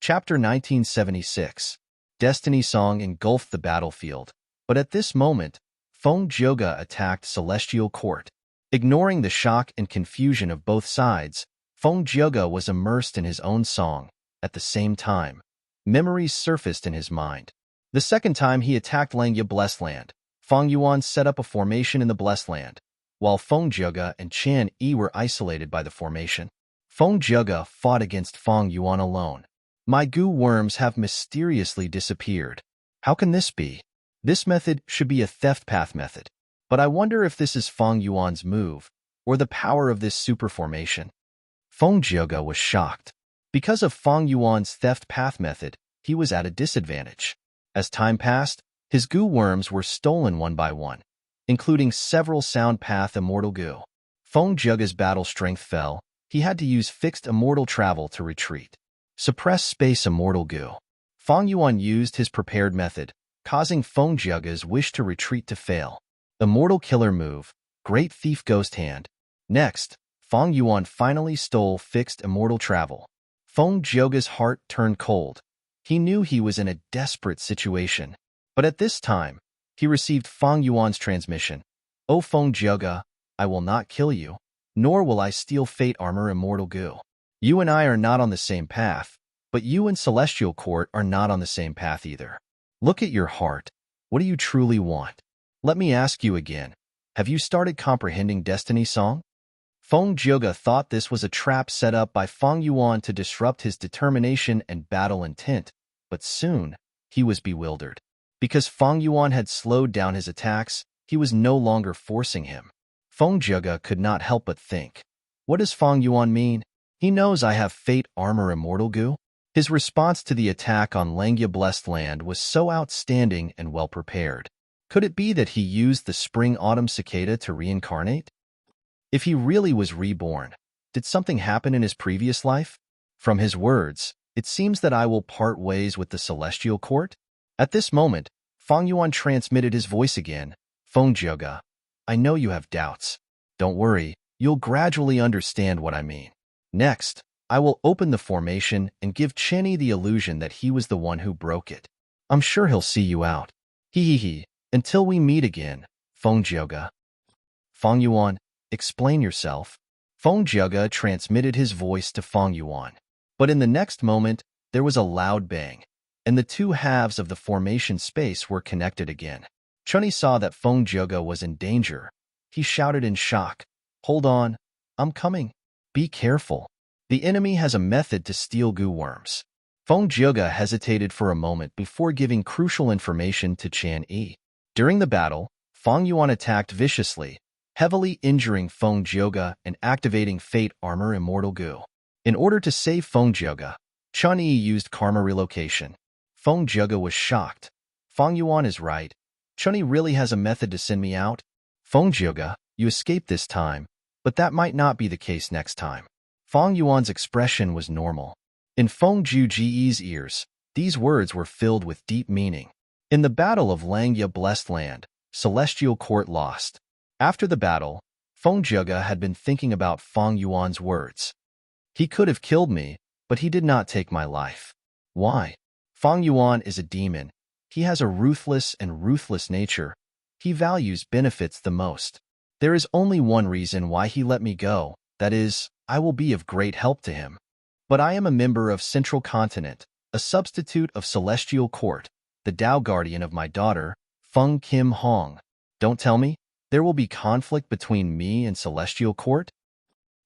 Chapter 1976. Destiny Song engulfed the battlefield, but at this moment, Feng Jioge attacked Celestial Court. Ignoring the shock and confusion of both sides, Feng Jioge was immersed in his own song. At the same time, memories surfaced in his mind. The second time he attacked Langya Blessed Land, Feng Yuan set up a formation in the Blessed Land, while Feng Jioge and Qian Yi were isolated by the formation. Feng Jioge fought against Feng Yuan alone. My goo worms have mysteriously disappeared. How can this be? This method should be a theft path method. But I wonder if this is Feng Yuan's move, or the power of this super formation. Feng Jioge was shocked. Because of Feng Yuan's theft path method, he was at a disadvantage. As time passed, his goo worms were stolen one by one, including several sound path immortal goo. Feng Jioge's battle strength fell. He had to use fixed immortal travel to retreat. Suppress space immortal goo. Feng Yuan used his prepared method, causing Feng Jioge's wish to retreat to fail. Immortal killer move, Great Thief Ghost Hand. Next, Feng Yuan finally stole fixed immortal travel. Feng Jioge's heart turned cold. He knew he was in a desperate situation. But at this time, he received Feng Yuan's transmission. O Feng Jioge, I will not kill you, nor will I steal fate armor immortal goo. You and I are not on the same path, but you and Celestial Court are not on the same path either. Look at your heart. What do you truly want? Let me ask you again. Have you started comprehending Destiny Song? Feng Jioge thought this was a trap set up by Feng Yuan to disrupt his determination and battle intent, but soon he was bewildered. Because Feng Yuan had slowed down his attacks, he was no longer forcing him. Feng Jioge could not help but think, what does Feng Yuan mean? He knows I have fate armor immortal goo? His response to the attack on Langya Blessed Land was so outstanding and well prepared. Could it be that he used the spring-autumn cicada to reincarnate? If he really was reborn, did something happen in his previous life? From his words, it seems that I will part ways with the Celestial Court. At this moment, Feng Yuan transmitted his voice again. Feng Jioge, I know you have doubts. Don't worry, you'll gradually understand what I mean. Next, I will open the formation and give Qian Yi the illusion that he was the one who broke it. I'm sure he'll see you out. Hee. Until we meet again, Feng Jioge. Feng Yuan, explain yourself. Feng Jioge transmitted his voice to Feng Yuan. But in the next moment, there was a loud bang, and the two halves of the formation space were connected again. Qian Yi saw that Feng Jioge was in danger. He shouted in shock, Hold on, I'm coming. Be careful. The enemy has a method to steal goo worms. Feng Jioge hesitated for a moment before giving crucial information to Qian Yi. During the battle, Feng Yuan attacked viciously, heavily injuring Feng Jioge and activating fate armor immortal goo. In order to save Feng Jioge, Qian Yi used karma relocation. Feng Jioge was shocked. Feng Yuan is right. Qian Yi really has a method to send me out? Feng Jioge, you escaped this time, but that might not be the case next time. Feng Yuan's expression was normal. In Feng Jioge's ears, these words were filled with deep meaning. In the Battle of Langya Blessed Land, Celestial Court lost. After the battle, Feng Jioge had been thinking about Feng Yuan's words. He could have killed me, but he did not take my life. Why? Feng Yuan is a demon. He has a ruthless nature. He values benefits the most. There is only one reason why he let me go, that is, I will be of great help to him. But I am a member of Central Continent, a substitute of Celestial Court, the Tao guardian of my daughter, Feng Kim Hong. Don't tell me, there will be conflict between me and Celestial Court?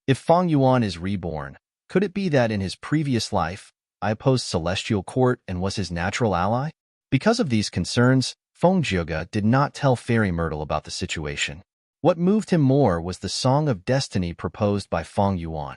If Feng Yuan is reborn, could it be that in his previous life, I opposed Celestial Court and was his natural ally? Because of these concerns, Feng Jioge did not tell Fairy Myrtle about the situation. What moved him more was the Song of Destiny proposed by Feng Yuan.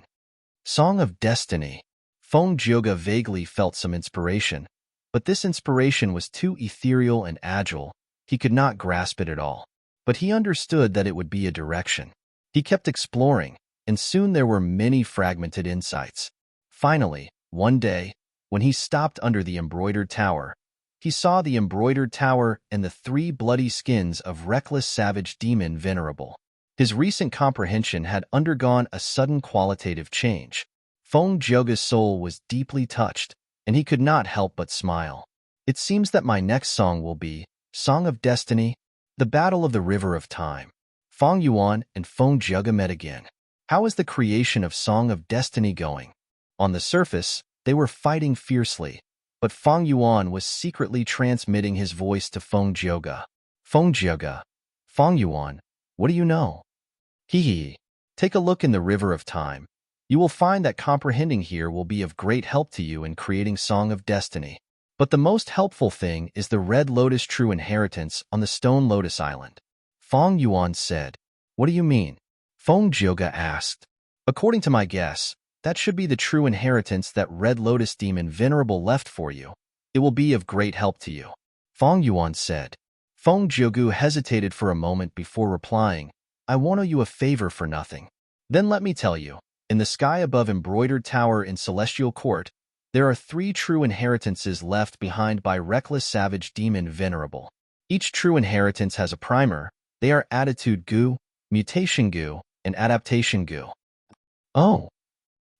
Song of Destiny. Feng Jioge vaguely felt some inspiration, but this inspiration was too ethereal and agile. He could not grasp it at all. But he understood that it would be a direction. He kept exploring, and soon there were many fragmented insights. Finally, one day, when he stopped under the embroidered tower, he saw the embroidered tower and the 3 bloody skins of reckless savage demon Venerable. His recent comprehension had undergone a sudden qualitative change. Feng Jioge's soul was deeply touched. and he could not help but smile. It seems that my next song will be Song of Destiny, the Battle of the River of Time. Feng Yuan and Feng Zhege met again. How is the creation of Song of Destiny going? On the surface, they were fighting fiercely, but Feng Yuan was secretly transmitting his voice to Feng Zhege. Feng Zhege, Feng Yuan, what do you know? Hee hee. Take a look in the River of Time. You will find that comprehending here will be of great help to you in creating Song of Destiny. But the most helpful thing is the Red Lotus True Inheritance on the Stone Lotus Island. Feng Yuan said. What do you mean? Feng Zhege asked. According to my guess, that should be the true inheritance that Red Lotus Demon Venerable left for you. It will be of great help to you. Feng Yuan said. Feng Zhege hesitated for a moment before replying, I won't owe you a favor for nothing. Then let me tell you, in the sky above Embroidered Tower in Celestial Court, there are 3 true inheritances left behind by Reckless Savage Demon Venerable. Each true inheritance has a primer. They are Attitude Gu, Mutation Gu, and Adaptation Gu. Oh!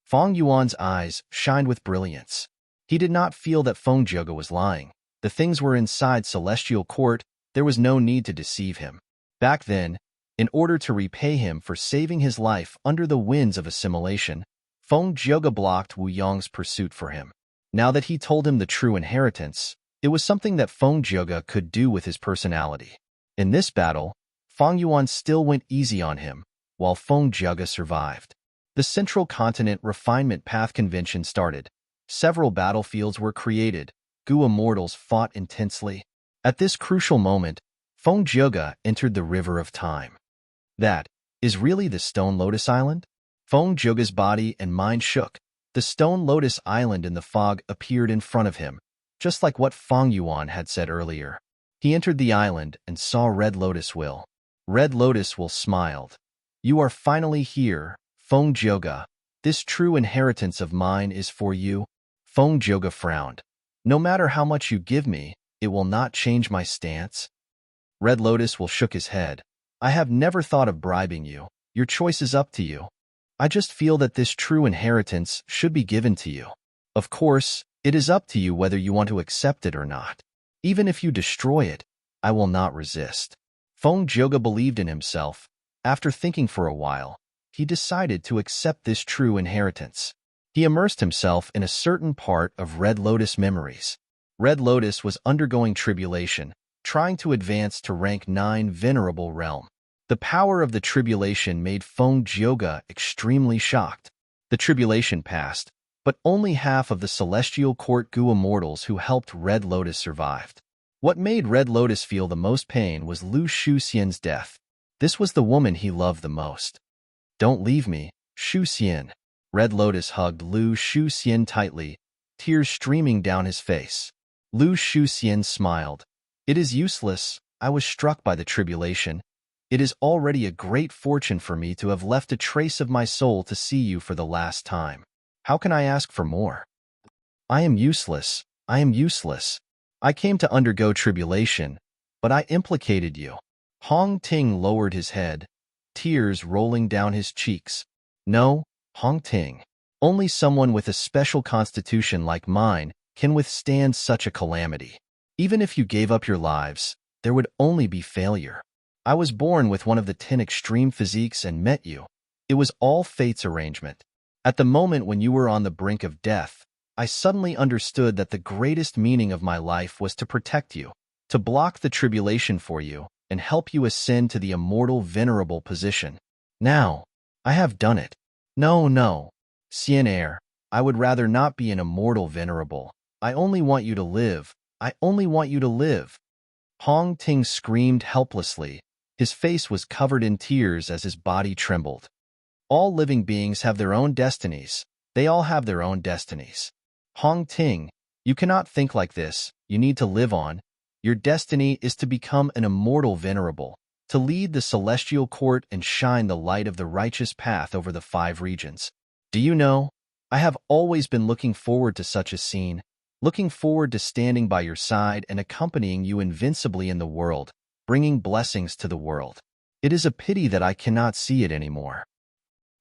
Feng Yuan's eyes shined with brilliance. He did not feel that Feng Zhege was lying. The things were inside Celestial Court. There was no need to deceive him. Back then, in order to repay him for saving his life under the winds of assimilation, Feng Zhege blocked Wu Yong's pursuit for him. Now that he told him the true inheritance, it was something that Feng Zhege could do with his personality. In this battle, Feng Yuan still went easy on him, while Feng Zhege survived. The Central Continent Refinement Path Convention started. Several battlefields were created. Gu immortals fought intensely. At this crucial moment, Feng Zhege entered the River of Time. That is really the Stone Lotus Island? Feng Zhege's body and mind shook. The Stone Lotus Island in the fog appeared in front of him, just like what Feng Yuan had said earlier. He entered the island and saw Red Lotus Will. Red Lotus Will smiled. You are finally here, Feng Zhege. This true inheritance of mine is for you. Feng Zhege frowned. No matter how much you give me, it will not change my stance. Red Lotus Will shook his head. I have never thought of bribing you. Your choice is up to you. I just feel that this true inheritance should be given to you. Of course, it is up to you whether you want to accept it or not. Even if you destroy it, I will not resist. Feng Zhege believed in himself. After thinking for a while, he decided to accept this true inheritance. He immersed himself in a certain part of Red Lotus memories. Red Lotus was undergoing tribulation, trying to advance to rank 9 Venerable Realm. The power of the tribulation made Feng Zhege extremely shocked. The tribulation passed, but only half of the Celestial Court Gu immortals who helped Red Lotus survived. What made Red Lotus feel the most pain was Lu Shuxian's death. This was the woman he loved the most. Don't leave me, Shuxian. Red Lotus hugged Lu Shuxian tightly, tears streaming down his face. Lu Shuxian smiled. It is useless. I was struck by the tribulation. It is already a great fortune for me to have left a trace of my soul to see you for the last time. How can I ask for more? I am useless. I am useless. I came to undergo tribulation, but I implicated you. Hong Ting lowered his head, tears rolling down his cheeks. No, Hong Ting. Only someone with a special constitution like mine can withstand such a calamity. Even if you gave up your lives, there would only be failure. I was born with one of the 10 extreme physiques and met you. It was all fate's arrangement. At the moment when you were on the brink of death, I suddenly understood that the greatest meaning of my life was to protect you, to block the tribulation for you, and help you ascend to the immortal venerable position. Now, I have done it. No, Xian Air, I would rather not be an immortal venerable. I only want you to live. I only want you to live. Hong Ting screamed helplessly. His face was covered in tears as his body trembled. All living beings have their own destinies. They all have their own destinies. Hong Ting, you cannot think like this. You need to live on. Your destiny is to become an immortal venerable, to lead the celestial court and shine the light of the righteous path over the 5 regions. Do you know, I have always been looking forward to such a scene, looking forward to standing by your side and accompanying you invincibly in the world, bringing blessings to the world. It is a pity that I cannot see it anymore.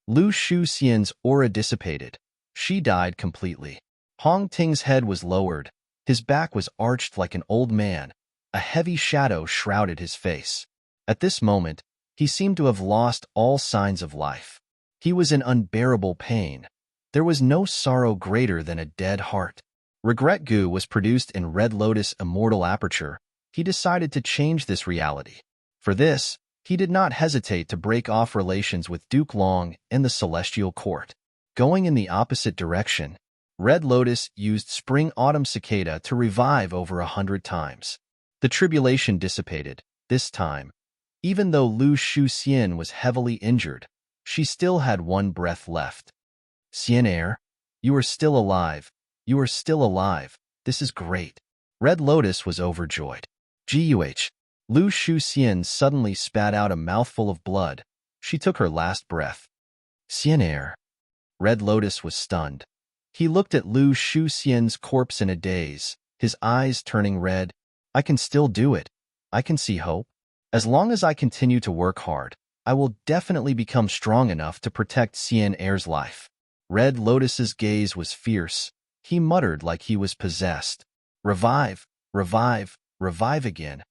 Lu Shuxian's aura dissipated. She died completely. Hong Ting's head was lowered. His back was arched like an old man. A heavy shadow shrouded his face. At this moment, he seemed to have lost all signs of life. He was in unbearable pain. There was no sorrow greater than a dead heart. Regret goo was produced in Red Lotus Immortal Aperture. He decided to change this reality. For this, he did not hesitate to break off relations with Duke Long and the Celestial Court. Going in the opposite direction, Red Lotus used Spring-Autumn Cicada to revive over 100 times. The tribulation dissipated, this time. Even though Lu Shuxian was heavily injured, she still had one breath left. Xian, you are still alive. You are still alive. This is great. Red Lotus was overjoyed. Guh. Lu Shuxian suddenly spat out a mouthful of blood. She took her last breath. Xian. Red Lotus was stunned. He looked at Lu Shuxian's corpse in a daze, his eyes turning red. I can still do it. I can see hope. As long as I continue to work hard, I will definitely become strong enough to protect Xian's life. Red Lotus's gaze was fierce. He muttered like he was possessed. Revive, revive, revive again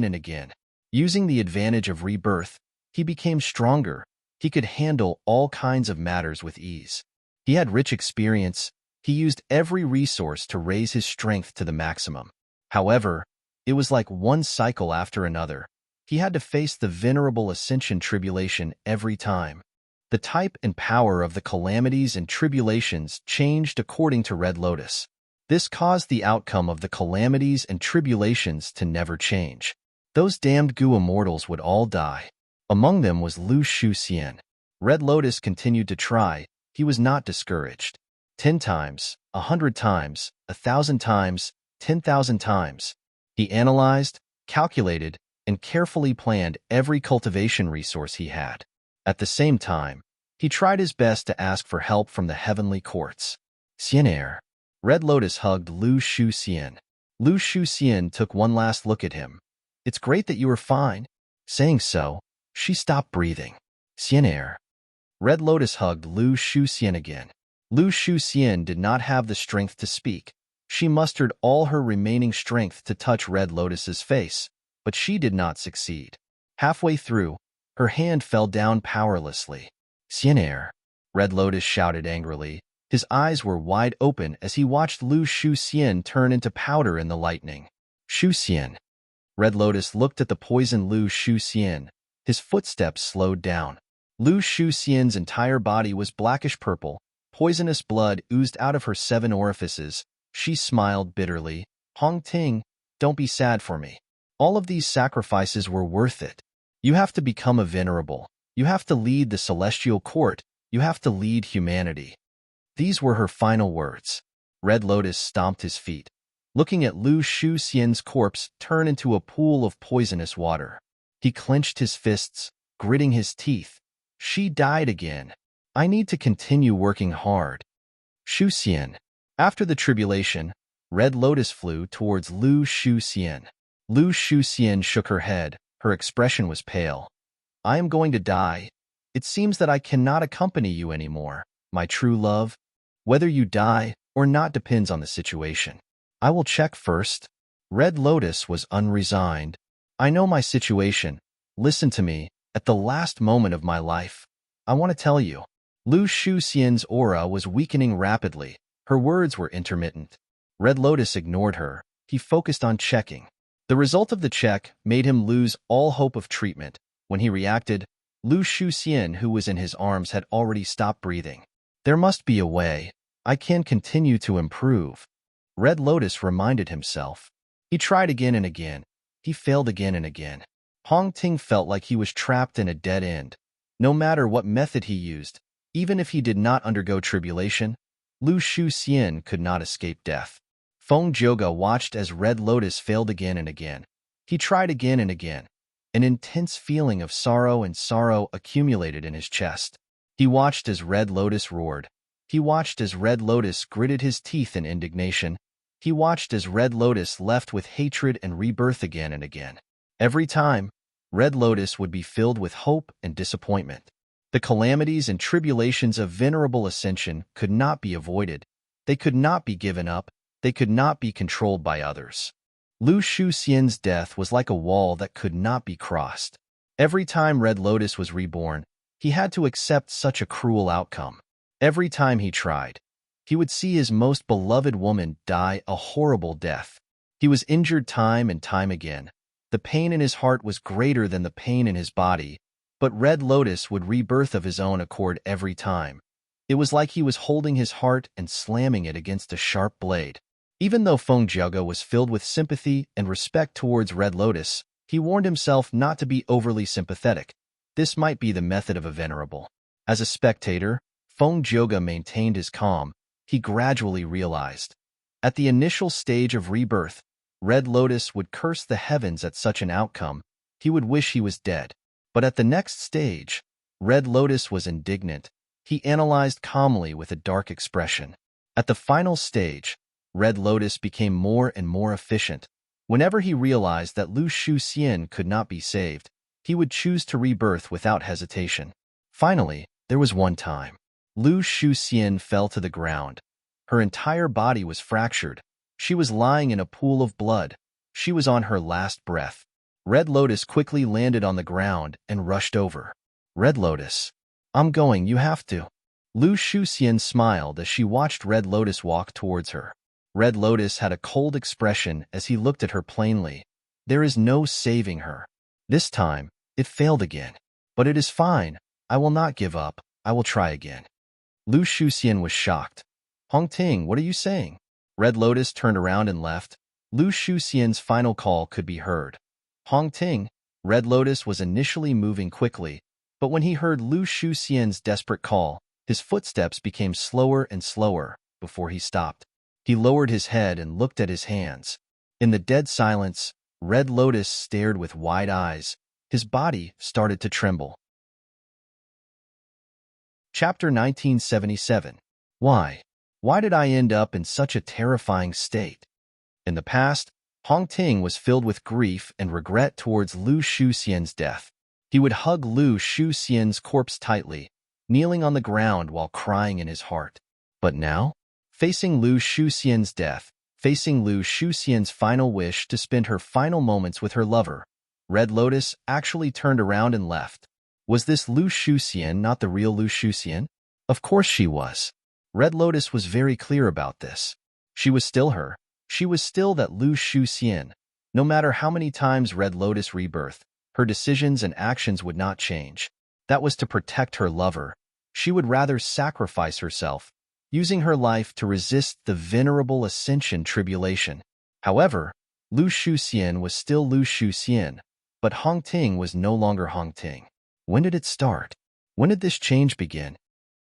and again. Using the advantage of rebirth, he became stronger. He could handle all kinds of matters with ease. He had rich experience. He used every resource to raise his strength to the maximum. However, it was like one cycle after another. He had to face the Venerable Ascension tribulation every time. The type and power of the calamities and tribulations changed according to Red Lotus. This caused the outcome of the calamities and tribulations to never change. Those damned Gu immortals would all die. Among them was Lu Shuxian. Red Lotus continued to try. He was not discouraged. 10 times, 100 times, 1,000 times, 10,000 times. He analyzed, calculated, and carefully planned every cultivation resource he had. At the same time, he tried his best to ask for help from the heavenly courts. Xian. Red Lotus hugged Lu Shuxian. Lu Shuxian took one last look at him. It's great that you are fine. Saying so, she stopped breathing. Xian. Red Lotus hugged Lu Shuxian again. Lu Shuxian did not have the strength to speak. She mustered all her remaining strength to touch Red Lotus's face, but she did not succeed. Halfway through, her hand fell down powerlessly. Xian. Red Lotus shouted angrily. His eyes were wide open as he watched Lu Shuxian turn into powder in the lightning. Shuxian. Red Lotus looked at the poisoned Lu Shuxian. His footsteps slowed down. Lu Shuxian's entire body was blackish purple. Poisonous blood oozed out of her 7 orifices. She smiled bitterly. Hong Ting, don't be sad for me. All of these sacrifices were worth it. You have to become a venerable. You have to lead the celestial court. You have to lead humanity. These were her final words. Red Lotus stomped his feet, looking at Lu Shuxian's corpse turn into a pool of poisonous water. He clenched his fists, gritting his teeth. She died again. I need to continue working hard. Shuxian. After the tribulation, Red Lotus flew towards Lu Shuxian. Lu Shuxian shook her head. Her expression was pale. I am going to die. It seems that I cannot accompany you anymore, my true love. Whether you die or not depends on the situation. I will check first. Red Lotus was unresigned. I know my situation. Listen to me. At the last moment of my life, I want to tell you. Lu Shuxian's aura was weakening rapidly. Her words were intermittent. Red Lotus ignored her. He focused on checking. The result of the check made him lose all hope of treatment. When he reacted, Lu Shuxian, who was in his arms, had already stopped breathing. There must be a way. I can continue to improve. Red Lotus reminded himself. He tried again and again. He failed again and again. Hong Ting felt like he was trapped in a dead end. No matter what method he used, even if he did not undergo tribulation, Lu Shuxian could not escape death. Feng Zhouge watched as Red Lotus failed again and again. He tried again and again. An intense feeling of sorrow accumulated in his chest. He watched as Red Lotus roared. He watched as Red Lotus gritted his teeth in indignation. He watched as Red Lotus left with hatred and rebirth again and again. Every time, Red Lotus would be filled with hope and disappointment. The calamities and tribulations of Venerable Ascension could not be avoided. They could not be given up. They could not be controlled by others. Lu Shuxian's death was like a wall that could not be crossed. Every time Red Lotus was reborn, he had to accept such a cruel outcome. Every time he tried, he would see his most beloved woman die a horrible death. He was injured time and time again. The pain in his heart was greater than the pain in his body, but Red Lotus would rebirth of his own accord every time. It was like he was holding his heart and slamming it against a sharp blade. Even though Feng Jiaga was filled with sympathy and respect towards Red Lotus, he warned himself not to be overly sympathetic. This might be the method of a Venerable. As a spectator, Feng Jiaga maintained his calm. He gradually realized. At the initial stage of rebirth, Red Lotus would curse the heavens at such an outcome. He would wish he was dead. But at the next stage, Red Lotus was indignant. He analyzed calmly with a dark expression. At the final stage, Red Lotus became more and more efficient. Whenever he realized that Lu Shuxian could not be saved, he would choose to rebirth without hesitation. Finally, there was one time. Lu Shuxian fell to the ground. Her entire body was fractured. She was lying in a pool of blood. She was on her last breath. Red Lotus quickly landed on the ground and rushed over. Red Lotus, I'm going, you have to. Lu Shuxian smiled as she watched Red Lotus walk towards her. Red Lotus had a cold expression as he looked at her plainly. There is no saving her. This time, it failed again. But it is fine. I will not give up. I will try again. Lu Shuxian was shocked. Hongting, what are you saying? Red Lotus turned around and left. Lu Shuxian's final call could be heard. Hongting, Red Lotus was initially moving quickly, but when he heard Lu Shuxian's desperate call, his footsteps became slower and slower before he stopped. He lowered his head and looked at his hands. In the dead silence, Red Lotus stared with wide eyes. His body started to tremble. Chapter 1977. Why? Why did I end up in such a terrifying state? In the past, Hongting was filled with grief and regret towards Lu Shuxian's death. He would hug Lu Shuxian's corpse tightly, kneeling on the ground while crying in his heart. But now, facing Lu Shuxian's death, facing Lu Shuxian's final wish to spend her final moments with her lover, Red Lotus actually turned around and left. Was this Lu Shuxian not the real Lu Shuxian? Of course she was. Red Lotus was very clear about this. She was still her. She was still that Lu Shuxian. No matter how many times Red Lotus rebirthed, her decisions and actions would not change. That was to protect her lover. She would rather sacrifice herself, using her life to resist the Venerable Ascension tribulation. However, Lu Shuxian was still Lu Shuxian, but Hongting was no longer Hongting. When did it start? When did this change begin?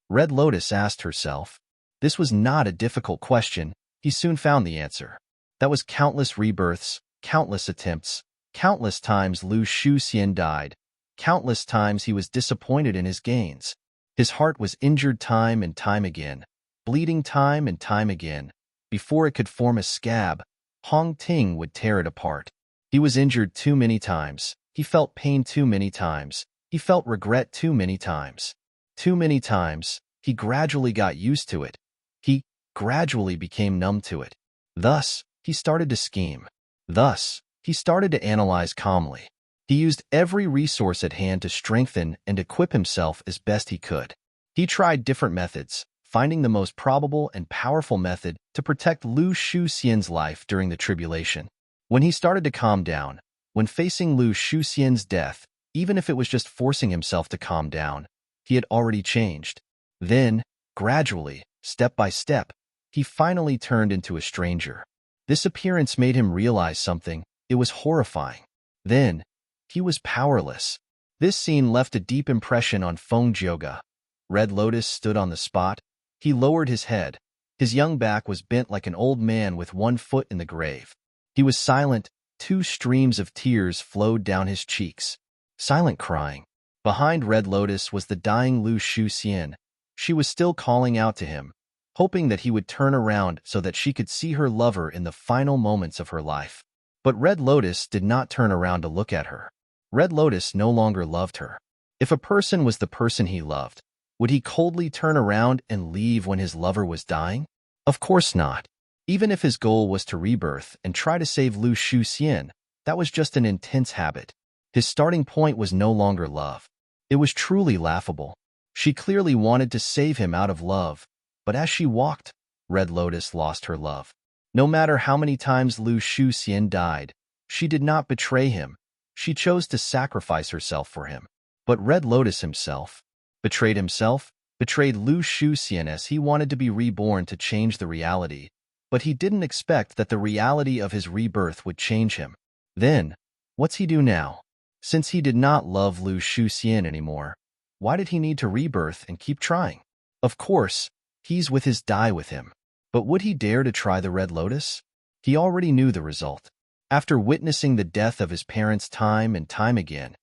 Red Lotus asked herself. This was not a difficult question. He soon found the answer. That was countless rebirths, countless attempts, countless times Lu Shuxian died, countless times he was disappointed in his gains. His heart was injured time and time again, bleeding time and time again. Before it could form a scab, Hongting would tear it apart. He was injured too many times. He felt pain too many times. He felt regret too many times. Too many times, he gradually got used to it. He gradually became numb to it. Thus, he started to scheme. Thus, he started to analyze calmly. He used every resource at hand to strengthen and equip himself as best he could. He tried different methods, finding the most probable and powerful method to protect Lu Shuxian's life during the tribulation. When he started to calm down, when facing Lu Shuxian's death, even if it was just forcing himself to calm down, he had already changed. Then, gradually, step by step, he finally turned into a stranger. This appearance made him realize something. It was horrifying. Then, he was powerless. This scene left a deep impression on Feng Jiaga. Red Lotus stood on the spot. He lowered his head. His young back was bent like an old man with one foot in the grave. He was silent. 2 streams of tears flowed down his cheeks. Silent crying. Behind Red Lotus was the dying Lu Shuxian. She was still calling out to him, hoping that he would turn around so that she could see her lover in the final moments of her life. But Red Lotus did not turn around to look at her. Red Lotus no longer loved her. If a person was the person he loved, would he coldly turn around and leave when his lover was dying? Of course not. Even if his goal was to rebirth and try to save Lu Shuxian, that was just an intense habit. His starting point was no longer love. It was truly laughable. She clearly wanted to save him out of love, but as she walked, Red Lotus lost her love. No matter how many times Lu Shuxian died, she did not betray him. She chose to sacrifice herself for him. But Red Lotus himself betrayed Lu Shuxian as he wanted to be reborn to change the reality, but he didn't expect that the reality of his rebirth would change him. Then, what's he do now? Since he did not love Lu Shuxian anymore, why did he need to rebirth and keep trying? Of course, he's with his die with him. But would he dare to try the Red Lotus? He already knew the result. After witnessing the death of his parents time and time again,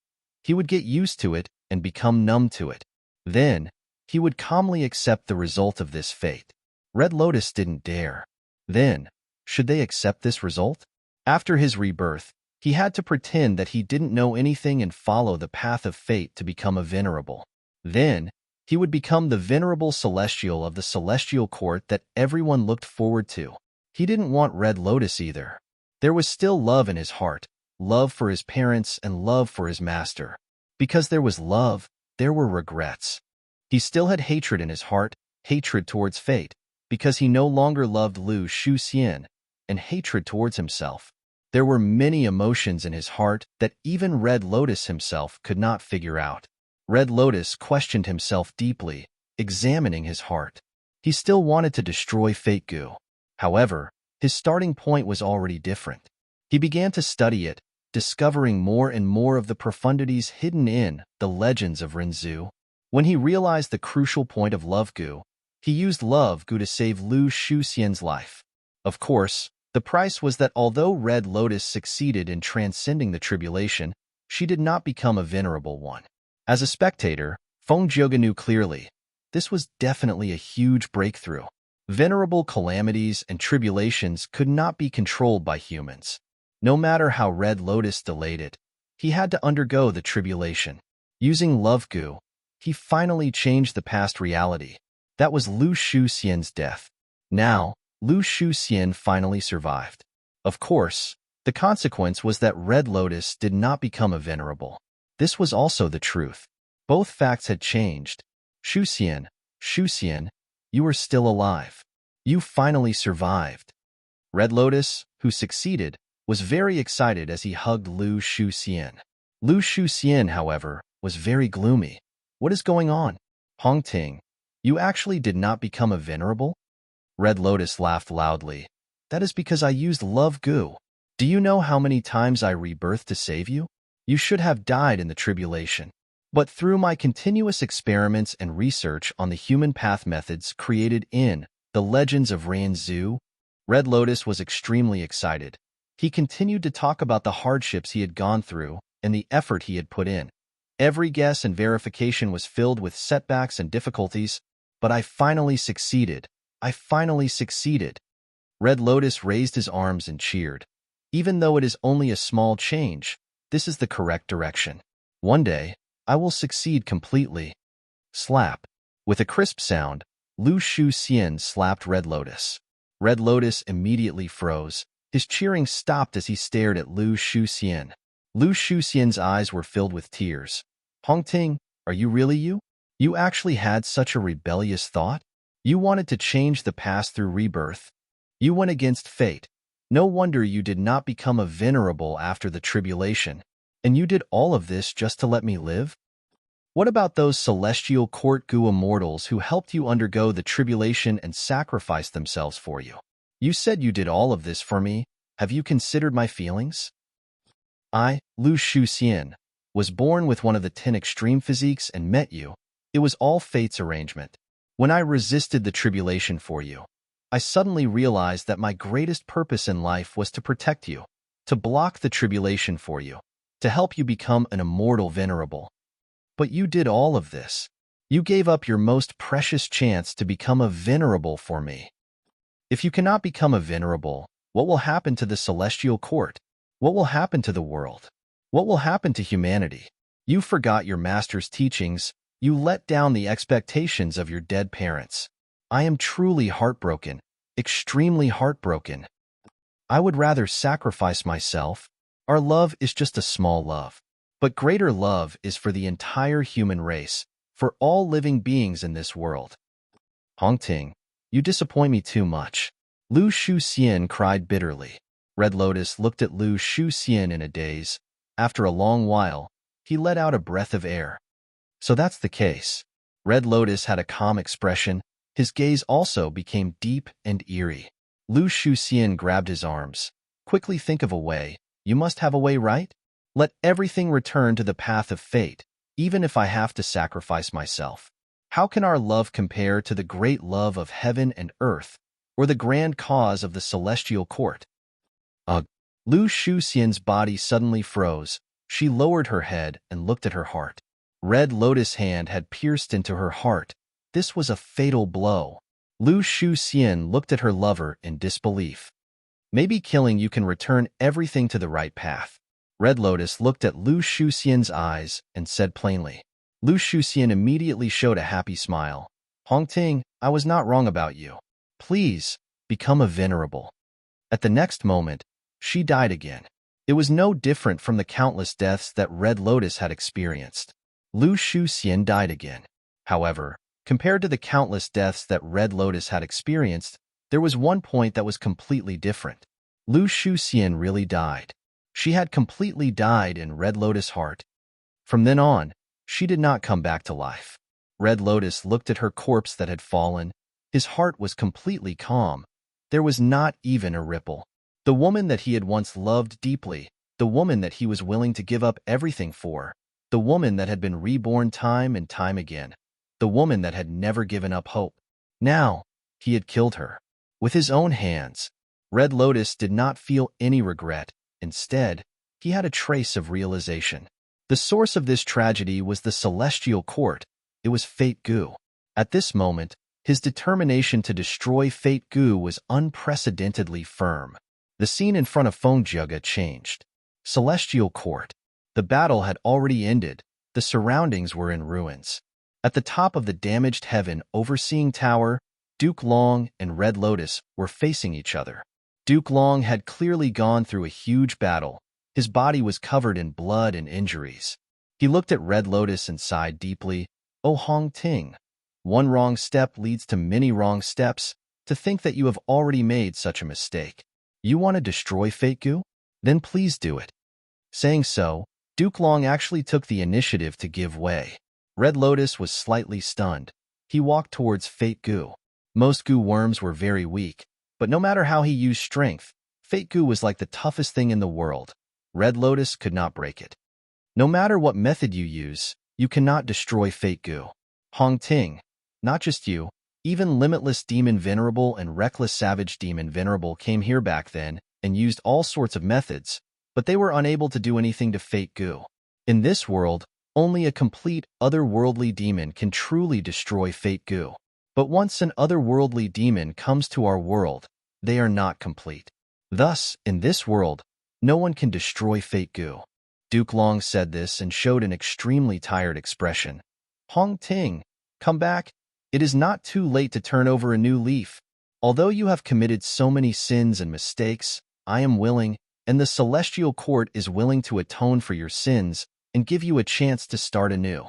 he would get used to it and become numb to it. Then, he would calmly accept the result of this fate. Red Lotus didn't dare. Then, should they accept this result? After his rebirth, he had to pretend that he didn't know anything and follow the path of fate to become a Venerable. Then, he would become the Venerable Celestial of the Celestial Court that everyone looked forward to. He didn't want Red Lotus either. There was still love in his heart, love for his parents and love for his master. Because there was love, there were regrets. He still had hatred in his heart, hatred towards fate, because he no longer loved Lu Shuxian, and hatred towards himself. There were many emotions in his heart that even Red Lotus himself could not figure out. Red Lotus questioned himself deeply, examining his heart. He still wanted to destroy Fate Gu. However, his starting point was already different. He began to study it, discovering more and more of the profundities hidden in the legends of Renzu. When he realized the crucial point of Love Gu, he used Love Gu to save Lu Shuxian's life. Of course, the price was that although Red Lotus succeeded in transcending the tribulation, she did not become a venerable one. As a spectator, Feng Zhouge knew clearly, this was definitely a huge breakthrough. Venerable calamities and tribulations could not be controlled by humans. No matter how Red Lotus delayed it, he had to undergo the tribulation. Using Love Gu, he finally changed the past reality. That was Lu Shuxian's death. Now, Lu Shuxian finally survived. Of course, the consequence was that Red Lotus did not become a venerable. This was also the truth. Both facts had changed. Shuxian, you are still alive. You finally survived. Red Lotus, who succeeded, was very excited as he hugged Lu Shuxian. Lu Shuxian, however, was very gloomy. What is going on? Hongting, you actually did not become a venerable? Red Lotus laughed loudly. That is because I used Love Gu. Do you know how many times I rebirthed to save you? You should have died in the tribulation. But through my continuous experiments and research on the human path methods created in the Legends of Renzu, Red Lotus was extremely excited. He continued to talk about the hardships he had gone through and the effort he had put in. Every guess and verification was filled with setbacks and difficulties, but I finally succeeded. Red Lotus raised his arms and cheered. Even though it is only a small change, this is the correct direction. One day, I will succeed completely. Slap. With a crisp sound, Lu Shuxian slapped Red Lotus. Red Lotus immediately froze. His cheering stopped as he stared at Lu Shuxian. Lu Shuxian's eyes were filled with tears. Hongting, are you really you? You actually had such a rebellious thought? You wanted to change the past through rebirth. You went against fate. No wonder you did not become a venerable after the tribulation. And you did all of this just to let me live? What about those celestial court Gu immortals who helped you undergo the tribulation and sacrificed themselves for you? You said you did all of this for me. Have you considered my feelings? I, Lu Shuxian, was born with one of the 10 extreme physiques and met you. It was all fate's arrangement. When I resisted the tribulation for you, I suddenly realized that my greatest purpose in life was to protect you, to block the tribulation for you, to help you become an immortal venerable. But you did all of this. You gave up your most precious chance to become a venerable for me. If you cannot become a venerable, what will happen to the celestial court? What will happen to the world? What will happen to humanity? You forgot your master's teachings. You let down the expectations of your dead parents. I am truly heartbroken. extremely heartbroken. I would rather sacrifice myself. Our love is just a small love. But greater love is for the entire human race, for all living beings in this world. Hongting, you disappoint me too much. Lu Shuxian cried bitterly. Red Lotus looked at Lu Shuxian in a daze. After a long while, he let out a breath of air. So that's the case. Red Lotus had a calm expression. His gaze also became deep and eerie. Lu Shuxian grabbed his arms. Quickly think of a way. You must have a way, right? Let everything return to the path of fate, even if I have to sacrifice myself. How can our love compare to the great love of heaven and earth, or the grand cause of the celestial court? Ugh! Lu Shuxian's body suddenly froze. She lowered her head and looked at her heart. Red Lotus' hand had pierced into her heart. This was a fatal blow. Lu Shuxian looked at her lover in disbelief. Maybe killing you can return everything to the right path. Red Lotus looked at Lu Shuxian's eyes and said plainly. Lu Shuxian immediately showed a happy smile. Hongting, I was not wrong about you. Please, become a venerable. At the next moment, she died again. It was no different from the countless deaths that Red Lotus had experienced. Lu Shuxian died again. However, compared to the countless deaths that Red Lotus had experienced, there was one point that was completely different. Lu Shuxian really died. She had completely died in Red Lotus' heart. From then on, she did not come back to life. Red Lotus looked at her corpse that had fallen. His heart was completely calm. There was not even a ripple. The woman that he had once loved deeply, the woman that he was willing to give up everything for, the woman that had been reborn time and time again, the woman that had never given up hope. Now, he had killed her. With his own hands. Red Lotus did not feel any regret. Instead, he had a trace of realization. The source of this tragedy was the celestial court. It was Fate Gu. At this moment, his determination to destroy Fate Gu was unprecedentedly firm. The scene in front of Fengjiaga changed. Celestial court. The battle had already ended. The surroundings were in ruins. At the top of the damaged heaven overseeing tower, Duke Long and Red Lotus were facing each other. Duke Long had clearly gone through a huge battle. His body was covered in blood and injuries. He looked at Red Lotus and sighed deeply. Oh Hongting, one wrong step leads to many wrong steps. To think that you have already made such a mistake. You want to destroy Fate Gu? Then please do it. Saying so, Duke Long actually took the initiative to give way. Red Lotus was slightly stunned. He walked towards Fate Gu. Most Gu worms were very weak, but no matter how he used strength, Fate Gu was like the toughest thing in the world. Red Lotus could not break it. No matter what method you use, you cannot destroy Fate Gu. Hongting, not just you, even Limitless Demon Venerable and Reckless Savage Demon Venerable came here back then and used all sorts of methods, but they were unable to do anything to Fate Gu. In this world, only a complete otherworldly demon can truly destroy Fate Gu. But once an otherworldly demon comes to our world, they are not complete. Thus, in this world, no one can destroy Fate Gu. Duke Long said this and showed an extremely tired expression. Hongting, come back. It is not too late to turn over a new leaf. Although you have committed so many sins and mistakes, I am willing, and the Celestial Court is willing to atone for your sins and give you a chance to start anew.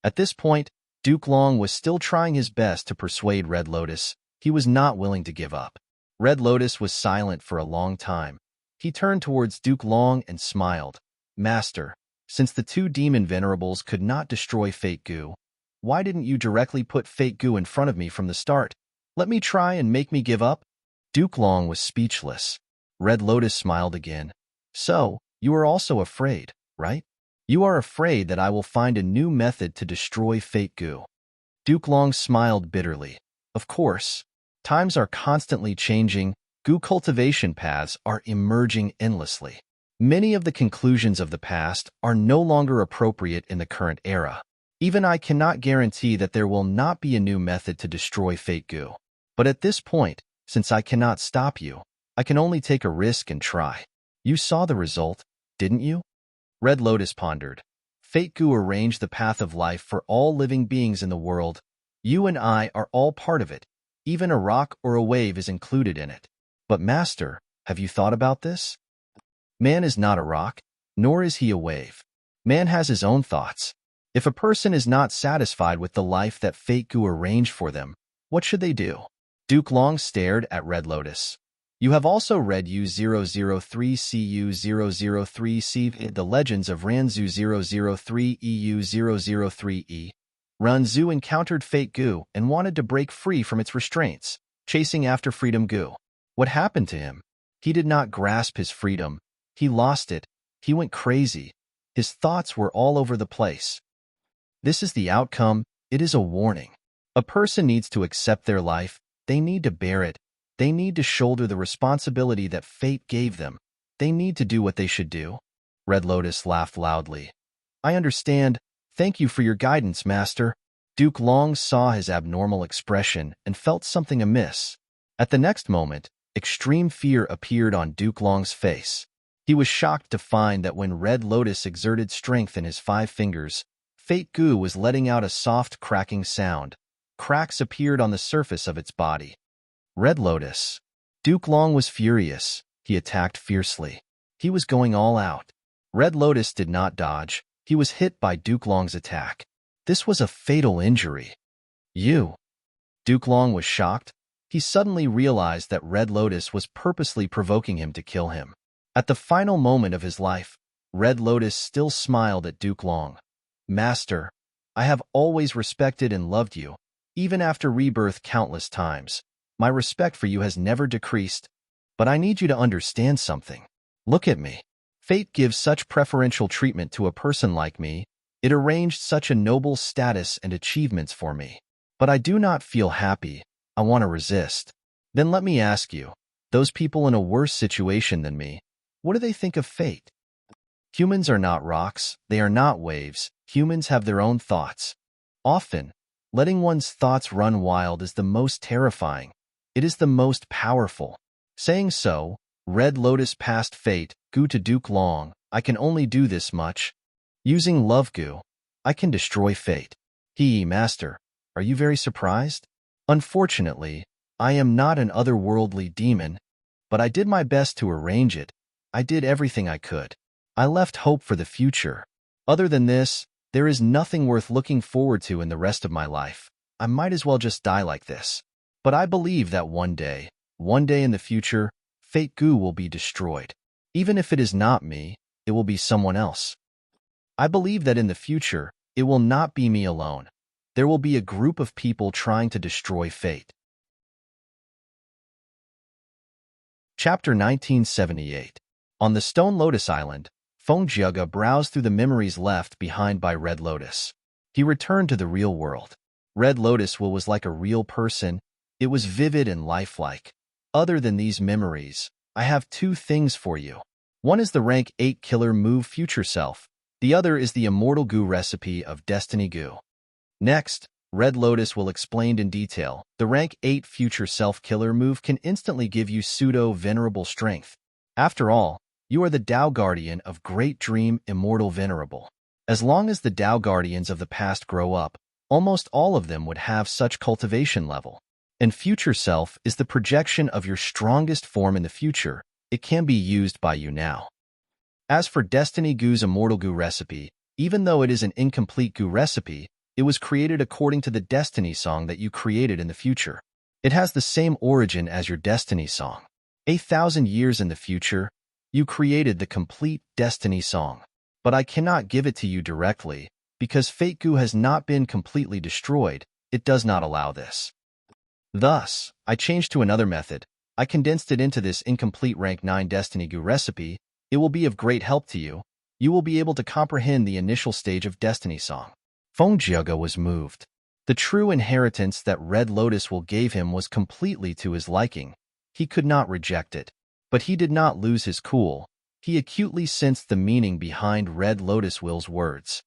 At this point, Duke Long was still trying his best to persuade Red Lotus. He was not willing to give up. Red Lotus was silent for a long time. He turned towards Duke Long and smiled. Master, since the two demon venerables could not destroy Fate Gu, why didn't you directly put Fate Gu in front of me from the start? Let me try and make me give up? Duke Long was speechless. Red Lotus smiled again. So, you are also afraid, right? You are afraid that I will find a new method to destroy Fate Gu. Duke Long smiled bitterly. Of course. Times are constantly changing. Gu cultivation paths are emerging endlessly. Many of the conclusions of the past are no longer appropriate in the current era. Even I cannot guarantee that there will not be a new method to destroy Fate Gu. But at this point, since I cannot stop you, I can only take a risk and try. You saw the result, didn't you? Red Lotus pondered. Fate Gu arranged the path of life for all living beings in the world. You and I are all part of it. Even a rock or a wave is included in it. But Master, have you thought about this? Man is not a rock, nor is he a wave. Man has his own thoughts. If a person is not satisfied with the life that Fate Gu arranged for them, what should they do? Duke Long stared at Red Lotus. You have also read U003CU003C, The Legends of Ranzu 003 EU003E. Ranzu encountered Fate Gu and wanted to break free from its restraints, chasing after Freedom Gu. What happened to him? He did not grasp his freedom. He lost it. He went crazy. His thoughts were all over the place. This is the outcome. It is a warning. A person needs to accept their life. They need to bear it. They need to shoulder the responsibility that fate gave them. They need to do what they should do. Red Lotus laughed loudly. I understand. Thank you for your guidance, Master. Duke Long saw his abnormal expression and felt something amiss. At the next moment, extreme fear appeared on Duke Long's face. He was shocked to find that when Red Lotus exerted strength in his 5 fingers, Fate Gu was letting out a soft cracking sound. Cracks appeared on the surface of its body. Red Lotus. Duke Long was furious. He attacked fiercely. He was going all out. Red Lotus did not dodge. He was hit by Duke Long's attack. This was a fatal injury. You. Duke Long was shocked. He suddenly realized that Red Lotus was purposely provoking him to kill him. At the final moment of his life, Red Lotus still smiled at Duke Long. Master, I have always respected and loved you, even after rebirth countless times. My respect for you has never decreased, but I need you to understand something. Look at me. Fate gives such preferential treatment to a person like me. It arranged such a noble status and achievements for me. But I do not feel happy. I want to resist. Then let me ask you, those people in a worse situation than me, what do they think of fate? Humans are not rocks. They are not waves. Humans have their own thoughts. Often, letting one's thoughts run wild is the most terrifying. It is the most powerful. Saying so, Red Lotus passed Fate Gu to Duke Long. I can only do this much. Using Love Gu, I can destroy Fate. Master, are you very surprised? Unfortunately, I am not an otherworldly demon, but I did my best to arrange it. I did everything I could. I left hope for the future. Other than this, there is nothing worth looking forward to in the rest of my life. I might as well just die like this. But I believe that one day in the future, Fate Gu will be destroyed. Even if it is not me, it will be someone else. I believe that in the future, it will not be me alone. There will be a group of people trying to destroy Fate. Chapter 1978. On the Stone Lotus Island, Feng Jiaga browsed through the memories left behind by Red Lotus. He returned to the real world. Red Lotus was like a real person. It was vivid and lifelike. Other than these memories, I have 2 things for you. One is the rank 8 killer move Future Self. The other is the Immortal Gu recipe of Destiny Gu. Next, Red Lotus will explain in detail. The rank 8 Future Self killer move can instantly give you pseudo-venerable strength. After all, you are the Tao Guardian of Great Dream Immortal Venerable. As long as the Tao Guardians of the past grow up, almost all of them would have such cultivation level. And Future Self is the projection of your strongest form in the future. It can be used by you now. As for Destiny Gu's Immortal Gu recipe, even though it is an incomplete Gu recipe, it was created according to the Destiny song that you created in the future. It has the same origin as your Destiny song. 8,000 years in the future, you created the complete Destiny song. But I cannot give it to you directly, because Fate Gu has not been completely destroyed. It does not allow this. Thus, I changed to another method. I condensed it into this incomplete rank 9 Destiny Gu recipe. It will be of great help to you. You will be able to comprehend the initial stage of Destiny Song. Feng Jiaga was moved. The true inheritance that Red Lotus will gave him was completely to his liking. He could not reject it. But he did not lose his cool. He acutely sensed the meaning behind Red Lotus Will's words.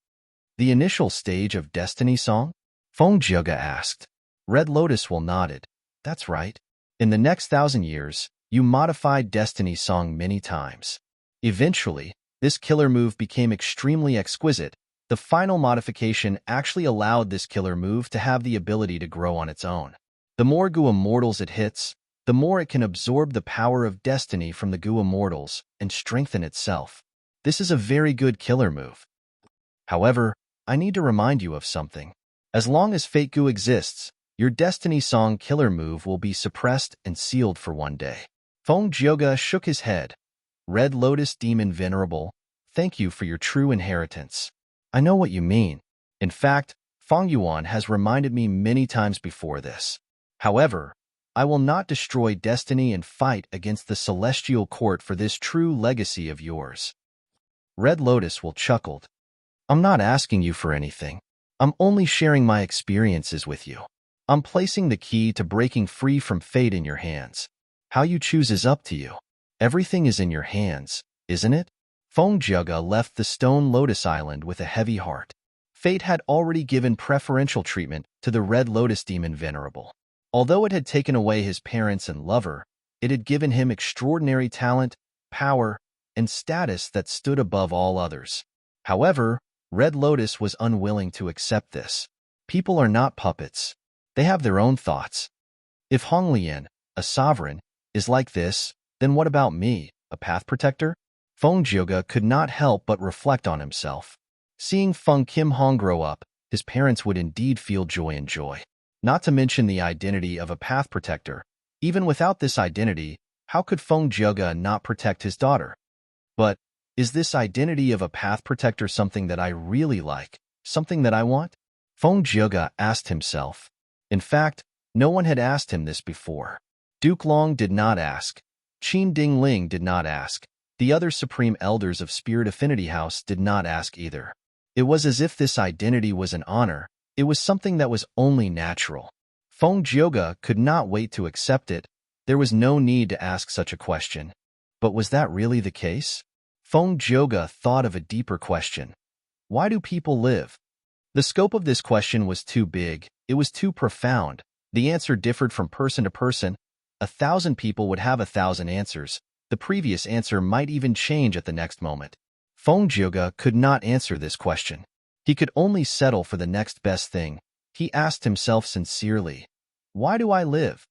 The initial stage of Destiny Song? Feng Jiaga asked. Red Lotus Will nodded. That's right. In the next 1,000 years, you modified Destiny Song many times. Eventually, this killer move became extremely exquisite. The final modification actually allowed this killer move to have the ability to grow on its own. The more Gu Immortals it hits, the more it can absorb the power of destiny from the Gu Immortals and strengthen itself. This is a very good killer move. However, I need to remind you of something. As long as Fate Gu exists, your Destiny Song killer move will be suppressed and sealed for one day. Feng Jioge shook his head. Red Lotus Demon Venerable, thank you for your true inheritance. I know what you mean. In fact, Feng Yuan has reminded me many times before this. However, I will not destroy destiny and fight against the celestial court for this true legacy of yours. Red Lotus will chuckled. I'm not asking you for anything. I'm only sharing my experiences with you. I'm placing the key to breaking free from fate in your hands. How you choose is up to you. Everything is in your hands, isn't it? Feng Jioge left the Stone Lotus Island with a heavy heart. Fate had already given preferential treatment to the Red Lotus Demon Venerable. Although it had taken away his parents and lover, it had given him extraordinary talent, power, and status that stood above all others. However, Red Lotus was unwilling to accept this. People are not puppets. They have their own thoughts. If Honglian, a sovereign, is like this, then what about me, a path protector? Feng Jioge could not help but reflect on himself. Seeing Feng Kim Hong grow up, his parents would indeed feel joy and joy. Not to mention the identity of a path protector. Even without this identity, how could Feng Jioge not protect his daughter? But, is this identity of a path protector something that I really like, something that I want? Feng Jioge asked himself. In fact, no one had asked him this before. Duke Long did not ask. Qin Dingling did not ask. The other supreme elders of Spirit Affinity House did not ask either. It was as if this identity was an honor. It was something that was only natural. Feng Jioge could not wait to accept it. There was no need to ask such a question. But was that really the case? Feng Jioge thought of a deeper question. Why do people live? The scope of this question was too big. It was too profound. The answer differed from person to person. 1,000 people would have 1,000 answers. The previous answer might even change at the next moment. Feng Jioge could not answer this question. He could only settle for the next best thing. He asked himself sincerely, why do I live?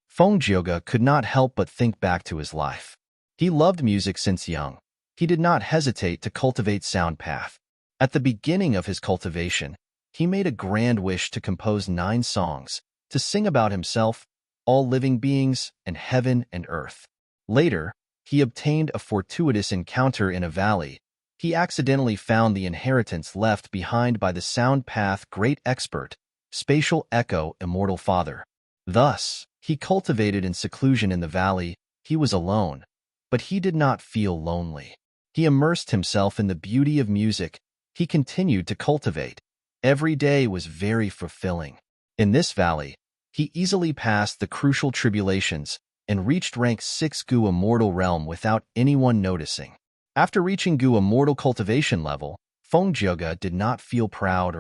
Feng Jioge could not help but think back to his life. He loved music since young. He did not hesitate to cultivate sound path. At the beginning of his cultivation, he made a grand wish to compose 9 songs, to sing about himself, all living beings, and heaven and earth. Later, he obtained a fortuitous encounter in a valley. He accidentally found the inheritance left behind by the sound path great expert, Spatial Echo Immortal Father. Thus, he cultivated in seclusion in the valley. He was alone, but he did not feel lonely. He immersed himself in the beauty of music. He continued to cultivate. Every day was very fulfilling. In this valley, he easily passed the crucial tribulations and reached rank 6 Gu Immortal Realm without anyone noticing. After reaching Gu Immortal cultivation level, Feng Jioge did not feel proud.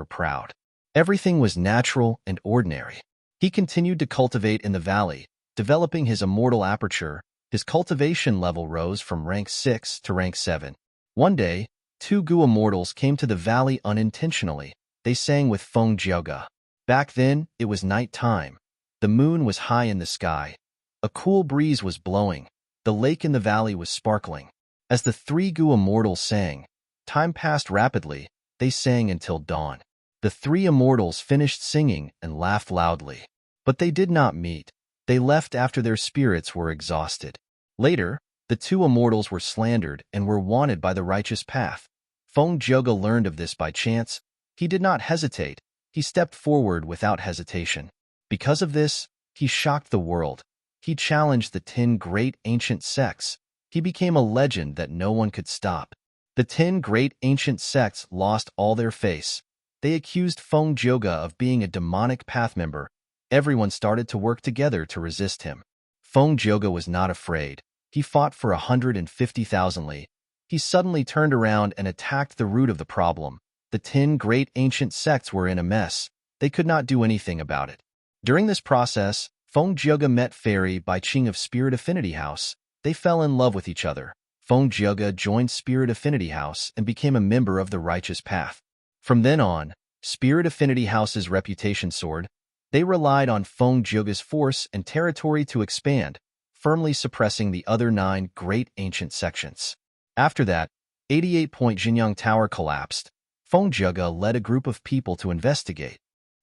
Everything was natural and ordinary. He continued to cultivate in the valley, developing his immortal aperture. His cultivation level rose from rank 6 to rank 7. One day, 2 Gu Immortals came to the valley unintentionally. They sang with Feng Jioge. Back then, it was night time. The moon was high in the sky. A cool breeze was blowing. The lake in the valley was sparkling. As the 3 Gu Immortals sang, time passed rapidly. They sang until dawn. The 3 Immortals finished singing and laughed loudly. But they did not meet. They left after their spirits were exhausted. Later, the 2 Immortals were slandered and were wanted by the righteous path. Feng Jioge learned of this by chance. He did not hesitate. He stepped forward without hesitation. Because of this, he shocked the world. He challenged the 10 great ancient sects. He became a legend that no one could stop. The 10 great ancient sects lost all their face. They accused Feng Jioge of being a demonic path member. Everyone started to work together to resist him. Feng Jioge was not afraid. He fought for 150,000 li. He suddenly turned around and attacked the root of the problem. The 10 great ancient sects were in a mess. They could not do anything about it. During this process, Feng Jioge met Fairy Bai Qing of Spirit Affinity House. They fell in love with each other. Feng Jioge joined Spirit Affinity House and became a member of the Righteous Path. From then on, Spirit Affinity House's reputation soared. They relied on Feng Zhouge's force and territory to expand, firmly suppressing the other 9 great ancient sections. After that, 88-point Jinyang Tower collapsed. Feng Zhouge led a group of people to investigate.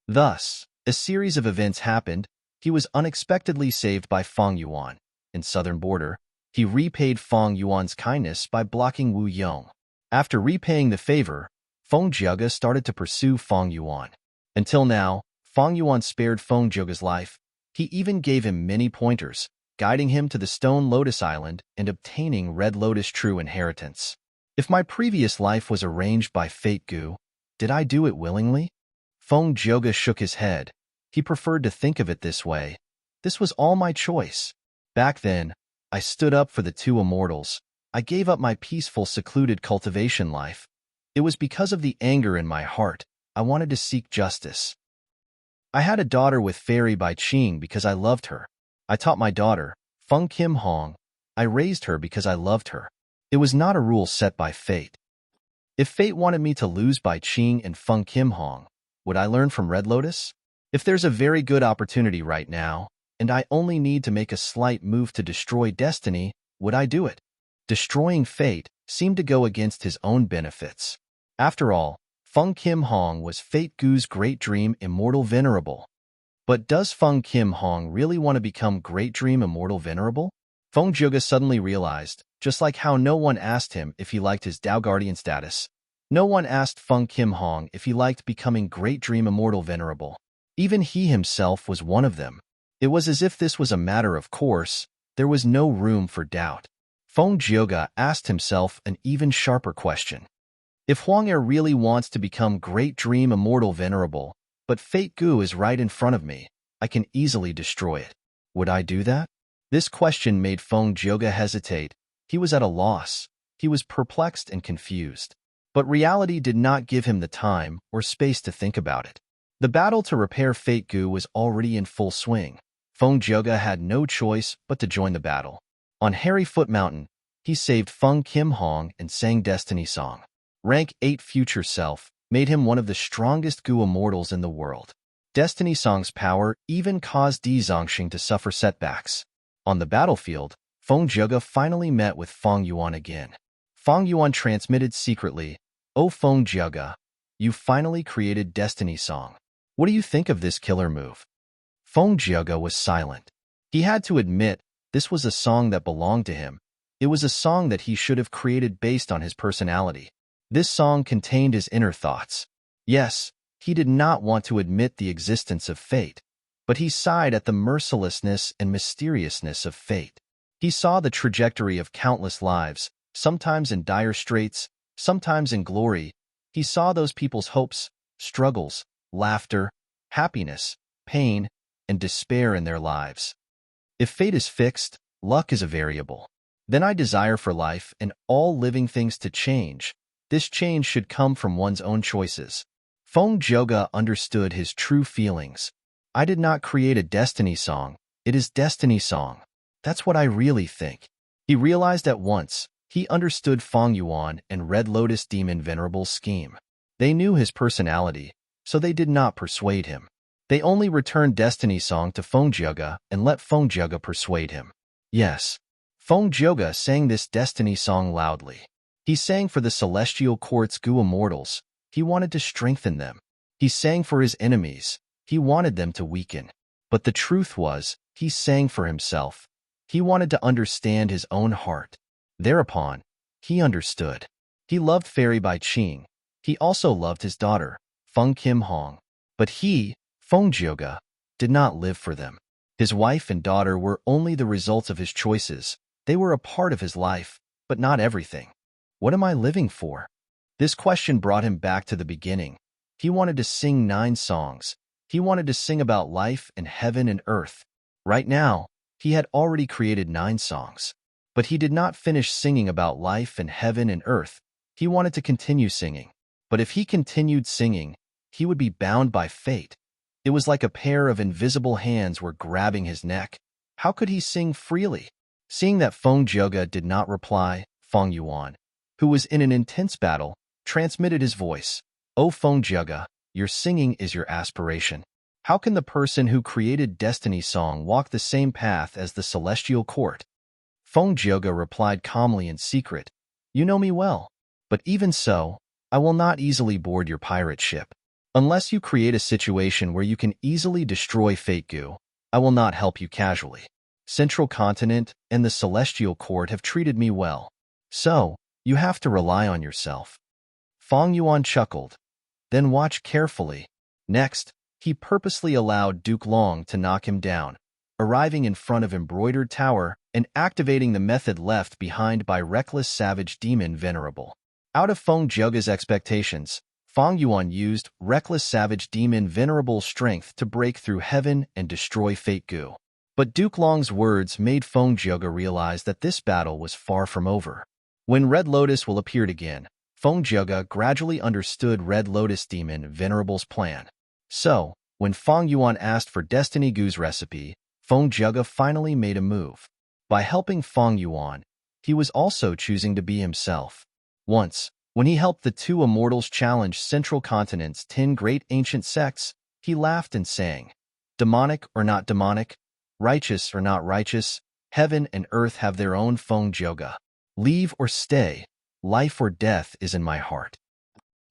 Thus, a series of events happened. He was unexpectedly saved by Feng Yuan. In southern border, he repaid Feng Yuan's kindness by blocking Wu Yong. After repaying the favor, Feng Zhouge started to pursue Feng Yuan. Until now, Feng Yuan spared Feng Zhouge's life. He even gave him many pointers, guiding him to the Stone Lotus Island and obtaining Red Lotus true inheritance. If my previous life was arranged by Fate Gu, did I do it willingly? Feng Zhouge shook his head. He preferred to think of it this way. This was all my choice. Back then, I stood up for the 2 immortals. I gave up my peaceful, secluded cultivation life. It was because of the anger in my heart. I wanted to seek justice. I had a daughter with Fairy Bai Qing because I loved her. I taught my daughter, Feng Kim Hong. I raised her because I loved her. It was not a rule set by fate. If fate wanted me to lose Bai Qing and Feng Kim Hong, would I learn from Red Lotus? If there's a very good opportunity right now, and I only need to make a slight move to destroy destiny, would I do it? Destroying fate seemed to go against his own benefits. After all, Feng Kim Hong was Fate Gu's great dream immortal venerable. But does Feng Kim Hong really want to become Great Dream Immortal Venerable? Feng Zhouge suddenly realized, just like how no one asked him if he liked his Dao Guardian status, no one asked Feng Kim Hong if he liked becoming Great Dream Immortal Venerable. Even he himself was one of them. It was as if this was a matter of course. There was no room for doubt. Feng Zhouge asked himself an even sharper question. If Huang Er really wants to become Great Dream Immortal Venerable, but Fate Gu is right in front of me, I can easily destroy it. Would I do that? This question made Feng Zhouge hesitate. He was at a loss. He was perplexed and confused. But reality did not give him the time or space to think about it. The battle to repair Fate Gu was already in full swing. Feng Zhouge had no choice but to join the battle. On Hairy Foot Mountain, he saved Feng Kim Hong and sang Destiny Song. Rank 8 Future Self made him one of the strongest Gu immortals in the world. Destiny Song's power even caused Di Zongxing to suffer setbacks. On the battlefield, Feng Zhouge finally met with Feng Yuan again. Feng Yuan transmitted secretly, "Oh Feng Zhouge, you finally created Destiny Song. What do you think of this killer move?" Feng Zhouge was silent. He had to admit this was a song that belonged to him. It was a song that he should have created based on his personality. This song contained his inner thoughts. Yes, he did not want to admit the existence of fate, but he sighed at the mercilessness and mysteriousness of fate. He saw the trajectory of countless lives, sometimes in dire straits, sometimes in glory. He saw those people's hopes, struggles, laughter, happiness, pain, and despair in their lives. If fate is fixed, luck is a variable. Then I desire for life and all living things to change. This change should come from one's own choices. Feng Zhouge understood his true feelings. I did not create a Destiny Song. It is Destiny Song. That's what I really think. He realized at once. He understood Feng Yuan and Red Lotus Demon Venerable's scheme. They knew his personality, so they did not persuade him. They only returned Destiny Song to Feng Zhouge and let Feng Zhouge persuade him. Yes, Feng Zhouge sang this Destiny Song loudly. He sang for the Celestial Court's Gu Immortals. He wanted to strengthen them. He sang for his enemies. He wanted them to weaken. But the truth was, he sang for himself. He wanted to understand his own heart. Thereupon, he understood. He loved Fairy Bai Qing. He also loved his daughter, Feng Kim Hong. But he, Feng Zhouge, did not live for them. His wife and daughter were only the results of his choices. They were a part of his life, but not everything. What am I living for? This question brought him back to the beginning. He wanted to sing 9 songs. He wanted to sing about life and heaven and earth. Right now, he had already created 9 songs. But he did not finish singing about life and heaven and earth. He wanted to continue singing. But if he continued singing, he would be bound by fate. It was like a pair of invisible hands were grabbing his neck. How could he sing freely? Seeing that Feng Zhouge did not reply, Feng Yuan, who was in an intense battle, transmitted his voice. "Oh Feng Zhouge, your singing is your aspiration. How can the person who created Destiny Song walk the same path as the celestial court? Feng Jioge replied calmly in secret, "You know me well. But even so, I will not easily board your pirate ship. Unless you create a situation where you can easily destroy Fate Gu, I will not help you casually. Central Continent and the Celestial Court have treated me well. So, you have to rely on yourself." Feng Yuan chuckled. "Then watch carefully." Next, he purposely allowed Duke Long to knock him down, arriving in front of Embroidered Tower and activating the method left behind by reckless savage demon Venerable. Out of Feng Jioge's expectations, Feng Yuan used reckless savage demon Venerable's strength to break through heaven and destroy Fate Gu. But Duke Long's words made Feng Jioge realize that this battle was far from over. When Red Lotus will appeared again, Feng Jioge gradually understood Red Lotus demon Venerable's plan. So, when Feng Yuan asked for Destiny Gu's recipe, Feng Jioge finally made a move. By helping Feng Yuan, he was also choosing to be himself. Once, when he helped the two immortals challenge Central Continent's 10 great ancient sects, he laughed and sang, "Demonic or not demonic, righteous or not righteous, heaven and earth have their own Feng Jioge. Leave or stay, life or death is in my heart.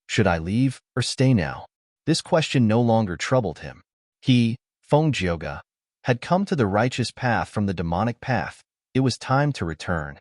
Should I leave or stay now?" This question no longer troubled him. He, Feng Jioge, had come to the righteous path from the demonic path. It was time to return.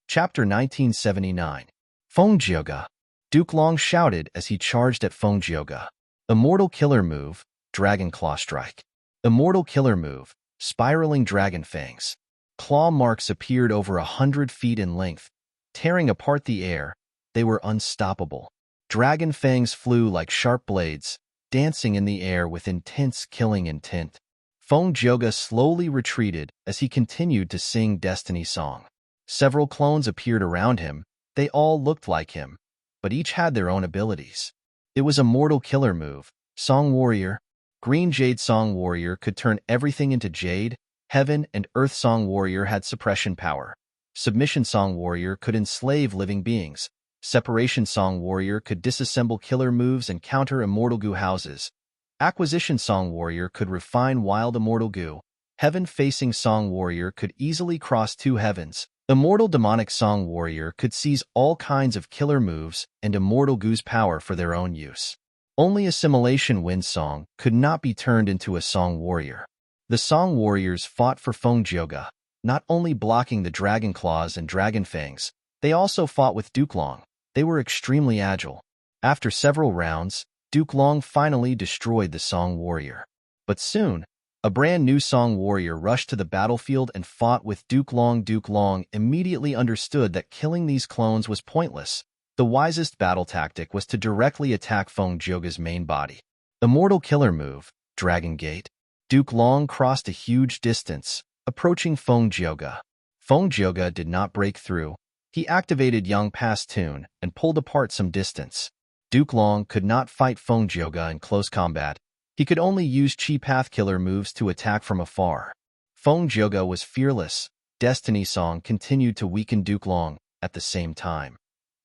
Chapter 1979. Feng Jioge. Duke Long shouted as he charged at Feng Jioge. Immortal Killer Move, Dragon Claw Strike. Immortal Killer Move, Spiraling Dragon Fangs. Claw marks appeared over 100 feet in length, tearing apart the air. They were unstoppable. Dragon fangs flew like sharp blades, dancing in the air with intense killing intent. Feng Jioge slowly retreated as he continued to sing Destiny Song. Several clones appeared around him. They all looked like him, but each had their own abilities. It was a mortal killer move. Song Warrior. Green Jade Song Warrior could turn everything into jade. Heaven and Earth Song Warrior had suppression power. Submission Song Warrior could enslave living beings. Separation Song Warrior could disassemble killer moves and counter Immortal Gu houses. Acquisition Song Warrior could refine wild Immortal Gu. Heaven-facing Song Warrior could easily cross two heavens. Immortal Demonic Song Warrior could seize all kinds of killer moves and Immortal Gu's power for their own use. Only Assimilation Wind Song could not be turned into a Song Warrior. The Song Warriors fought for Feng Jioge, not only blocking the Dragon Claws and Dragon Fangs, they also fought with Duke Long. They were extremely agile. After several rounds, Duke Long finally destroyed the Song Warrior. But soon, a brand new Song Warrior rushed to the battlefield and fought with Duke Long. Duke Long immediately understood that killing these clones was pointless. The wisest battle tactic was to directly attack Feng Jioge's main body. Immortal Killer Move, Dragon Gate. Duke Long crossed a huge distance, approaching Feng Jioge. Feng Jioge did not break through. He activated Yang Pass Tune and pulled apart some distance. Duke Long could not fight Feng Jioge in close combat. He could only use Chi Path killer moves to attack from afar. Feng Jioge was fearless. Destiny Song continued to weaken Duke Long at the same time.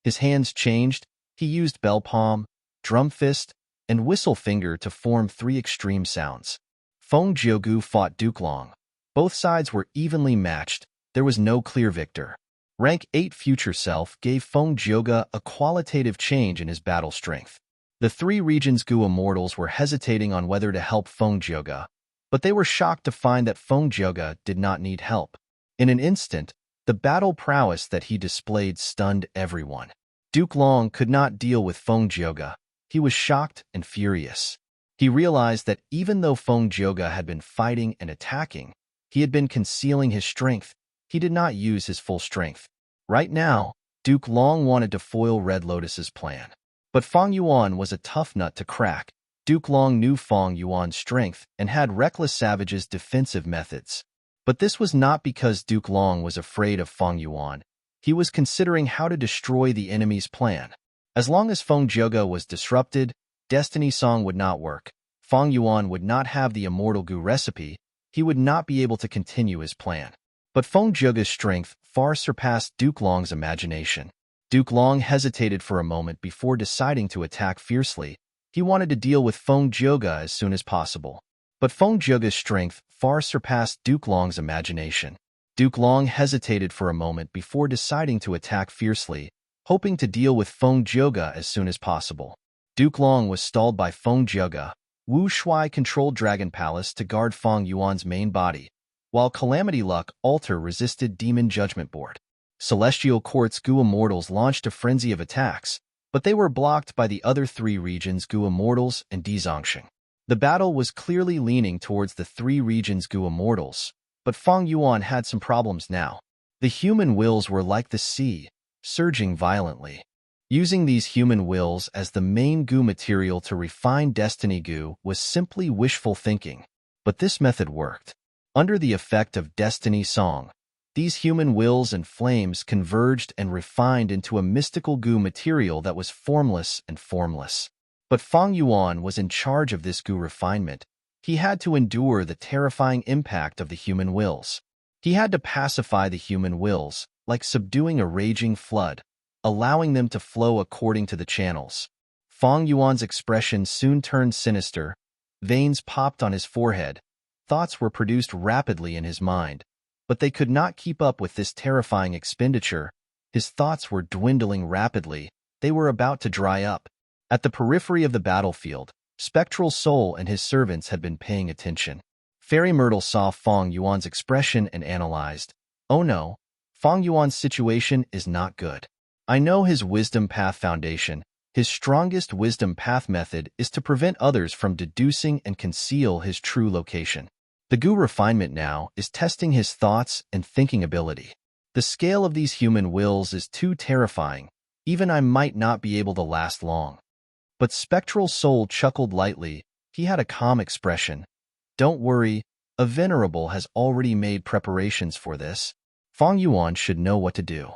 His hands changed. He used Bell Palm, Drum Fist, and Whistle Finger to form three extreme sounds. Feng Jioge fought Duke Long. Both sides were evenly matched. There was no clear victor. Rank 8 Future Self gave Feng Jioge a qualitative change in his battle strength. The three Regions Gu Immortals were hesitating on whether to help Feng Jioge, but they were shocked to find that Feng Jioge did not need help. In an instant, the battle prowess that he displayed stunned everyone. Duke Long could not deal with Feng Jioge. He was shocked and furious. He realized that even though Feng Jioge had been fighting and attacking, he had been concealing his strength. He did not use his full strength. Right now, Duke Long wanted to foil Red Lotus's plan. But Feng Yuan was a tough nut to crack. Duke Long knew Feng Yuan's strength and had Reckless Savage's defensive methods. But this was not because Duke Long was afraid of Feng Yuan. He was considering how to destroy the enemy's plan. As long as Feng Jioge was disrupted, Destiny Song would not work. Feng Yuan would not have the Immortal Gu recipe. He would not be able to continue his plan. But Feng Jioge's strength far surpassed Duke Long's imagination. Duke Long hesitated for a moment before deciding to attack fiercely. He wanted to deal with Feng Zhuge as soon as possible. But Feng Zhuge's strength far surpassed Duke Long's imagination. Duke Long hesitated for a moment before deciding to attack fiercely, hoping to deal with Feng Zhuge as soon as possible. Duke Long was stalled by Feng Zhuge. Wu Shuai controlled Dragon Palace to guard Feng Yuan's main body, while Calamity Luck Altar resisted Demon Judgment Board. Celestial Court's Gu Immortals launched a frenzy of attacks, but they were blocked by the other three regions' Gu Immortals and Dizongsheng. The battle was clearly leaning towards the three regions' Gu Immortals, but Feng Yuan had some problems now. The human wills were like the sea, surging violently. Using these human wills as the main Gu material to refine Destiny Gu was simply wishful thinking, but this method worked. Under the effect of Destiny Song, these human wills and flames converged and refined into a mystical Gu material that was formless and formless. But Feng Yuan was in charge of this Gu refinement. He had to endure the terrifying impact of the human wills. He had to pacify the human wills, like subduing a raging flood, allowing them to flow according to the channels. Feng Yuan's expression soon turned sinister. Veins popped on his forehead. Thoughts were produced rapidly in his mind, but they could not keep up with this terrifying expenditure. His thoughts were dwindling rapidly. They were about to dry up. At the periphery of the battlefield, Spectral Soul and his servants had been paying attention. Fairy Myrtle saw Feng Yuan's expression and analyzed. Oh no, Feng Yuan's situation is not good. I know his Wisdom Path foundation. His strongest Wisdom Path method is to prevent others from deducing and conceal his true location. The Gu refinement now is testing his thoughts and thinking ability. The scale of these human wills is too terrifying. Even I might not be able to last long. But Spectral Soul chuckled lightly. He had a calm expression. Don't worry, a Venerable has already made preparations for this. Feng Yuan should know what to do.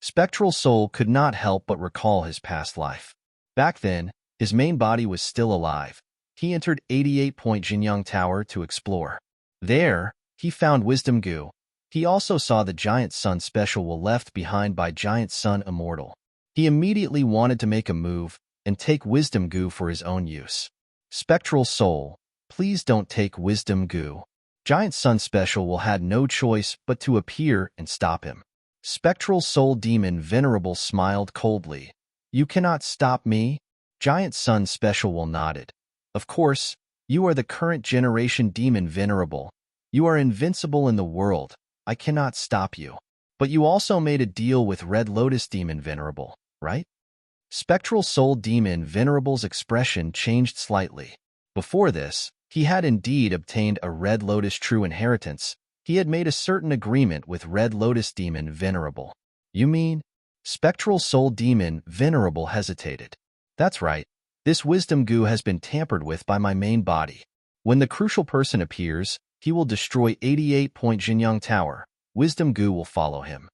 Spectral Soul could not help but recall his past life. Back then, his main body was still alive. He entered 88-point Jinyang Tower to explore. There, he found Wisdom Gu. He also saw the Giant Sun Special left behind by Giant Sun Immortal. He immediately wanted to make a move and take Wisdom Gu for his own use. Spectral Soul, please don't take Wisdom Gu. Giant Sun Special had no choice but to appear and stop him. Spectral Soul Demon Venerable smiled coldly. You cannot stop me? Giant Sun Special nodded. Of course, you are the current generation Demon Venerable. You are invincible in the world. I cannot stop you. But you also made a deal with Red Lotus Demon Venerable, right? Spectral Soul Demon Venerable's expression changed slightly. Before this, he had indeed obtained a Red Lotus true inheritance. He had made a certain agreement with Red Lotus Demon Venerable. You mean? Spectral Soul Demon Venerable hesitated. That's right. This Wisdom Gu has been tampered with by my main body. When the crucial person appears, he will destroy 88-point Jinyang Tower. Wisdom Gu will follow him.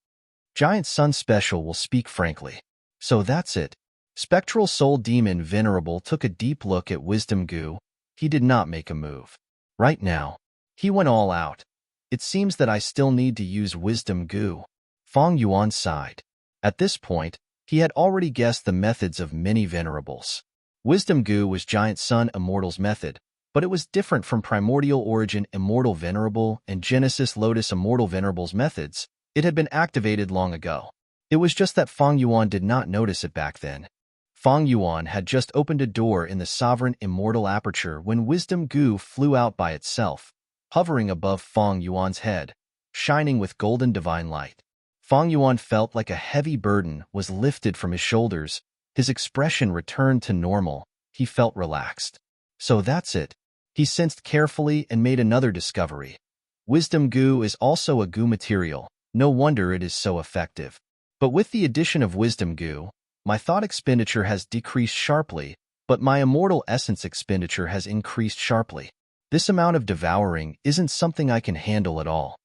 Giant Sun Special will speak frankly. So that's it. Spectral Soul Demon Venerable took a deep look at Wisdom Gu. He did not make a move. Right now, he went all out. It seems that I still need to use Wisdom Gu. Feng Yuan sighed. At this point, he had already guessed the methods of many Venerables. Wisdom Gu was Giant Sun Immortal's method, but it was different from Primordial Origin Immortal Venerable and Genesis Lotus Immortal Venerable's methods. It had been activated long ago. It was just that Feng Yuan did not notice it back then. Feng Yuan had just opened a door in the Sovereign Immortal Aperture when Wisdom Gu flew out by itself, hovering above Feng Yuan's head, shining with golden divine light. Feng Yuan felt like a heavy burden was lifted from his shoulders. His expression returned to normal. He felt relaxed. So that's it. He sensed carefully and made another discovery. Wisdom Gu is also a Gu material. No wonder it is so effective. But with the addition of Wisdom Gu, my thought expenditure has decreased sharply, but my immortal essence expenditure has increased sharply. This amount of devouring isn't something I can handle at all.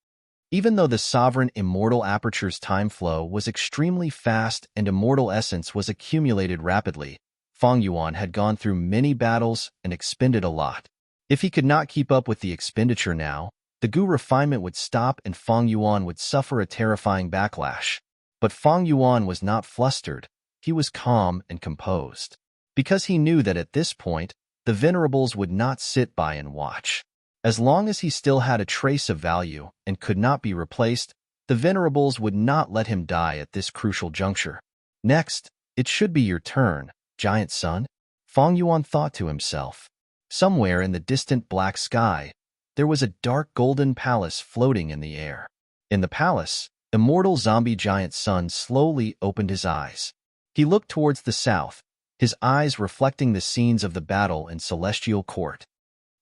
Even though the Sovereign Immortal Aperture's time flow was extremely fast and immortal essence was accumulated rapidly, Feng Yuan had gone through many battles and expended a lot. If he could not keep up with the expenditure now, the Gu refinement would stop and Feng Yuan would suffer a terrifying backlash. But Feng Yuan was not flustered. He was calm and composed. because he knew that at this point, the Venerables would not sit by and watch. As long as he still had a trace of value and could not be replaced, the Venerables would not let him die at this crucial juncture. Next, it should be your turn, giant son, Feng Yuan thought to himself. Somewhere in the distant black sky, there was a dark golden palace floating in the air. In the palace, immortal zombie giant son slowly opened his eyes. He looked towards the south, his eyes reflecting the scenes of the battle in Celestial Court.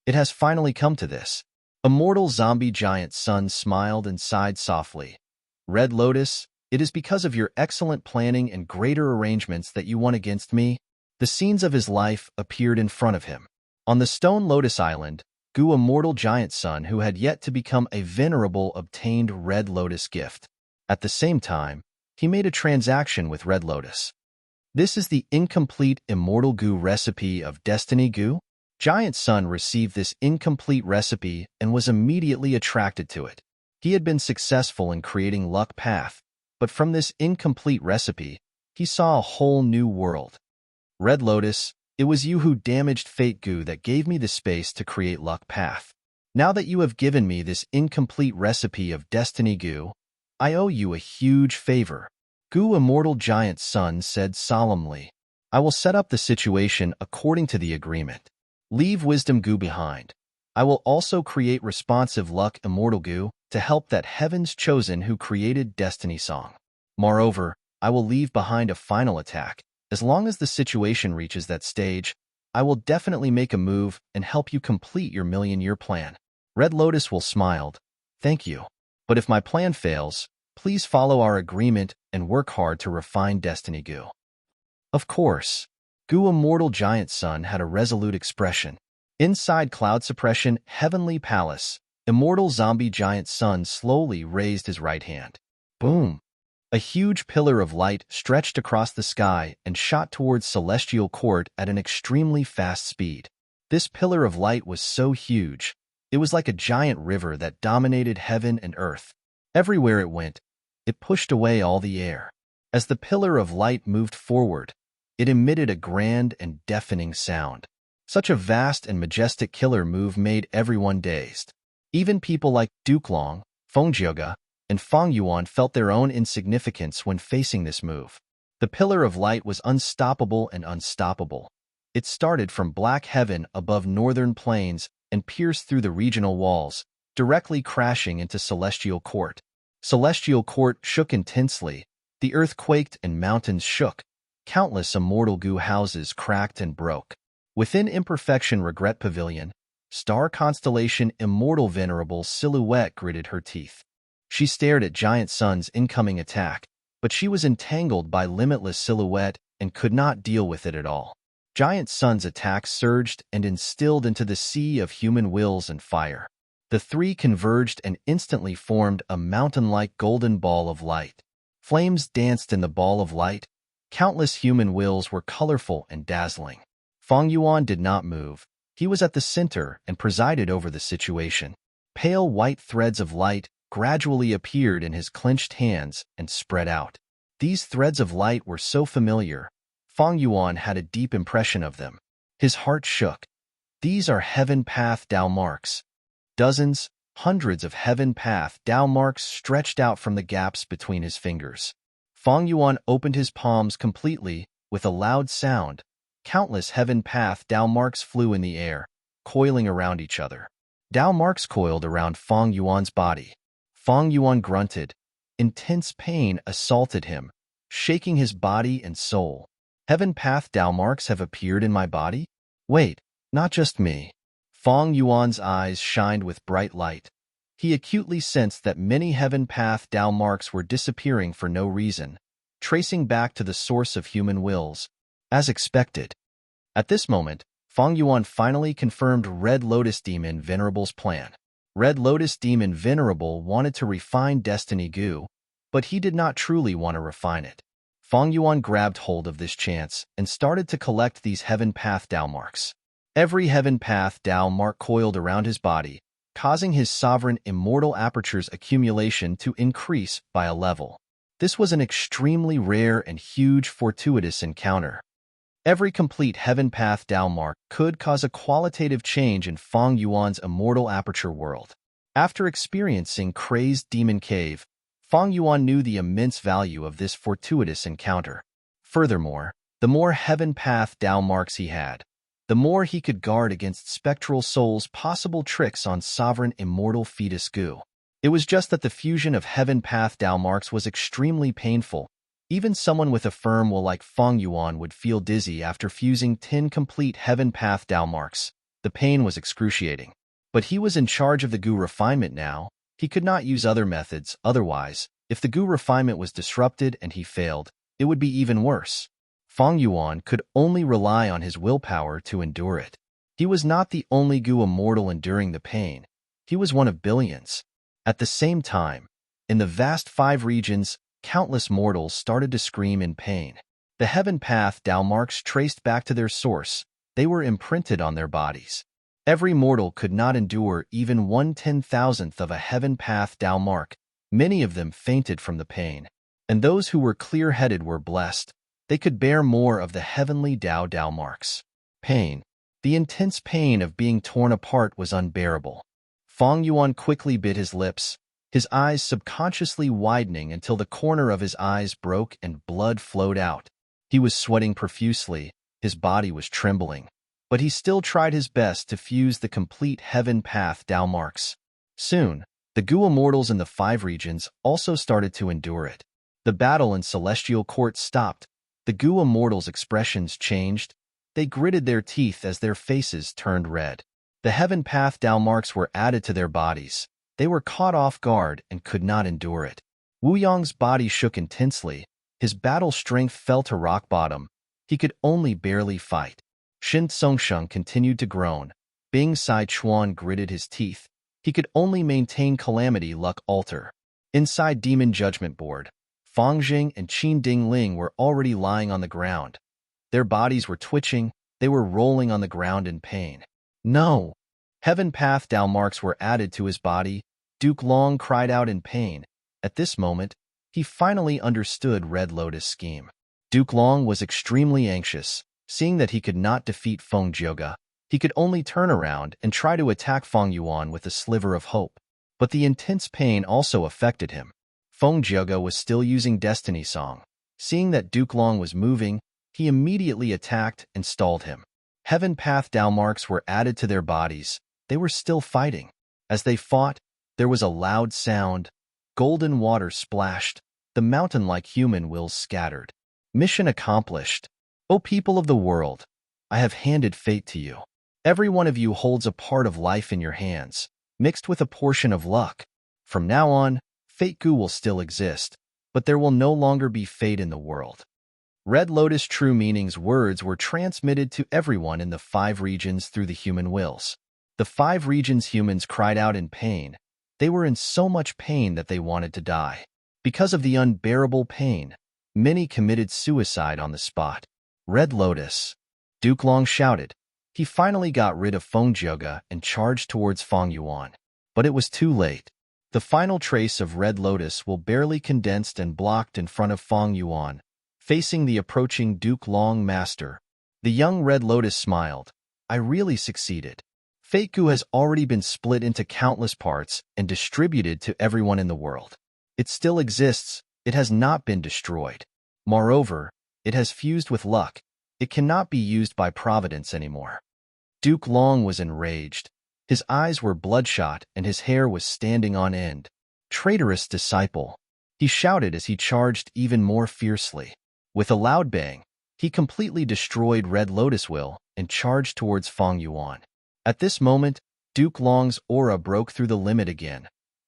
It has finally come to this. Immortal zombie giant son smiled and sighed softly. Red Lotus, it is because of your excellent planning and greater arrangements that you won against me. The scenes of his life appeared in front of him. On the Stone Lotus Island, Gu immortal giant son who had yet to become a venerable obtained Red Lotus gift. At the same time, he made a transaction with Red Lotus. This is the incomplete immortal Gu recipe of Destiny Gu. Giant Son received this incomplete recipe and was immediately attracted to it. He had been successful in creating Luck Path, but from this incomplete recipe, he saw a whole new world. Red Lotus, it was you who damaged Fate Gu that gave me the space to create Luck Path. Now that you have given me this incomplete recipe of Destiny Gu, I owe you a huge favor. Gu immortal giant son said solemnly. I will set up the situation according to the agreement. Leave Wisdom Gu behind. I will also create responsive Luck Immortal Gu to help that Heaven's Chosen who created Destiny Song. Moreover, I will leave behind a final attack. As long as the situation reaches that stage, I will definitely make a move and help you complete your million-year plan. Red Lotus will smiled. Thank you. But if my plan fails, please follow our agreement and work hard to refine Destiny Gu. Of course. Gu immortal giant son had a resolute expression. Inside Cloud Suppression Heavenly Palace, immortal zombie giant son slowly raised his right hand. Boom! A huge pillar of light stretched across the sky and shot towards Celestial Court at an extremely fast speed. This pillar of light was so huge, it was like a giant river that dominated heaven and earth. Everywhere it went, it pushed away all the air. As the pillar of light moved forward, it emitted a grand and deafening sound. Such a vast and majestic killer move made everyone dazed. Even people like Dukelong, Fengjiuge, and Feng Yuan felt their own insignificance when facing this move. The pillar of light was unstoppable and unstoppable. It started from black heaven above northern plains and pierced through the regional walls, directly crashing into Celestial Court. Celestial Court shook intensely, the earth quaked and mountains shook. Countless immortal Gu houses cracked and broke. Within Imperfection Regret Pavilion, star constellation Immortal Venerable silhouette gritted her teeth. She stared at Giant Sun's incoming attack, but she was entangled by Limitless Silhouette and could not deal with it at all. Giant Sun's attack surged and instilled into the sea of human wills and fire. The three converged and instantly formed a mountain-like golden ball of light. Flames danced in the ball of light. Countless human wills were colorful and dazzling. Feng Yuan did not move. He was at the center and presided over the situation. Pale white threads of light gradually appeared in his clenched hands and spread out. These threads of light were so familiar, Feng Yuan had a deep impression of them. His heart shook. These are Heaven Path Dao marks. Dozens, hundreds of Heaven Path Dao marks stretched out from the gaps between his fingers. Feng Yuan opened his palms completely. With a loud sound, countless Heaven Path Dao marks flew in the air, coiling around each other. Dao marks coiled around Feng Yuan's body. Feng Yuan grunted. Intense pain assaulted him, shaking his body and soul. Heaven Path Dao marks have appeared in my body? Wait, not just me. Feng Yuan's eyes shined with bright light. He acutely sensed that many Heaven Path Dao marks were disappearing for no reason, tracing back to the source of human wills. As expected. At this moment, Feng Yuan finally confirmed Red Lotus Demon Venerable's plan. Red Lotus Demon Venerable wanted to refine Destiny Gu, but he did not truly want to refine it. Feng Yuan grabbed hold of this chance and started to collect these Heaven Path Dao marks. Every Heaven Path Dao mark coiled around his body, causing his sovereign immortal aperture's accumulation to increase by a level. This was an extremely rare and huge fortuitous encounter. Every complete heaven path Dao mark could cause a qualitative change in Feng Yuan's immortal aperture world. After experiencing Crazed Demon Cave, Feng Yuan knew the immense value of this fortuitous encounter. Furthermore, the more heaven path Dao marks he had, the more he could guard against Spectral Soul's possible tricks on sovereign immortal fetus Gu. It was just that the fusion of heaven path Dao marks was extremely painful. Even someone with a firm will like Feng Yuan would feel dizzy after fusing 10 complete heaven path Dao marks. The pain was excruciating. But he was in charge of the Gu refinement now. He could not use other methods, otherwise, if the Gu refinement was disrupted and he failed, it would be even worse. Feng Yuan could only rely on his willpower to endure it. He was not the only Gu immortal enduring the pain. He was one of billions. At the same time, in the vast 5 regions, countless mortals started to scream in pain. The heaven path Dao marks traced back to their source. They were imprinted on their bodies. Every mortal could not endure even 1/10,000th of a heaven path Dao mark. Many of them fainted from the pain. And those who were clear-headed were blessed. They could bear more of the heavenly Dao marks. Pain. The intense pain of being torn apart was unbearable. Feng Yuan quickly bit his lips, his eyes subconsciously widening until the corner of his eyes broke and blood flowed out. He was sweating profusely, his body was trembling, but he still tried his best to fuse the complete heaven path Dao marks. Soon, the Gu immortals in the 5 regions also started to endure it. The battle in Celestial Court stopped. The Gu immortals' expressions changed. They gritted their teeth as their faces turned red. The heaven path Dao marks were added to their bodies. They were caught off guard and could not endure it. Wu Yang's body shook intensely. His battle strength fell to rock bottom. He could only barely fight. Shin Songsheng continued to groan. Bing Sichuan gritted his teeth. He could only maintain Calamity Luck Altar. Inside Demon Judgment Board, Fang Jing and Qin Dingling were already lying on the ground. Their bodies were twitching. They were rolling on the ground in pain. No! Heaven path Dao marks were added to his body. Duke Long cried out in pain. At this moment, he finally understood Red Lotus' scheme. Duke Long was extremely anxious. Seeing that he could not defeat Feng Jioge, he could only turn around and try to attack Feng Yuan with a sliver of hope. But the intense pain also affected him. Feng Jioge was still using Destiny Song. Seeing that Duke Long was moving, he immediately attacked and stalled him. Heaven path Dao marks were added to their bodies. They were still fighting. As they fought, there was a loud sound. Golden water splashed. The mountain-like human wills scattered. Mission accomplished. O people of the world, I have handed fate to you. Every one of you holds a part of life in your hands, mixed with a portion of luck. From now on, Fate Gu will still exist, but there will no longer be fate in the world. Red Lotus True Meaning's words were transmitted to everyone in the 5 regions through the human wills. The 5 regions' humans cried out in pain. They were in so much pain that they wanted to die. Because of the unbearable pain, many committed suicide on the spot. Red Lotus. Duke Long shouted. He finally got rid of Feng Jioge and charged towards Feng Yuan. But it was too late. The final trace of Red Lotus will barely condensed and blocked in front of Feng Yuan, facing the approaching Duke Long master. The young Red Lotus smiled. I really succeeded. Fate Gu has already been split into countless parts and distributed to everyone in the world. It still exists. It has not been destroyed. Moreover, it has fused with luck. It cannot be used by providence anymore. Duke Long was enraged. His eyes were bloodshot and his hair was standing on end. Traitorous disciple, he shouted as he charged even more fiercely. With a loud bang, he completely destroyed Red Lotus Will and charged towards Feng Yuan. At this moment, Duke Long's aura broke through the limit again,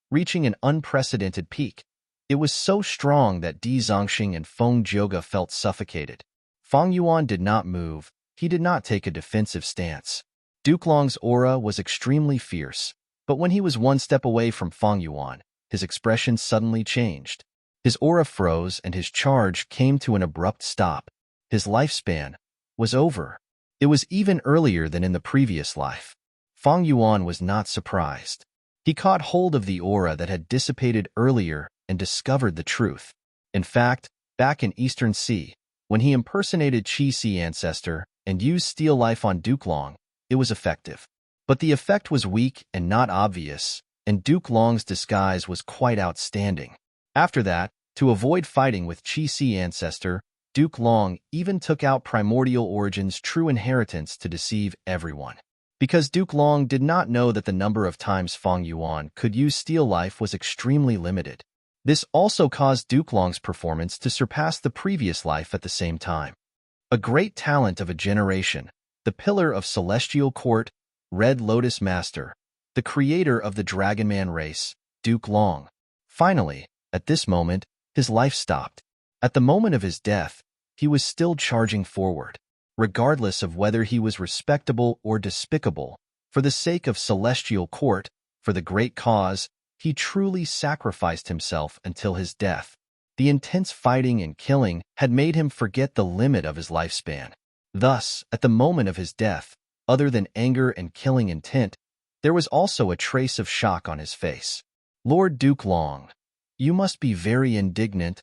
reaching an unprecedented peak. It was so strong that Di Zongxing and Feng Jioge felt suffocated. Feng Yuan did not move. He did not take a defensive stance. Duke Long's aura was extremely fierce, but when he was one step away from Feng Yuan, his expression suddenly changed. His aura froze and his charge came to an abrupt stop. His lifespan was over. It was even earlier than in the previous life. Feng Yuan was not surprised. He caught hold of the aura that had dissipated earlier and discovered the truth. In fact, back in Eastern Sea, When he impersonated Qi ancestor and used Steel Life on Duke Long, it was effective. But the effect was weak and not obvious, and Duke Long's disguise was quite outstanding. After that, to avoid fighting with Qi ancestor, Duke Long even took out Primordial Origin's true inheritance to deceive everyone. Because Duke Long did not know that the number of times Feng Yuan could use Steel Life was extremely limited. This also caused Duke Long's performance to surpass the previous life at the same time. A great talent of a generation, the pillar of Celestial Court, Red Lotus Master, the creator of the Dragonman race, Duke Long. Finally, at this moment, his life stopped. At the moment of his death, he was still charging forward. Regardless of whether he was respectable or despicable, for the sake of Celestial Court, for the great cause, he truly sacrificed himself until his death. The intense fighting and killing had made him forget the limit of his lifespan. Thus, at the moment of his death, other than anger and killing intent, there was also a trace of shock on his face. Lord Duke Long, you must be very indignant.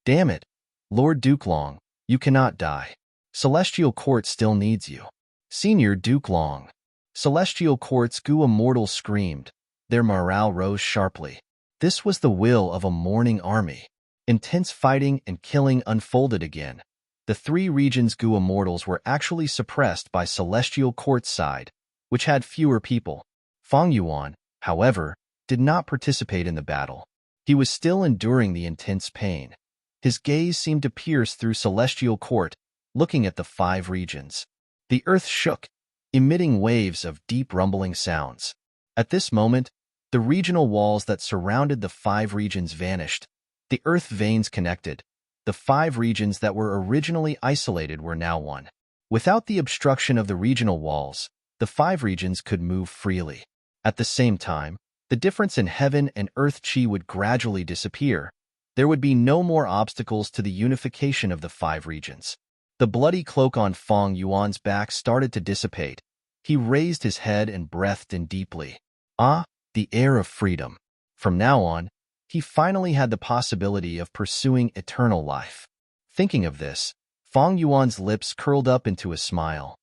Damn it, Lord Duke Long, you cannot die. Celestial Court still needs you. Senior Duke Long. Celestial Court's Gua mortals screamed. Their morale rose sharply. This was the will of a mourning army. Intense fighting and killing unfolded again. The three regions' Gua mortals were actually suppressed by Celestial Court's side, which had fewer people. Feng Yuan, however, did not participate in the battle. He was still enduring the intense pain. His gaze seemed to pierce through Celestial Court, looking at the five regions. The earth shook, emitting waves of deep rumbling sounds. At this moment, the regional walls that surrounded the five regions vanished. The earth veins connected. The five regions that were originally isolated were now one. Without the obstruction of the regional walls, the five regions could move freely. At the same time, the difference in heaven and earth chi would gradually disappear. There would be no more obstacles to the unification of the five regions. The bloody cloak on Feng Yuan's back started to dissipate. He raised his head and breathed in deeply. Ah, the air of freedom. From now on, he finally had the possibility of pursuing eternal life. Thinking of this, Feng Yuan's lips curled up into a smile.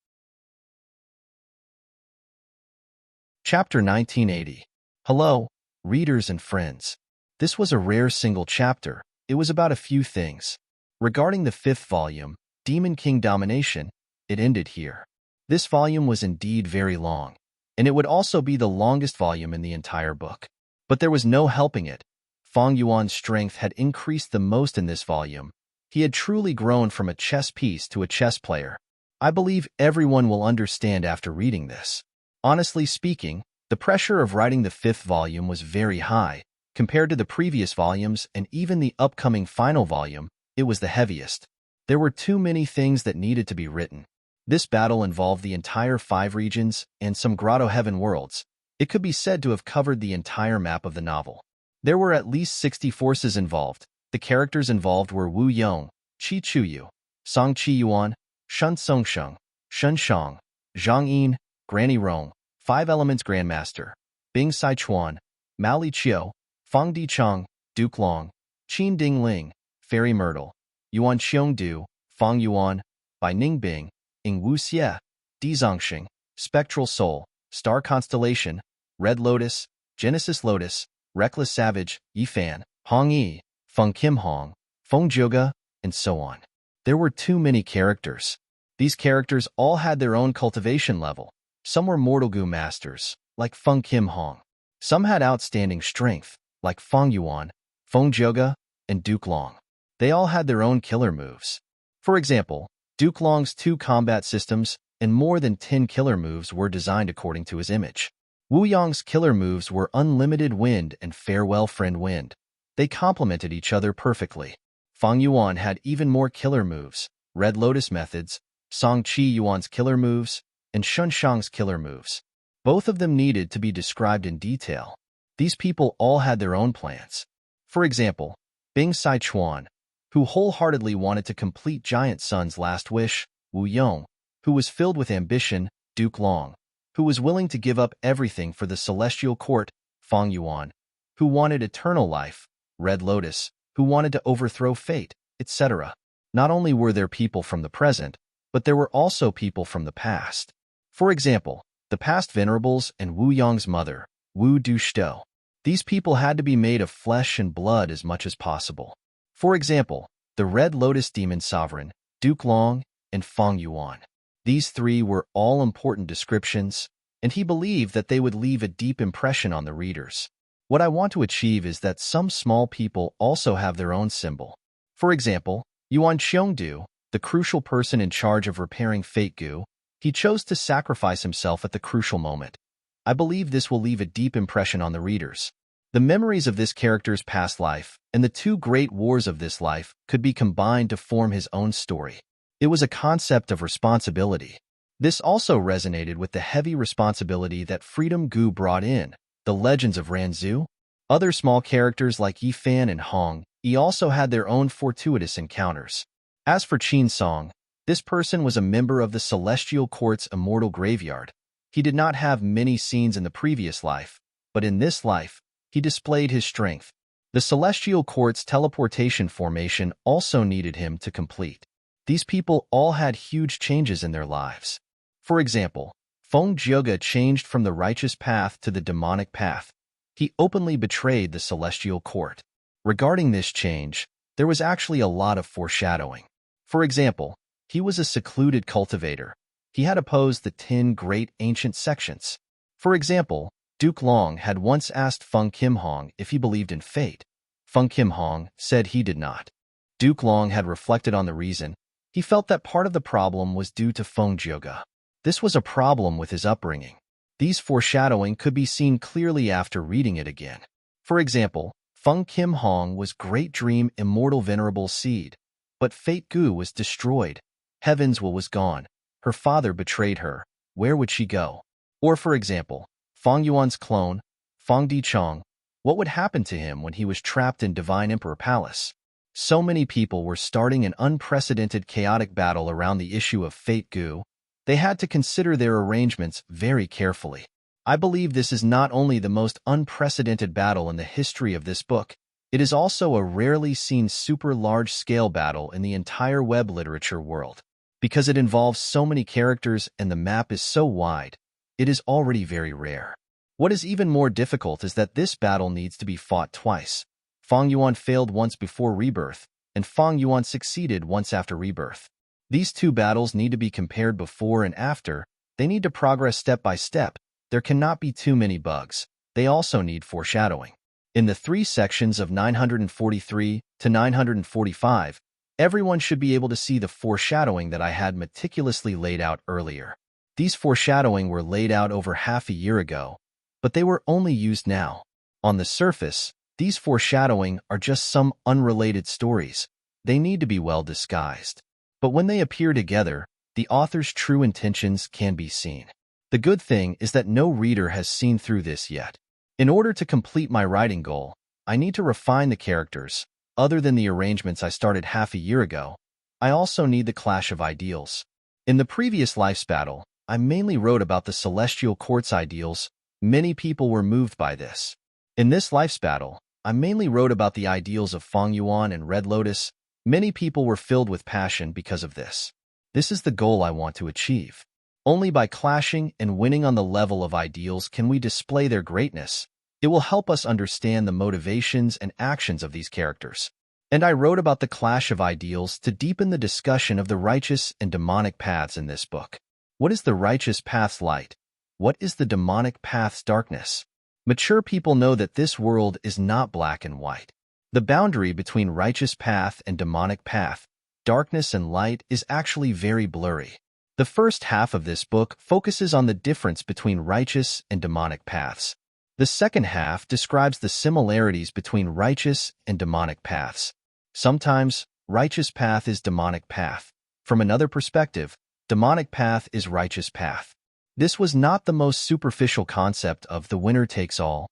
Chapter 1980. Hello, readers and friends. This was a rare single chapter. It was about a few things. Regarding the fifth volume, Demon King Domination, it ended here. This volume was indeed very long, and it would also be the longest volume in the entire book. But there was no helping it. Feng Yuan's strength had increased the most in this volume. He had truly grown from a chess piece to a chess player. I believe everyone will understand after reading this. Honestly speaking, the pressure of writing the fifth volume was very high. Compared to the previous volumes and even the upcoming final volume, it was the heaviest. There were too many things that needed to be written. This battle involved the entire five regions and some Grotto Heaven worlds. It could be said to have covered the entire map of the novel. There were at least 60 forces involved. The characters involved were Wu Yong, Qi Chuyu, Song Qi Yuan, Shun Songsheng, Shun Shang, Zhang Yin, Granny Rong, Five Elements Grandmaster, Bing Sai Chuan, Mao Li Qiu, Feng Di Chang, Duke Long, Qin Ding Ling, Fairy Myrtle, Yuan Xiong Du, Feng Yuan, Bai Ning Bing, Ing Wu Xie, Di Zongxing, Spectral Soul, Star Constellation, Red Lotus, Genesis Lotus, Reckless Savage, Yifan, Hong Yi, Feng Kim Hong, Feng Zhoga, and so on. There were too many characters. These characters all had their own cultivation level. Some were Mortal Gu masters, like Feng Kim Hong. Some had outstanding strength, like Feng Yuan, Feng Zhoga, and Duke Long. They all had their own killer moves. For example, Duke Long's 2 combat systems and more than 10 killer moves were designed according to his image. Wu Yong's killer moves were Unlimited Wind and Farewell Friend Wind. They complemented each other perfectly. Feng Yuan had even more killer moves, Red Lotus methods, Song Qi Yuan's killer moves, and Shun Shang's killer moves. Both of them needed to be described in detail. These people all had their own plans. For example, Bing Sai Chuan, who wholeheartedly wanted to complete Giant Sun's last wish, Wu Yong, who was filled with ambition, Duke Long, who was willing to give up everything for the Celestial Court, Feng Yuan, who wanted eternal life, Red Lotus, who wanted to overthrow fate, etc. Not only were there people from the present, but there were also people from the past. For example, the past Venerables and Wu Yang's mother, Wu Dushtou. These people had to be made of flesh and blood as much as possible. For example, the Red Lotus Demon Sovereign, Duke Long, and Feng Yuan. These three were all important descriptions, and he believed that they would leave a deep impression on the readers. What I want to achieve is that some small people also have their own symbol. For example, Yuan Qiongdu, the crucial person in charge of repairing Fate Gu, he chose to sacrifice himself at the crucial moment. I believe this will leave a deep impression on the readers. The memories of this character's past life and the two great wars of this life could be combined to form his own story. It was a concept of responsibility. This also resonated with the heavy responsibility that Freedom Gu brought in, the legends of Ranzu. Other small characters like Yifan and Hong Yi also had their own fortuitous encounters. As for Qin Song, this person was a member of the Celestial Court's immortal graveyard. He did not have many scenes in the previous life, but in this life, he displayed his strength. The Celestial Court's teleportation formation also needed him to complete. These people all had huge changes in their lives. For example, Feng Jioga changed from the righteous path to the demonic path. He openly betrayed the Celestial Court. Regarding this change, there was actually a lot of foreshadowing. For example, he was a secluded cultivator. He had opposed the 10 great ancient sections. For example, Duke Long had once asked Feng Qimhong if he believed in fate. Feng Qimhong said he did not. Duke Long had reflected on the reason. He felt that part of the problem was due to Feng Jioga. This was a problem with his upbringing. These foreshadowing could be seen clearly after reading it again. For example, Feng Qimhong was Great Dream Immortal Venerable Seed, but Fate Gu was destroyed. Heaven's will was gone. Her father betrayed her. Where would she go? Or for example, Feng Yuan's clone, Feng Dichong, what would happen to him when he was trapped in Divine Emperor Palace? So many people were starting an unprecedented chaotic battle around the issue of Fate Gu. They had to consider their arrangements very carefully. I believe this is not only the most unprecedented battle in the history of this book, it is also a rarely seen super large-scale battle in the entire web literature world. Because it involves so many characters and the map is so wide, it is already very rare. What is even more difficult is that this battle needs to be fought twice. Feng Yuan failed once before rebirth, and Feng Yuan succeeded once after rebirth. These two battles need to be compared before and after. They need to progress step by step. There cannot be too many bugs. They also need foreshadowing. In the 3 sections of 943 to 945, everyone should be able to see the foreshadowing that I had meticulously laid out earlier. These foreshadowing were laid out over half a year ago, but they were only used now. On the surface, these foreshadowing are just some unrelated stories. They need to be well disguised. But when they appear together, the author's true intentions can be seen. The good thing is that no reader has seen through this yet. In order to complete my writing goal, I need to refine the characters. Other than the arrangements I started half a year ago, I also need the clash of ideals. In the previous life's battle, I mainly wrote about the Celestial Court's ideals. Many people were moved by this. In this life's battle, I mainly wrote about the ideals of Feng Yuan and Red Lotus. Many people were filled with passion because of this. This is the goal I want to achieve. Only by clashing and winning on the level of ideals can we display their greatness. It will help us understand the motivations and actions of these characters. And I wrote about the clash of ideals to deepen the discussion of the righteous and demonic paths in this book. What is the righteous path's light? What is the demonic path's darkness? Mature people know that this world is not black and white. The boundary between righteous path and demonic path, darkness and light, is actually very blurry. The first half of this book focuses on the difference between righteous and demonic paths. The second half describes the similarities between righteous and demonic paths. Sometimes, righteous path is demonic path. From another perspective, demonic path is righteous path. This was not the most superficial concept of the winner takes all.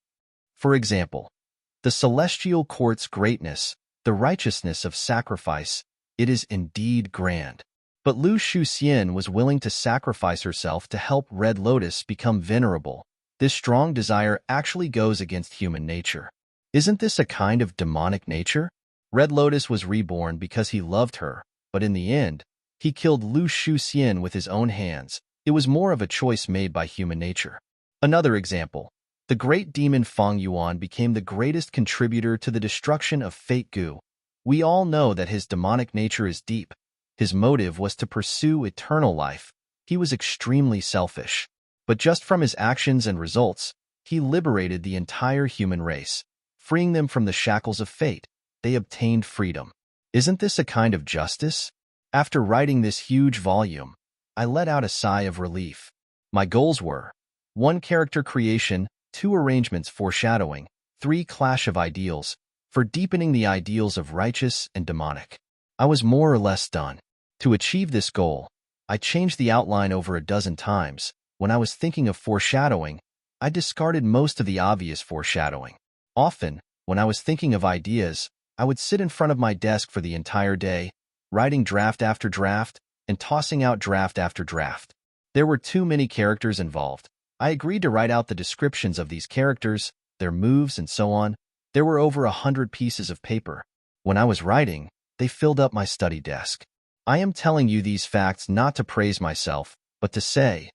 For example, the Celestial Court's greatness, the righteousness of sacrifice, it is indeed grand. But Lu Shuxian was willing to sacrifice herself to help Red Lotus become venerable. This strong desire actually goes against human nature. Isn't this a kind of demonic nature? Red Lotus was reborn because he loved her. but in the end, he killed Lu Shuxian with his own hands. It was more of a choice made by human nature. Another example. The great demon Feng Yuan became the greatest contributor to the destruction of Fate Gu. We all know that his demonic nature is deep. His motive was to pursue eternal life. He was extremely selfish. But just from his actions and results, he liberated the entire human race, freeing them from the shackles of fate. They obtained freedom. Isn't this a kind of justice? After writing this huge volume, I let out a sigh of relief. My goals were 1. Character creation, 2. Arrangements foreshadowing, 3. Clash of ideals, for deepening the ideals of righteous and demonic. I was more or less done. To achieve this goal, I changed the outline over a dozen times. When I was thinking of foreshadowing, I discarded most of the obvious foreshadowing. Often, when I was thinking of ideas, I would sit in front of my desk for the entire day, writing draft after draft, and tossing out draft after draft. There were too many characters involved. I agreed to write out the descriptions of these characters, their moves, and so on. There were over 100 pieces of paper. When I was writing, they filled up my study desk. I am telling you these facts not to praise myself, but to say,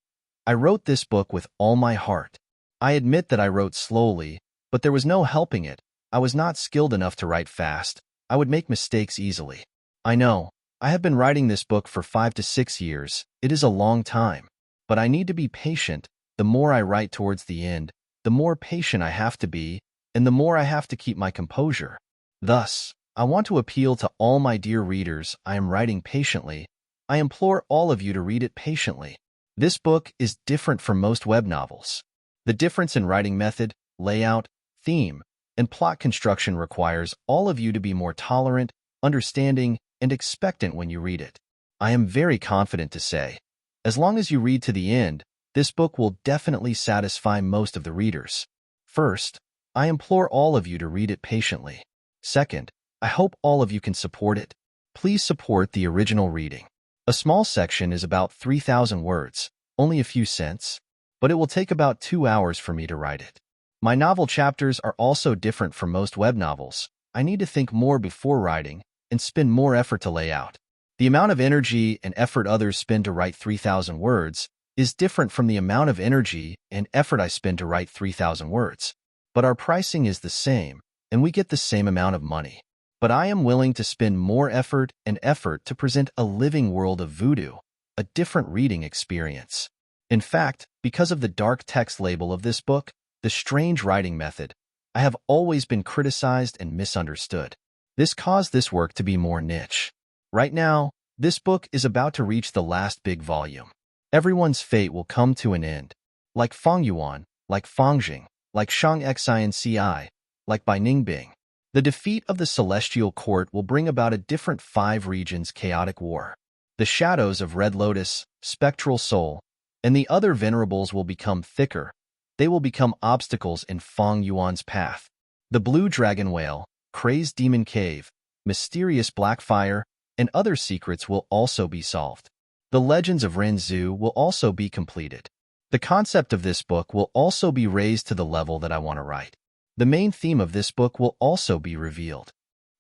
I wrote this book with all my heart. I admit that I wrote slowly, but there was no helping it. I was not skilled enough to write fast. I would make mistakes easily. I know. I have been writing this book for 5 to 6 years. It is a long time. But I need to be patient. The more I write towards the end, the more patient I have to be, and the more I have to keep my composure. Thus, I want to appeal to all my dear readers. I am writing patiently. I implore all of you to read it patiently. This book is different from most web novels. The difference in writing method, layout, theme, and plot construction requires all of you to be more tolerant, understanding, and expectant when you read it. I am very confident to say, as long as you read to the end, this book will definitely satisfy most of the readers. First, I implore all of you to read it patiently. Second, I hope all of you can support it. Please support the original reading. A small section is about 3,000 words, only a few cents, but it will take about 2 hours for me to write it. My novel chapters are also different from most web novels. I need to think more before writing and spend more effort to lay out. The amount of energy and effort others spend to write 3,000 words is different from the amount of energy and effort I spend to write 3,000 words. But our pricing is the same, and we get the same amount of money. But I am willing to spend more effort to present a living world of voodoo, a different reading experience. In fact, because of the dark text label of this book, the strange writing method, I have always been criticized and misunderstood. This caused this work to be more niche. Right now, this book is about to reach the last big volume. Everyone's fate will come to an end. Like Feng Yuan, like Feng Jing, like Shang Xinci, like Bai Ningbing. The defeat of the Celestial Court will bring about a different 5 regions chaotic war. The shadows of Red Lotus, Spectral Soul, and the other venerables will become thicker. They will become obstacles in Feng Yuan's path. The Blue Dragon Whale, Crazed Demon Cave, Mysterious Blackfire, and other secrets will also be solved. The legends of Renzu will also be completed. The concept of this book will also be raised to the level that I want to write. The main theme of this book will also be revealed.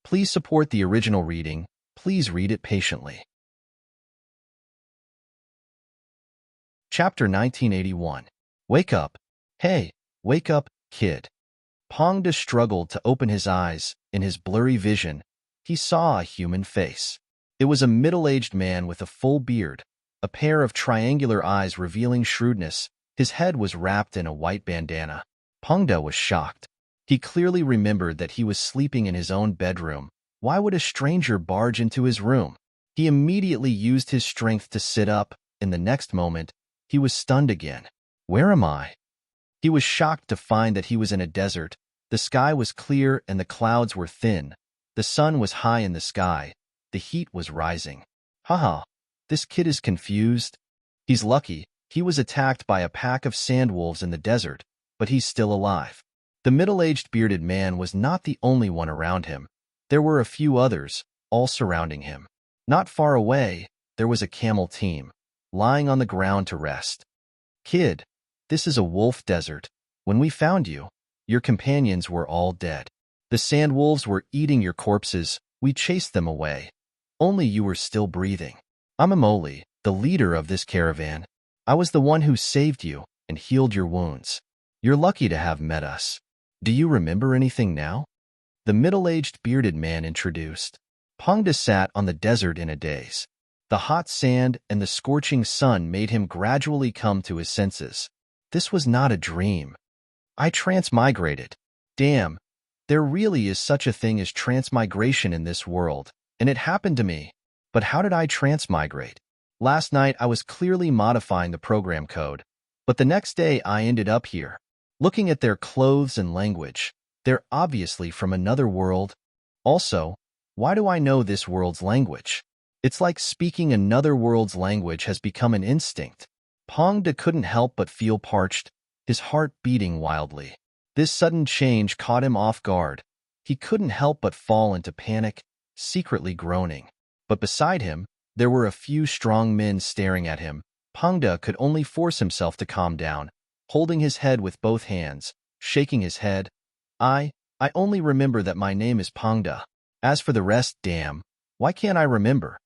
Please support the original reading. Please read it patiently. Chapter 1981. Wake up. Hey, wake up, kid. Pongda struggled to open his eyes. In his blurry vision, he saw a human face. It was a middle-aged man with a full beard, a pair of triangular eyes revealing shrewdness. His head was wrapped in a white bandana. Pongda was shocked. He clearly remembered that he was sleeping in his own bedroom. Why would a stranger barge into his room? He immediately used his strength to sit up. In the next moment, he was stunned again. Where am I? He was shocked to find that he was in a desert. The sky was clear and the clouds were thin. The sun was high in the sky. The heat was rising. Haha, this kid is confused. He's lucky. He was attacked by a pack of sandwolves in the desert, but he's still alive. The middle-aged bearded man was not the only one around him. There were a few others, all surrounding him. Not far away, there was a camel team, lying on the ground to rest. Kid, this is a wolf desert. When we found you, your companions were all dead. The sandwolves were eating your corpses. We chased them away. Only you were still breathing. I'm Emoli, the leader of this caravan. I was the one who saved you and healed your wounds. You're lucky to have met us. Do you remember anything now? The middle-aged bearded man introduced. Pangda sat on the desert in a daze. The hot sand and the scorching sun made him gradually come to his senses. This was not a dream. I transmigrated. Damn, there really is such a thing as transmigration in this world, and it happened to me. But how did I transmigrate? Last night I was clearly modifying the program code, but the next day I ended up here. Looking at their clothes and language, they're obviously from another world. Also, why do I know this world's language? It's like speaking another world's language has become an instinct. Pangda couldn't help but feel parched, his heart beating wildly. This sudden change caught him off guard. He couldn't help but fall into panic, secretly groaning. But beside him, there were a few strong men staring at him. Pangda could only force himself to calm down, holding his head with both hands, shaking his head. I only remember that my name is Pangda. As for the rest, damn, why can't I remember?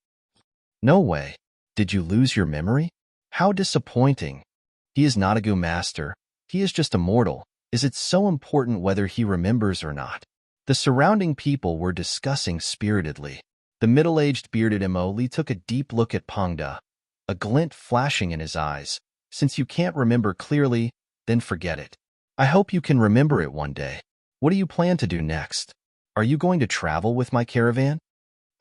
No way. Did you lose your memory? How disappointing. He is not a Gu master. He is just a mortal. Is it so important whether he remembers or not? The surrounding people were discussing spiritedly. The middle-aged bearded Emoli took a deep look at Pangda, a glint flashing in his eyes. Since you can't remember clearly, then forget it. I hope you can remember it one day. What do you plan to do next? Are you going to travel with my caravan?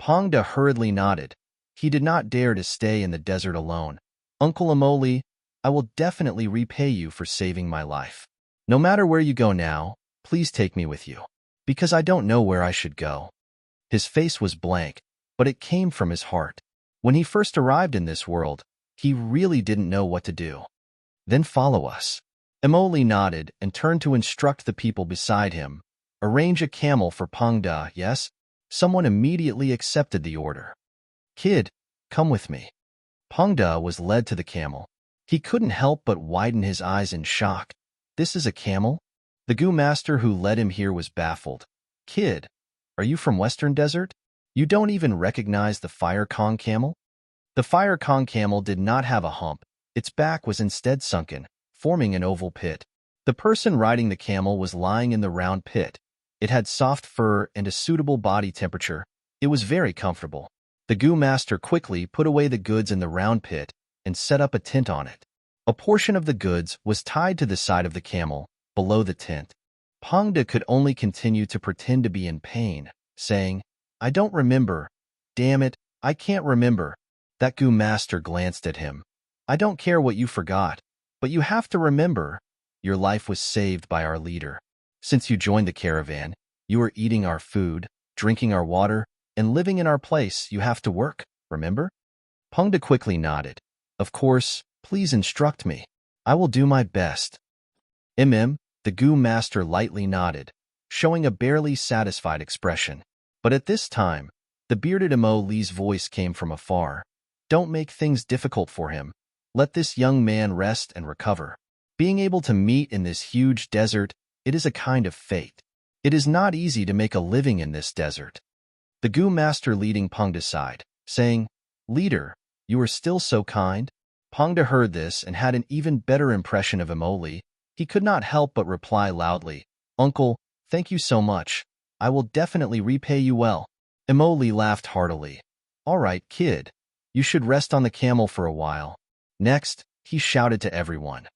Pangda hurriedly nodded. He did not dare to stay in the desert alone. Uncle Emoli, I will definitely repay you for saving my life. No matter where you go now, please take me with you, because I don't know where I should go. His face was blank, but it came from his heart. When he first arrived in this world, he really didn't know what to do. Then follow us. Emoli nodded and turned to instruct the people beside him. Arrange a camel for Pangda, yes? Someone immediately accepted the order. Kid, come with me. Pangda was led to the camel. He couldn't help but widen his eyes in shock. This is a camel? The Gu master who led him here was baffled. Kid, are you from Western Desert? You don't even recognize the Fire Kong camel? The Fire Kong camel did not have a hump. Its back was instead sunken, forming an oval pit. The person riding the camel was lying in the round pit. It had soft fur and a suitable body temperature. It was very comfortable. The Gu master quickly put away the goods in the round pit and set up a tent on it. A portion of the goods was tied to the side of the camel, below the tent. Pangda could only continue to pretend to be in pain, saying, I don't remember. Damn it, I can't remember. That Gu master glanced at him. I don't care what you forgot, but you have to remember, your life was saved by our leader. Since you joined the caravan, you are eating our food, drinking our water, and living in our place. You have to work, remember? Pangda quickly nodded. Of course, please instruct me. I will do my best. The Gu master lightly nodded, showing a barely satisfied expression. But at this time, the bearded Emoli's voice came from afar. Don't make things difficult for him. Let this young man rest and recover. Being able to meet in this huge desert, it is a kind of fate. It is not easy to make a living in this desert. The Gu master leading Pangda aside, saying, Leader, you are still so kind. Pangda heard this and had an even better impression of Emoli. He could not help but reply loudly, Uncle, thank you so much. I will definitely repay you well. Emoli laughed heartily. All right, kid. You should rest on the camel for a while. Next, he shouted to everyone.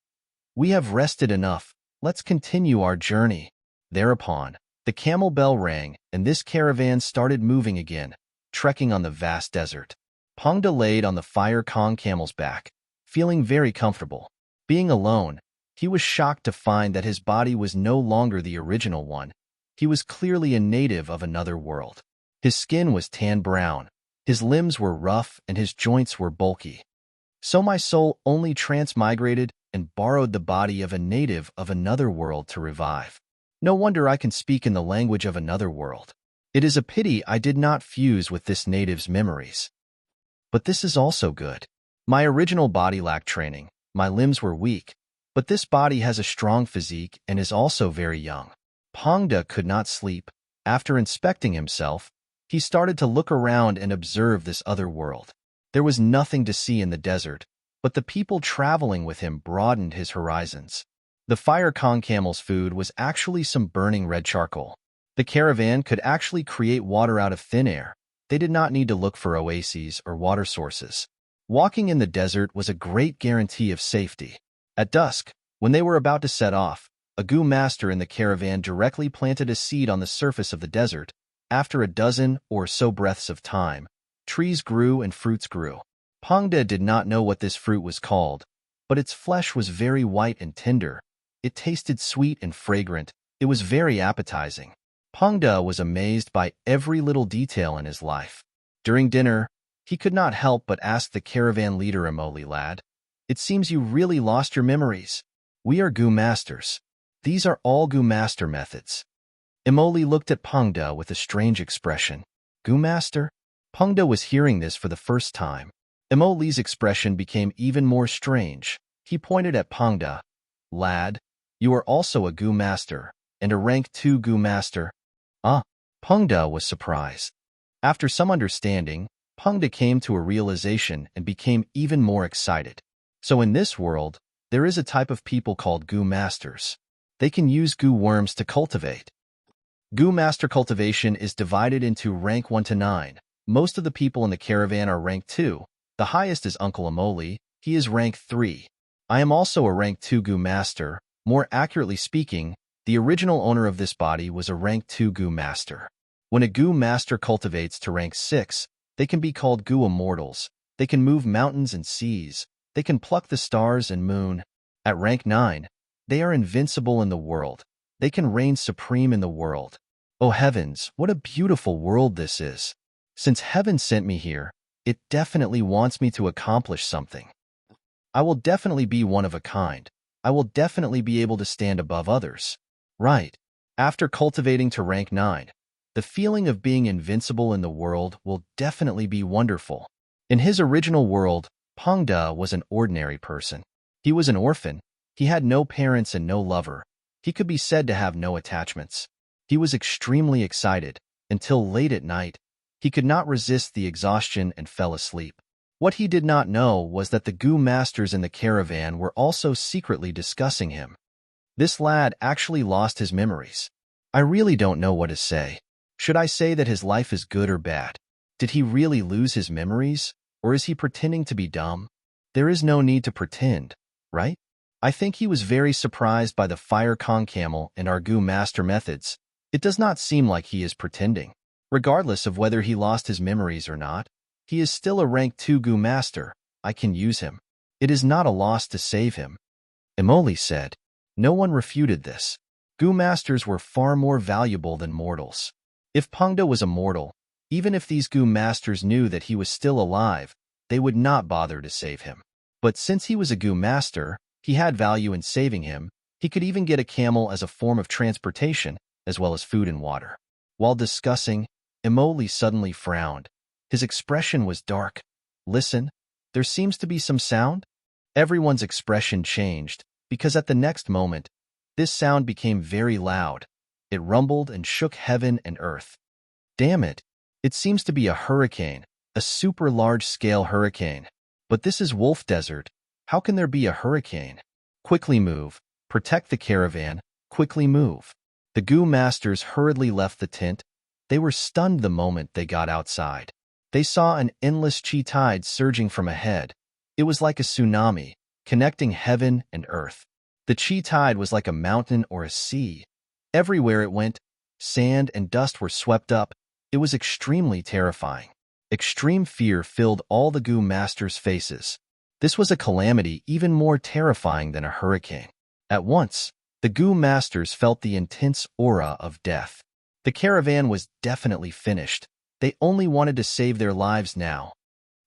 We have rested enough. Let's continue our journey. Thereupon, the camel bell rang, and this caravan started moving again, trekking on the vast desert. Pangda laid on the Fire Kong camel's back, feeling very comfortable. Being alone, he was shocked to find that his body was no longer the original one. He was clearly a native of another world. His skin was tan-brown, his limbs were rough, and his joints were bulky. So my soul only transmigrated and borrowed the body of a native of another world to revive. No wonder I can speak in the language of another world. It is a pity I did not fuse with this native's memories. But this is also good. My original body lacked training, my limbs were weak, but this body has a strong physique and is also very young. Pangda could not sleep. After inspecting himself, He started to look around and observe this other world. There was nothing to see in the desert, but the people traveling with him broadened his horizons. The fire camel's food was actually some burning red charcoal. The caravan could actually create water out of thin air. They did not need to look for oases or water sources. Walking in the desert was a great guarantee of safety. At dusk, when they were about to set off, a Gu master in the caravan directly planted a seed on the surface of the desert. After a dozen or so breaths of time, trees grew and fruits grew. Pangda did not know what this fruit was called, but its flesh was very white and tender. It tasted sweet and fragrant. It was very appetizing. Pangda was amazed by every little detail in his life. During dinner, he could not help but ask the caravan leader, Emoli lad, "It seems you really lost your memories. We are Gu masters. These are all Gu master methods." Emoli looked at Pangda with a strange expression. Gu master? Pangda was hearing this for the first time. Emoli's expression became even more strange. He pointed at Pangda. "Lad, you are also a Gu master, and a rank 2 Gu master." Ah, Pangda was surprised. After some understanding, Pangda came to a realization and became even more excited. So in this world, there is a type of people called Gu masters. They can use Gu worms to cultivate. Gu master cultivation is divided into rank 1 to 9. Most of the people in the caravan are rank 2. The highest is Uncle Emoli. He is rank 3. I am also a rank 2 Gu master. More accurately speaking, the original owner of this body was a rank 2 Gu master. When a Gu master cultivates to rank 6, they can be called Gu immortals. They can move mountains and seas. They can pluck the stars and moon. At rank 9, they are invincible in the world. They can reign supreme in the world. Oh heavens, what a beautiful world this is. Since heaven sent me here, it definitely wants me to accomplish something. I will definitely be one of a kind. I will definitely be able to stand above others. Right. After cultivating to rank 9, the feeling of being invincible in the world will definitely be wonderful. In his original world, Pangda was an ordinary person. He was an orphan. He had no parents and no lover. He could be said to have no attachments. He was extremely excited. Until late at night, he could not resist the exhaustion and fell asleep. What he did not know was that the Gu masters in the caravan were also secretly discussing him. This lad actually lost his memories. I really don't know what to say. Should I say that his life is good or bad? Did he really lose his memories, or is he pretending to be dumb? There is no need to pretend, right? I think he was very surprised by the fire camel and our Gu master methods. It does not seem like he is pretending. Regardless of whether he lost his memories or not, he is still a rank 2 Gu master. I can use him. It is not a loss to save him. Emoli said. No one refuted this. Gu masters were far more valuable than mortals. If Pangda was a mortal, even if these Gu masters knew that he was still alive, they would not bother to save him. But since he was a Gu master, he had value in saving him. He could even get a camel as a form of transportation, as well as food and water. While discussing, Emoli suddenly frowned. His expression was dark. Listen, there seems to be some sound? Everyone's expression changed, because at the next moment, this sound became very loud. It rumbled and shook heaven and earth. Damn it! It seems to be a hurricane, a super large-scale hurricane. But this is Wolf Desert. How can there be a hurricane? Quickly move. Protect the caravan. Quickly move. The Gu masters hurriedly left the tent. They were stunned the moment they got outside. They saw an endless chi tide surging from ahead. It was like a tsunami, connecting heaven and earth. The chi tide was like a mountain or a sea. Everywhere it went, sand and dust were swept up. It was extremely terrifying. Extreme fear filled all the Gu masters' faces. This was a calamity even more terrifying than a hurricane. At once, the Gu masters felt the intense aura of death. The caravan was definitely finished. They only wanted to save their lives now.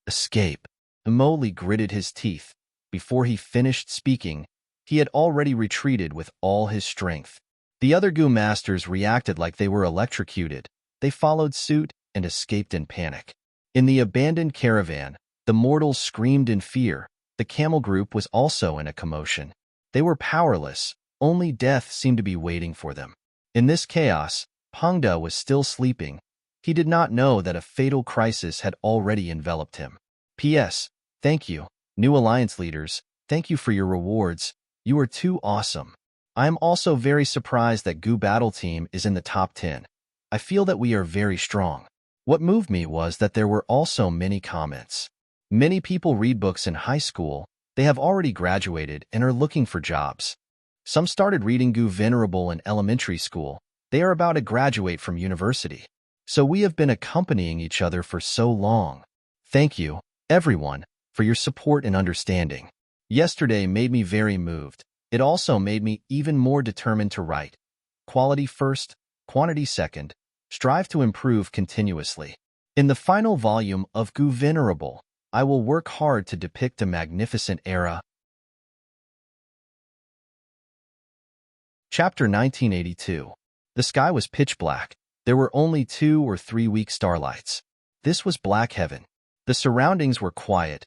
Escape. Emoli gritted his teeth. Before he finished speaking, he had already retreated with all his strength. The other Gu masters reacted like they were electrocuted. They followed suit and escaped in panic. In the abandoned caravan, the mortals screamed in fear. The camel group was also in a commotion. They were powerless. Only death seemed to be waiting for them. In this chaos, Pangda was still sleeping. He did not know that a fatal crisis had already enveloped him. P.S. Thank you, new alliance leaders. Thank you for your rewards. You are too awesome. I am also very surprised that Gu Battle Team is in the top 10. I feel that we are very strong. What moved me was that there were also many comments. Many people read books in high school. They have already graduated and are looking for jobs. Some started reading Gu Venerable in elementary school. They are about to graduate from university. So we have been accompanying each other for so long. Thank you, everyone, for your support and understanding. Yesterday made me very moved. It also made me even more determined to write. Quality first, quantity second. Strive to improve continuously. In the final volume of Gu Venerable, I will work hard to depict a magnificent era. Chapter 1982. The sky was pitch black. There were only 2 or 3 weak starlights. This was black heaven. The surroundings were quiet.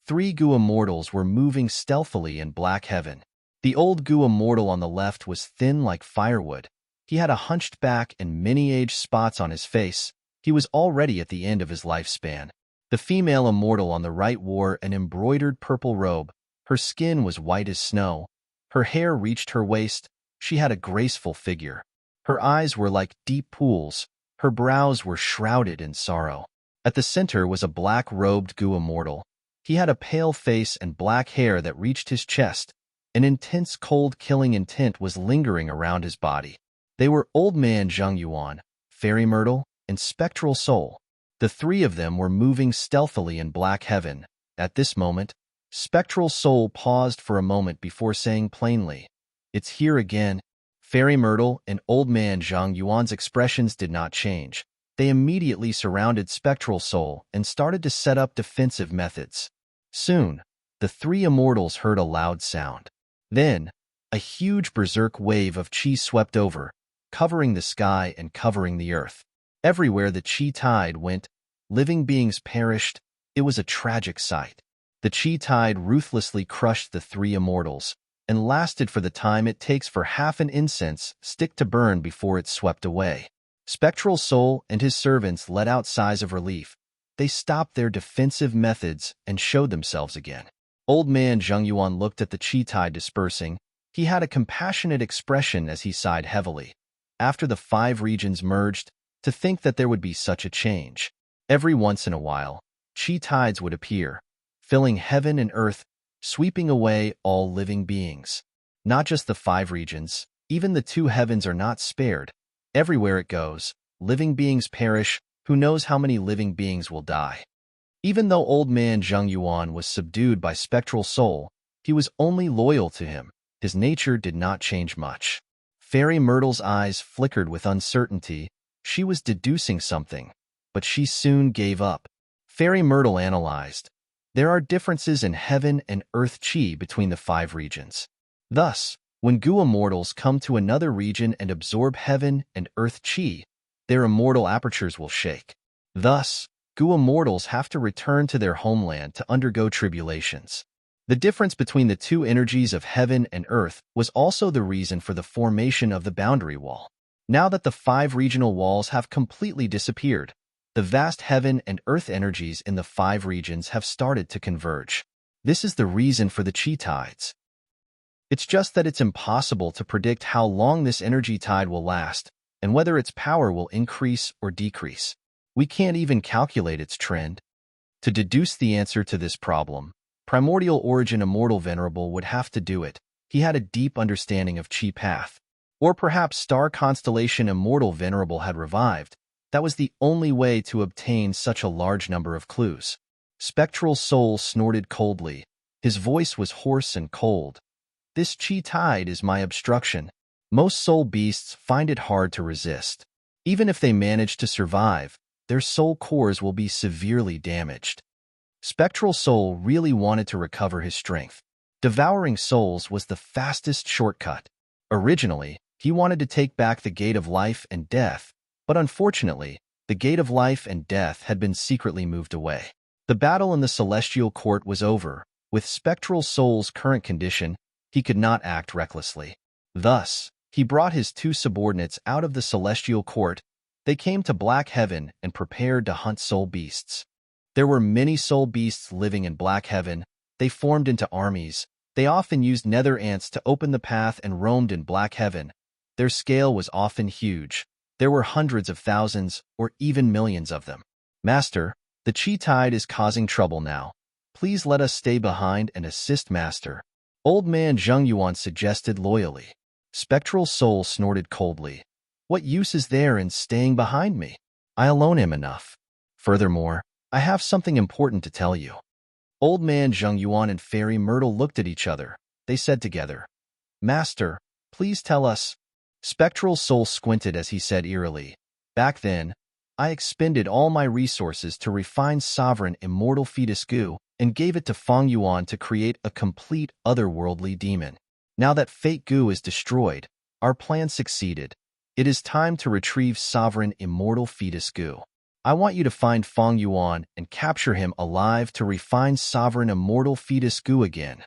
3 Gu immortals were moving stealthily in black heaven. The old Gu immortal on the left was thin like firewood. He had a hunched back and many age spots on his face. He was already at the end of his lifespan. The female immortal on the right wore an embroidered purple robe. Her skin was white as snow. Her hair reached her waist. She had a graceful figure. Her eyes were like deep pools. Her brows were shrouded in sorrow. At the center was a black-robed Gu immortal. He had a pale face and black hair that reached his chest. An intense cold-killing intent was lingering around his body. They were Old Man Zheng Yuan, Fairy Myrtle, and Spectral Soul. The 3 of them were moving stealthily in black heaven. At this moment, Spectral Soul paused for a moment before saying plainly, "It's here again." Fairy Myrtle and Old Man Zheng Yuan's expressions did not change. They immediately surrounded Spectral Soul and started to set up defensive methods. Soon, the 3 immortals heard a loud sound. Then, a huge berserk wave of chi swept over, covering the sky and covering the earth. Everywhere the chi tide went, living beings perished. It was a tragic sight. The chi tide ruthlessly crushed the 3 immortals and lasted for the time it takes for half an incense stick to burn before it swept away. Spectral Soul and his servants let out sighs of relief. They stopped their defensive methods and showed themselves again. Old Man Zheng Yuan looked at the chi tide dispersing. He had a compassionate expression as he sighed heavily. After the 5 regions merged, to think that there would be such a change. Every once in a while, chi tides would appear, filling heaven and earth, sweeping away all living beings. Not just the 5 regions, even the 2 heavens are not spared. Everywhere it goes, living beings perish. Who knows how many living beings will die? Even though Old Man Zheng Yuan was subdued by Spectral Soul, he was only loyal to him. His nature did not change much. Fairy Myrtle's eyes flickered with uncertainty. She was deducing something, but she soon gave up. Fairy Myrtle analyzed. There are differences in heaven and earth chi between the 5 regions. Thus, when Gu immortals come to another region and absorb heaven and earth chi, their immortal apertures will shake. Thus, Gu immortals have to return to their homeland to undergo tribulations. The difference between the 2 energies of heaven and earth was also the reason for the formation of the boundary wall. Now that the 5 regional walls have completely disappeared, the vast heaven and earth energies in the 5 regions have started to converge. This is the reason for the chi tides. It's just that it's impossible to predict how long this energy tide will last and whether its power will increase or decrease. We can't even calculate its trend. To deduce the answer to this problem, Primordial Origin Immortal Venerable would have to do it. He had a deep understanding of chi path. Or perhaps Star Constellation Immortal Venerable had revived. That was the only way to obtain such a large number of clues. Spectral Soul snorted coldly. His voice was hoarse and cold. This chi tide is my obstruction. Most soul beasts find it hard to resist. Even if they manage to survive, their soul cores will be severely damaged. Spectral Soul really wanted to recover his strength. Devouring souls was the fastest shortcut. Originally, he wanted to take back the Gate of Life and Death, but unfortunately, the Gate of Life and Death had been secretly moved away. The battle in the Celestial Court was over. With Spectral Soul's current condition, he could not act recklessly. Thus, he brought his 2 subordinates out of the Celestial Court. They came to Black Heaven and prepared to hunt soul beasts. There were many soul beasts living in Black Heaven. They formed into armies. They often used nether ants to open the path and roamed in Black Heaven. Their scale was often huge. There were hundreds of thousands or even millions of them. Master, the Chi Tide is causing trouble now. Please let us stay behind and assist Master. Old man Zheng Yuan suggested loyally. Spectral Soul snorted coldly. What use is there in staying behind me? I alone am enough. Furthermore, I have something important to tell you. Old man Zheng Yuan and Fairy Myrtle looked at each other. They said together, Master, please tell us. Spectral Soul squinted as he said eerily, Back then, I expended all my resources to refine sovereign immortal fetus goo and gave it to Feng Yuan to create a complete otherworldly demon. Now that fake goo is destroyed, our plan succeeded. It is time to retrieve sovereign immortal fetus goo. I want you to find Feng Yuan and capture him alive to refine sovereign immortal fetus goo again.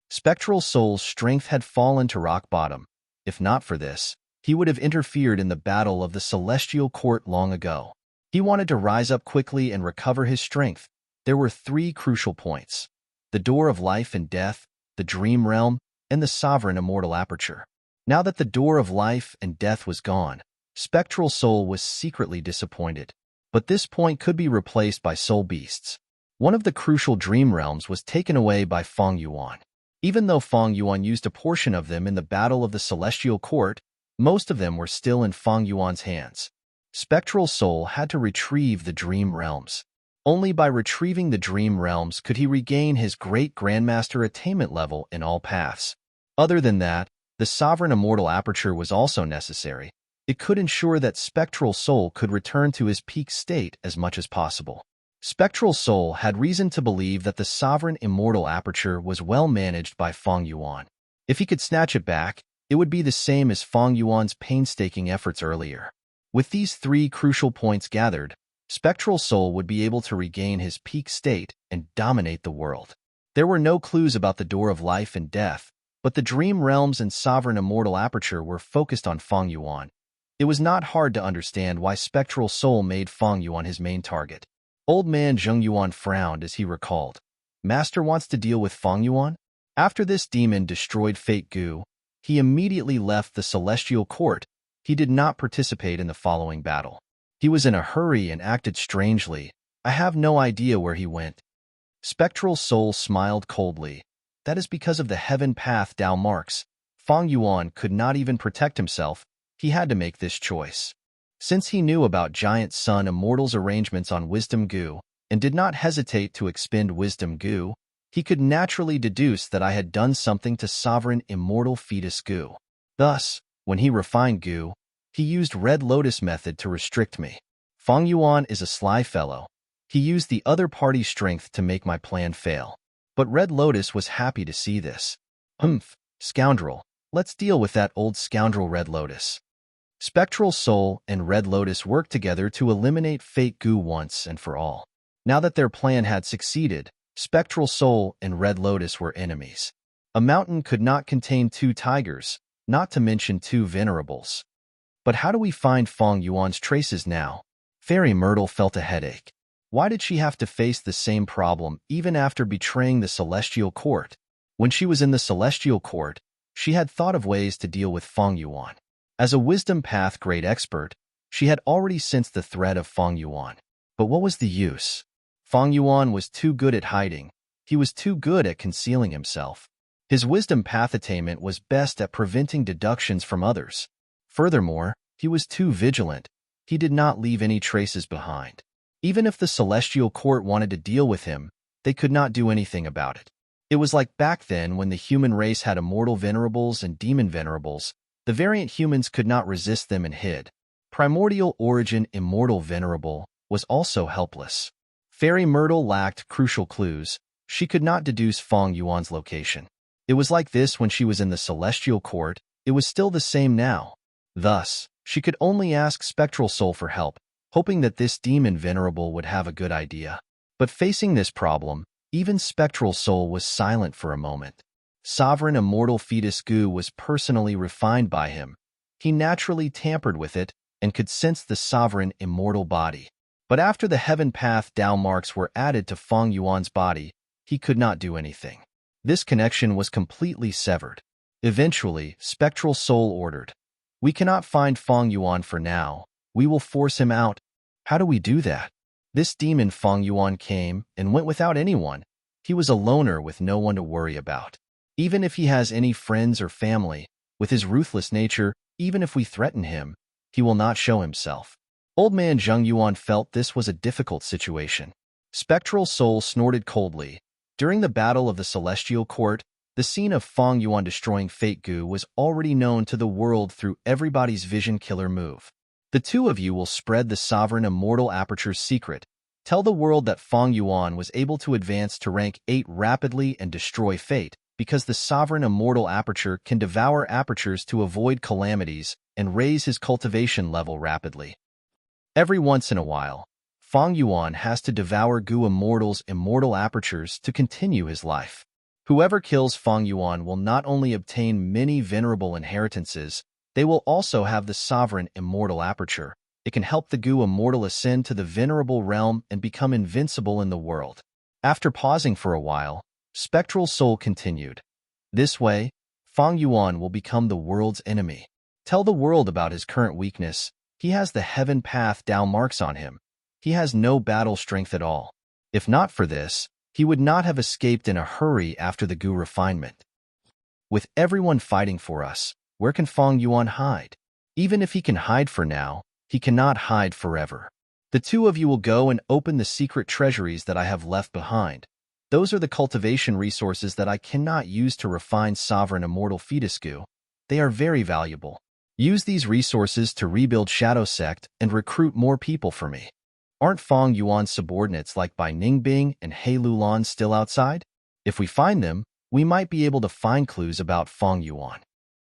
Spectral Soul's strength had fallen to rock bottom. If not for this, he would have interfered in the battle of the Celestial Court long ago. He wanted to rise up quickly and recover his strength. There were 3 crucial points: the door of life and death, the dream realm, and the sovereign immortal aperture. Now that the door of life and death was gone, Spectral Soul was secretly disappointed. But this point could be replaced by soul beasts. One of the crucial dream realms was taken away by Feng Yuan. Even though Feng Yuan used a portion of them in the battle of the Celestial Court, most of them were still in Feng Yuan's hands. Spectral Soul had to retrieve the dream realms. Only by retrieving the dream realms could he regain his great Grandmaster attainment level in all paths. Other than that, the sovereign immortal aperture was also necessary. It could ensure that Spectral Soul could return to his peak state as much as possible. Spectral Soul had reason to believe that the sovereign immortal aperture was well managed by Feng Yuan. If he could snatch it back, it would be the same as Feng Yuan's painstaking efforts earlier. With these 3 crucial points gathered, Spectral Soul would be able to regain his peak state and dominate the world. There were no clues about the door of life and death, but the dream realms and sovereign immortal aperture were focused on Feng Yuan. It was not hard to understand why Spectral Soul made Feng Yuan his main target. Old man Zheng Yuan frowned as he recalled. Master wants to deal with Feng Yuan? After this demon destroyed Fate Goo, he immediately left the Celestial Court. He did not participate in the following battle. He was in a hurry and acted strangely. I have no idea where he went. Spectral Soul smiled coldly. That is because of the heaven path Dao marks. Feng Yuan could not even protect himself. He had to make this choice. Since he knew about Giant Sun Immortal's arrangements on Wisdom Goo and did not hesitate to expend Wisdom Goo, he could naturally deduce that I had done something to Sovereign Immortal Fetus Goo. Thus, when he refined Goo, he used Red Lotus method to restrict me. Feng Yuan is a sly fellow. He used the other party's strength to make my plan fail. But Red Lotus was happy to see this. Scoundrel, let's deal with that old scoundrel Red Lotus. Spectral Soul and Red Lotus worked together to eliminate Fate Goo once and for all. Now that their plan had succeeded, Spectral Soul and Red Lotus were enemies. A mountain could not contain 2 tigers, not to mention 2 venerables. But how do we find Feng Yuan's traces now? Fairy Myrtle felt a headache. Why did she have to face the same problem even after betraying the Celestial Court? When she was in the Celestial Court, she had thought of ways to deal with Feng Yuan. As a Wisdom Path Great Expert, she had already sensed the threat of Feng Yuan. But what was the use? Feng Yuan was too good at hiding. He was too good at concealing himself. His Wisdom Path attainment was best at preventing deductions from others. Furthermore, he was too vigilant. He did not leave any traces behind. Even if the Celestial Court wanted to deal with him, they could not do anything about it. It was like back then when the human race had immortal venerables and demon venerables. The variant humans could not resist them and hid. Primordial Origin Immortal Venerable was also helpless. Fairy Myrtle lacked crucial clues. She could not deduce Feng Yuan's location. It was like this when she was in the Celestial Court. It was still the same now. Thus, she could only ask Spectral Soul for help, hoping that this demon venerable would have a good idea. But facing this problem, even Spectral Soul was silent for a moment. Sovereign Immortal Fetus Goo was personally refined by him. He naturally tampered with it and could sense the sovereign immortal body. But after the heaven path Dao marks were added to Feng Yuan's body, he could not do anything. This connection was completely severed. Eventually, Spectral Soul ordered, "We cannot find Feng Yuan for now. We will force him out." "How do we do that?" This demon Feng Yuan came and went without anyone. He was a loner with no one to worry about. Even if he has any friends or family, with his ruthless nature, even if we threaten him, he will not show himself. Old man Zheng Yuan felt this was a difficult situation. Spectral Soul snorted coldly. During the battle of the Celestial Court, the scene of Feng Yuan destroying Fate Gu was already known to the world through everybody's vision killer move. The two of you will spread the sovereign immortal aperture's secret. Tell the world that Feng Yuan was able to advance to rank 8 rapidly and destroy Fate, because the sovereign immortal aperture can devour apertures to avoid calamities and raise his cultivation level rapidly. Every once in a while, Feng Yuan has to devour Gu Immortal's immortal apertures to continue his life. Whoever kills Feng Yuan will not only obtain many venerable inheritances, they will also have the sovereign immortal aperture. It can help the Gu Immortal ascend to the venerable realm and become invincible in the world. After pausing for a while, Spectral Soul continued. This way, Feng Yuan will become the world's enemy. Tell the world about his current weakness. He has the heaven path Dao marks on him. He has no battle strength at all. If not for this, he would not have escaped in a hurry after the Gu refinement. With everyone fighting for us, where can Feng Yuan hide? Even if he can hide for now, he cannot hide forever. The two of you will go and open the secret treasuries that I have left behind. Those are the cultivation resources that I cannot use to refine sovereign immortal fetus Gu. They are very valuable. Use these resources to rebuild Shadow Sect and recruit more people for me. Aren't Feng Yuan's subordinates like Bai Ningbing and He Lulan still outside? If we find them, we might be able to find clues about Feng Yuan.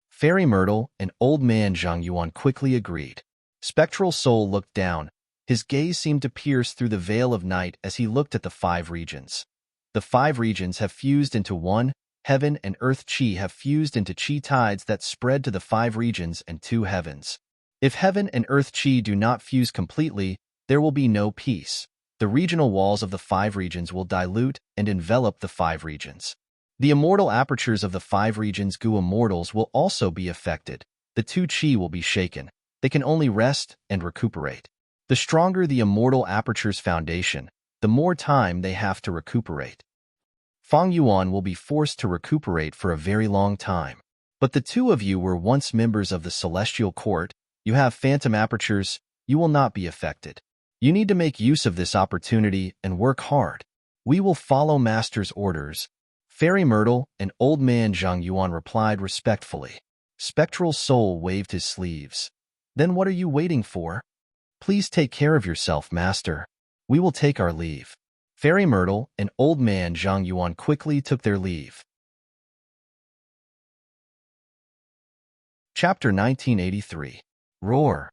Fairy Myrtle and Old Man Zhang Yuan quickly agreed. Spectral Soul looked down. His gaze seemed to pierce through the veil of night as he looked at the 5 regions. The 5 regions have fused into one. Heaven and Earth Chi have fused into Chi tides that spread to the 5 regions and 2 heavens. If Heaven and Earth Chi do not fuse completely, there will be no peace. The regional walls of the 5 regions will dilute and envelop the 5 regions. The immortal apertures of the 5 regions Gu Immortals will also be affected. The 2 Chi will be shaken. They can only rest and recuperate. The stronger the immortal aperture's foundation, the more time they have to recuperate. Feng Yuan will be forced to recuperate for a very long time. But the two of you were once members of the Celestial Court. You have phantom apertures. You will not be affected. You need to make use of this opportunity and work hard. We will follow Master's orders. Fairy Myrtle and Old Man Zhang Yuan replied respectfully. Spectral Soul waved his sleeves. Then what are you waiting for? Please take care of yourself, Master. We will take our leave. Fairy Myrtle and Old Man Zhang Yuan quickly took their leave. Chapter 1983. Roar.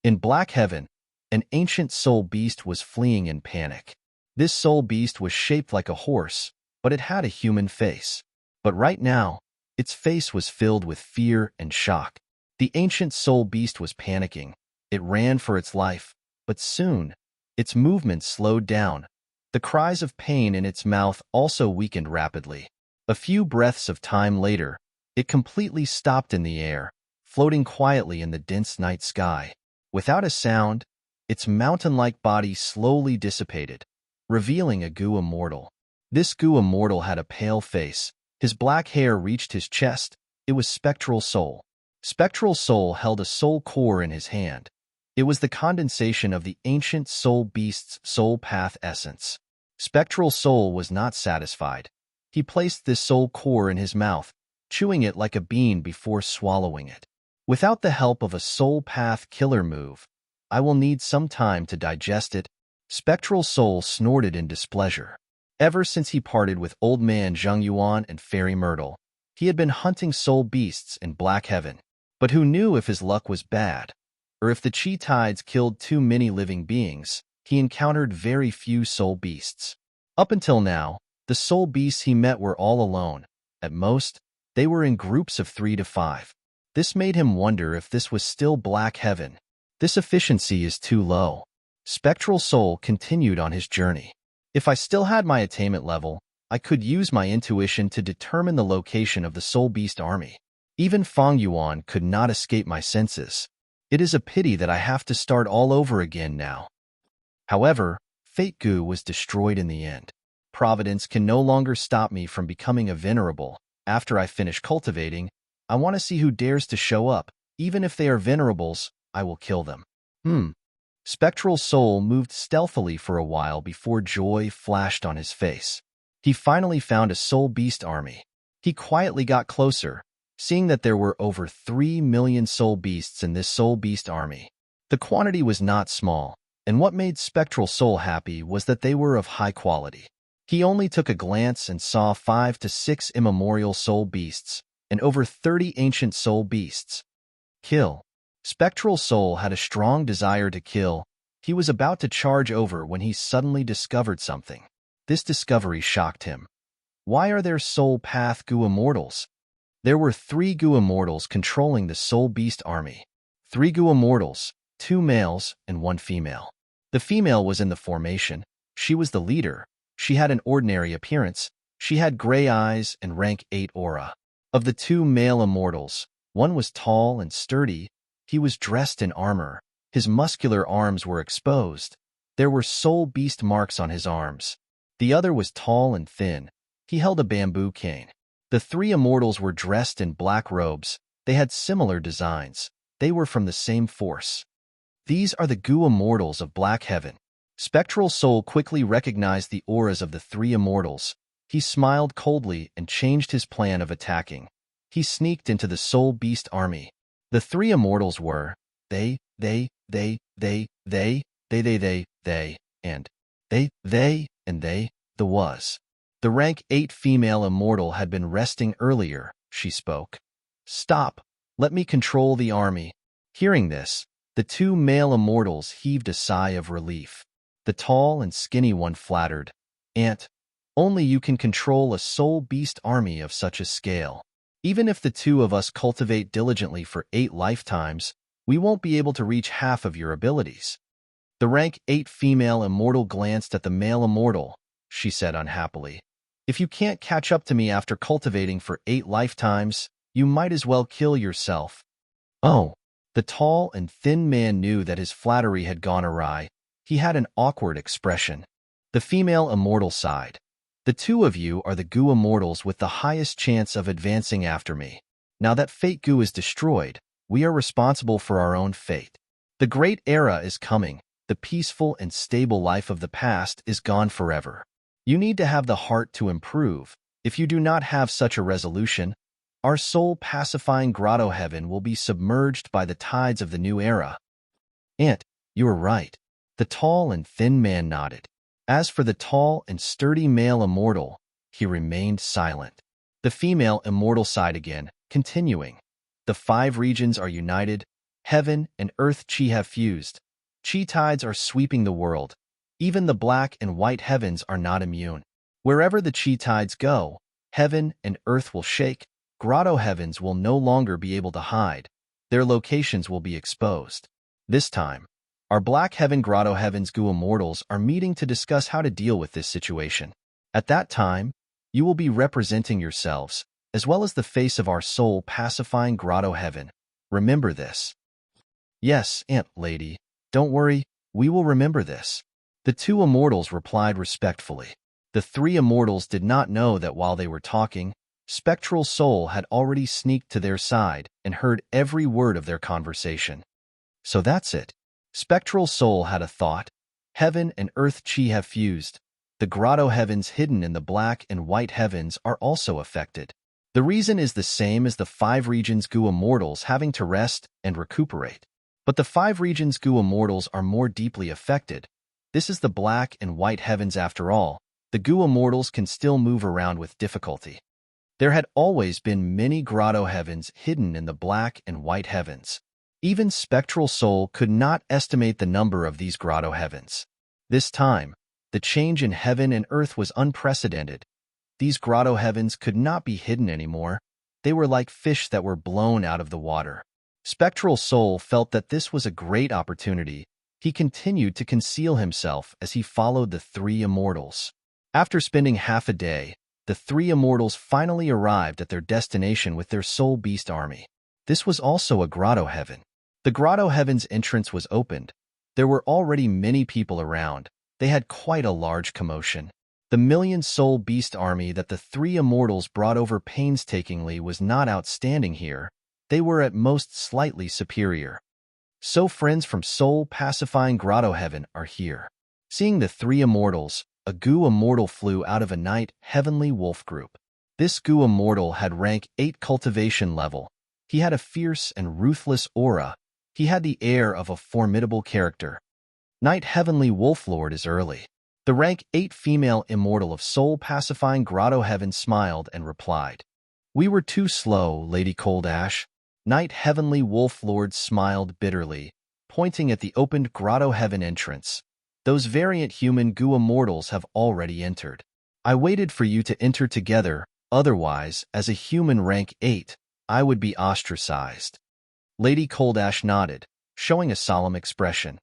In Black Heaven, an ancient soul beast was fleeing in panic. This soul beast was shaped like a horse, but it had a human face. But right now, its face was filled with fear and shock. The ancient soul beast was panicking. It ran for its life, but soon, its movements slowed down. The cries of pain in its mouth also weakened rapidly. A few breaths of time later, it completely stopped in the air, floating quietly in the dense night sky. Without a sound, its mountain-like body slowly dissipated, revealing a Gu Immortal. This Gu Immortal had a pale face. His black hair reached his chest. It was Spectral Soul. Spectral Soul held a soul core in his hand. It was the condensation of the ancient soul beast's soul path essence. Spectral Soul was not satisfied. He placed this soul core in his mouth, chewing it like a bean before swallowing it. Without the help of a soul path killer move, I will need some time to digest it. Spectral Soul snorted in displeasure. Ever since he parted with Old Man Zheng Yuan and Fairy Myrtle, he had been hunting soul beasts in Black Heaven. But who knew if his luck was bad, or if the Chi tides killed too many living beings? He encountered very few soul beasts. Up until now, the soul beasts he met were all alone. At most, they were in groups of 3 to 5. This made him wonder if this was still Black Heaven. This efficiency is too low. Spectral Soul continued on his journey. If I still had my attainment level, I could use my intuition to determine the location of the Soul Beast army. Even Feng Yuan could not escape my senses. It is a pity that I have to start all over again now. However, Fate Gu was destroyed in the end. Providence can no longer stop me from becoming a Venerable. After I finish cultivating, I want to see who dares to show up. Even if they are Venerables, I will kill them. Spectral Soul moved stealthily for a while before joy flashed on his face. He finally found a Soul Beast army. He quietly got closer, seeing that there were over 3 million Soul Beasts in this Soul Beast army. The quantity was not small, and what made Spectral Soul happy was that they were of high quality. He only took a glance and saw 5 to 6 immemorial Soul Beasts and over 30 ancient Soul Beasts. Kill. Spectral Soul had a strong desire to kill. He was about to charge over when he suddenly discovered something. This discovery shocked him. Why are there Soul Path Gu Immortals? There were 3 Gu Immortals controlling the Soul Beast army. 3 Gu Immortals, 2 males and 1 female. The female was in the formation. She was the leader. She had an ordinary appearance. She had gray eyes and rank 8 aura. Of the 2 male immortals, one was tall and sturdy. He was dressed in armor. His muscular arms were exposed. There were Soul Beast marks on his arms. The other was tall and thin. He held a bamboo cane. The 3 immortals were dressed in black robes. They had similar designs. They were from the same force. These are the Gu Immortals of Black Heaven. Spectral Soul quickly recognized the auras of the 3 immortals. He smiled coldly and changed his plan of attacking. He sneaked into the Soul Beast army. The 3 immortals were they, and they, the was. The rank 8 female immortal had been resting earlier. She spoke. Stop. Let me control the army. Hearing this, the 2 male immortals heaved a sigh of relief. The tall and skinny one flattered. Aunt, only you can control a Soul Beast army of such a scale. Even if the 2 of us cultivate diligently for 8 lifetimes, we won't be able to reach half of your abilities. The rank 8 female immortal glanced at the male immortal. She said unhappily, if you can't catch up to me after cultivating for 8 lifetimes, you might as well kill yourself. Oh, the tall and thin man knew that his flattery had gone awry. He had an awkward expression. The female immortal sighed. The 2 of you are the Gu Immortals with the highest chance of advancing after me. Now that Fate Gu is destroyed, we are responsible for our own fate. The great era is coming. The peaceful and stable life of the past is gone forever. You need to have the heart to improve. If you do not have such a resolution, our soul-pacifying grotto heaven will be submerged by the tides of the new era. Aunt, you are right. The tall and thin man nodded. As for the tall and sturdy male immortal, he remained silent. The female immortal sighed again, continuing. The 5 regions are united. Heaven and earth chi have fused. Chi tides are sweeping the world. Even the black and white heavens are not immune. Wherever the chi tides go, heaven and earth will shake. Grotto heavens will no longer be able to hide. Their locations will be exposed. This time, our Black Heaven Grotto Heavens Gu Immortals are meeting to discuss how to deal with this situation. At that time, you will be representing yourselves, as well as the face of our soul-pacifying Grotto Heaven. Remember this. Yes, Aunt Lady. Don't worry, we will remember this. The 2 immortals replied respectfully. The 3 immortals did not know that while they were talking, Spectral Soul had already sneaked to their side and heard every word of their conversation. So that's it. Spectral Soul had a thought. Heaven and earth chi have fused. The grotto heavens hidden in the black and white heavens are also affected. The reason is the same as the 5 regions Gu Immortals having to rest and recuperate. But the 5 regions Gu Immortals are more deeply affected. This is the black and white heavens after all. The Gu Immortals can still move around with difficulty. There had always been many grotto heavens hidden in the black and white heavens. Even Spectral Soul could not estimate the number of these grotto heavens. This time, the change in heaven and earth was unprecedented. These grotto heavens could not be hidden anymore. They were like fish that were blown out of the water. Spectral Soul felt that this was a great opportunity. He continued to conceal himself as he followed the three immortals. After spending half a day, the three immortals finally arrived at their destination with their soul beast army. This was also a grotto heaven. The grotto heaven's entrance was opened. There were already many people around. They had quite a large commotion. The million-soul beast army that the three immortals brought over painstakingly was not outstanding here. They were at most slightly superior. So friends from soul-pacifying grotto heaven are here. Seeing the three immortals, a goo immortal flew out of a night heavenly wolf group. This goo immortal had rank 8 cultivation level. He had a fierce and ruthless aura. He had the air of a formidable character. Night heavenly wolf lord is early. The rank 8 female immortal of soul-pacifying grotto heaven smiled and replied, "We were too slow, Lady Cold Ash." Night heavenly wolf lord smiled bitterly, pointing at the opened grotto heaven entrance. "Those variant human goo immortals have already entered. I waited for you to enter together, otherwise, as a human rank 8, I would be ostracized." Lady Cold Ash nodded, showing a solemn expression.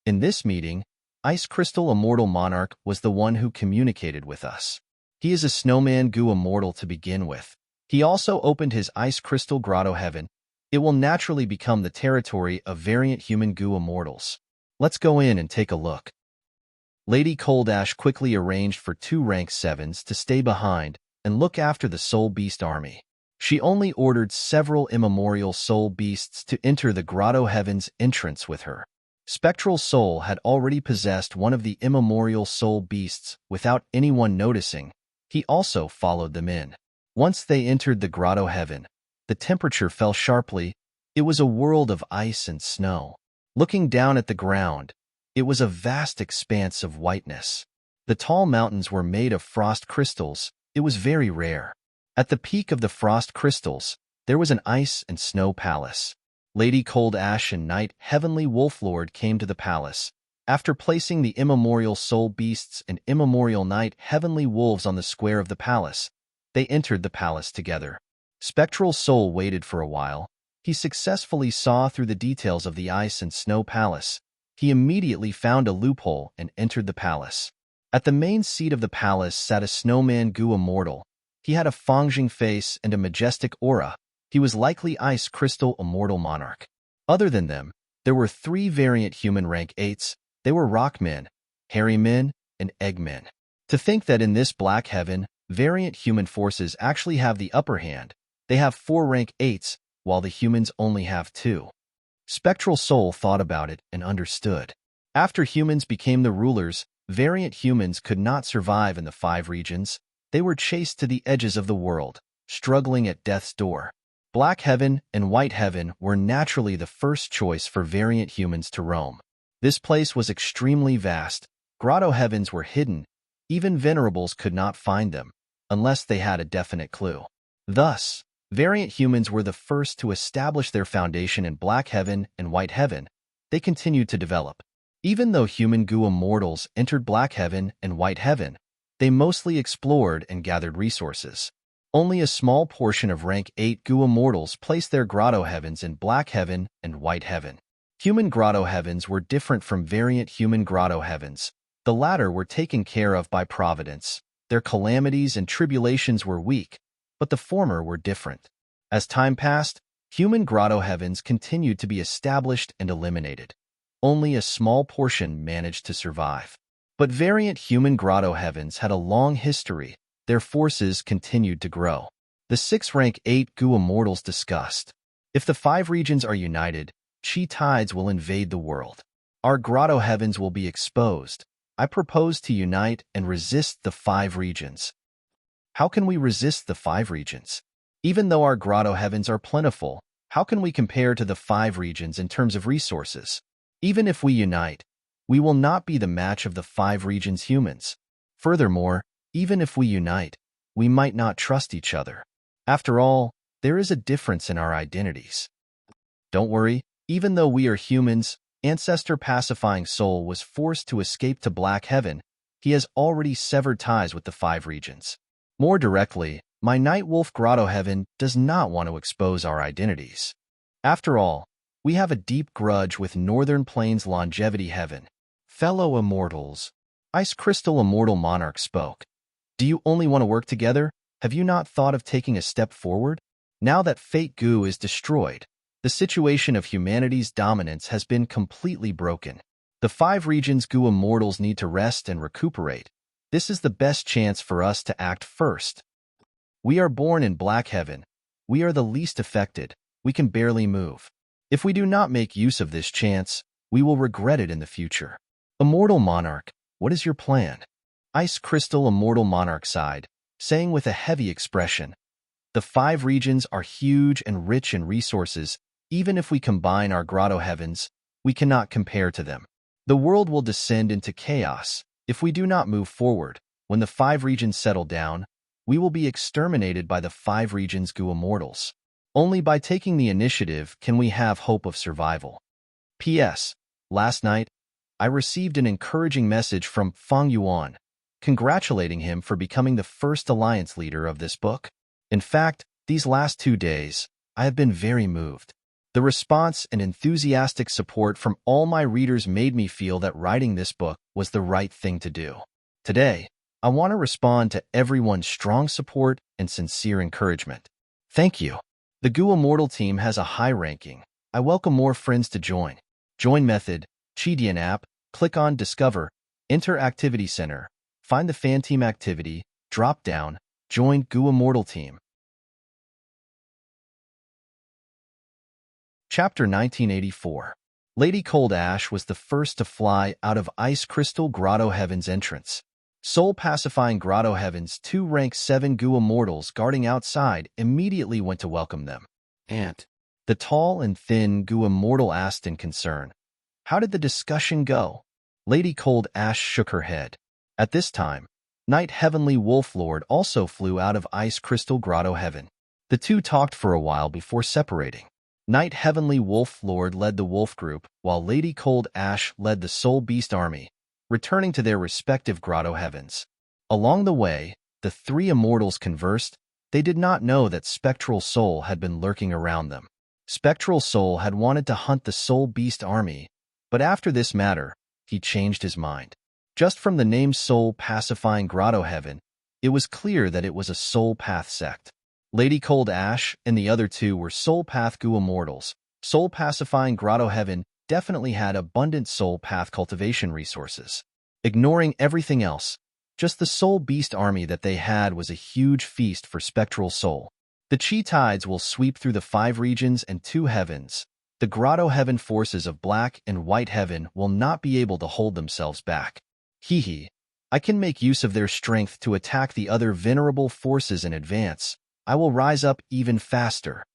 In this meeting, Ice Crystal Immortal Monarch was the one who communicated with us. He is a snowman goo immortal to begin with. He also opened his Ice Crystal Grotto Heaven. It will naturally become the territory of variant human goo immortals. Let's go in and take a look. Lady Cold Ash quickly arranged for 2 rank 7s to stay behind and look after the soul beast army. She only ordered several immemorial soul beasts to enter the Grotto Heaven's entrance with her. Spectral Soul had already possessed one of the immemorial soul beasts without anyone noticing. He also followed them in. Once they entered the Grotto Heaven, the temperature fell sharply. It was a world of ice and snow. Looking down at the ground, it was a vast expanse of whiteness. The tall mountains were made of frost crystals. It was very rare. At the peak of the frost crystals, there was an ice and snow palace. Lady Cold Ash and Night Heavenly Wolf Lord came to the palace. After placing the immemorial soul beasts and immemorial Night Heavenly Wolves on the square of the palace, they entered the palace together. Spectral Soul waited for a while. He successfully saw through the details of the ice and snow palace. He immediately found a loophole and entered the palace. At the main seat of the palace sat a snowman goo immortal. He had a Fangjing face and a majestic aura. He was likely Ice Crystal Immortal Monarch. Other than them, there were 3 variant human rank 8s. They were rock men, hairy men, and egg men. To think that in this black heaven, variant human forces actually have the upper hand. They have 4 rank 8s, while the humans only have 2. Spectral Soul thought about it and understood. After humans became the rulers, variant humans could not survive in the 5 regions. They were chased to the edges of the world, struggling at death's door. Black Heaven and White Heaven were naturally the first choice for variant humans to roam. This place was extremely vast. Grotto Heavens were hidden. Even Venerables could not find them, unless they had a definite clue. Thus, variant humans were the first to establish their foundation in Black Heaven and White Heaven. They continued to develop. Even though human goo immortals entered Black Heaven and White Heaven, they mostly explored and gathered resources. Only a small portion of rank 8 goo immortals placed their grotto heavens in Black Heaven and White Heaven. Human grotto heavens were different from variant human grotto heavens. The latter were taken care of by providence. Their calamities and tribulations were weak, but the former were different. As time passed, human grotto heavens continued to be established and eliminated. Only a small portion managed to survive. But variant human grotto heavens had a long history. Their forces continued to grow. The 6 rank 8 goo immortals discussed. If the 5 regions are united, chi tides will invade the world. Our grotto heavens will be exposed. I propose to unite and resist the 5 regions. How can we resist the 5 regions? Even though our grotto heavens are plentiful, how can we compare to the 5 regions in terms of resources? Even if we unite, we will not be the match of the 5 regions' humans. Furthermore, even if we unite, we might not trust each other. After all, there is a difference in our identities. Don't worry, even though we are humans, Ancestor Pacifying Soul was forced to escape to Black Heaven. He has already severed ties with the 5 regions. More directly, my Night Wolf Grotto Heaven does not want to expose our identities. After all, We have a deep grudge with Northern Plains Longevity Heaven. Fellow immortals. Ice Crystal Immortal Monarch spoke. Do you only want to work together? Have you not thought of taking a step forward? Now that Fate Goo is destroyed, the situation of humanity's dominance has been completely broken. The 5 regions Goo immortals need to rest and recuperate. This is the best chance for us to act first. We are born in Black Heaven. We are the least affected. We can barely move. If we do not make use of this chance, we will regret it in the future. Immortal Monarch, what is your plan? Ice Crystal Immortal Monarch sighed, saying with a heavy expression, the 5 regions are huge and rich in resources. Even if we combine our grotto heavens, we cannot compare to them. The world will descend into chaos. If we do not move forward, when the 5 regions settle down, we will be exterminated by the 5 regions Goo immortals. Only by taking the initiative can we have hope of survival. P.S. Last night, I received an encouraging message from Feng Yuan, congratulating him for becoming the first alliance leader of this book. In fact, these last 2 days, I have been very moved. The response and enthusiastic support from all my readers made me feel that writing this book was the right thing to do. Today, I want to respond to everyone's strong support and sincere encouragement. Thank you. The Goo Immortal team has a high ranking. I welcome more friends to join. Join method, Chidian app, click on Discover, enter Activity Center, find the Fan Team activity, drop down, join Goo Immortal team. Chapter 1984. Lady Cold Ash was the first to fly out of Ice Crystal Grotto Heaven's entrance. Soul-pacifying Grotto Heaven's 2 rank 7 Goo immortals guarding outside immediately went to welcome them. "Aunt," the tall and thin Goo immortal asked in concern, "how did the discussion go?" Lady Cold Ash shook her head. At this time, Knight Heavenly Wolf Lord also flew out of Ice Crystal Grotto Heaven. The two talked for a while before separating. Knight Heavenly Wolf Lord led the wolf group, while Lady Cold Ash led the Soul Beast army, returning to their respective grotto heavens. Along the way, the 3 immortals conversed. They did not know that Spectral Soul had been lurking around them. Spectral Soul had wanted to hunt the Soul Beast army, but after this matter, he changed his mind. Just from the name Soul Pacifying Grotto Heaven, it was clear that it was a Soul Path sect. Lady Cold Ash and the other 2 were Soul Path Goo immortals. Soul Pacifying Grotto Heaven definitely had abundant Soul Path cultivation resources. Ignoring everything else, just the Soul Beast army that they had was a huge feast for Spectral Soul. The Chi Tides will sweep through the 5 regions and 2 heavens. The Grotto Heaven forces of Black and White Heaven will not be able to hold themselves back. Hee. I can make use of their strength to attack the other Venerable forces in advance. I will rise up even faster.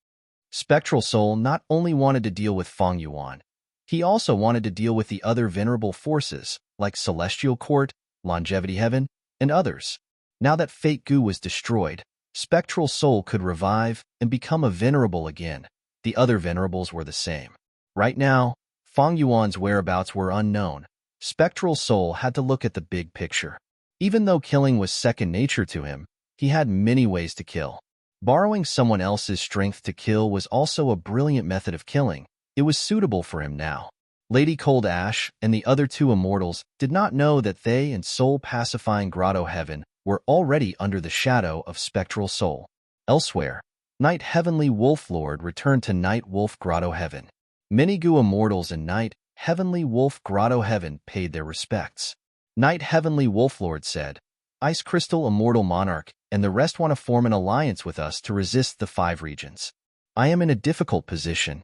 Spectral Soul not only wanted to deal with Feng Yuan, he also wanted to deal with the other Venerable forces, like Celestial Court, Longevity Heaven, and others. Now that Fate Goo was destroyed, Spectral Soul could revive and become a Venerable again. The other Venerables were the same. Right now, Feng Yuan's whereabouts were unknown. Spectral Soul had to look at the big picture. Even though killing was second nature to him, he had many ways to kill. Borrowing someone else's strength to kill was also a brilliant method of killing. It was suitable for him now. Lady Cold Ash and the other 2 immortals did not know that they and Soul Pacifying Grotto Heaven were already under the shadow of Spectral Soul. Elsewhere, Knight Heavenly Wolf Lord returned to Night Wolf Grotto Heaven. Many Goo immortals in Night Heavenly Wolf Grotto Heaven paid their respects. Knight Heavenly Wolf Lord said, Ice Crystal Immortal Monarch and the rest want to form an alliance with us to resist the 5 regions. I am in a difficult position.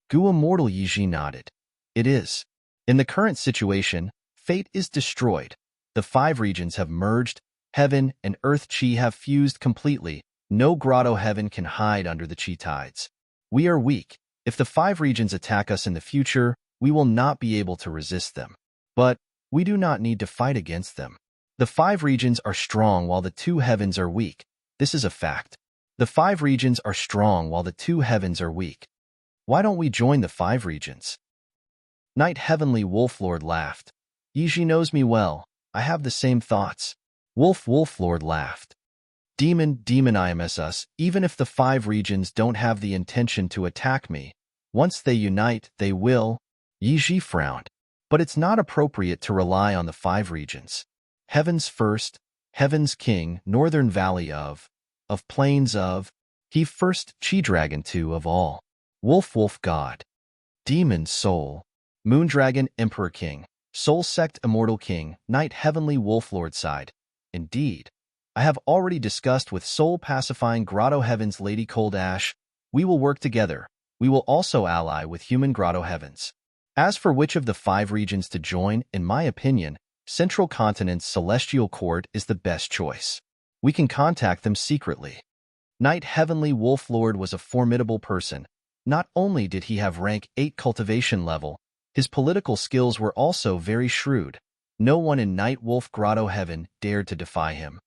Goo Immortal Yiji nodded. It is. In the current situation, fate is destroyed. The 5 regions have merged, heaven and earth chi have fused completely. No grotto heaven can hide under the chi tides. We are weak. If the 5 regions attack us in the future, we will not be able to resist them. But we do not need to fight against them. The 5 regions are strong while the 2 heavens are weak. This is a fact. The 5 regions are strong while the 2 heavens are weak. Why don't we join the 5 regions? Knight Heavenly Wolf Lord laughed. Yiji knows me well. I have the same thoughts. Wolf Lord laughed. Demon IMS us. Even if the 5 regions don't have the intention to attack me, Once they unite, they will. Yi Ji frowned. But it's not appropriate to rely on the 5 regions. Heaven's first, Heaven's king, northern valley of plains of, he first, Chi dragon 2 of all, wolf god, demon soul, moon dragon emperor king, soul sect immortal king, night heavenly wolf lord side. Indeed, I have already discussed with soul pacifying grotto heavens lady cold ash. We will work together. We will also ally with human grotto heavens. As for which of the 5 regions to join, in my opinion, Central Continent's Celestial Court is the best choice. We can contact them secretly. Night Heavenly Wolf Lord was a formidable person. Not only did he have rank 8 cultivation level, his political skills were also very shrewd. No one in Night Wolf Grotto Heaven dared to defy him.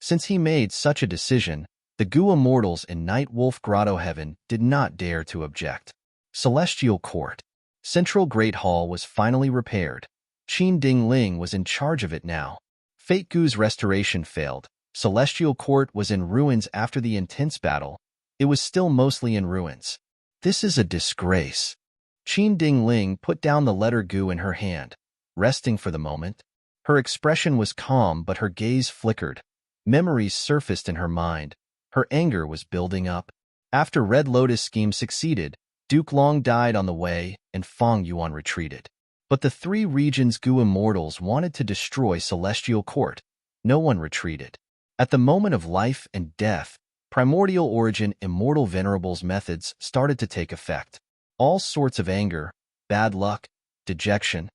Since he made such a decision, the Gu immortals in Night Wolf Grotto Heaven did not dare to object. Celestial Court. Central Great Hall was finally repaired. Qin Ding Ling was in charge of it now. Fate Gu's restoration failed. Celestial Court was in ruins after the intense battle. It was still mostly in ruins. This is a disgrace. Qin Ding Ling put down the letter Gu in her hand, resting for the moment. Her expression was calm, but her gaze flickered. Memories surfaced in her mind. Her anger was building up. After Red Lotus scheme succeeded, Duke Long died on the way, and Feng Yuan retreated. But the 3 regions Gu immortals wanted to destroy Celestial Court. No one retreated. At the moment of life and death, primordial origin immortal Venerable's methods started to take effect. All sorts of anger, bad luck, dejection,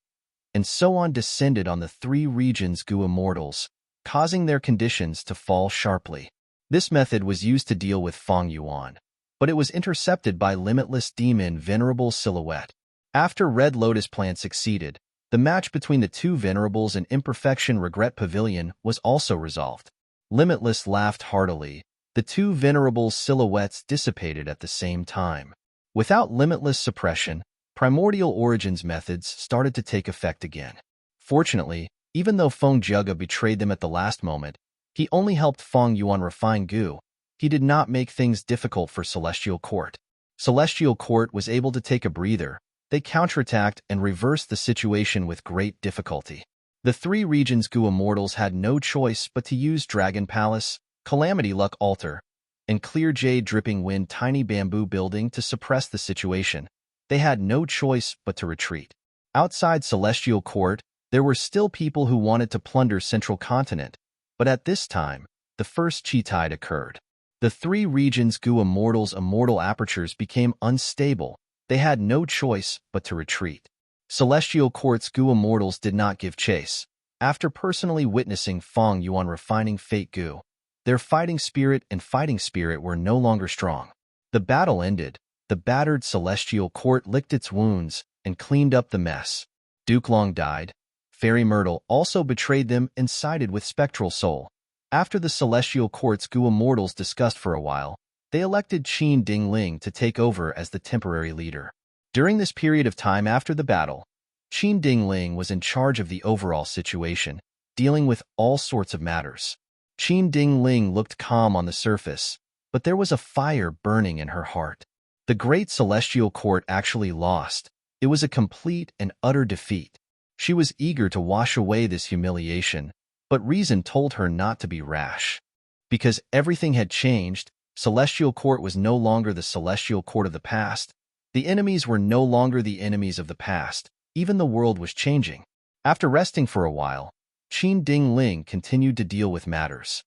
and so on descended on the 3 regions Gu immortals, causing their conditions to fall sharply. This method was used to deal with Feng Yuan, but it was intercepted by Limitless Demon Venerable Silhouette. After Red Lotus Plan succeeded, the match between the 2 Venerables in Imperfection Regret Pavilion was also resolved. Limitless laughed heartily. The 2 Venerables' silhouettes dissipated at the same time. Without Limitless suppression, Primordial Origins methods started to take effect again. Fortunately, even though Feng Jiaga betrayed them at the last moment, he only helped Feng Yuan refine Gu. He did not make things difficult for Celestial Court. Celestial Court was able to take a breather. They counterattacked and reversed the situation with great difficulty. The 3 regions Gu immortals had no choice but to use Dragon Palace, Calamity Luck Altar, and Clear Jade Dripping Wind Tiny Bamboo Building to suppress the situation. They had no choice but to retreat. Outside Celestial Court, there were still people who wanted to plunder Central Continent, but at this time, the first Chi Tide occurred. The 3 regions Gu immortals' immortal apertures became unstable. They had no choice but to retreat. Celestial Court's Gu immortals did not give chase. After personally witnessing Feng Yuan refining Fate Gu, their fighting spirit and fighting spirit were no longer strong. The battle ended. The battered Celestial Court licked its wounds and cleaned up the mess. Duke Long died. Fairy Myrtle also betrayed them and sided with Spectral Soul. After the Celestial Court's Gu immortals discussed for a while, they elected Qin Ding Ling to take over as the temporary leader. During this period of time after the battle, Qin Ding Ling was in charge of the overall situation, dealing with all sorts of matters. Qin Ding Ling looked calm on the surface, but there was a fire burning in her heart. The great Celestial Court actually lost. It was a complete and utter defeat. She was eager to wash away this humiliation, but reason told her not to be rash. Because everything had changed, Celestial Court was no longer the Celestial Court of the past. The enemies were no longer the enemies of the past. Even the world was changing. After resting for a while, Qin Ding Ling continued to deal with matters.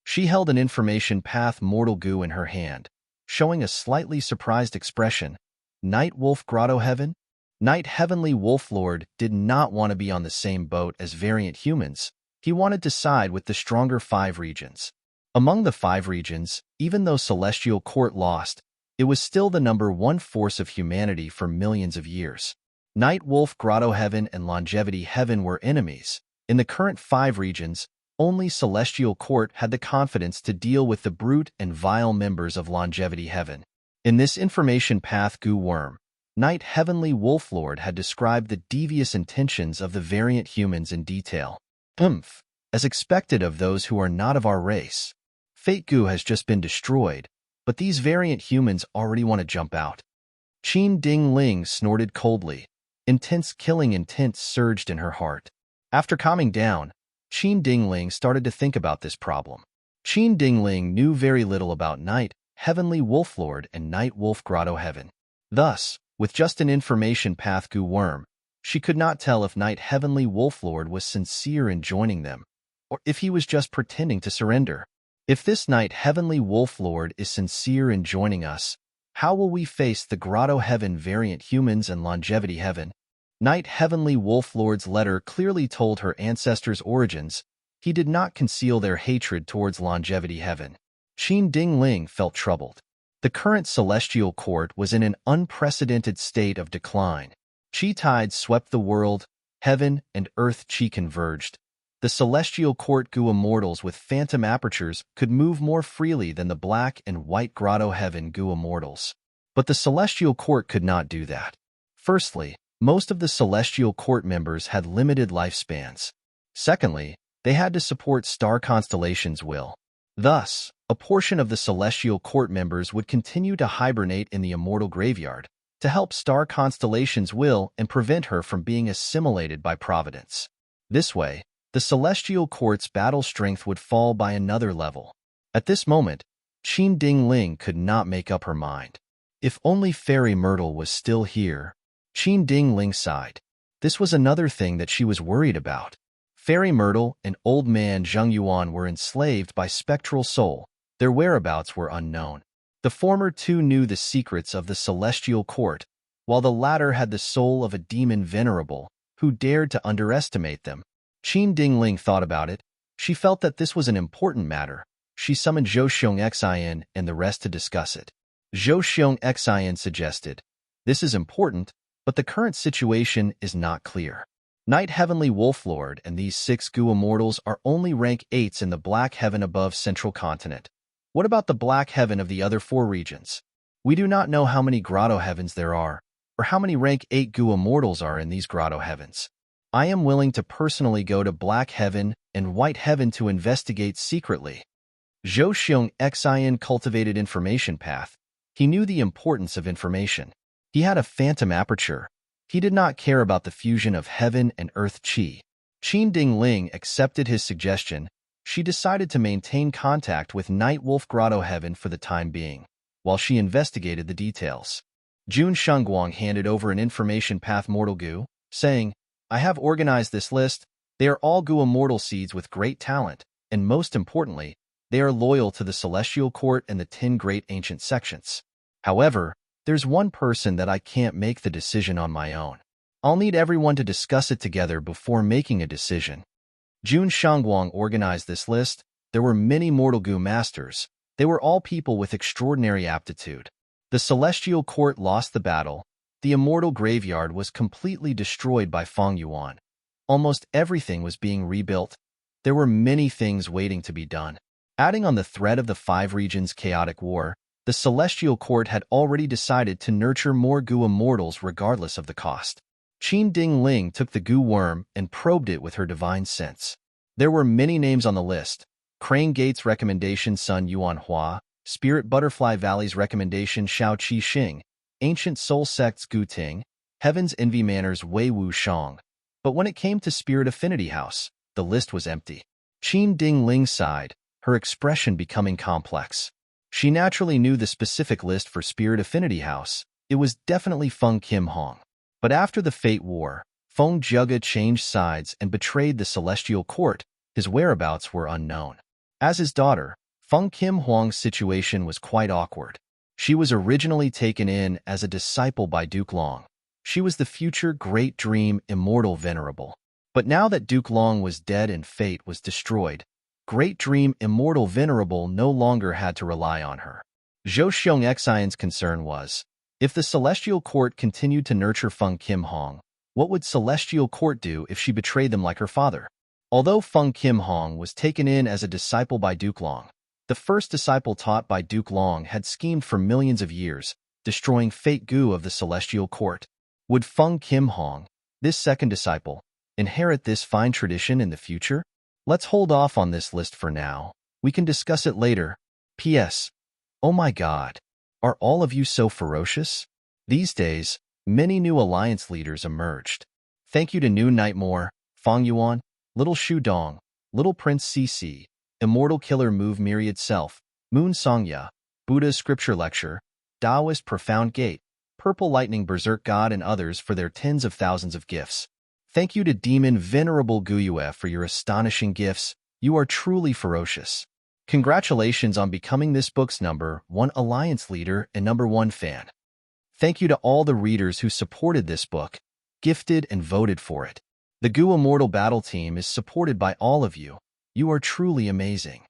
She held an information path Mortal Gu in her hand, showing a slightly surprised expression. Night Wolf Grotto Heaven? Night Heavenly Wolf Lord did not want to be on the same boat as variant humans. He wanted to side with the stronger 5 regions. Among the 5 regions, even though Celestial Court lost, it was still the number 1 force of humanity for millions of years. Night Wolf Grotto Heaven and Longevity Heaven were enemies. In the current 5 regions, only Celestial Court had the confidence to deal with the brute and vile members of Longevity Heaven. In this information path Gu Worm, Night Heavenly Wolf Lord had described the devious intentions of the variant humans in detail. As expected of those who are not of our race. Fate Gu has just been destroyed, but these variant humans already want to jump out. Qin Ding Ling snorted coldly. Intense killing intent surged in her heart. After calming down, Qin Dingling started to think about this problem. Qin Dingling knew very little about Night, Heavenly Wolflord, and Night Wolf Grotto Heaven. Thus, with just an information path goo worm, she could not tell if Night Heavenly Wolflord was sincere in joining them, or if he was just pretending to surrender. If this Night Heavenly Wolflord is sincere in joining us, how will we face the Grotto Heaven variant humans and Longevity Heaven? Night Heavenly Wolflord's letter clearly told her ancestors' origins. He did not conceal their hatred towards Longevity Heaven. Qin Dingling felt troubled. The current celestial court was in an unprecedented state of decline. Qi tides swept the world, heaven and earth qi converged. The celestial court goo immortals with phantom apertures could move more freely than the black and white Grotto Heaven goo immortals. But the celestial court could not do that. Firstly, most of the celestial court members had limited lifespans. Secondly, they had to support star constellations' will. Thus, a portion of the celestial court members would continue to hibernate in the immortal graveyard to help star constellations' will and prevent her from being assimilated by Providence. This way, the celestial court's battle strength would fall by another level. At this moment, Qin Dingling could not make up her mind. If only Fairy Myrtle was still here. Qin Dingling sighed. This was another thing that she was worried about. Fairy Myrtle and Old Man Zheng Yuan were enslaved by Spectral Soul. Their whereabouts were unknown. The former two knew the secrets of the celestial court, while the latter had the soul of a demon Venerable, who dared to underestimate them. Qin Dingling thought about it. She felt that this was an important matter. She summoned Zhou Xiong Xian and the rest to discuss it. Zhou Xiong Xian suggested, "This is important, but the current situation is not clear. Night Heavenly Wolflord and these 6 goo immortals are only rank 8s in the Black Heaven above Central Continent. What about the Black Heaven of the other 4 regions? We do not know how many Grotto Heavens there are, or how many rank 8 goo immortals are in these Grotto Heavens. I am willing to personally go to Black Heaven and White Heaven to investigate secretly." Zhou Xiong Xian cultivated information path. He knew the importance of information. He had a phantom aperture. He did not care about the fusion of heaven and earth qi. Qin Dingling accepted his suggestion. She decided to maintain contact with Night Wolf Grotto Heaven for the time being, while she investigated the details. Jun Shengguang handed over an information path mortal goo, saying, "I have organized this list. They are all goo immortal seeds with great talent, and most importantly, they are loyal to the Celestial Court and the 10 great ancient sections. However, there's one person that I can't make the decision on my own. I'll need everyone to discuss it together before making a decision." Jun Shengguang organized this list. There were many mortal goo masters. They were all people with extraordinary aptitude. The Celestial Court lost the battle. The immortal graveyard was completely destroyed by Feng Yuan. Almost everything was being rebuilt. There were many things waiting to be done. Adding on the threat of the 5 regions' chaotic war, the Celestial Court had already decided to nurture more goo immortals regardless of the cost. Qin Dingling took the goo worm and probed it with her divine sense. There were many names on the list. Crane Gate's recommendation Sun Yuan Hua, Spirit Butterfly Valley's recommendation Xiao Qi Xing, Ancient Soul Sect's Gu Ting, Heaven's Envy Manor's Wei Wu Shang. But when it came to Spirit Affinity House, the list was empty. Qin Dingling sighed, her expression becoming complex. She naturally knew the specific list for Spirit Affinity House. It was definitely Feng Kim Hong. But after the Fate War, Feng Juga changed sides and betrayed the Celestial Court. His whereabouts were unknown. As his daughter, Feng Kim Huang's situation was quite awkward. She was originally taken in as a disciple by Duke Long. She was the future Great Dream Immortal Venerable. But now that Duke Long was dead and Fate was destroyed, Great Dream Immortal Venerable no longer had to rely on her. Zhou Xiong Xian's concern was, if the Celestial Court continued to nurture Feng Kim Hong, what would Celestial Court do if she betrayed them like her father? Although Feng Kim Hong was taken in as a disciple by Duke Long, the first disciple taught by Duke Long had schemed for millions of years, destroying Fate Gu of the Celestial Court. Would Feng Kim Hong, this second disciple, inherit this fine tradition in the future? Let's hold off on this list for now. We can discuss it later. P.S. Oh my God. Are all of you so ferocious? These days, many new alliance leaders emerged. Thank you to New Nightmare, Fang Yuan, Little Shu Dong, Little Prince CC, Immortal Killer Move Myriad Self, Moon Songya, Buddha's Scripture Lecture, Taoist Profound Gate, Purple Lightning Berserk God and others for their tens of thousands of gifts. Thank you to Demon Venerable Guyue for your astonishing gifts. You are truly ferocious. Congratulations on becoming this book's #1 alliance leader and #1 fan. Thank you to all the readers who supported this book, gifted and voted for it. The Gu Immortal Battle Team is supported by all of you. You are truly amazing.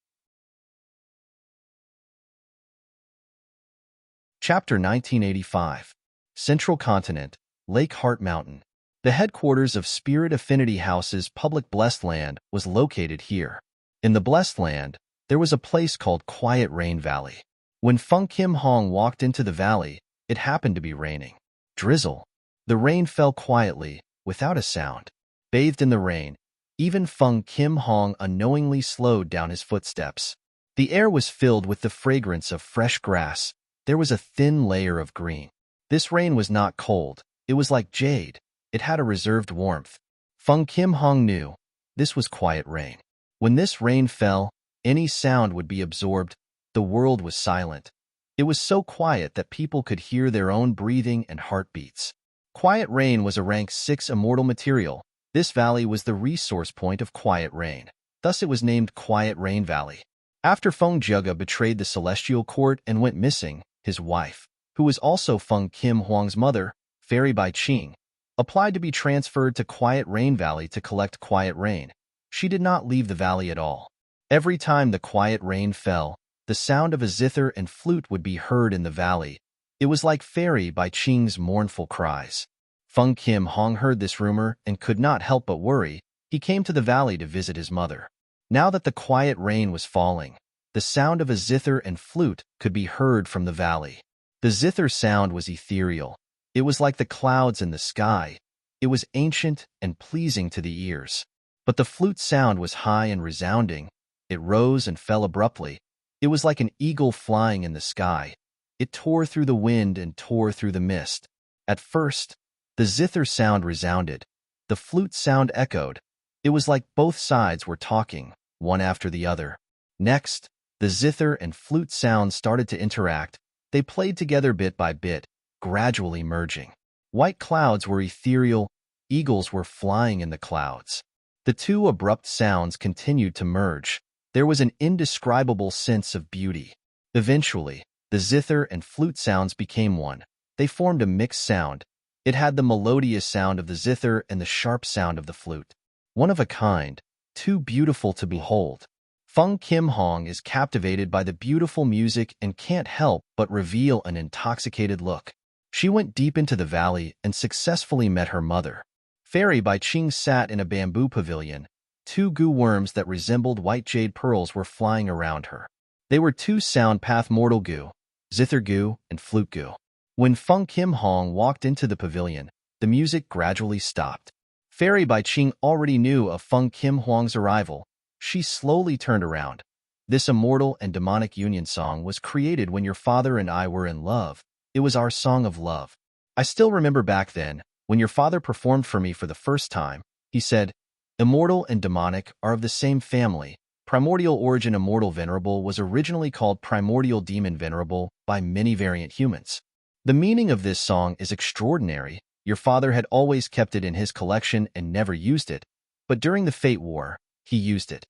Chapter 1985. Central Continent, Lake Heart Mountain. The headquarters of Spirit Affinity House's public Blessed Land was located here. In the Blessed Land, there was a place called Quiet Rain Valley. When Feng Kim Hong walked into the valley, it happened to be raining. Drizzle. The rain fell quietly, without a sound. Bathed in the rain, even Feng Kim Hong unknowingly slowed down his footsteps. The air was filled with the fragrance of fresh grass. There was a thin layer of green. This rain was not cold. It was like jade. It had a reserved warmth. Feng Kim Hong knew this was quiet rain. When this rain fell, any sound would be absorbed. The world was silent. It was so quiet that people could hear their own breathing and heartbeats. Quiet rain was a rank 6 immortal material. This valley was the resource point of Quiet Rain. Thus it was named Quiet Rain Valley. After Feng Juga betrayed the Celestial Court and went missing, his wife, who was also Feng Kim Huang's mother, Fairy Bai Qing, applied to be transferred to Quiet Rain Valley to collect quiet rain. She did not leave the valley at all. Every time the quiet rain fell, the sound of a zither and flute would be heard in the valley. It was like Fairy Bai Qing's mournful cries. Feng Kim Hong heard this rumor and could not help but worry. He came to the valley to visit his mother. Now that the quiet rain was falling, the sound of a zither and flute could be heard from the valley. The zither sound was ethereal. It was like the clouds in the sky. It was ancient and pleasing to the ears. But the flute sound was high and resounding. It rose and fell abruptly. It was like an eagle flying in the sky. It tore through the wind and tore through the mist. At first, the zither sound resounded. The flute sound echoed. It was like both sides were talking, one after the other. Next, the zither and flute sounds started to interact. They played together bit by bit, gradually merging. White clouds were ethereal. Eagles were flying in the clouds. The two abrupt sounds continued to merge. There was an indescribable sense of beauty. Eventually, the zither and flute sounds became one. They formed a mixed sound. It had the melodious sound of the zither and the sharp sound of the flute. One of a kind, too beautiful to behold. Feng Kim Hong is captivated by the beautiful music and can't help but reveal an intoxicated look. She went deep into the valley and successfully met her mother. Fairy Bai Qing sat in a bamboo pavilion. 2 goo worms that resembled white jade pearls were flying around her. They were 2 sound path mortal goo, zither goo, and flute goo. When Feng Kim Hong walked into the pavilion, the music gradually stopped. Fairy Bai Qing already knew of Feng Kim Huang's arrival. She slowly turned around. This immortal and demonic union song was created when your father and I were in love. It was our song of love. I still remember back then, when your father performed for me for the first time, he said, "Immortal and demonic are of the same family." Primordial origin Immortal Venerable was originally called Primordial Demon Venerable by many variant humans. The meaning of this song is extraordinary. Your father had always kept it in his collection and never used it, but during the Fate War, he used it.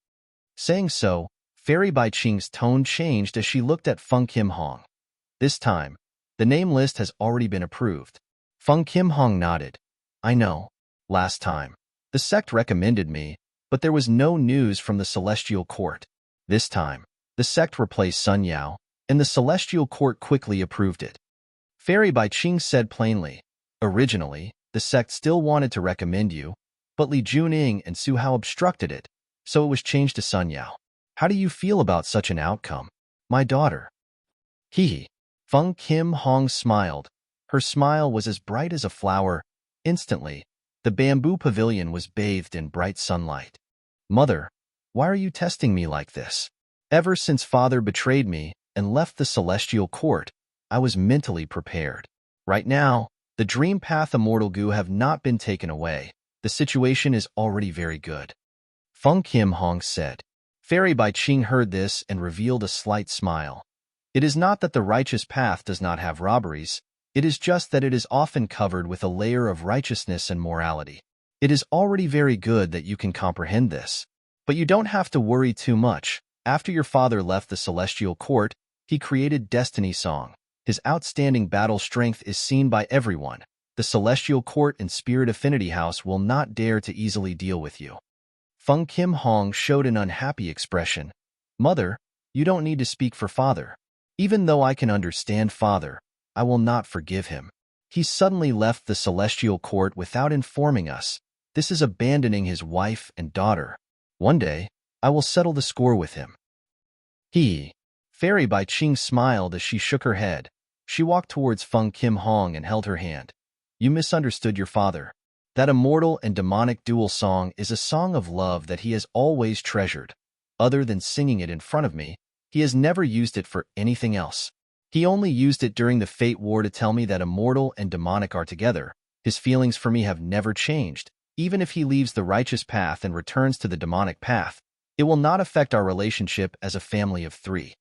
Saying so, Fairy Bai Qing's tone changed as she looked at Feng Kim Hong. This time, the name list has already been approved. Feng Kim Hong nodded. I know. Last time, the sect recommended me, but there was no news from the Celestial Court. This time, the sect replaced Sun Yao, and the Celestial Court quickly approved it. Fairy Bai Qing said plainly, originally, the sect still wanted to recommend you, but Li Juning and Su Hao obstructed it, so it was changed to Sun Yao. How do you feel about such an outcome, my daughter? Hee. Feng Kim Hong smiled. Her smile was as bright as a flower. Instantly, the bamboo pavilion was bathed in bright sunlight. Mother, why are you testing me like this? Ever since father betrayed me and left the Celestial Court, I was mentally prepared. Right now, the dream path immortal goo have not been taken away. The situation is already very good. Feng Kim Hong said. Fairy Bai Ching heard this and revealed a slight smile. It is not that the righteous path does not have robberies, it is just that it is often covered with a layer of righteousness and morality. It is already very good that you can comprehend this. But you don't have to worry too much. After your father left the celestial court, he created Destiny Song. His outstanding battle strength is seen by everyone. The celestial court and spirit affinity house will not dare to easily deal with you. Feng Kim Hong showed an unhappy expression. Mother, you don't need to speak for father. Even though I can understand father, I will not forgive him. He suddenly left the celestial court without informing us. This is abandoning his wife and daughter. One day, I will settle the score with him. Fairy Bai Ching smiled as she shook her head. She walked towards Feng Kim Hong and held her hand. You misunderstood your father. That immortal and demonic dual song is a song of love that he has always treasured. Other than singing it in front of me, he has never used it for anything else. He only used it during the Fate War to tell me that immortal and demonic are together. His feelings for me have never changed. Even if he leaves the righteous path and returns to the demonic path, it will not affect our relationship as a family of three.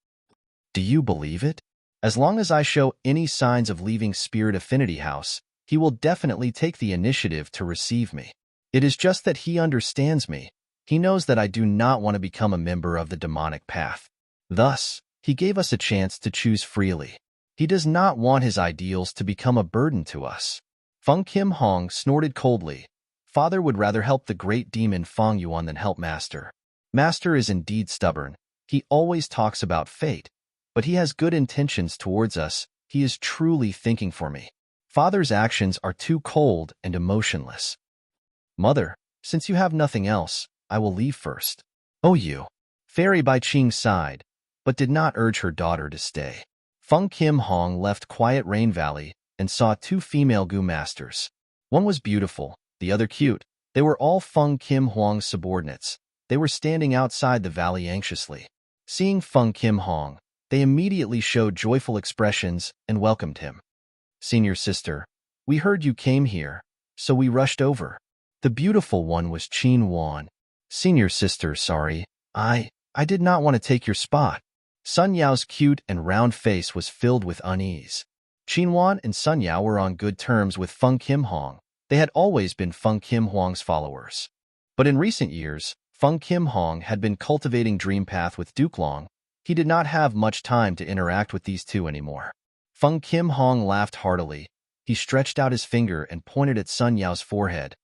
Do you believe it? As long as I show any signs of leaving Spirit Affinity House, he will definitely take the initiative to receive me. It is just that he understands me. He knows that I do not want to become a member of the demonic path. Thus, he gave us a chance to choose freely. He does not want his ideals to become a burden to us. Feng Kim Hong snorted coldly. Father would rather help the great demon Feng Yuan than help Master. Master is indeed stubborn. He always talks about fate, but he has good intentions towards us. He is truly thinking for me. Father's actions are too cold and emotionless. Mother, since you have nothing else, I will leave first. Oh, you. Fairy Bai Ching sighed, but did not urge her daughter to stay. Feng Kim Hong left Quiet Rain Valley and saw two female Gu masters. One was beautiful, the other cute. They were all Feng Kim Hong's subordinates. They were standing outside the valley anxiously. Seeing Feng Kim Hong, they immediately showed joyful expressions and welcomed him. Senior sister, we heard you came here, so we rushed over. The beautiful one was Qin Wan. Senior sister, sorry, I did not want to take your spot. Sun Yao's cute and round face was filled with unease. Qin Wan and Sun Yao were on good terms with Feng Kim Hong. They had always been Feng Kim Hong's followers. But in recent years, Feng Kim Hong had been cultivating Dream Path with Duke Long. He did not have much time to interact with these two anymore. Feng Kim Hong laughed heartily. He stretched out his finger and pointed at Sun Yao's forehead.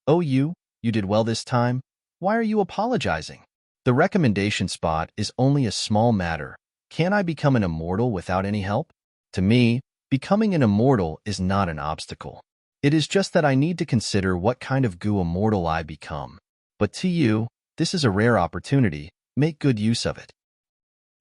Oh, you did well this time? Why are you apologizing? The recommendation spot is only a small matter. Can I become an immortal without any help? To me, becoming an immortal is not an obstacle. It is just that I need to consider what kind of Gu immortal I become. But to you, this is a rare opportunity. Make good use of it.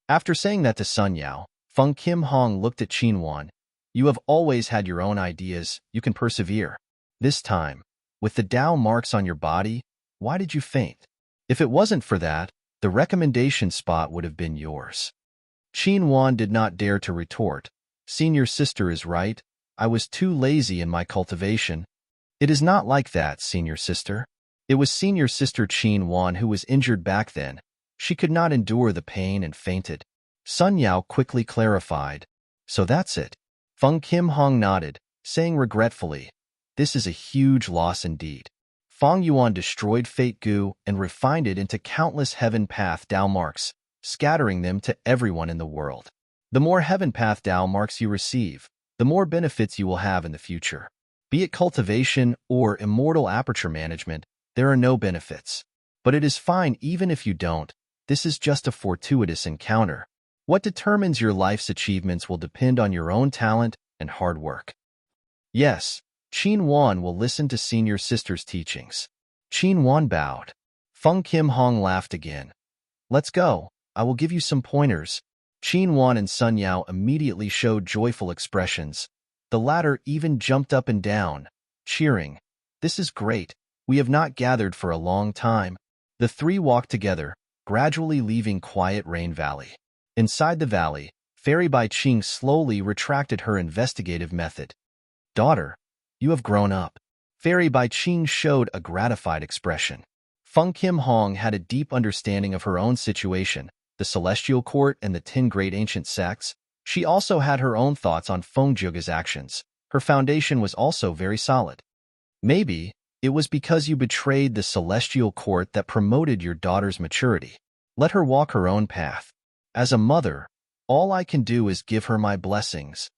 After saying that to Sun Yao, Feng Kim Hong looked at Qin Wan. You have always had your own ideas. You can persevere. This time, with the Tao marks on your body, why did you faint? If it wasn't for that, the recommendation spot would have been yours. Qin Wan did not dare to retort. Senior sister is right. I was too lazy in my cultivation. It is not like that, senior sister. It was senior sister Qin Wan who was injured back then. She could not endure the pain and fainted. Sun Yao quickly clarified. So that's it. Feng Kim Hong nodded, saying regretfully, this is a huge loss indeed. Feng Yuan destroyed Fate Gu and refined it into countless Heaven Path Tao marks, scattering them to everyone in the world. The more Heaven Path Tao marks you receive, the more benefits you will have in the future. Be it cultivation or immortal aperture management, there are no benefits. But it is fine even if you don't. This is just a fortuitous encounter. What determines your life's achievements will depend on your own talent and hard work. Yes, Qin Wan will listen to senior sister's teachings. Qin Wan bowed. Feng Kim Hong laughed again. Let's go. I will give you some pointers. Qin Wan and Sun Yao immediately showed joyful expressions. The latter even jumped up and down, cheering. This is great. We have not gathered for a long time. The three walked together, gradually leaving Quiet Rain Valley. Inside the valley, Fairy Bai Ching slowly retracted her investigative method. Daughter, you have grown up. Fairy Bai Qing showed a gratified expression. Feng Kim Hong had a deep understanding of her own situation, the celestial court and the 10 great ancient sects. She also had her own thoughts on Feng Zheg's actions. Her foundation was also very solid. Maybe it was because you betrayed the celestial court that promoted your daughter's maturity. Let her walk her own path. As a mother, all I can do is give her my blessings.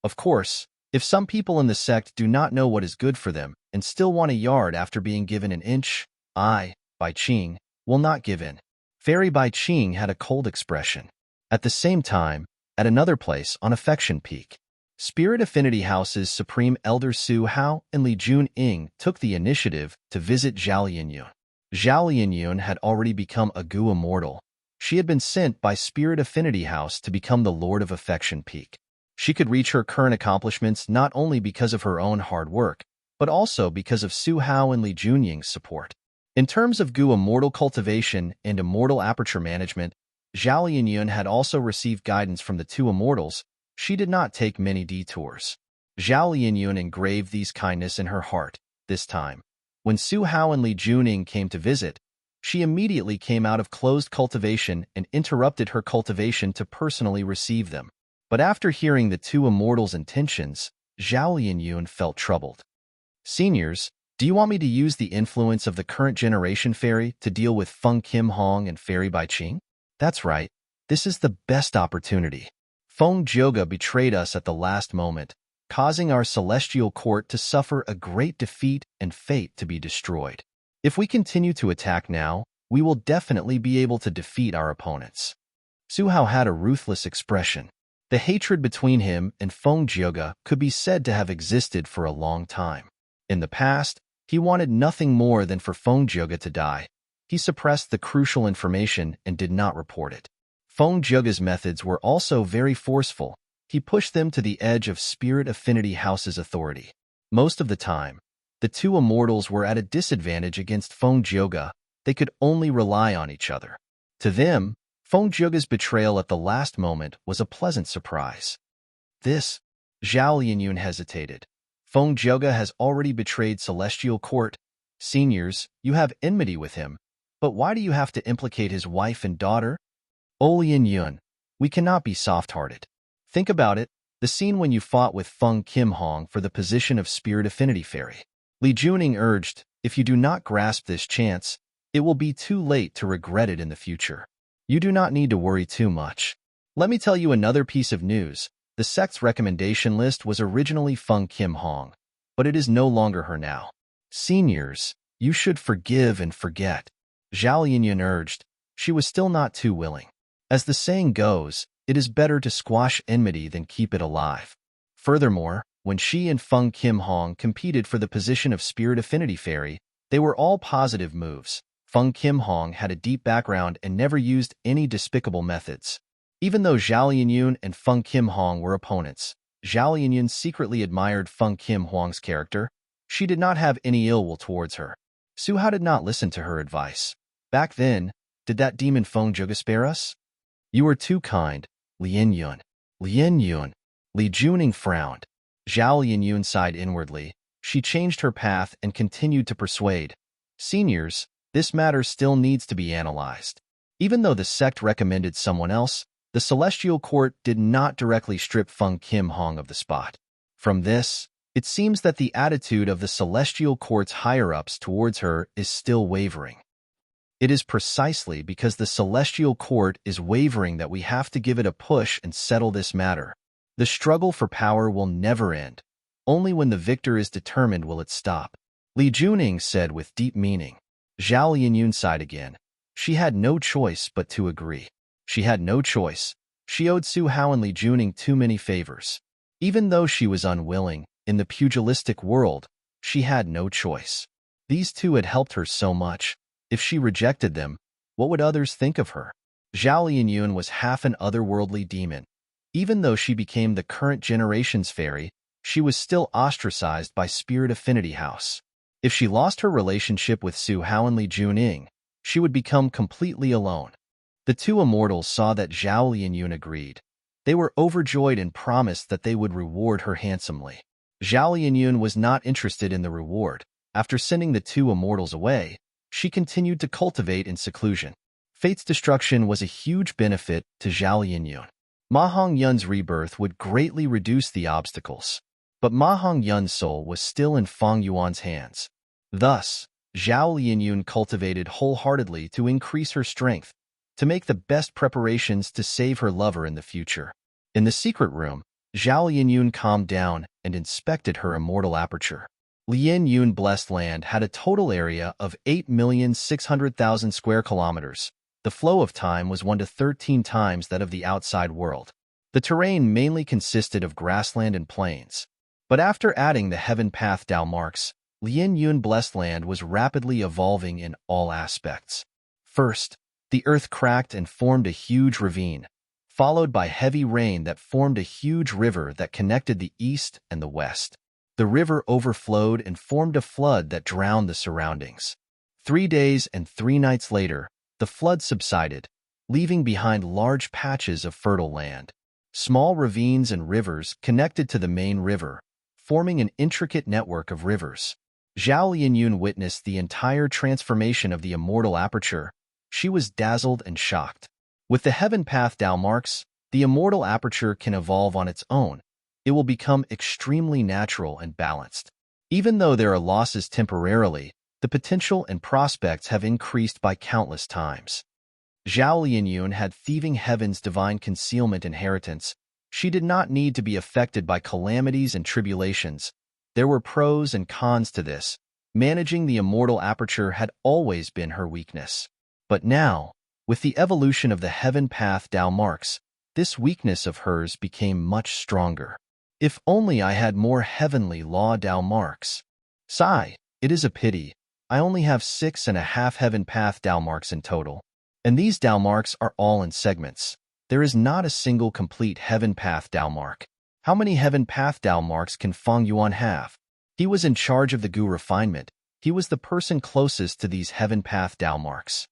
Of course, if some people in the sect do not know what is good for them and still want a yard after being given an inch, I, Bai Qing, will not give in. Fairy Bai Qing had a cold expression. At the same time, at another place on Affection Peak, Spirit Affinity House's Supreme Elder Su Hao and Li Jun-ing took the initiative to visit Zhao Lianyun. Zhao Lianyun had already become a Gu Immortal. She had been sent by Spirit Affinity House to become the Lord of Affection Peak. She could reach her current accomplishments not only because of her own hard work, but also because of Su Hao and Li Junying's support. In terms of Gu Immortal cultivation and Immortal aperture management, Zhao Lianyun had also received guidance from the two Immortals. She did not take many detours. Zhao Lianyun engraved these kindness in her heart, this time. When Su Hao and Li Junying came to visit, she immediately came out of closed cultivation and interrupted her cultivation to personally receive them. But after hearing the two Immortals' intentions, Zhao Lianyun felt troubled. Seniors, do you want me to use the influence of the current generation fairy to deal with Feng Kim Hong and Fairy Bai Qing? That's right. This is the best opportunity. Feng Zhege betrayed us at the last moment, causing our celestial court to suffer a great defeat and fate to be destroyed. If we continue to attack now, we will definitely be able to defeat our opponents. Su Hao had a ruthless expression. The hatred between him and Feng Zhege could be said to have existed for a long time. In the past, he wanted nothing more than for Feng Zhege to die. He suppressed the crucial information and did not report it. Feng Zhege's methods were also very forceful. He pushed them to the edge of Spirit Affinity House's authority. Most of the time, the two Immortals were at a disadvantage against Feng Zhege. They could only rely on each other. To them, Feng Zhege's betrayal at the last moment was a pleasant surprise. Zhao Lianyun hesitated. Feng Zhege has already betrayed Celestial Court. Seniors, you have enmity with him. But why do you have to implicate his wife and daughter? Lianyun, we cannot be soft-hearted. Think about it, the scene when you fought with Feng Kim Hong for the position of Spirit Affinity Fairy. Li Junying urged, if you do not grasp this chance, it will be too late to regret it in the future. You do not need to worry too much. Let me tell you another piece of news. The sect's recommendation list was originally Feng Kim Hong, but it is no longer her now. Seniors, you should forgive and forget. Zhao Lianyun urged. She was still not too willing. As the saying goes, it is better to squash enmity than keep it alive. Furthermore, when she and Feng Kim Hong competed for the position of Spirit Affinity Fairy, they were all positive moves. Feng Kim Hong had a deep background and never used any despicable methods. Even though Zhao Lianyun and Feng Kim Hong were opponents, Zhao Lianyun secretly admired Feng Kim Hong's character. She did not have any ill will towards her. Su Hao did not listen to her advice. Back then, did that demon Feng Zhege spare us? You are too kind, Lianyun. Lianyun. Li Junying frowned. Zhao Lianyun sighed inwardly. She changed her path and continued to persuade. Seniors, this matter still needs to be analyzed. Even though the sect recommended someone else, the Celestial Court did not directly strip Feng Kim Hong of the spot. From this, it seems that the attitude of the Celestial Court's higher-ups towards her is still wavering. It is precisely because the Celestial Court is wavering that we have to give it a push and settle this matter. The struggle for power will never end. Only when the victor is determined will it stop. Li Junying said with deep meaning. Zhao Lianyun sighed again. She had no choice but to agree. She had no choice. She owed Su Hao and Li Junying too many favors. Even though she was unwilling, in the pugilistic world, she had no choice. These two had helped her so much. If she rejected them, what would others think of her? Zhao Lianyun was half an otherworldly demon. Even though she became the current generation's fairy, she was still ostracized by Spirit Affinity House. If she lost her relationship with Su Hao and Li Junying, she would become completely alone. The two immortals saw that Zhao Lianyun agreed. They were overjoyed and promised that they would reward her handsomely. Zhao Lianyun was not interested in the reward. After sending the two immortals away, she continued to cultivate in seclusion. Fate's destruction was a huge benefit to Zhao Lianyun. Ma Hongyun's rebirth would greatly reduce the obstacles, but Ma Hongyun's soul was still in Feng Yuan's hands. Thus, Zhao Lianyun cultivated wholeheartedly to increase her strength, to make the best preparations to save her lover in the future. In the secret room, Zhao Lianyun calmed down and inspected her immortal aperture. Lian Yun Blessed Land had a total area of 8,600,000 square kilometers. The flow of time was 1 to 13 times that of the outside world. The terrain mainly consisted of grassland and plains. But after adding the Heaven Path Dao marks, Lian Yun Blessed Land was rapidly evolving in all aspects. First, the earth cracked and formed a huge ravine, followed by heavy rain that formed a huge river that connected the east and the west. The river overflowed and formed a flood that drowned the surroundings. 3 days and 3 nights later, the flood subsided, leaving behind large patches of fertile land. Small ravines and rivers connected to the main river, forming an intricate network of rivers. Zhao Lianyun witnessed the entire transformation of the immortal aperture. She was dazzled and shocked. With the Heaven Path Dao marks, the immortal aperture can evolve on its own. It will become extremely natural and balanced. Even though there are losses temporarily, the potential and prospects have increased by countless times. Zhao Lianyun had Thieving Heaven's divine concealment inheritance. She did not need to be affected by calamities and tribulations. There were pros and cons to this. Managing the immortal aperture had always been her weakness. But now, with the evolution of the Heaven Path Dao marks, this weakness of hers became much stronger. If only I had more heavenly law Dao marks. Sigh, it is a pity. I only have 6.5 Heaven Path Dao marks in total. And these Dao marks are all in segments. There is not a single complete Heaven Path Dao mark. How many Heaven Path Dao marks can Feng Yuan have? He was in charge of the Gu refinement. He was the person closest to these Heaven Path Dao marks.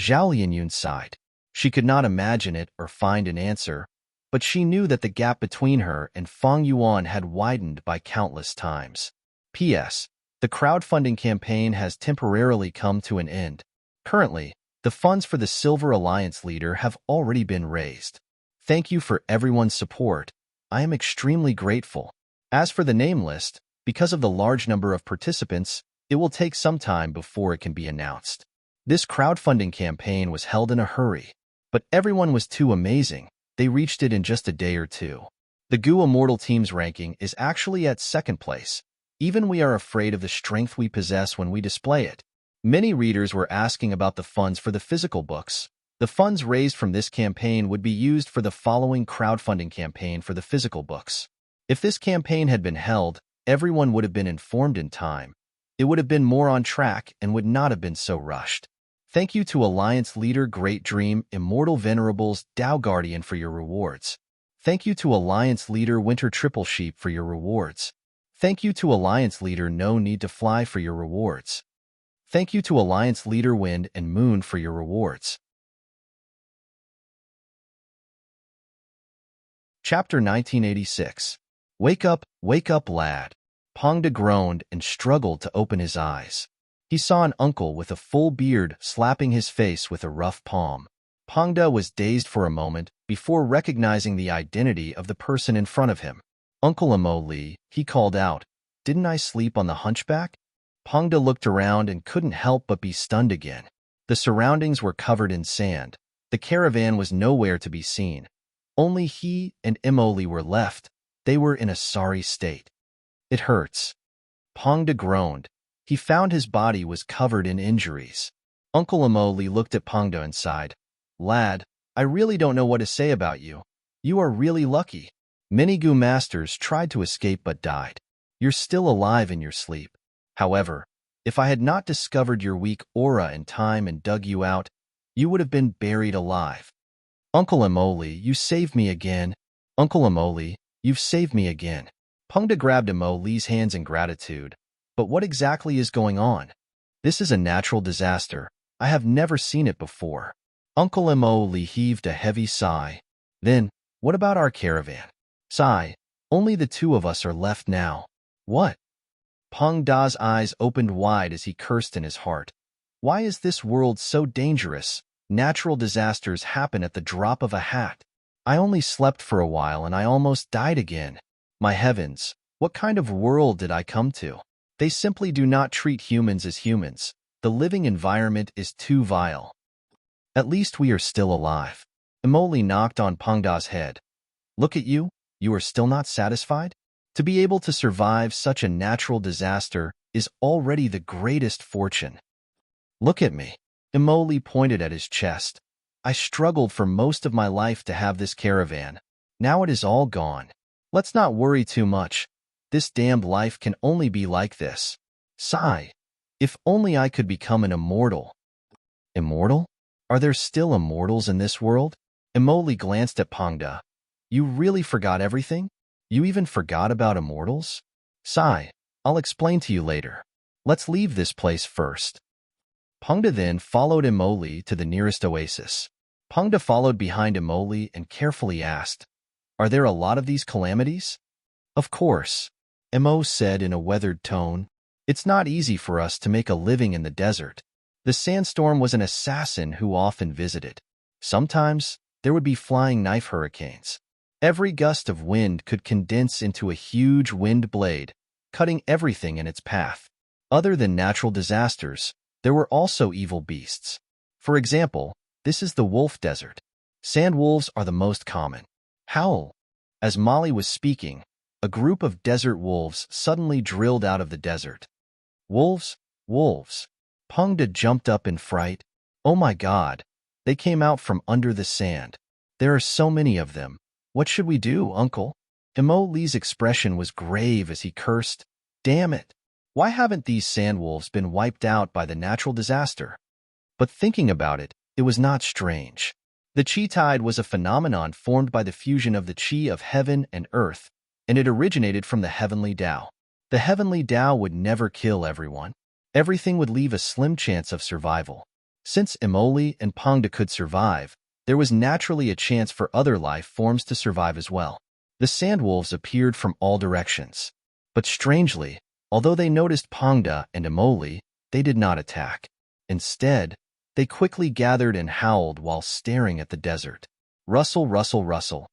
Zhao Lianyun sighed. She could not imagine it or find an answer, but she knew that the gap between her and Feng Yuan had widened by countless times. P.S. The crowdfunding campaign has temporarily come to an end. Currently, the funds for the Silver Alliance leader have already been raised. Thank you for everyone's support. I am extremely grateful. As for the name list, because of the large number of participants, it will take some time before it can be announced. This crowdfunding campaign was held in a hurry, but everyone was too amazing. They reached it in just a day or two. The Gu Immortal Team's ranking is actually at 2nd place. Even we are afraid of the strength we possess when we display it. Many readers were asking about the funds for the physical books. The funds raised from this campaign would be used for the following crowdfunding campaign for the physical books. If this campaign had been held, everyone would have been informed in time. It would have been more on track and would not have been so rushed. Thank you to Alliance Leader Great Dream, Immortal Venerables, Dao Guardian for your rewards. Thank you to Alliance Leader Winter Triple Sheep for your rewards. Thank you to Alliance Leader No Need to Fly for your rewards. Thank you to Alliance Leader Wind and Moon for your rewards. Chapter 1986. Wake up, lad. Pangda groaned and struggled to open his eyes. He saw an uncle with a full beard slapping his face with a rough palm. Pangda was dazed for a moment before recognizing the identity of the person in front of him. Uncle Amo Li, he called out, "Didn't I sleep on the hunchback?" Pangda looked around and couldn't help but be stunned again. The surroundings were covered in sand. The caravan was nowhere to be seen. Only he and Amo Li were left. They were in a sorry state. "It hurts." Pangda groaned. He found his body was covered in injuries. Uncle Amo Li looked at Pangda and sighed. "Lad, I really don't know what to say about you. You are really lucky. Many Gu masters tried to escape but died. You're still alive in your sleep. However, if I had not discovered your weak aura in time and dug you out, you would have been buried alive. Uncle Amo Li, you saved me again. Uncle Amo Li, you've saved me again." Pangda grabbed Amo Li's hands in gratitude. But what exactly is going on? This is a natural disaster. I have never seen it before. Uncle Amo Li heaved a heavy sigh. Then, what about our caravan? Sigh, only the 2 of us are left now. What? Peng Da's eyes opened wide as he cursed in his heart. Why is this world so dangerous? Natural disasters happen at the drop of a hat. I only slept for a while and I almost died again. My heavens, what kind of world did I come to? They simply do not treat humans as humans. The living environment is too vile. At least we are still alive. Emoli knocked on Peng Da's head. Look at you, you are still not satisfied? To be able to survive such a natural disaster is already the greatest fortune. Look at me. Emoli pointed at his chest. I struggled for most of my life to have this caravan. Now it is all gone. Let's not worry too much. This damned life can only be like this. Sigh. If only I could become an immortal. Immortal? Are there still immortals in this world? Emoli glanced at Peng Da. You really forgot everything? You even forgot about immortals? Sigh. I'll explain to you later. Let's leave this place first. Peng Da then followed Emoli to the nearest oasis. Peng Da followed behind Emoli and carefully asked, Are there a lot of these calamities? Of course, Emo said in a weathered tone. It's not easy for us to make a living in the desert. The sandstorm was an assassin who often visited. Sometimes, there would be flying knife hurricanes. Every gust of wind could condense into a huge wind blade, cutting everything in its path. Other than natural disasters, there were also evil beasts. For example, this is the wolf desert. Sand wolves are the most common. Howl. As Molly was speaking, a group of desert wolves suddenly drilled out of the desert. Wolves, wolves. Peng Da jumped up in fright. Oh my God, they came out from under the sand. There are so many of them. What should we do, Uncle? Emoli's expression was grave as he cursed. Damn it! Why haven't these sand wolves been wiped out by the natural disaster? But thinking about it, it was not strange. The Chi tide was a phenomenon formed by the fusion of the Chi of heaven and earth, and it originated from the heavenly Tao. The heavenly Tao would never kill everyone. Everything would leave a slim chance of survival. Since Emoli and Peng Da could survive, there was naturally a chance for other life forms to survive as well. The sandwolves appeared from all directions. But strangely, although they noticed Peng Da and Emoli, they did not attack. Instead, they quickly gathered and howled while staring at the desert. Rustle, rustle, rustle.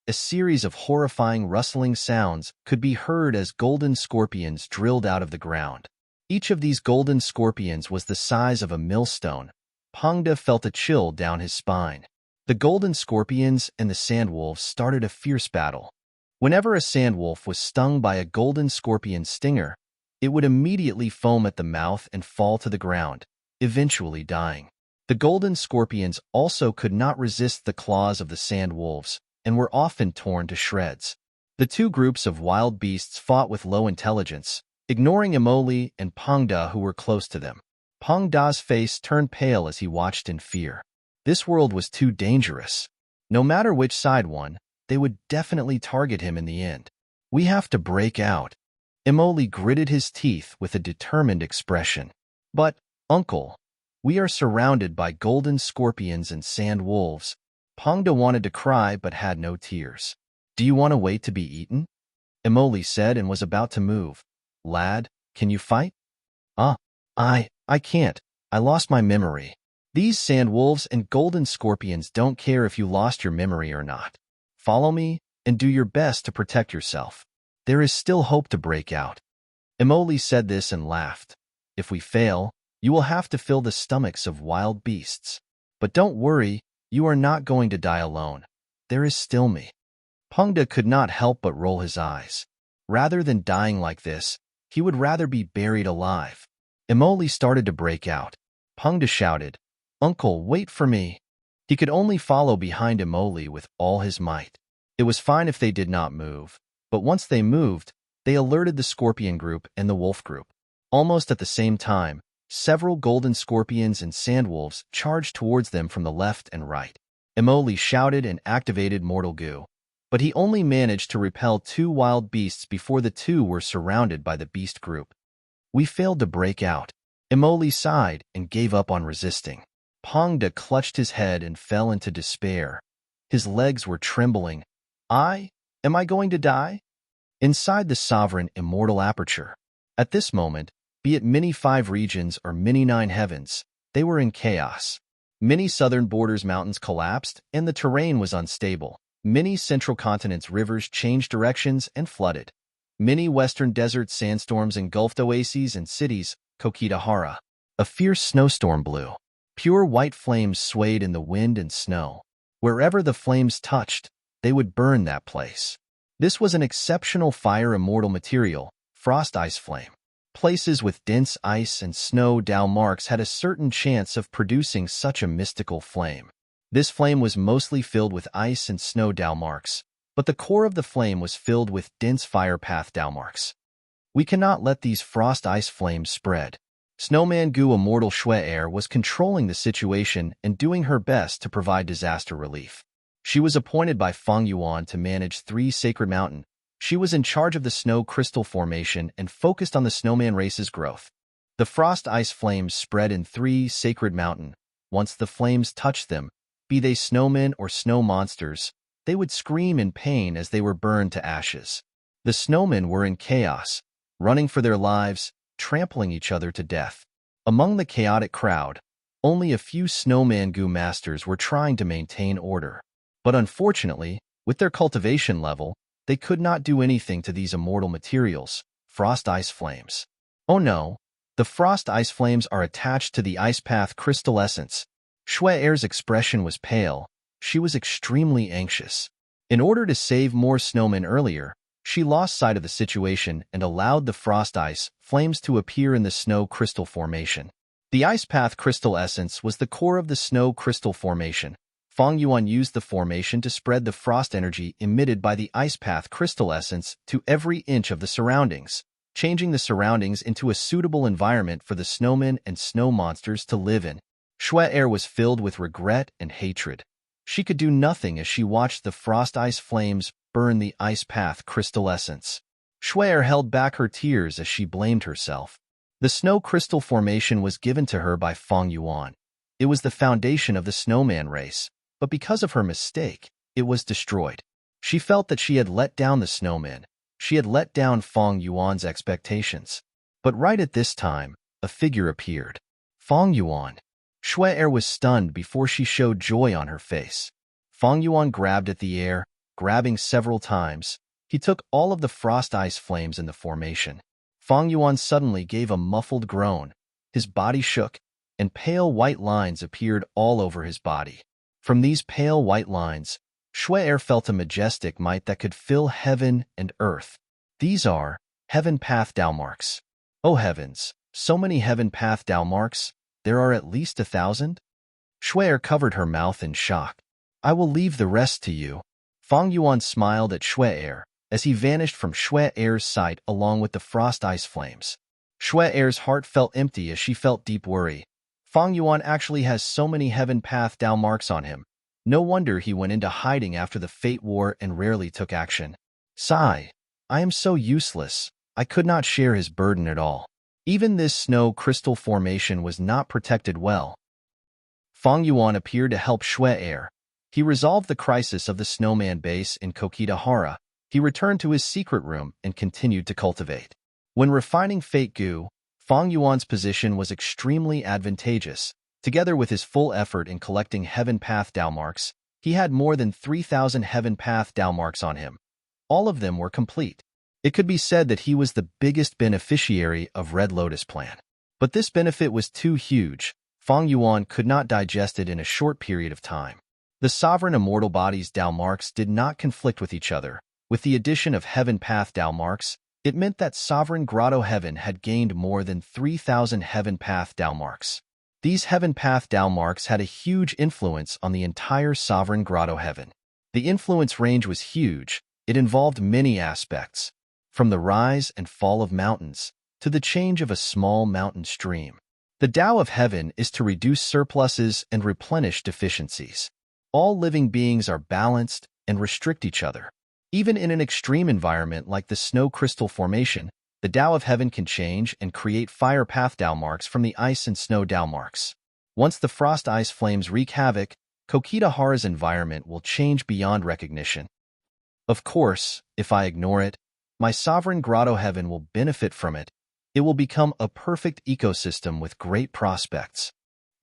A series of horrifying rustling sounds could be heard as golden scorpions drilled out of the ground. Each of these golden scorpions was the size of a millstone. Peng Da felt a chill down his spine. The golden scorpions and the sandwolves started a fierce battle. Whenever a sandwolf was stung by a golden scorpion stinger, it would immediately foam at the mouth and fall to the ground, eventually dying. The golden scorpions also could not resist the claws of the sandwolves and were often torn to shreds. The two groups of wild beasts fought with low intelligence, ignoring Emoli and Peng Da who were close to them. Peng Da's face turned pale as he watched in fear. This world was too dangerous. No matter which side won, they would definitely target him in the end. We have to break out. Emoli gritted his teeth with a determined expression. But, Uncle, we are surrounded by golden scorpions and sand wolves. Peng Da wanted to cry but had no tears. Do you want to wait to be eaten? Emoli said and was about to move. Lad, can you fight? I can't. I lost my memory. These sandwolves and golden scorpions don't care if you lost your memory or not. Follow me and do your best to protect yourself. There is still hope to break out. Emoli said this and laughed. If we fail, you will have to fill the stomachs of wild beasts. But don't worry, you are not going to die alone. There is still me. Peng Da could not help but roll his eyes. Rather than dying like this, he would rather be buried alive. Emoli started to break out. Peng Da shouted, Uncle, wait for me. He could only follow behind Emoli with all his might. It was fine if they did not move, but once they moved, they alerted the scorpion group and the wolf group. Almost at the same time, several golden scorpions and sandwolves charged towards them from the left and right. Emoli shouted and activated Mortal Goo, but he only managed to repel two wild beasts before the two were surrounded by the beast group. We failed to break out. Emoli sighed and gave up on resisting. Peng Da clutched his head and fell into despair. His legs were trembling. Am I going to die? inside the sovereign immortal aperture. At this moment, be it many 5 regions or many 9 heavens, they were in chaos. Many southern borders mountains collapsed, and the terrain was unstable. Many central continents rivers changed directions and flooded. Many western desert sandstorms engulfed oases and cities, Kokitahara. A fierce snowstorm blew. Pure white flames swayed in the wind and snow. Wherever the flames touched, they would burn that place. This was an exceptional fire immortal material, frost ice flame. Places with dense ice and snow dow marks had a certain chance of producing such a mystical flame. This flame was mostly filled with ice and snow dow marks, but the core of the flame was filled with dense fire path dow marks. We cannot let these frost ice flames spread. Snowman Gu Immortal Shue was controlling the situation and doing her best to provide disaster relief. She was appointed by Feng Yuan to manage 3 sacred mountains. She was in charge of the snow crystal formation and focused on the snowman race's growth. The frost ice flames spread in 3 sacred mountains. Once the flames touched them, be they snowmen or snow monsters, they would scream in pain as they were burned to ashes. The snowmen were in chaos, running for their lives, trampling each other to death. Among the chaotic crowd, only a few snowman Gu masters were trying to maintain order. But unfortunately, with their cultivation level, they could not do anything to these immortal materials, frost ice flames. Oh no, the frost ice flames are attached to the ice path crystal essence. Shue'er's expression was pale. She was extremely anxious. In order to save more snowmen earlier, she lost sight of the situation and allowed the frost ice flames to appear in the snow crystal formation. The ice path crystal essence was the core of the snow crystal formation. Feng Yuan used the formation to spread the frost energy emitted by the ice path crystal essence to every inch of the surroundings, changing the surroundings into a suitable environment for the snowmen and snow monsters to live in. Shue'er was filled with regret and hatred. She could do nothing as she watched the frost ice flames burn the ice path crystal essence. Shue'er held back her tears as she blamed herself. The snow crystal formation was given to her by Feng Yuan. It was the foundation of the snowman race, but because of her mistake, it was destroyed. She felt that she had let down the snowmen. She had let down Feng Yuan's expectations. But right at this time, a figure appeared. Feng Yuan. Shue'er was stunned before she showed joy on her face. Feng Yuan grabbed at the air, grabbing several times. He took all of the frost ice flames in the formation. Feng Yuan suddenly gave a muffled groan. His body shook, and pale white lines appeared all over his body. From these pale white lines, Shue'er felt a majestic might that could fill heaven and earth. These are heaven path Dao marks. Oh heavens, so many heaven path Dao marks, there are at least 1,000? Shue'er covered her mouth in shock. I will leave the rest to you. Feng Yuan smiled at Shue'er as he vanished from Shue'er's sight along with the frost ice flames. Shue'er's heart felt empty as she felt deep worry. Feng Yuan actually has so many heaven path Dao marks on him. No wonder he went into hiding after the Fate War and rarely took action. Sigh. I am so useless. I could not share his burden at all. Even this snow crystal formation was not protected well. Feng Yuan appeared to help Shue'er. He resolved the crisis of the snowman base in Kokitahara. He returned to his secret room and continued to cultivate. When refining Fate Gu, Feng Yuan's position was extremely advantageous. Together with his full effort in collecting Heaven Path Dao marks, he had more than 3,000 Heaven Path Dao marks on him. All of them were complete. It could be said that he was the biggest beneficiary of Red Lotus Plan. But this benefit was too huge. Feng Yuan could not digest it in a short period of time. The sovereign immortal bodies Dao marks did not conflict with each other. With the addition of Heaven Path Dao marks, it meant that Sovereign Grotto Heaven had gained more than 3,000 Heaven Path Dao marks. These Heaven Path Dao marks had a huge influence on the entire Sovereign Grotto Heaven. The influence range was huge. It involved many aspects, from the rise and fall of mountains to the change of a small mountain stream. The Tao of Heaven is to reduce surpluses and replenish deficiencies. All living beings are balanced and restrict each other. Even in an extreme environment like the snow crystal formation, the Tao of Heaven can change and create fire path Tao marks from the ice and snow Tao marks. Once the frost ice flames wreak havoc, Kokitahara's environment will change beyond recognition. Of course, if I ignore it, My sovereign grotto heaven will benefit from it. It will become a perfect ecosystem with great prospects.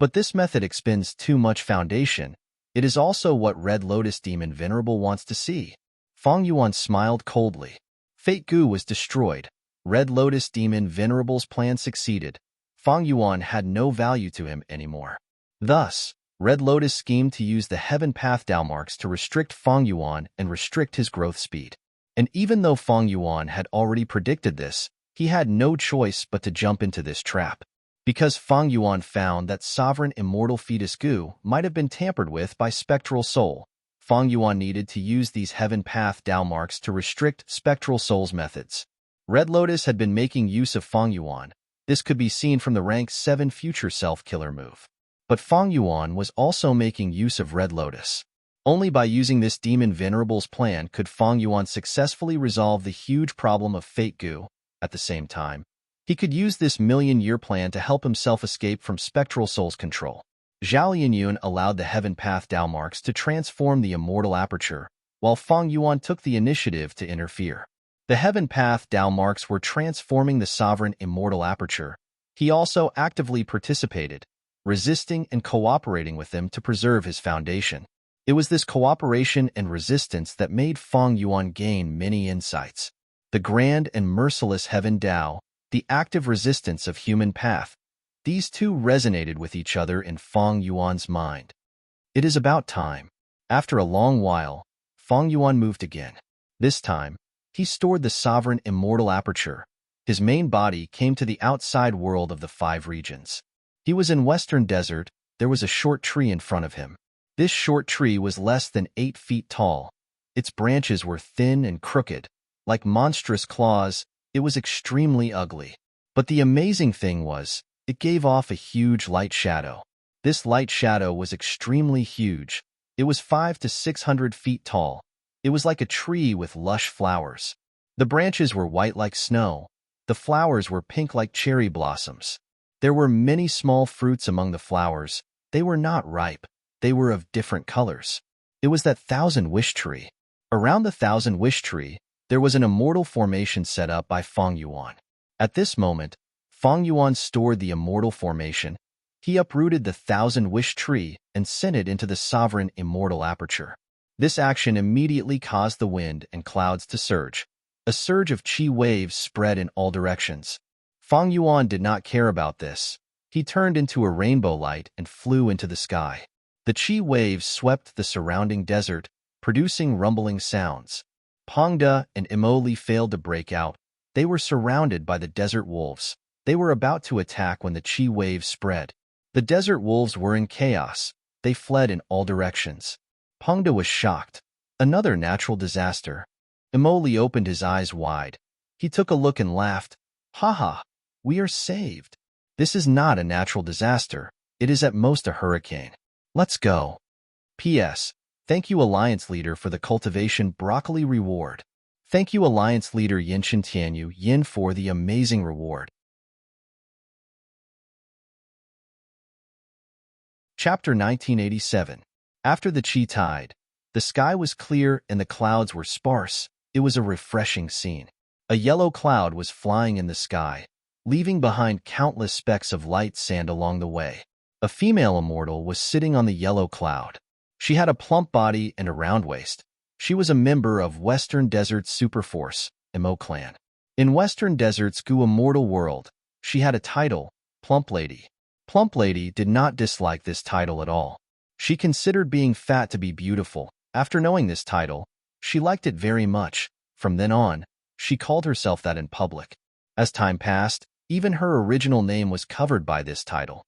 But this method expends too much foundation. It is also what Red Lotus Demon Venerable wants to see. Feng Yuan smiled coldly. Fate Gu was destroyed. Red Lotus Demon Venerable's plan succeeded. Feng Yuan had no value to him anymore. Thus, Red Lotus schemed to use the Heaven Path Dao marks to restrict Feng Yuan and restrict his growth speed. And even though Feng Yuan had already predicted this, he had no choice but to jump into this trap. Because Feng Yuan found that sovereign immortal fetus Gu might have been tampered with by Spectral Soul, Feng Yuan needed to use these Heaven Path Dao marks to restrict Spectral Soul's methods. Red Lotus had been making use of Feng Yuan. This could be seen from the rank 7 future self-killer move. But Feng Yuan was also making use of Red Lotus. Only by using this Demon Venerable's plan could Feng Yuan successfully resolve the huge problem of Fate Gu. At the same time, he could use this million-year plan to help himself escape from Spectral Soul's control. Zhao Yinyun allowed the Heaven Path Dao marks to transform the immortal aperture, while Feng Yuan took the initiative to interfere. The Heaven Path Dao marks were transforming the sovereign immortal aperture. He also actively participated, resisting and cooperating with them to preserve his foundation. It was this cooperation and resistance that made Feng Yuan gain many insights. The grand and merciless Heaven Dao, the active resistance of human path, these two resonated with each other in Feng Yuan's mind. It is about time. After a long while, Feng Yuan moved again. This time, he stored the sovereign immortal aperture. His main body came to the outside world of the 5 regions. He was in Western Desert. There was a short tree in front of him. This short tree was less than 8 feet tall. Its branches were thin and crooked. Like monstrous claws, it was extremely ugly. But the amazing thing was, it gave off a huge light shadow. This light shadow was extremely huge. It was 500 to 600 feet tall. It was like a tree with lush flowers. The branches were white like snow. The flowers were pink like cherry blossoms. There were many small fruits among the flowers. They were not ripe. They were of different colors. It was that 1,000-wish tree. Around the 1,000-wish tree, there was an immortal formation set up by Feng Yuan. At this moment, Feng Yuan stored the immortal formation. He uprooted the 1,000-wish tree and sent it into the sovereign immortal aperture. This action immediately caused the wind and clouds to surge. A surge of chi waves spread in all directions. Feng Yuan did not care about this. He turned into a rainbow light and flew into the sky. The chi waves swept the surrounding desert, producing rumbling sounds. Pongda and Imoli failed to break out. They were surrounded by the desert wolves. They were about to attack when the chi waves spread. The desert wolves were in chaos. They fled in all directions. Pongda was shocked. Another natural disaster. Imoli opened his eyes wide. He took a look and laughed. "Ha, we are saved. This is not a natural disaster. It is at most a hurricane. Let's go." P.S. Thank you Alliance Leader for the cultivation broccoli reward. Thank you Alliance Leader Yinshin Tianyu Yin for the amazing reward. Chapter 1987. After the Qi tide, the sky was clear and the clouds were sparse. It was a refreshing scene. A yellow cloud was flying in the sky, leaving behind countless specks of light sand along the way. A female immortal was sitting on the yellow cloud. She had a plump body and a round waist. She was a member of Western Desert's Superforce, Mo clan. In Western Desert's Gu Immortal World, she had a title, Plump Lady. Plump Lady did not dislike this title at all. She considered being fat to be beautiful. After knowing this title, she liked it very much. From then on, she called herself that in public. As time passed, even her original name was covered by this title.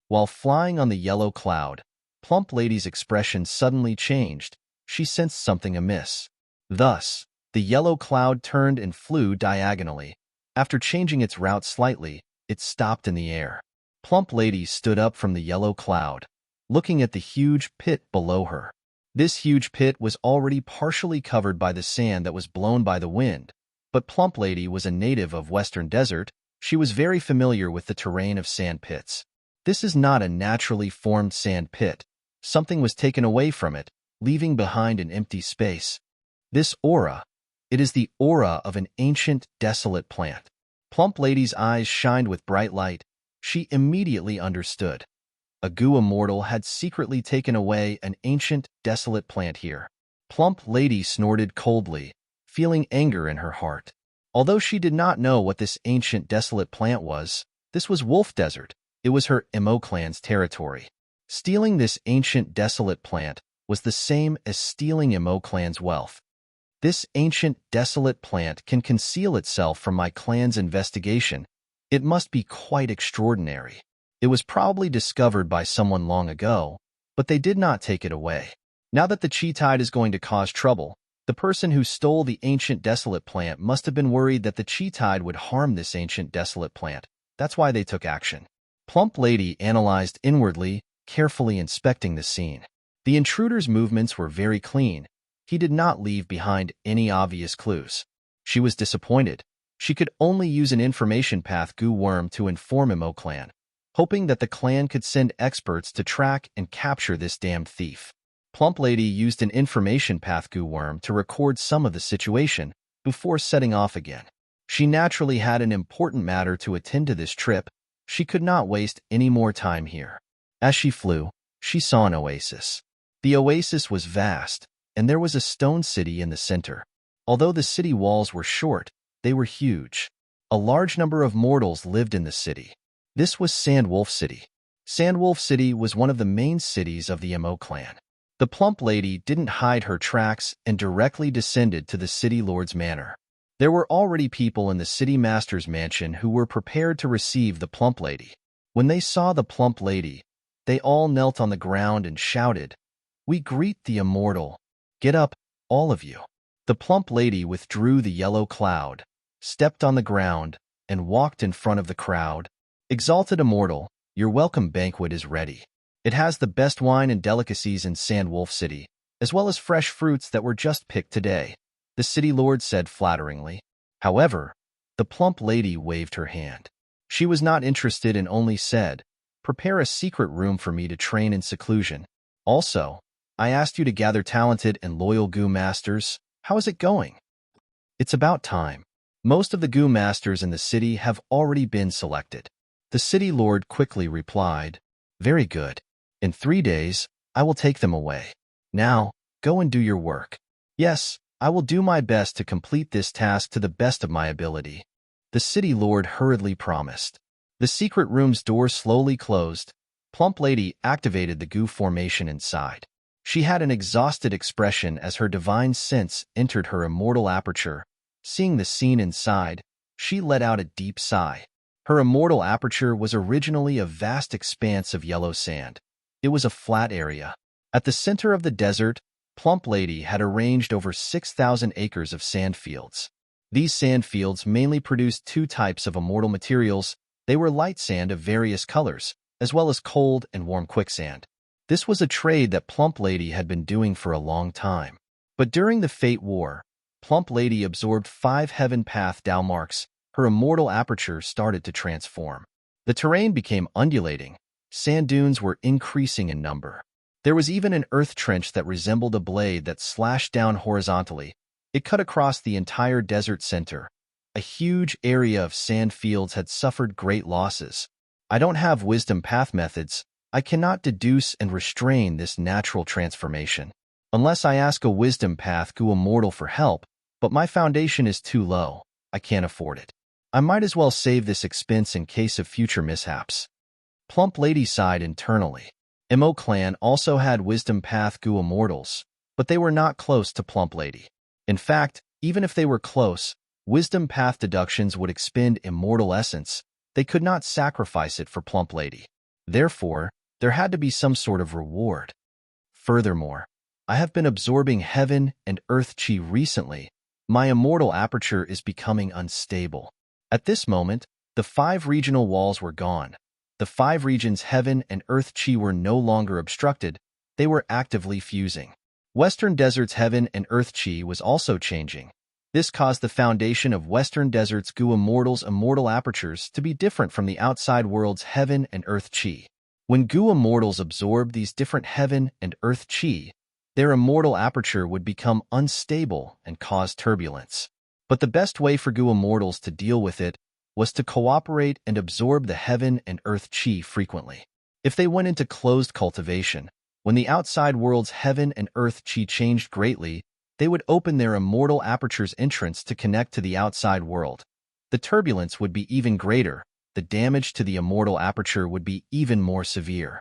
While flying on the yellow cloud, Plump Lady's expression suddenly changed. She sensed something amiss. Thus, the yellow cloud turned and flew diagonally. After changing its route slightly, it stopped in the air. Plump Lady stood up from the yellow cloud, looking at the huge pit below her. This huge pit was already partially covered by the sand that was blown by the wind, but Plump Lady was a native of Western Desert. She was very familiar with the terrain of sand pits. This is not a naturally formed sand pit. Something was taken away from it, leaving behind an empty space. This aura, It is the aura of an ancient, desolate plant. Plump Lady's eyes shined with bright light. She immediately understood. A goo immortal had secretly taken away an ancient, desolate plant here. Plump Lady snorted coldly, feeling anger in her heart. Although she did not know what this ancient, desolate plant was, this was Wolf Desert. It was her Emo clan's territory. Stealing this ancient, desolate plant was the same as stealing Emo clan's wealth. This ancient, desolate plant can conceal itself from my clan's investigation. It must be quite extraordinary. It was probably discovered by someone long ago, but they did not take it away. Now that the chi tide is going to cause trouble, the person who stole the ancient desolate plant must have been worried that the chi tide would harm this ancient desolate plant. That's why they took action. Plump Lady analyzed inwardly, carefully inspecting the scene. The intruder's movements were very clean. He did not leave behind any obvious clues. She was disappointed. She could only use an information path goo worm to inform Emo clan, hoping that the clan could send experts to track and capture this damned thief. Plump Lady used an information path goo worm to record some of the situation before setting off again. She naturally had an important matter to attend to this trip. She could not waste any more time here. As she flew, she saw an oasis. The oasis was vast, and there was a stone city in the center. Although the city walls were short, they were huge. A large number of mortals lived in the city. This was Sandwolf City. Sandwolf City was one of the main cities of the Emo clan. The Plump Lady didn't hide her tracks and directly descended to the city lord's manor. There were already people in the city master's mansion who were prepared to receive the Plump Lady. When they saw the Plump Lady, they all knelt on the ground and shouted, "We greet the immortal. Get up, all of you." The Plump Lady withdrew the yellow cloud, stepped on the ground, and walked in front of the crowd. "Exalted immortal, your welcome banquet is ready. It has the best wine and delicacies in Sandwolf City, as well as fresh fruits that were just picked today," the city lord said flatteringly. However, the Plump Lady waved her hand. She was not interested and only said, "Prepare a secret room for me to train in seclusion. Also, I asked you to gather talented and loyal goo masters. How is it going?" "It's about time. Most of the goo masters in the city have already been selected," the city lord quickly replied. "Very good. In 3 days, I will take them away. Now, go and do your work." "Yes, I will do my best to complete this task to the best of my ability," the city lord hurriedly promised. The secret room's door slowly closed. Plump Lady activated the goo formation inside. She had an exhausted expression as her divine sense entered her immortal aperture. Seeing the scene inside, she let out a deep sigh. Her immortal aperture was originally a vast expanse of yellow sand. It was a flat area. At the center of the desert, Plump Lady had arranged over 6,000 acres of sand fields. These sand fields mainly produced 2 types of immortal materials. They were light sand of various colors, as well as cold and warm quicksand. This was a trade that Plump Lady had been doing for a long time. But during the Fate War, Plump Lady absorbed 5 Heaven Path Dao marks. Her immortal aperture started to transform. The terrain became undulating. Sand dunes were increasing in number. There was even an earth trench that resembled a blade that slashed down horizontally. It cut across the entire desert center. A huge area of sand fields had suffered great losses. I don't have wisdom path methods. I cannot deduce and restrain this natural transformation. Unless I ask a wisdom path goo immortal for help, but my foundation is too low. I can't afford it. I might as well save this expense in case of future mishaps. Plump Lady sighed internally. Emo clan also had wisdom path goo immortals, but they were not close to Plump Lady. In fact, even if they were close, wisdom path deductions would expend immortal essence. They could not sacrifice it for Plump Lady. Therefore, there had to be some sort of reward. Furthermore, I have been absorbing heaven and earth chi recently. My immortal aperture is becoming unstable. At this moment, the 5 regional walls were gone. The 5 regions heaven and earth chi were no longer obstructed. They were actively fusing. Western Desert's heaven and earth chi was also changing. This caused the foundation of Western Desert's goo immortals' immortal apertures to be different from the outside world's heaven and earth chi. When goo immortals absorbed these different heaven and earth chi, their immortal aperture would become unstable and cause turbulence. But the best way for goo immortals to deal with it was to cooperate and absorb the heaven and earth chi frequently. If they went into closed cultivation, when the outside world's heaven and earth chi changed greatly, they would open their immortal aperture's entrance to connect to the outside world. The turbulence would be even greater, the damage to the immortal aperture would be even more severe.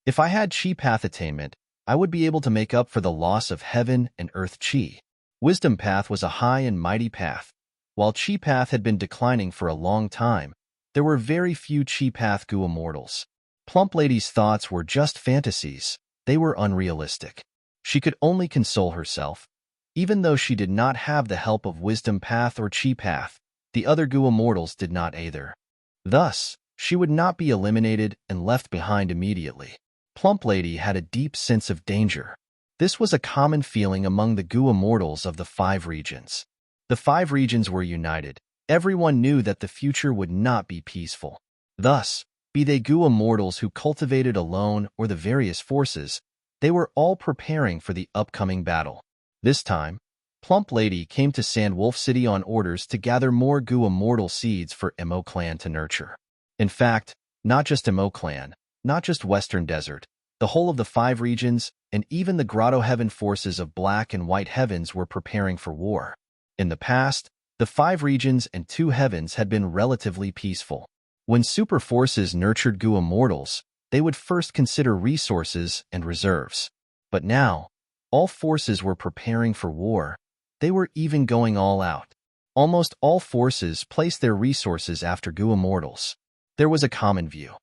If I had chi path attainment, I would be able to make up for the loss of heaven and earth chi. Wisdom path was a high and mighty path. While chi path had been declining for a long time, there were very few chi path goo immortals. Plump Lady's thoughts were just fantasies. They were unrealistic. She could only console herself. Even though she did not have the help of wisdom path or chi path, the other goo immortals did not either. Thus, she would not be eliminated and left behind immediately. Plump Lady had a deep sense of danger. This was a common feeling among the goo immortals of the 5 regions. The 5 regions were united. Everyone knew that the future would not be peaceful. Thus, be they goo immortals who cultivated alone or the various forces, they were all preparing for the upcoming battle. This time, Plump Lady came to Sandwolf City on orders to gather more goo immortal seeds for Emo Clan to nurture. In fact, not just Emo Clan, not just Western Desert, the whole of the 5 regions, and even the Grotto Heaven forces of Black and White Heavens were preparing for war. In the past, the 5 regions and 2 heavens had been relatively peaceful. When super forces nurtured goo immortals, they would first consider resources and reserves. But now, all forces were preparing for war. They were even going all out. Almost all forces placed their resources after goo immortals. There was a common view.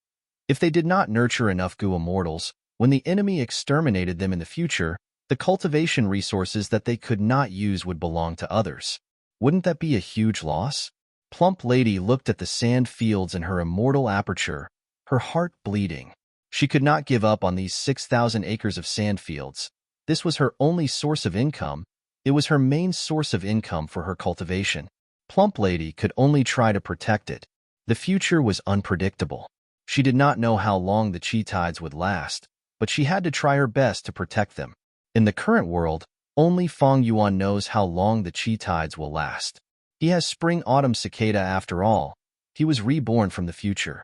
If they did not nurture enough goo immortals, when the enemy exterminated them in the future, the cultivation resources that they could not use would belong to others. Wouldn't that be a huge loss? Plump Lady looked at the sand fields in her immortal aperture, her heart bleeding. She could not give up on these 6,000 acres of sand fields. This was her only source of income. It was her main source of income for her cultivation. Plump Lady could only try to protect it. The future was unpredictable. She did not know how long the chi tides would last, but she had to try her best to protect them. In the current world, only Fong Yuan knows how long the chi tides will last. He has spring-autumn cicada after all. He was reborn from the future.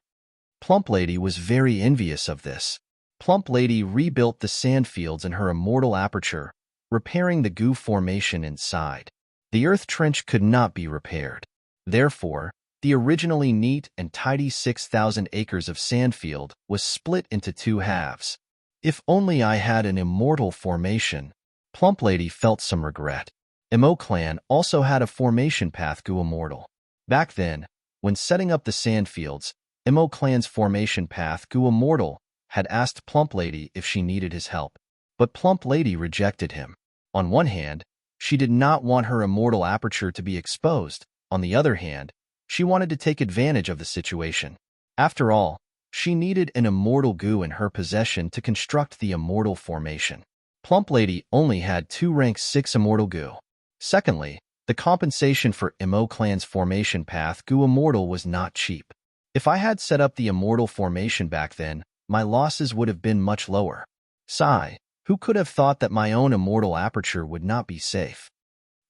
Plump Lady was very envious of this. Plump Lady rebuilt the sand fields in her immortal aperture, repairing the goo formation inside. The earth trench could not be repaired. Therefore, the originally neat and tidy 6,000 acres of sand field was split into 2 halves. If only I had an immortal formation. Plump Lady felt some regret. Emo Clan also had a formation path goo immortal. Back then, when setting up the sand fields, Emo Clan's formation path goo immortal had asked Plump Lady if she needed his help. But Plump Lady rejected him. On one hand, she did not want her immortal aperture to be exposed. On the other hand, she wanted to take advantage of the situation. After all, she needed an immortal goo in her possession to construct the immortal formation. Plump Lady only had 2 rank 6 immortal goo. Secondly, the compensation for Emo Clan's formation path goo immortal was not cheap. If I had set up the immortal formation back then, my losses would have been much lower. Sigh, who could have thought that my own immortal aperture would not be safe?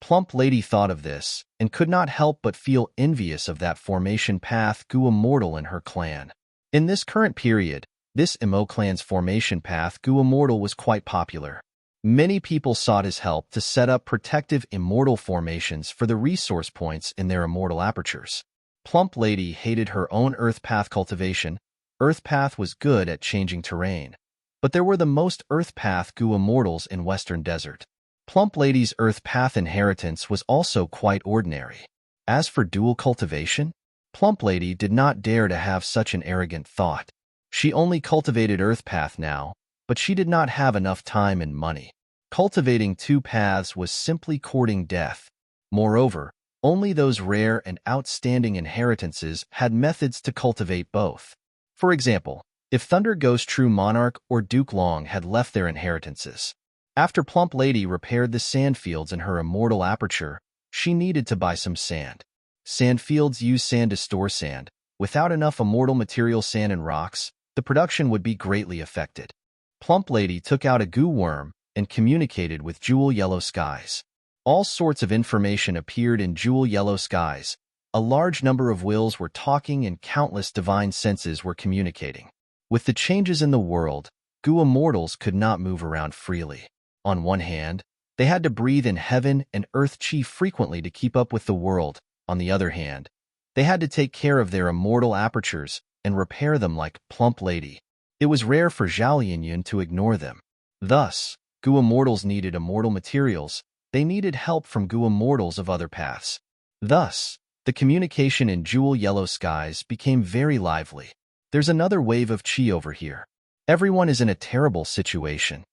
Plump Lady thought of this, and could not help but feel envious of that formation path goo immortal in her clan. In this current period, this Emo Clan's formation path goo immortal was quite popular. Many people sought his help to set up protective immortal formations for the resource points in their immortal apertures. Plump Lady hated her own Earth Path cultivation. Earth Path was good at changing terrain, but there were the most Earth Path goo immortals in Western Desert. Plump Lady's Earth Path inheritance was also quite ordinary. As for dual cultivation, Plump Lady did not dare to have such an arrogant thought. She only cultivated Earth Path now, but she did not have enough time and money. Cultivating 2 paths was simply courting death. Moreover, only those rare and outstanding inheritances had methods to cultivate both. For example, if Thunder Ghost True Monarch or Duke Long had left their inheritances. After Plump Lady repaired the sand fields in her immortal aperture, she needed to buy some sand. Sand fields use sand to store sand. Without enough immortal material sand and rocks, the production would be greatly affected. Plump Lady took out a goo worm and communicated with jewel yellow skies. All sorts of information appeared in jewel yellow skies. A large number of wills were talking and countless divine senses were communicating. With the changes in the world, Gua mortals could not move around freely. On one hand, they had to breathe in heaven and earth chi frequently to keep up with the world. On the other hand, they had to take care of their immortal apertures and repair them like plump lady. It was rare for Zhao Yinyun to ignore them. Thus, Gua mortals needed immortal materials. They needed help from Gua mortals of other paths. Thus, the communication in jewel yellow skies became very lively. There's another wave of chi over here. Everyone is in a terrible situation.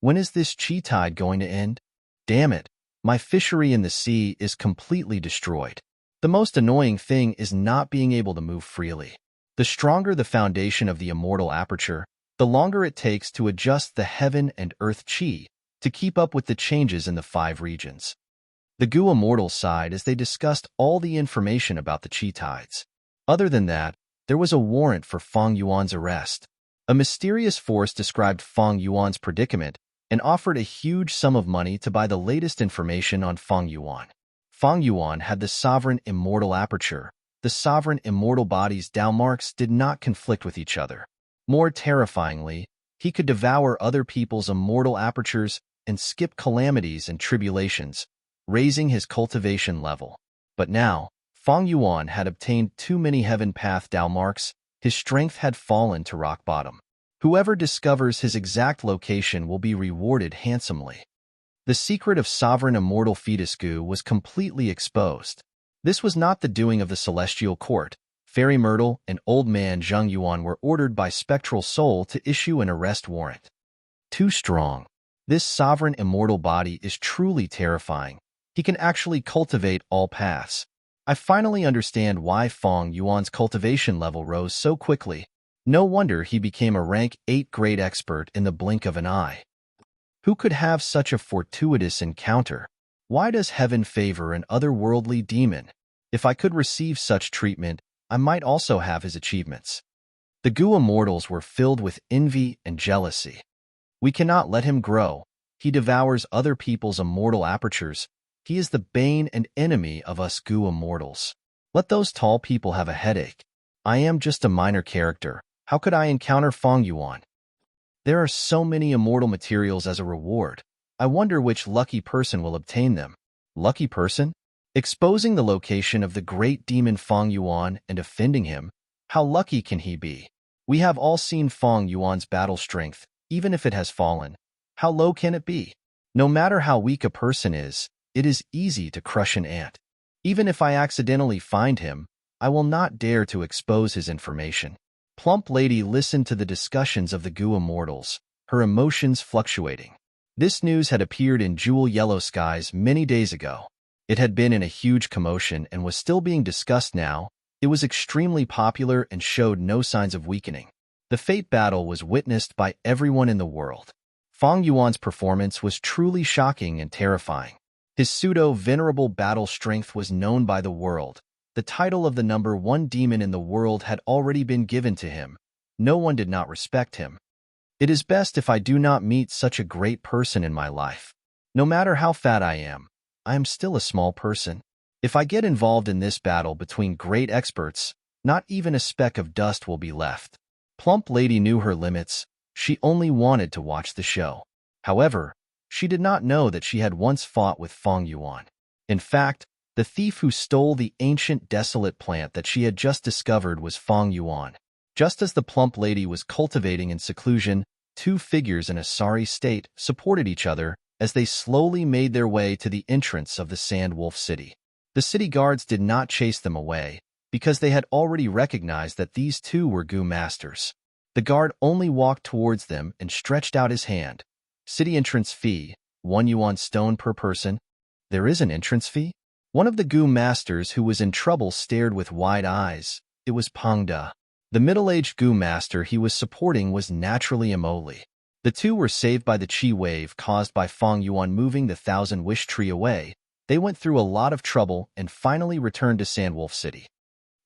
When is this chi tide going to end? Damn it, my fishery in the sea is completely destroyed. The most annoying thing is not being able to move freely. The stronger the foundation of the immortal aperture, the longer it takes to adjust the heaven and earth chi to keep up with the changes in the 5 regions. The Gua mortals sighed as they discussed all the information about the chi tides. Other than that, there was a warrant for Feng Yuan's arrest. A mysterious force described Feng Yuan's predicament and offered a huge sum of money to buy the latest information on Feng Yuan. Feng Yuan had the sovereign immortal aperture. The sovereign immortal body's Dao marks did not conflict with each other. More terrifyingly, he could devour other people's immortal apertures and skip calamities and tribulations, raising his cultivation level. But now, Feng Yuan had obtained too many heaven path Dao marks. His strength had fallen to rock bottom. Whoever discovers his exact location will be rewarded handsomely. The secret of sovereign immortal fetus Gu was completely exposed. This was not the doing of the celestial court. Fairy Myrtle and old man Zheng Yuan were ordered by spectral soul to issue an arrest warrant. Too strong. This sovereign immortal body is truly terrifying. He can actually cultivate all paths. I finally understand why Feng Yuan's cultivation level rose so quickly. No wonder he became a rank 8 grade expert in the blink of an eye. Who could have such a fortuitous encounter? Why does heaven favor an otherworldly demon? If I could receive such treatment, I might also have his achievements. The Gua mortals were filled with envy and jealousy. We cannot let him grow. He devours other people's immortal apertures. He is the bane and enemy of us Gua mortals. Let those tall people have a headache. I am just a minor character. How could I encounter Feng Yuan? There are so many immortal materials as a reward. I wonder which lucky person will obtain them. Lucky person? Exposing the location of the great demon Feng Yuan and offending him. How lucky can he be? We have all seen Feng Yuan's battle strength, even if it has fallen. How low can it be? No matter how weak a person is, it is easy to crush an ant. Even if I accidentally find him, I will not dare to expose his information. Plump Lady listened to the discussions of the Gua mortals, her emotions fluctuating. This news had appeared in jewel yellow skies many days ago. It had been in a huge commotion and was still being discussed now. It was extremely popular and showed no signs of weakening. The fate battle was witnessed by everyone in the world. Feng Yuan's performance was truly shocking and terrifying. His pseudo-venerable battle strength was known by the world. The title of the number 1 demon in the world had already been given to him. No one did not respect him. It is best if I do not meet such a great person in my life. No matter how fat I am still a small person. If I get involved in this battle between great experts, not even a speck of dust will be left. Plump Lady knew her limits. She only wanted to watch the show. However, she did not know that she had once fought with Feng Yuan. In fact, the thief who stole the ancient desolate plant that she had just discovered was Feng Yuan. Just as the plump lady was cultivating in seclusion, 2 figures in a sorry state supported each other as they slowly made their way to the entrance of the Sand Wolf City. The city guards did not chase them away, because they had already recognized that these 2 were Gu masters. The guard only walked towards them and stretched out his hand. City entrance fee, 1 yuan stone per person. There is an entrance fee? One of the Gu masters who was in trouble stared with wide eyes. It was Pangda. The middle-aged Gu master he was supporting was naturally Emoli. The 2 were saved by the chi wave caused by Feng Yuan moving the 1,000-wish tree away. They went through a lot of trouble and finally returned to Sandwolf City.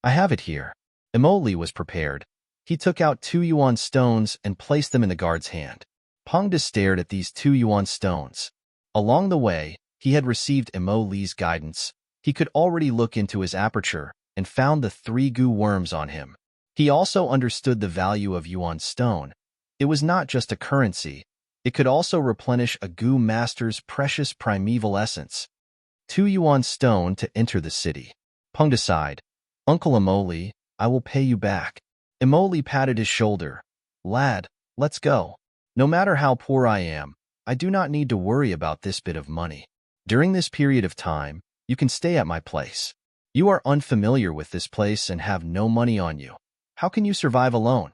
I have it here. Emoli was prepared. He took out 2 yuan stones and placed them in the guard's hand. Pangda stared at these 2 yuan stones. Along the way, he had received Emo Li's guidance. He could already look into his aperture and found the 3 gu worms on him. He also understood the value of yuan stone. It was not just a currency. It could also replenish a gu master's precious primeval essence. 2 yuan stone to enter the city. Pangda sighed. Uncle Emoli, I will pay you back. Emoli patted his shoulder. Lad, let's go. No matter how poor I am, I do not need to worry about this bit of money. During this period of time, you can stay at my place. You are unfamiliar with this place and have no money on you. How can you survive alone?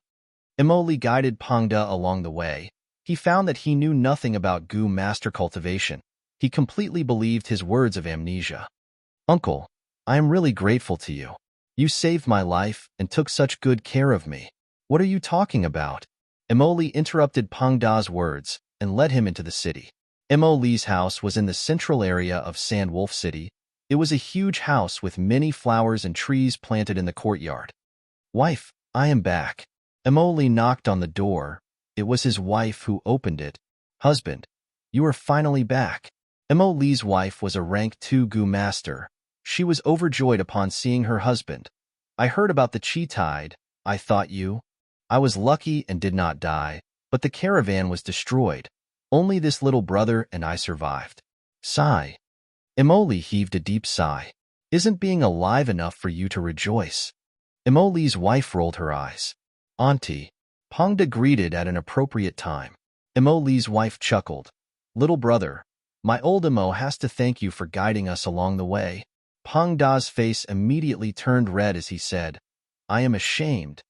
Emoli guided Pangda along the way. He found that he knew nothing about gu master cultivation. He completely believed his words of amnesia. Uncle, I am really grateful to you. You saved my life and took such good care of me. What are you talking about? Emoli interrupted Pangda's words and led him into the city. Emoli's house was in the central area of Sandwolf City. It was a huge house with many flowers and trees planted in the courtyard. Wife, I am back. Emoli knocked on the door. It was his wife who opened it. Husband, you are finally back. Emoli's wife was a rank 2 gu master. She was overjoyed upon seeing her husband. I heard about the Chi tide. I thought you. I was lucky and did not die, but the caravan was destroyed. Only this little brother and I survived. Sigh. Emoli heaved a deep sigh. Isn't being alive enough for you to rejoice? Emoli's wife rolled her eyes. Auntie. Pangda greeted at an appropriate time. Emoli's wife chuckled. Little brother, my old Emo has to thank you for guiding us along the way. Pangda's face immediately turned red as he said, I am ashamed.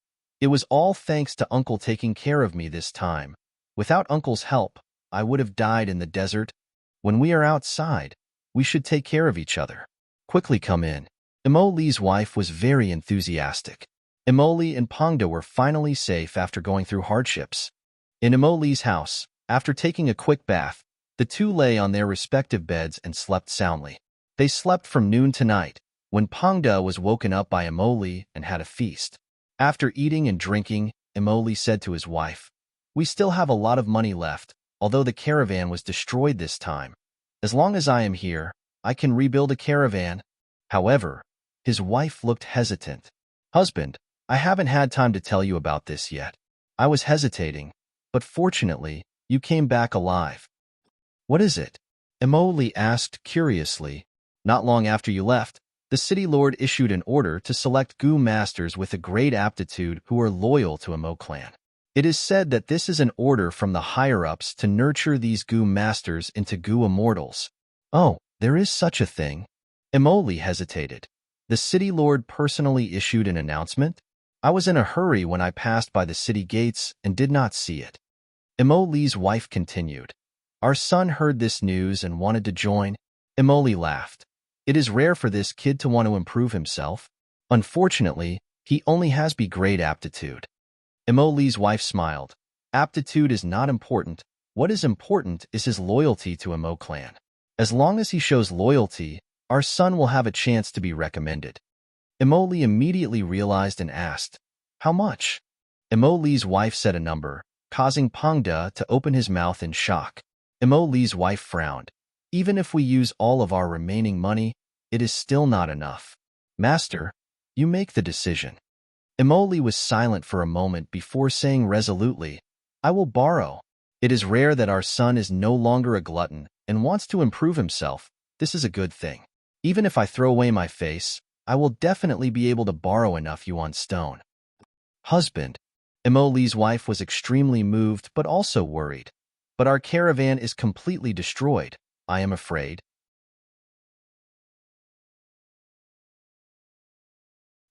It was all thanks to Uncle taking care of me this time. Without Uncle's help, I would have died in the desert. When we are outside, we should take care of each other. Quickly come in. Emoli's wife was very enthusiastic. Emoli and Pangda were finally safe after going through hardships. In Emoli's house, after taking a quick bath, the two lay on their respective beds and slept soundly. They slept from noon to night, when Pangda was woken up by Emoli and had a feast. After eating and drinking, Emoli said to his wife, We still have a lot of money left, although the caravan was destroyed this time. As long as I am here, I can rebuild a caravan. However, his wife looked hesitant. Husband, I haven't had time to tell you about this yet. I was hesitating, but fortunately, you came back alive. What is it? Emoli asked curiously. Not long after you left, the city lord issued an order to select gu masters with a great aptitude who are loyal to Emo clan. It is said that this is an order from the higher-ups to nurture these gu masters into gu immortals. Oh, there is such a thing. Emoli hesitated. The city lord personally issued an announcement? I was in a hurry when I passed by the city gates and did not see it. Emoli's wife continued. Our son heard this news and wanted to join. Emoli laughed. It is rare for this kid to want to improve himself. Unfortunately, he only has great aptitude. Emoli's wife smiled. Aptitude is not important. What is important is his loyalty to Emo clan. As long as he shows loyalty, our son will have a chance to be recommended. Emoli immediately realized and asked, How much? Emoli's wife said a number, causing Pangda to open his mouth in shock. Emoli's wife frowned. Even if we use all of our remaining money, it is still not enough. Master, you make the decision. Emoli was silent for a moment before saying resolutely, I will borrow. It is rare that our son is no longer a glutton and wants to improve himself. This is a good thing. Even if I throw away my face, I will definitely be able to borrow enough yuan stone. Husband. Emoli's wife was extremely moved but also worried. But our caravan is completely destroyed, I am afraid.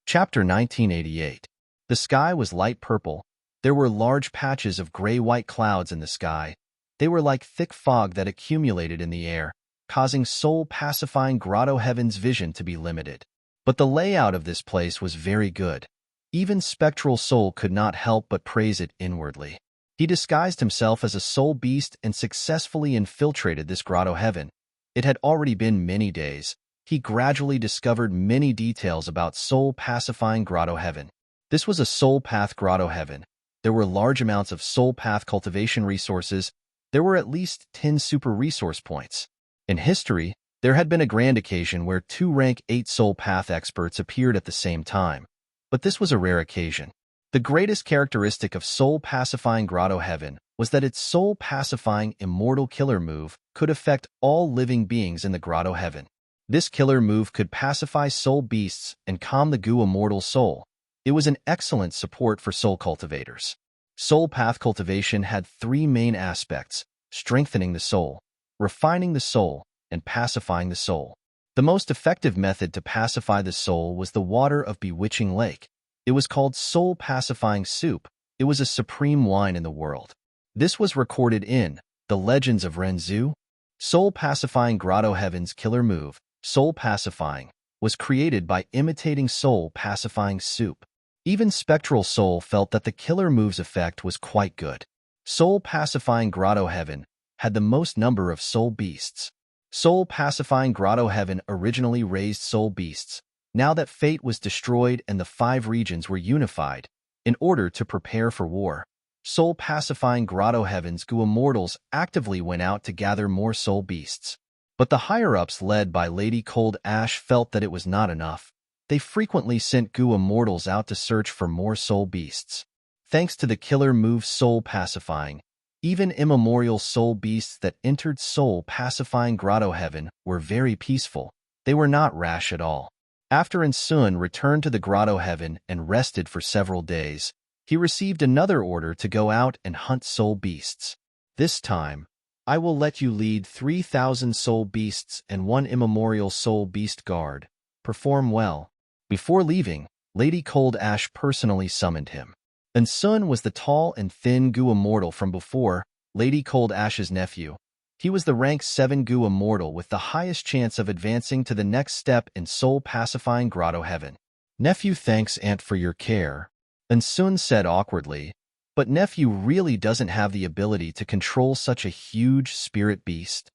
Chapter 1988. The sky was light purple. There were large patches of gray-white clouds in the sky. They were like thick fog that accumulated in the air, causing soul-pacifying grotto heaven's vision to be limited. But the layout of this place was very good. Even spectral soul could not help but praise it inwardly. He disguised himself as a soul beast and successfully infiltrated this grotto heaven. It had already been many days. He gradually discovered many details about soul-pacifying grotto heaven. This was a soul path grotto heaven. There were large amounts of soul path cultivation resources. There were at least 10 super resource points. In history, there had been a grand occasion where 2 rank 8 soul path experts appeared at the same time, but this was a rare occasion. The greatest characteristic of Soul Pacifying Grotto Heaven was that its soul-pacifying immortal killer move could affect all living beings in the Grotto Heaven. This killer move could pacify soul beasts and calm the goo immortal soul. It was an excellent support for soul cultivators. Soul path cultivation had 3 main aspects: strengthening the soul, refining the soul, and pacifying the soul. The most effective method to pacify the soul was the water of Bewitching Lake. It was called Soul Pacifying Soup. It was a supreme wine in the world. This was recorded in The Legends of Renzu. Soul Pacifying Grotto Heaven's killer move, Soul Pacifying, was created by imitating Soul Pacifying Soup. Even Spectral Soul felt that the killer move's effect was quite good. Soul Pacifying Grotto Heaven had the most number of soul beasts. Soul Pacifying Grotto Heaven originally raised soul beasts. Now that fate was destroyed and the 5 regions were unified, in order to prepare for war, Soul Pacifying Grotto Heaven's goo immortals actively went out to gather more soul beasts. But the higher-ups led by Lady Cold Ash felt that it was not enough. They frequently sent goo immortals out to search for more soul beasts. Thanks to the killer move Soul Pacifying, even immemorial soul beasts that entered Soul Pacifying Grotto Heaven were very peaceful. They were not rash at all. After Insun returned to the Grotto Heaven and rested for several days, he received another order to go out and hunt soul beasts. This time, I will let you lead 3,000 soul beasts and 1 immemorial soul beast guard. Perform well. Before leaving, Lady Cold Ash personally summoned him. Insun was the tall and thin goo immortal from before, Lady Cold Ash's nephew. He was the rank 7 goo immortal with the highest chance of advancing to the next step in Soul Pacifying Grotto Heaven. Nephew, thanks Aunt for your care, Insun said awkwardly, but nephew really doesn't have the ability to control such a huge spirit beast.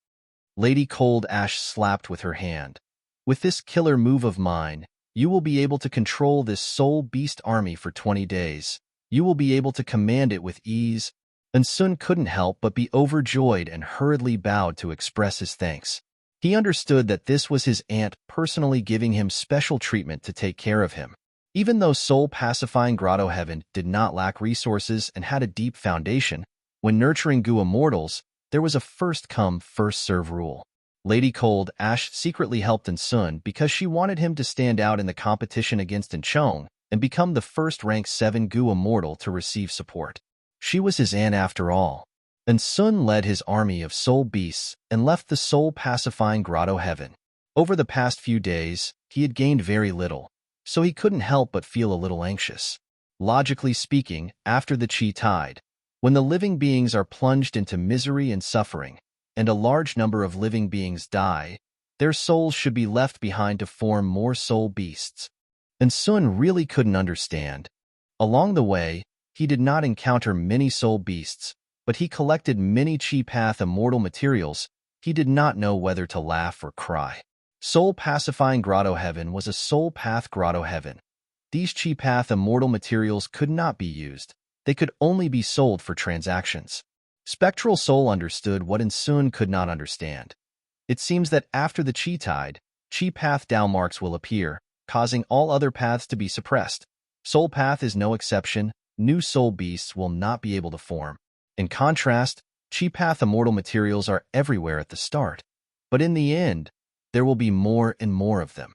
Lady Cold Ash slapped with her hand. With this killer move of mine, you will be able to control this soul beast army for 20 days. You will be able to command it with ease. Insun couldn't help but be overjoyed and hurriedly bowed to express his thanks. He understood that this was his aunt personally giving him special treatment to take care of him. Even though Soul Pacifying Grotto Heaven did not lack resources and had a deep foundation, when nurturing goo immortals, there was a first-come, first-serve rule. Lady Cold Ash secretly helped Insun because she wanted him to stand out in the competition against Inchong and become the first rank 7 goo immortal to receive support. She was his aunt after all. Insun led his army of soul beasts and left the Soul Pacifying Grotto Heaven. Over the past few days, he had gained very little, so he couldn't help but feel a little anxious. Logically speaking, after the Qi tide, when the living beings are plunged into misery and suffering, and a large number of living beings die, their souls should be left behind to form more soul beasts. Insun really couldn't understand. Along the way, he did not encounter many soul beasts, but he collected many Qi Path immortal materials. He did not know whether to laugh or cry. Soul Pacifying Grotto Heaven was a Soul Path Grotto Heaven. These Qi Path immortal materials could not be used. They could only be sold for transactions. Spectral Soul understood what Insun could not understand. It seems that after the Qi tide, Qi Path Dao marks will appear, causing all other paths to be suppressed. Soul Path is no exception. New soul beasts will not be able to form. In contrast, Qi Path immortal materials are everywhere at the start, but in the end, there will be more and more of them.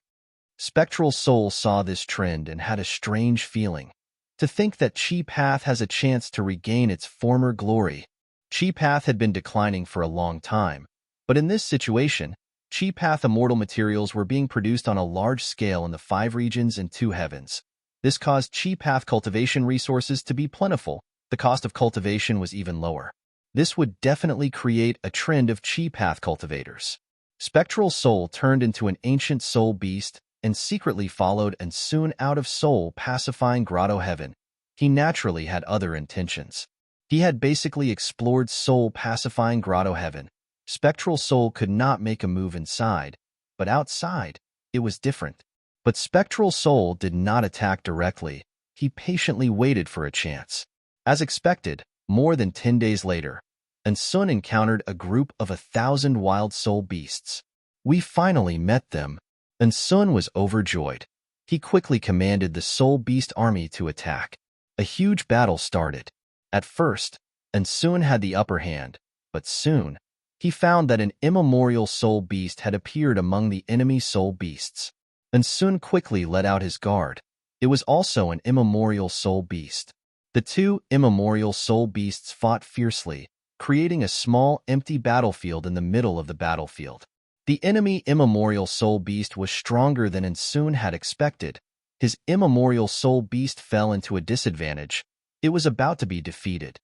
Spectral Soul saw this trend and had a strange feeling. To think that Qi Path has a chance to regain its former glory. Qi Path had been declining for a long time, but in this situation, Qi Path immortal materials were being produced on a large scale in the 5 regions and 2 heavens. This caused Qi Path cultivation resources to be plentiful. The cost of cultivation was even lower. This would definitely create a trend of Qi Path cultivators. Spectral Soul turned into an ancient soul beast and secretly followed Insun out of Soul Pacifying Grotto Heaven. He naturally had other intentions. He had basically explored Soul Pacifying Grotto Heaven. Spectral Soul could not make a move inside, but outside, it was different. But Spectral Soul did not attack directly. He patiently waited for a chance. As expected, more than 10 days later, and Sun encountered a group of 1,000 wild soul beasts. We finally met them, and Sun was overjoyed. He quickly commanded the soul beast army to attack. A huge battle started. At first, and Sun had the upper hand, but soon, he found that an immemorial soul beast had appeared among the enemy soul beasts. And Sun quickly let out his guard. It was also an immemorial soul beast. The two immemorial soul beasts fought fiercely, creating a small, empty battlefield in the middle of the battlefield. The enemy immemorial soul beast was stronger than Sun had expected. His immemorial soul beast fell into a disadvantage. It was about to be defeated.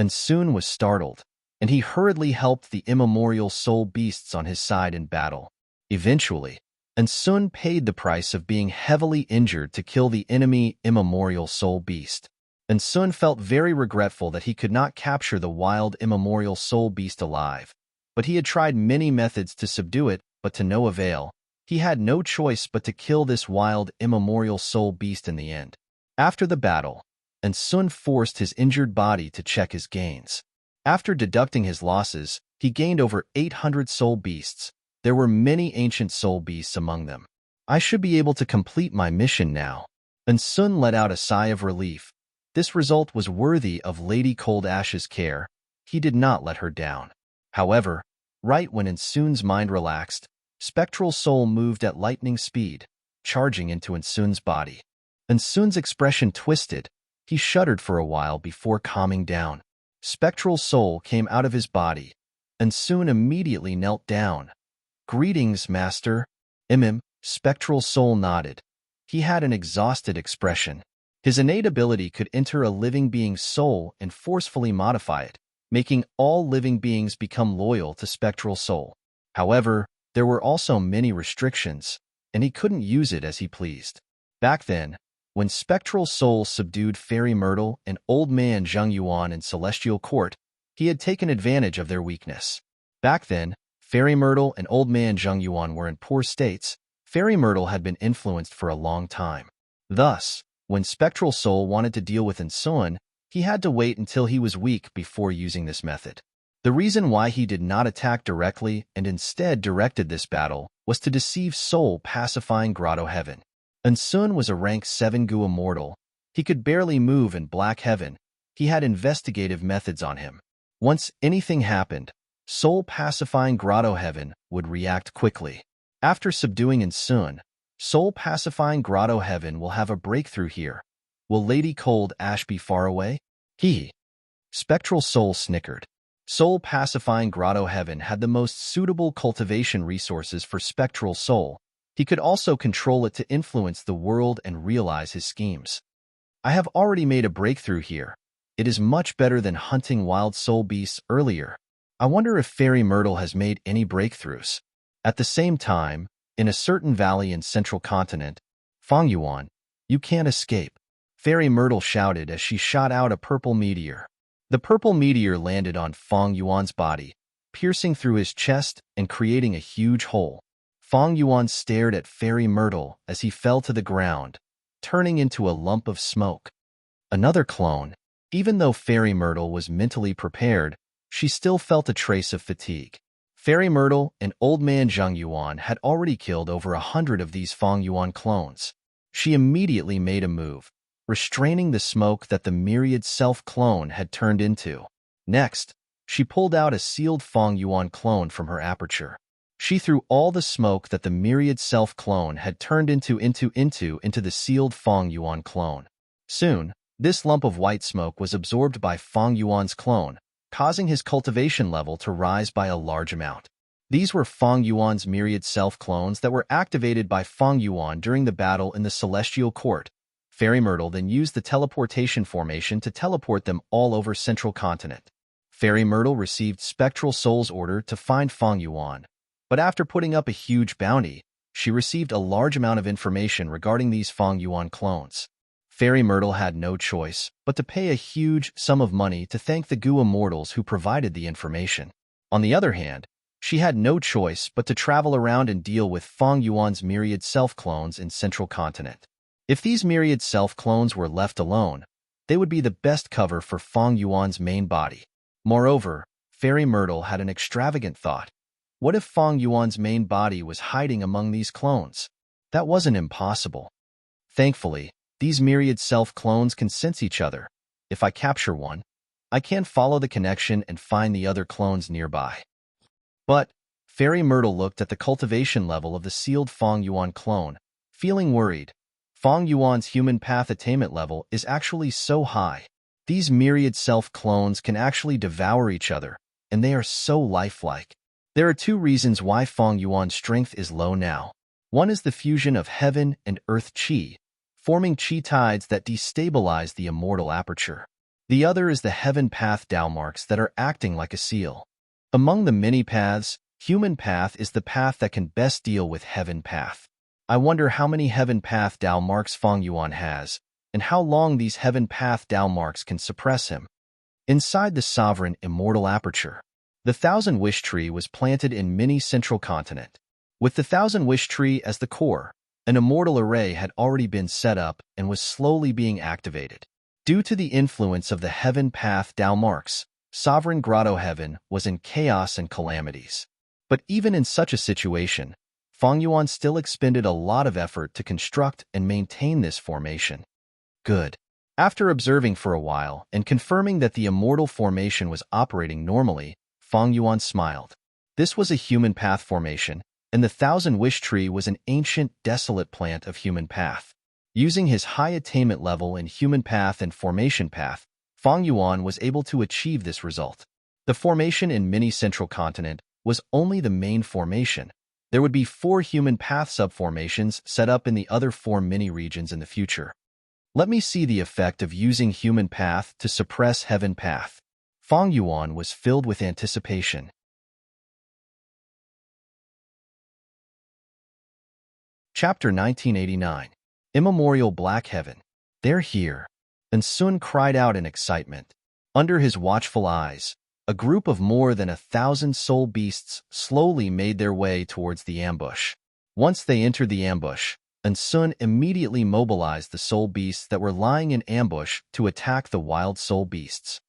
Sun was startled, and he hurriedly helped the immemorial soul beasts on his side in battle. Eventually, Sun paid the price of being heavily injured to kill the enemy immemorial soul beast. Sun felt very regretful that he could not capture the wild immemorial soul beast alive. But he had tried many methods to subdue it, but to no avail. He had no choice but to kill this wild immemorial soul beast in the end. After the battle, Sun forced his injured body to check his gains. After deducting his losses, he gained over 800 soul beasts. There were many ancient soul beasts among them. I should be able to complete my mission now. Sun let out a sigh of relief. This result was worthy of Lady Cold Ash's care. He did not let her down. However, right when Sun's mind relaxed, Spectral Soul moved at lightning speed, charging into Sun's body. Sun's expression twisted. He shuddered for a while before calming down. Spectral Soul came out of his body, and Sun immediately knelt down. "Greetings, Master." Spectral Soul nodded. He had an exhausted expression. His innate ability could enter a living being's soul and forcefully modify it, making all living beings become loyal to Spectral Soul. However, there were also many restrictions, and he couldn't use it as he pleased. Back then, when Spectral Soul subdued Fairy Myrtle and Old Man Zheng Yuan in Celestial Court, he had taken advantage of their weakness. Back then, Fairy Myrtle and Old Man Zheng Yuan were in poor states. Fairy Myrtle had been influenced for a long time. Thus, when Spectral Soul wanted to deal with Sun, he had to wait until he was weak before using this method. The reason why he did not attack directly and instead directed this battle was to deceive Soul pacifying Grotto Heaven. Sun was a rank 7 Gua mortal. He could barely move in Black Heaven. He had investigative methods on him. Once anything happened, Soul pacifying Grotto Heaven would react quickly. After subduing Sun, Soul pacifying Grotto Heaven will have a breakthrough here. Will Lady Cold Ash be far away? Spectral Soul snickered. Soul pacifying Grotto Heaven had the most suitable cultivation resources for Spectral Soul. He could also control it to influence the world and realize his schemes. I have already made a breakthrough here. It is much better than hunting wild soul beasts earlier. I wonder if Fairy Myrtle has made any breakthroughs. At the same time, in a certain valley in Central Continent, Fongyuan, you can't escape. Fairy Myrtle shouted as she shot out a purple meteor. The purple meteor landed on Fong Yuan's body, piercing through his chest and creating a huge hole. Fong Yuan stared at Fairy Myrtle as he fell to the ground, turning into a lump of smoke. Another clone. Even though Fairy Myrtle was mentally prepared, she still felt a trace of fatigue. Fairy Myrtle and Old Man Zheng Yuan had already killed over 100 of these Fong Yuan clones. She immediately made a move, restraining the smoke that the myriad self-clone had turned into. Next, she pulled out a sealed Fong Yuan clone from her aperture. She threw all the smoke that the myriad self-clone had turned into the sealed Fong Yuan clone. Soon, this lump of white smoke was absorbed by Fong Yuan's clone, causing his cultivation level to rise by a large amount. These were Fong Yuan's myriad self-clones that were activated by Fong Yuan during the battle in the Celestial Court. Fairy Myrtle then used the teleportation formation to teleport them all over Central Continent. Fairy Myrtle received Spectral Soul's order to find Fong Yuan, but after putting up a huge bounty, she received a large amount of information regarding these Fong Yuan clones. Fairy Myrtle had no choice but to pay a huge sum of money to thank the Gua mortals who provided the information. On the other hand, she had no choice but to travel around and deal with Fong Yuan's myriad self-clones in Central Continent. If these myriad self-clones were left alone, They would be the best cover for Feng Yuan's main body. Moreover, Fairy Myrtle had an extravagant thought. What if Feng Yuan's main body was hiding among these clones? That wasn't impossible. Thankfully, these myriad self-clones can sense each other. If I capture one, I can follow the connection and find the other clones nearby. But Fairy Myrtle looked at the cultivation level of the sealed Feng Yuan clone, feeling worried. Feng Yuan's human path attainment level is actually so high. These myriad self-clones can actually devour each other, and they are so lifelike. There are two reasons why Feng Yuan's strength is low now. One is the fusion of heaven and earth qi, forming qi tides that destabilize the immortal aperture. The other is the heaven path Dao marks that are acting like a seal. Among the many paths, human path is the path that can best deal with heaven path. I wonder how many heaven path Dao marks Feng Yuan has, and how long these heaven path Dao marks can suppress him. Inside the sovereign immortal aperture, the Thousand Wish Tree was planted in mini central continent. With the Thousand Wish Tree as the core, an immortal array had already been set up and was slowly being activated. Due to the influence of the heaven path Dao marks, sovereign Grotto Heaven was in chaos and calamities. But even in such a situation, Feng Yuan still expended a lot of effort to construct and maintain this formation. Good. After observing for a while and confirming that the immortal formation was operating normally, Feng Yuan smiled. This was a human path formation, and the Thousand Wish Tree was an ancient, desolate plant of human path. Using his high attainment level in human path and formation path, Feng Yuan was able to achieve this result. The formation in mini central continent was only the main formation. There would be 4 human path subformations set up in the other 4 mini regions in the future. Let me see the effect of using human path to suppress heaven path. Feng Yuan was filled with anticipation. Chapter 1989. Immemorial Black Heaven. They're here. And Sun cried out in excitement. Under his watchful eyes, a group of more than 1,000 soul beasts slowly made their way towards the ambush. Once they entered the ambush, Sun immediately mobilized the soul beasts that were lying in ambush to attack the wild soul beasts.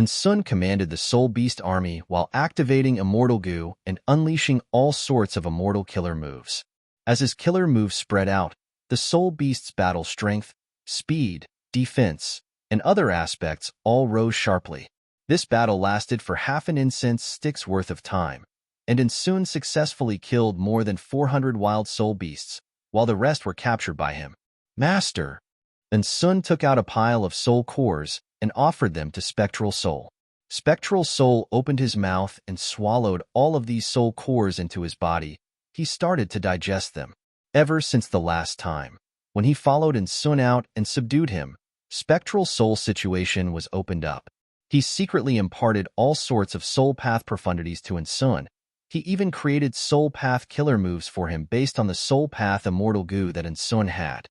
Sun commanded the soul beast army while activating Immortal Goo and unleashing all sorts of immortal killer moves. As his killer moves spread out, the soul beasts' battle strength, speed, defense, and other aspects all rose sharply. This battle lasted for half an incense stick's worth of time, and Sun successfully killed more than 400 wild soul beasts, while the rest were captured by him. Master! Sun took out a pile of soul cores and offered them to Spectral Soul. Spectral Soul opened his mouth and swallowed all of these soul cores into his body. He started to digest them. Ever since the last time, when he followed Sun out and subdued him, Spectral Soul's situation was opened up. He secretly imparted all sorts of soul path profundities to Sun. He even created soul path killer moves for him based on the soul path immortal goo that Sun had.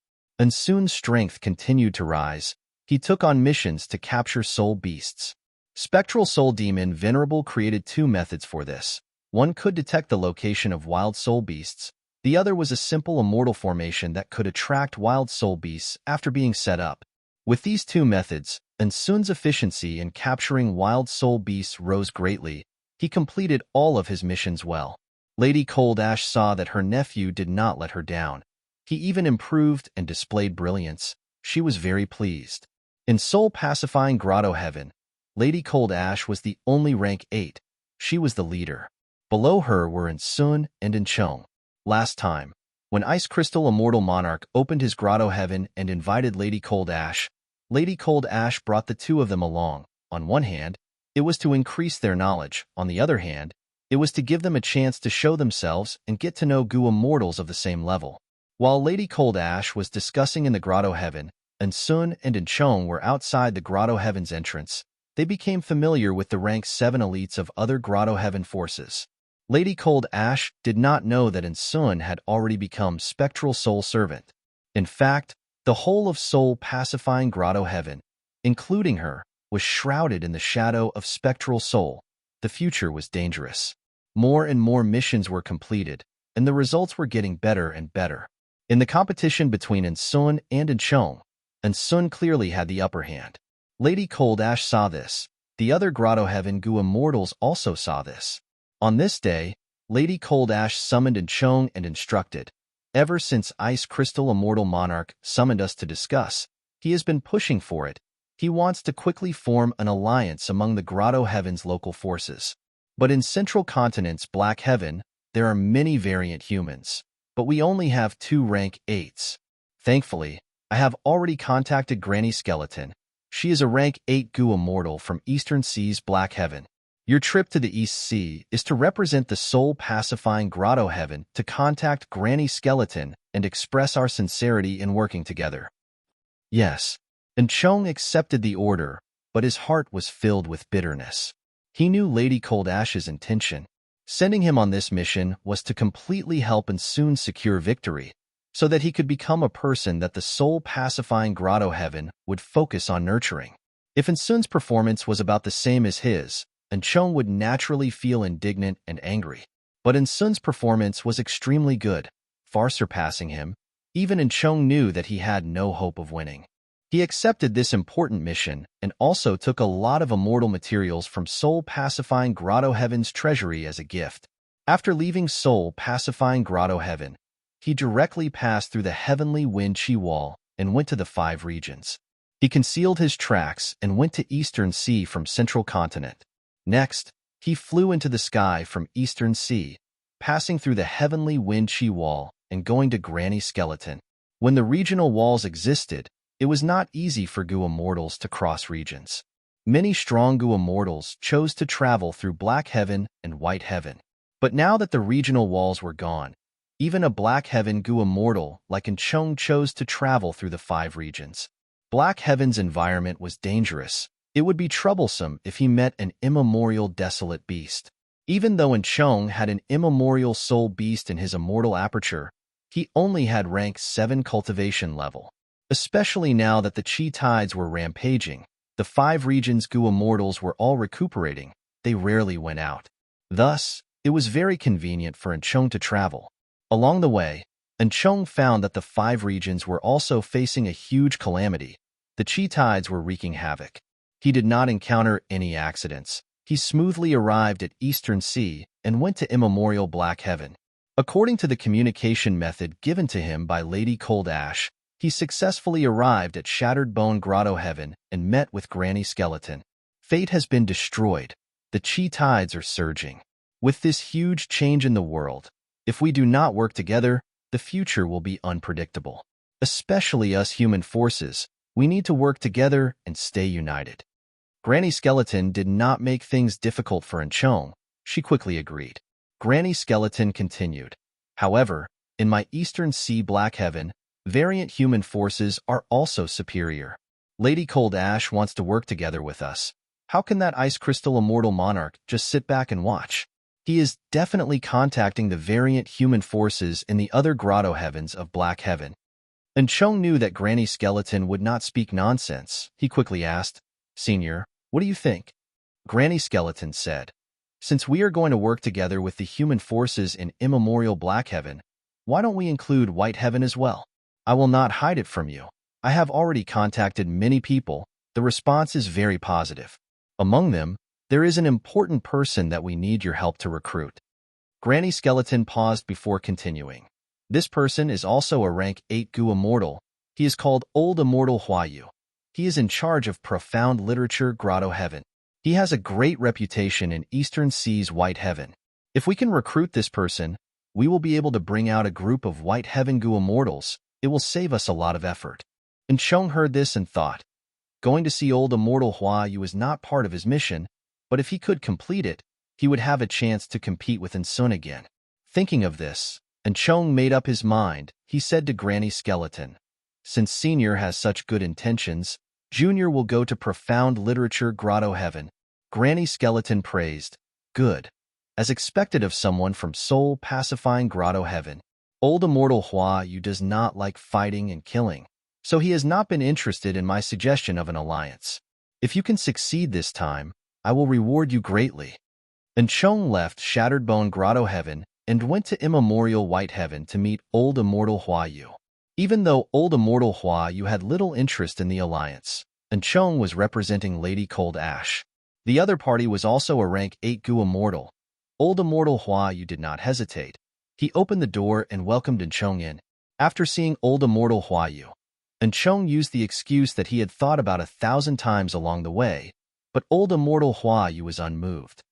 Sun's strength continued to rise. He took on missions to capture soul beasts. Spectral Soul Demon Venerable created 2 methods for this. One could detect the location of wild soul beasts. The other was a simple immortal formation that could attract wild soul beasts after being set up. With these 2 methods, Sun's efficiency in capturing wild soul beasts rose greatly. He completed all of his missions well. Lady Cold Ash saw that her nephew did not let her down. He even improved and displayed brilliance. She was very pleased. In Soul Pacifying Grotto Heaven, Lady Cold Ash was the only rank 8. She was the leader. Below her were Sun and Chong. Last time, when Ice Crystal Immortal Monarch opened his Grotto Heaven and invited Lady Cold Ash brought the 2 of them along. On one hand, it was to increase their knowledge. On the other hand, it was to give them a chance to show themselves and get to know Goo Immortals of the same level. While Lady Cold Ash was discussing in the Grotto Heaven, Sun and Chong were outside the Grotto Heaven's entrance, they became familiar with the rank 7 elites of other Grotto Heaven forces. Lady Cold Ash did not know that Sun had already become Spectral Soul Servant. In fact, the whole of Soul Pacifying Grotto Heaven, including her, was shrouded in the shadow of Spectral Soul. The future was dangerous. More and more missions were completed, and the results were getting better and better. In the competition between Sun and Chong, Sun clearly had the upper hand. Lady Cold Ash saw this. The other Grotto Heaven Gu immortals also saw this. On this day, Lady Cold Ash summoned Enchong and instructed. Ever since Ice Crystal Immortal Monarch summoned us to discuss, he has been pushing for it. He wants to quickly form an alliance among the Grotto Heaven's local forces. But in Central Continent's Black Heaven, there are many variant humans, but we only have 2 rank 8s. Thankfully, I have already contacted Granny Skeleton. She is a rank 8 Gu immortal from Eastern Sea's Black Heaven. Your trip to the East Sea is to represent the soul-pacifying Grotto Heaven to contact Granny Skeleton and express our sincerity in working together. Yes, Enchong accepted the order, but his heart was filled with bitterness. He knew Lady Cold Ash's intention. Sending him on this mission was to completely help and soon secure victory, so that he could become a person that the soul-pacifying Grotto Heaven would focus on nurturing. If Ensun's performance was about the same as his, Enchong would naturally feel indignant and angry. But Ensun's performance was extremely good, far surpassing him. Even Enchong knew that he had no hope of winning. He accepted this important mission and also took a lot of immortal materials from soul-pacifying Grotto Heaven's treasury as a gift. After leaving soul-pacifying Grotto Heaven, he directly passed through the heavenly wind chi wall and went to the 5 regions. He concealed his tracks and went to Eastern Sea from Central Continent. Next, he flew into the sky from Eastern Sea, passing through the heavenly wind chi wall and going to Granny Skeleton. When the regional walls existed, it was not easy for Gu immortals to cross regions. Many strong Gu immortals chose to travel through Black Heaven and White Heaven. But now that the regional walls were gone, even a Black Heaven Gu immortal like Enchong chose to travel through the 5 regions. Black Heaven's environment was dangerous. It would be troublesome if he met an immemorial desolate beast. Even though Enchong had an immemorial soul beast in his immortal aperture, he only had rank 7 cultivation level. Especially now that the chi tides were rampaging, the 5 regions Gu immortals were all recuperating, they rarely went out. Thus, it was very convenient for Enchong to travel. Along the way, Enchong found that the 5 regions were also facing a huge calamity. The chi tides were wreaking havoc. He did not encounter any accidents. He smoothly arrived at Eastern Sea and went to immemorial Black Heaven. According to the communication method given to him by Lady Cold Ash, he successfully arrived at Shattered Bone Grotto Heaven and met with Granny Skeleton. Fate has been destroyed. The chi tides are surging. With this huge change in the world, if we do not work together, the future will be unpredictable. Especially us human forces, we need to work together and stay united. Granny Skeleton did not make things difficult for Enchong. She quickly agreed. Granny Skeleton continued. However, in my Eastern Sea Black Heaven, variant human forces are also superior. Lady Cold Ash wants to work together with us. How can that Ice Crystal Immortal Monarch just sit back and watch? He is definitely contacting the variant human forces in the other Grotto Heavens of Black Heaven. Enchong knew that Granny Skeleton would not speak nonsense. He quickly asked, Senior, what do you think? Granny Skeleton said, Since we are going to work together with the human forces in immemorial Black Heaven, why don't we include White Heaven as well? I will not hide it from you. I have already contacted many people. The response is very positive. Among them, there is an important person that we need your help to recruit. Granny Skeleton paused before continuing. This person is also a rank 8 Gu immortal. He is called Old Immortal Huayu. He is in charge of Profound Literature Grotto Heaven. He has a great reputation in Eastern Sea's White Heaven. If we can recruit this person, we will be able to bring out a group of White Heaven Gu immortals. It will save us a lot of effort. Enchong heard this and thought, going to see Old Immortal Huayu is not part of his mission, but if he could complete it, he would have a chance to compete with Ensun again. Thinking of this, Enchong made up his mind. He said to Granny Skeleton, Since Senior has such good intentions, Junior will go to Profound Literature Grotto Heaven. Granny Skeleton praised, Good. As expected of someone from soul-pacifying Grotto Heaven. Old Immortal Huayu does not like fighting and killing, so he has not been interested in my suggestion of an alliance. If you can succeed this time, I will reward you greatly. Enchong left Shattered Bone Grotto Heaven and went to Immemorial White Heaven to meet Old Immortal Huayu. Even though Old Immortal Huayu had little interest in the alliance, and Chong was representing Lady Cold Ash. The other party was also a rank 8 Gu Immortal. Old Immortal Hua Yu did not hesitate. He opened the door and welcomed Enchong in. After seeing Old Immortal Hua Yu, Enchong used the excuse that he had thought about 1,000 times along the way, but Old Immortal Hua Yu was unmoved.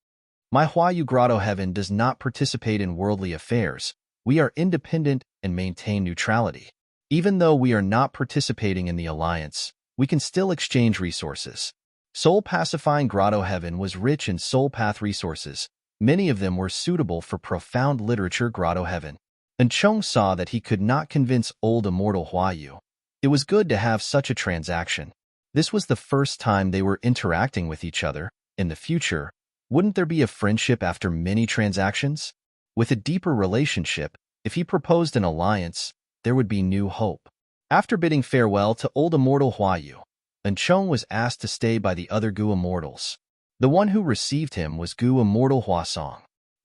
My Hua Yu Grotto Heaven does not participate in worldly affairs. We are independent and maintain neutrality. Even though we are not participating in the alliance, we can still exchange resources. Soul Pacifying Grotto Heaven was rich in soul path resources. Many of them were suitable for profound literature Grotto Heaven. And Chong saw that he could not convince Old Immortal Hua Yu. It was good to have such a transaction. This was the first time they were interacting with each other. In the future, wouldn't there be a friendship after many transactions? With a deeper relationship, if he proposed an alliance, there would be new hope. After bidding farewell to Old Immortal Hua Yu, Enchong was asked to stay by the other Gu Immortals. The one who received him was Gu Immortal Huasong.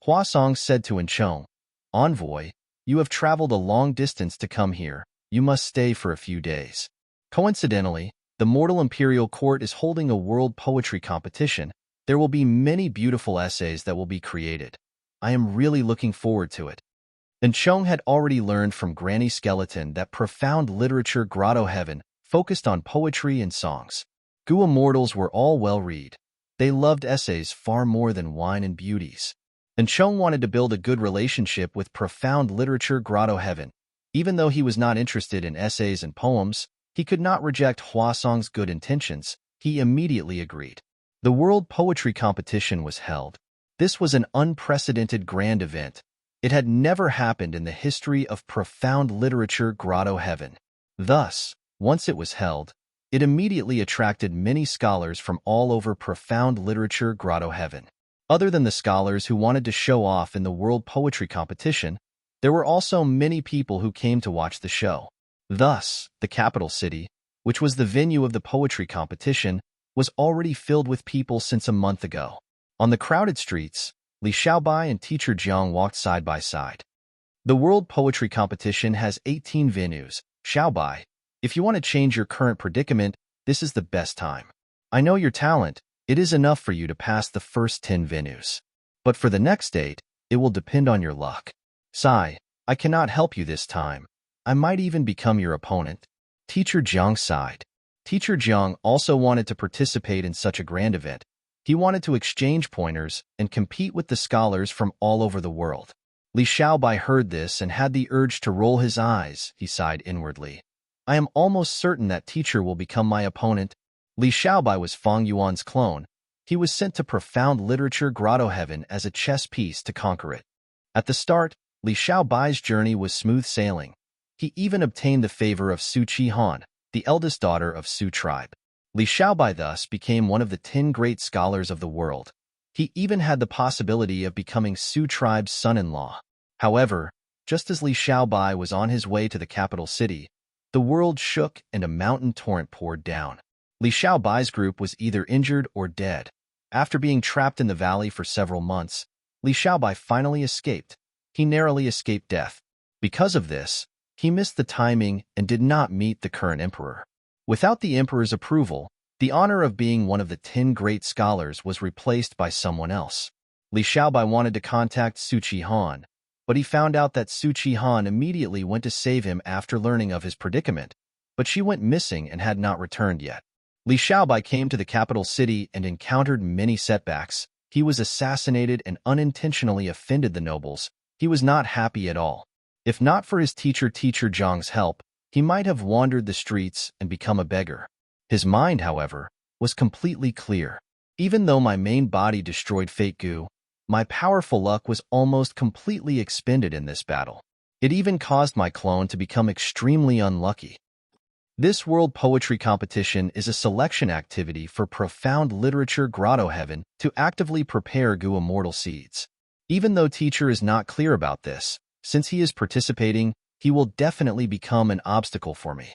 Huasong said to Enchong, "Envoy, you have traveled a long distance to come here. You must stay for a few days." Coincidentally, the Mortal Imperial Court is holding a world poetry competition. There will be many beautiful essays that will be created. I am really looking forward to it. Enchong had already learned from Granny Skeleton that profound literature Grotto Heaven focused on poetry and songs. Gu Immortals were all well-read. They loved essays far more than wine and beauties. Enchong wanted to build a good relationship with profound literature Grotto Heaven. Even though he was not interested in essays and poems, he could not reject Huasong's good intentions. He immediately agreed. The World Poetry Competition was held. This was an unprecedented grand event. It had never happened in the history of profound literature Grotto Heaven. Thus, once it was held, it immediately attracted many scholars from all over profound literature Grotto Heaven. Other than the scholars who wanted to show off in the World Poetry Competition, there were also many people who came to watch the show. Thus, the capital city, which was the venue of the poetry competition, was already filled with people since a month ago. On the crowded streets, Li Xiaobai and Teacher Jiang walked side by side. The World Poetry Competition has 18 venues. Xiaobai, if you want to change your current predicament, this is the best time. I know your talent. It is enough for you to pass the first 10 venues. But for the next 8, it will depend on your luck. Sai, I cannot help you this time. I might even become your opponent. Teacher Jiang sighed. Teacher Jiang also wanted to participate in such a grand event. He wanted to exchange pointers and compete with the scholars from all over the world. Li Xiaobai heard this and had the urge to roll his eyes. He sighed inwardly. I am almost certain that teacher will become my opponent. Li Xiaobai was Fang Yuan's clone. He was sent to profound literature Grotto Heaven as a chess piece to conquer it. At the start, Li Xiaobai's journey was smooth sailing. He even obtained the favor of Su Chi-han, the eldest daughter of Su tribe. Li Xiaobai thus became one of the 10 great scholars of the world. He even had the possibility of becoming Su tribe's son-in-law. However, just as Li Xiaobai was on his way to the capital city, the world shook and a mountain torrent poured down. Li Xiaobai's group was either injured or dead. After being trapped in the valley for several months, Li Xiaobai finally escaped. He narrowly escaped death. Because of this, he missed the timing and did not meet the current emperor. Without the emperor's approval, the honor of being one of the 10 great scholars was replaced by someone else. Li Xiaobai wanted to contact Su Chi-han, but he found out that Su Chi-han immediately went to save him after learning of his predicament, but she went missing and had not returned yet. Li Xiaobai came to the capital city and encountered many setbacks. He was assassinated and unintentionally offended the nobles. He was not happy at all. If not for his Teacher Zhang's help, he might have wandered the streets and become a beggar. His mind, however, was completely clear. Even though my main body destroyed Fate Gu, my powerful luck was almost completely expended in this battle. It even caused my clone to become extremely unlucky. This World Poetry Competition is a selection activity for profound literature Grotto Heaven to actively prepare Gu Immortal seeds. Even though Teacher is not clear about this, since he is participating, he will definitely become an obstacle for me.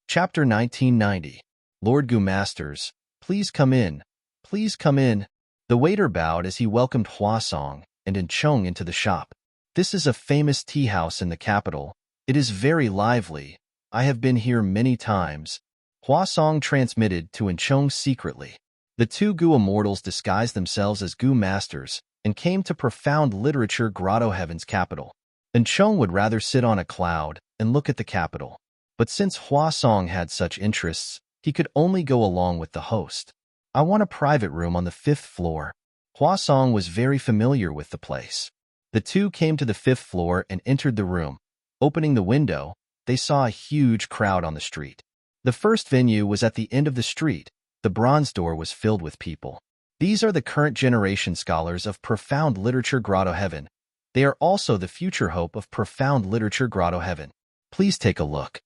Chapter 1990. Lord Gu Masters, please come in. Please come in. The waiter bowed as he welcomed Huasong and Enchong into the shop. This is a famous tea house in the capital. It is very lively. I have been here many times. Hua Song transmitted to Enchong secretly. The two Gu immortals disguised themselves as Gu masters and came to profound literature Grotto Heaven's capital. Enchong would rather sit on a cloud and look at the capital. But since Hua Song had such interests, he could only go along with the host. I want a private room on the 5th floor. Hua Song was very familiar with the place. The two came to the 5th floor and entered the room. Opening the window, they saw a huge crowd on the street. The first venue was at the end of the street. The bronze door was filled with people. These are the current generation scholars of profound literature Grotto Heaven. They are also the future hope of profound literature Grotto Heaven. Please take a look.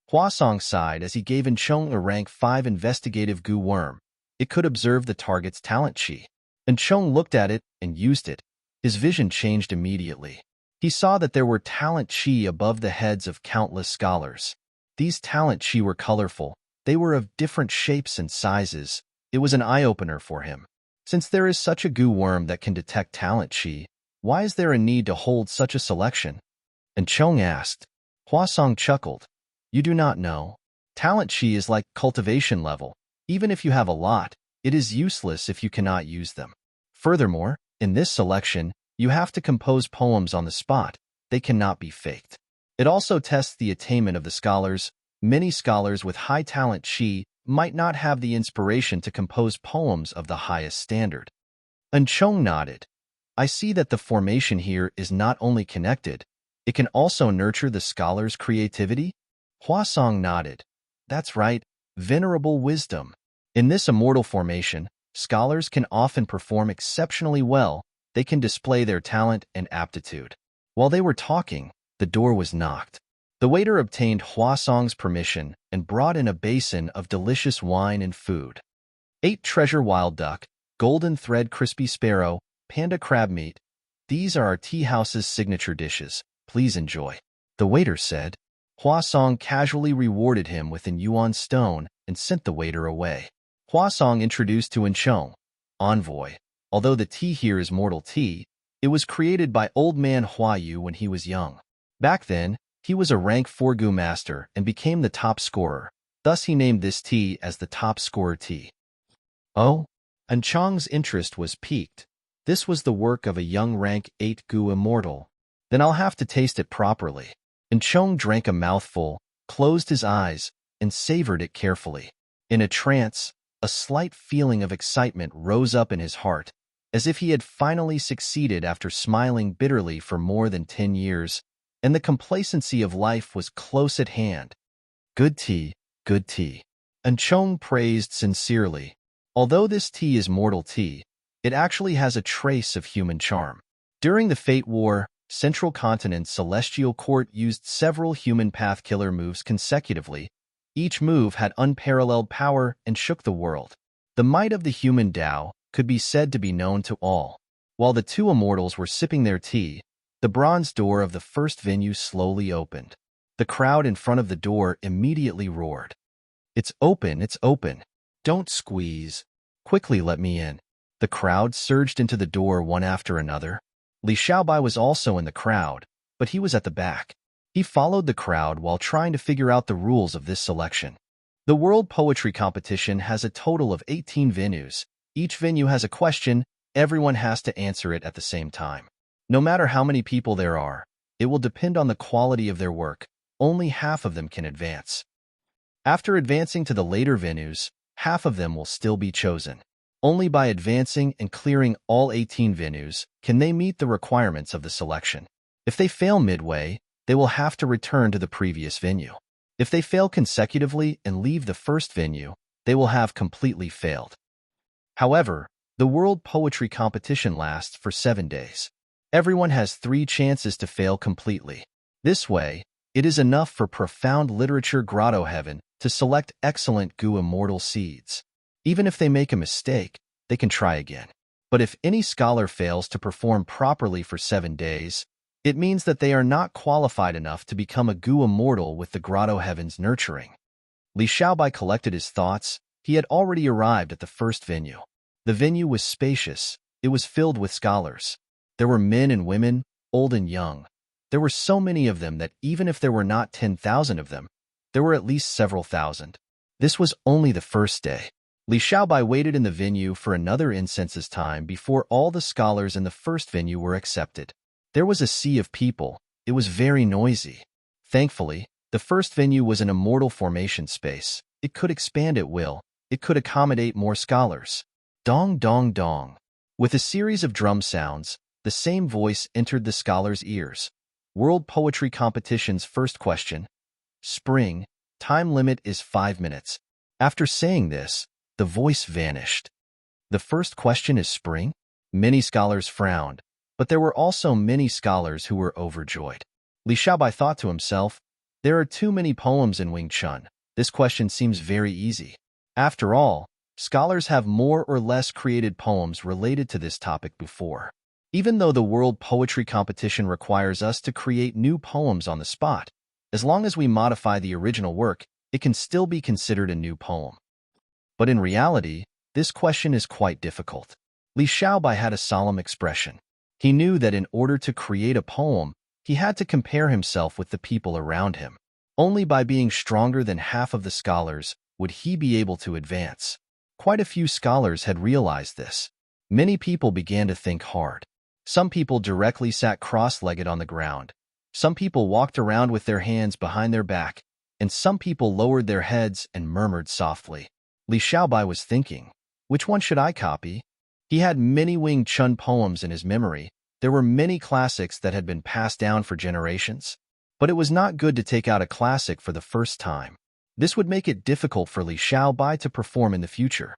Hua Song sighed as he gave Enchong a rank 5 investigative Gu worm. It could observe the target's talent chi. Enchong looked at it and used it. His vision changed immediately. He saw that there were talent chi above the heads of countless scholars. These talent chi were colorful. They were of different shapes and sizes. It was an eye-opener for him. Since there is such a Gu worm that can detect talent chi, why is there a need to hold such a selection? Enchong asked. Hua Song chuckled. You do not know. Talent chi is like cultivation level. Even if you have a lot, it is useless if you cannot use them. Furthermore, in this selection, you have to compose poems on the spot. They cannot be faked. It also tests the attainment of the scholars. Many scholars with high talent chi might not have the inspiration to compose poems of the highest standard. Enchong nodded. I see that the formation here is not only connected, it can also nurture the scholar's creativity? Hua Song nodded. That's right, venerable wisdom. In this immortal formation, scholars can often perform exceptionally well. They can display their talent and aptitude. While they were talking, the door was knocked. The waiter obtained Hua Song's permission and brought in a basin of delicious wine and food. 8 treasure wild duck, golden thread crispy sparrow, panda crab meat. These are our tea house's signature dishes. Please enjoy. The waiter said. Hua Song casually rewarded him with an yuan stone and sent the waiter away. Hua Song introduced to Enchong, envoy. Although the tea here is mortal tea, it was created by old man Hua Yu when he was young. Back then, he was a rank 4 Gu master and became the top scorer. Thus he named this tea as the top scorer tea. Oh? Enchong's interest was piqued. This was the work of a young rank 8 Gu immortal. Then I'll have to taste it properly. Enchong drank a mouthful, closed his eyes, and savored it carefully. In a trance, a slight feeling of excitement rose up in his heart, as if he had finally succeeded after smiling bitterly for more than 10 years, and the complacency of life was close at hand. Good tea, good tea. Enchong praised sincerely. Although this tea is mortal tea, it actually has a trace of human charm. During the Fate War, Central Continent's Celestial Court used several human path killer moves consecutively. Each move had unparalleled power and shook the world. The might of the human Tao could be said to be known to all. While the two immortals were sipping their tea, the bronze door of the first venue slowly opened. The crowd in front of the door immediately roared. It's open, it's open. Don't squeeze. Quickly let me in. The crowd surged into the door one after another. Li Xiaobai was also in the crowd, but he was at the back. He followed the crowd while trying to figure out the rules of this selection. The World Poetry Competition has a total of 18 venues. Each venue has a question. Everyone has to answer it at the same time. No matter how many people there are, it will depend on the quality of their work. Only half of them can advance. After advancing to the later venues, half of them will still be chosen. Only by advancing and clearing all 18 venues can they meet the requirements of the selection. If they fail midway, they will have to return to the previous venue. If they fail consecutively and leave the first venue, they will have completely failed. However, the World Poetry Competition lasts for 7 days. Everyone has 3 chances to fail completely. This way, it is enough for profound literature Grotto Heaven to select excellent Gu immortal seeds. Even if they make a mistake, they can try again. But if any scholar fails to perform properly for 7 days, it means that they are not qualified enough to become a Gu immortal with the Grotto Heaven's nurturing. Li Xiaobai collected his thoughts. He had already arrived at the first venue. The venue was spacious. It was filled with scholars. There were men and women, old and young. There were so many of them that even if there were not 10,000 of them, there were at least several thousand. This was only the first day. Li Xiaobai waited in the venue for another incense's time before all the scholars in the first venue were accepted. There was a sea of people. It was very noisy. Thankfully, the first venue was an immortal formation space. It could expand at will. It could accommodate more scholars. Dong, dong, dong. With a series of drum sounds, the same voice entered the scholars' ears. World Poetry Competition's first question. Spring. Time limit is 5 minutes. After saying this, the voice vanished. The first question is spring? Many scholars frowned, but there were also many scholars who were overjoyed. Li Xiaobai thought to himself, there are too many poems in Wing Chun. This question seems very easy. After all, scholars have more or less created poems related to this topic before. Even though the World Poetry Competition requires us to create new poems on the spot, as long as we modify the original work, it can still be considered a new poem. But in reality, this question is quite difficult. Li Xiaobai had a solemn expression. He knew that in order to create a poem, he had to compare himself with the people around him. Only by being stronger than half of the scholars would he be able to advance. Quite a few scholars had realized this. Many people began to think hard. Some people directly sat cross-legged on the ground. Some people walked around with their hands behind their back, and some people lowered their heads and murmured softly. Li Xiaobai was thinking, which one should I copy? He had many Wing Chun poems in his memory. There were many classics that had been passed down for generations. But it was not good to take out a classic for the first time. This would make it difficult for Li Xiaobai to perform in the future.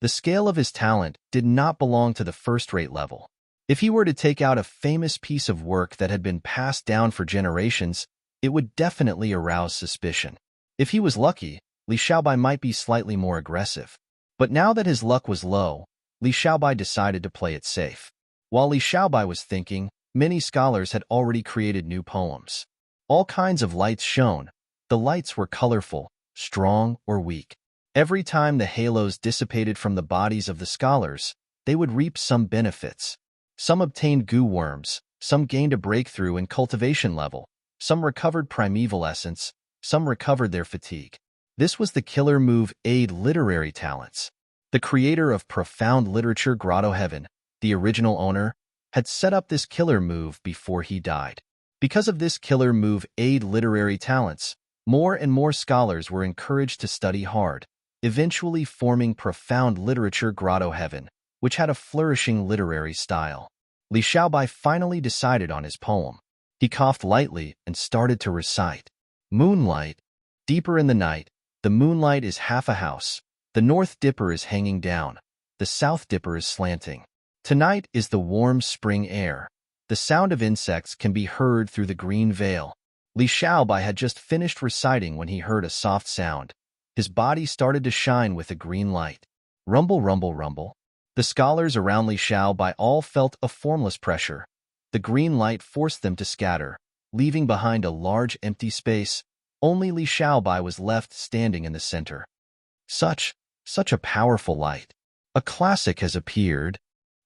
The scale of his talent did not belong to the first-rate level. If he were to take out a famous piece of work that had been passed down for generations, it would definitely arouse suspicion. If he was lucky, Li Xiaobai might be slightly more aggressive. But now that his luck was low, Li Xiaobai decided to play it safe. While Li Xiaobai was thinking, many scholars had already created new poems. All kinds of lights shone. The lights were colorful, strong, or weak. Every time the halos dissipated from the bodies of the scholars, they would reap some benefits. Some obtained goo worms, some gained a breakthrough in cultivation level, some recovered primeval essence, some recovered their fatigue. This was the killer move Aid Literary Talents. The creator of Profound Literature Grotto Heaven, the original owner, had set up this killer move before he died. Because of this killer move Aid Literary Talents, more and more scholars were encouraged to study hard, eventually forming Profound Literature Grotto Heaven, which had a flourishing literary style. Li Xiaobai finally decided on his poem. He coughed lightly and started to recite. Moonlight. Deeper in the night, the moonlight is half a house. The north dipper is hanging down. The south dipper is slanting. Tonight is the warm spring air. The sound of insects can be heard through the green veil. Li Xiaobai had just finished reciting when he heard a soft sound. His body started to shine with a green light. Rumble, rumble, rumble. The scholars around Li Xiaobai all felt a formless pressure. The green light forced them to scatter, leaving behind a large empty space. Only Li Xiaobai was left standing in the center. Such a powerful light. A classic has appeared.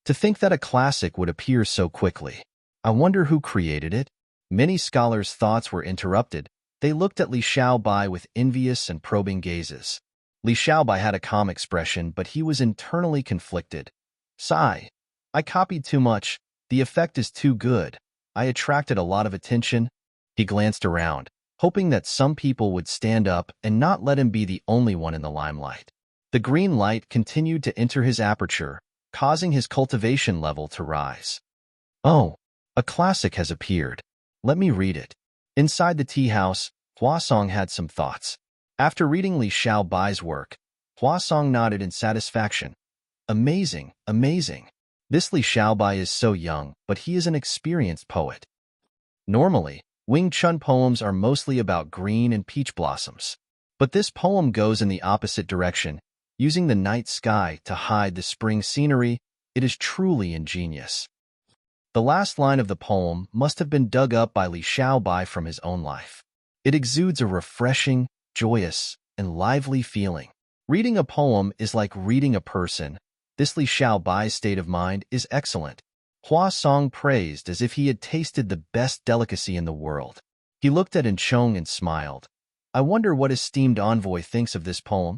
To think that a classic would appear so quickly. I wonder who created it? Many scholars' thoughts were interrupted. They looked at Li Xiaobai with envious and probing gazes. Li Xiaobai had a calm expression, but he was internally conflicted. Sigh. I copied too much. The effect is too good. I attracted a lot of attention. He glanced around, hoping that some people would stand up and not let him be the only one in the limelight. The green light continued to enter his aperture, causing his cultivation level to rise. Oh, a classic has appeared. Let me read it. Inside the tea house, Huasong had some thoughts. After reading Li Xiaobai's work, Huasong nodded in satisfaction. Amazing, amazing. This Li Xiaobai is so young, but he is an experienced poet. Normally, Wing Chun poems are mostly about green and peach blossoms. But this poem goes in the opposite direction, using the night sky to hide the spring scenery. It is truly ingenious. The last line of the poem must have been dug up by Li Xiaobai from his own life. It exudes a refreshing, joyous, and lively feeling. Reading a poem is like reading a person. This Li Xiaobai's state of mind is excellent. Hua Song praised as if he had tasted the best delicacy in the world. He looked at Enchong and smiled. I wonder what esteemed envoy thinks of this poem?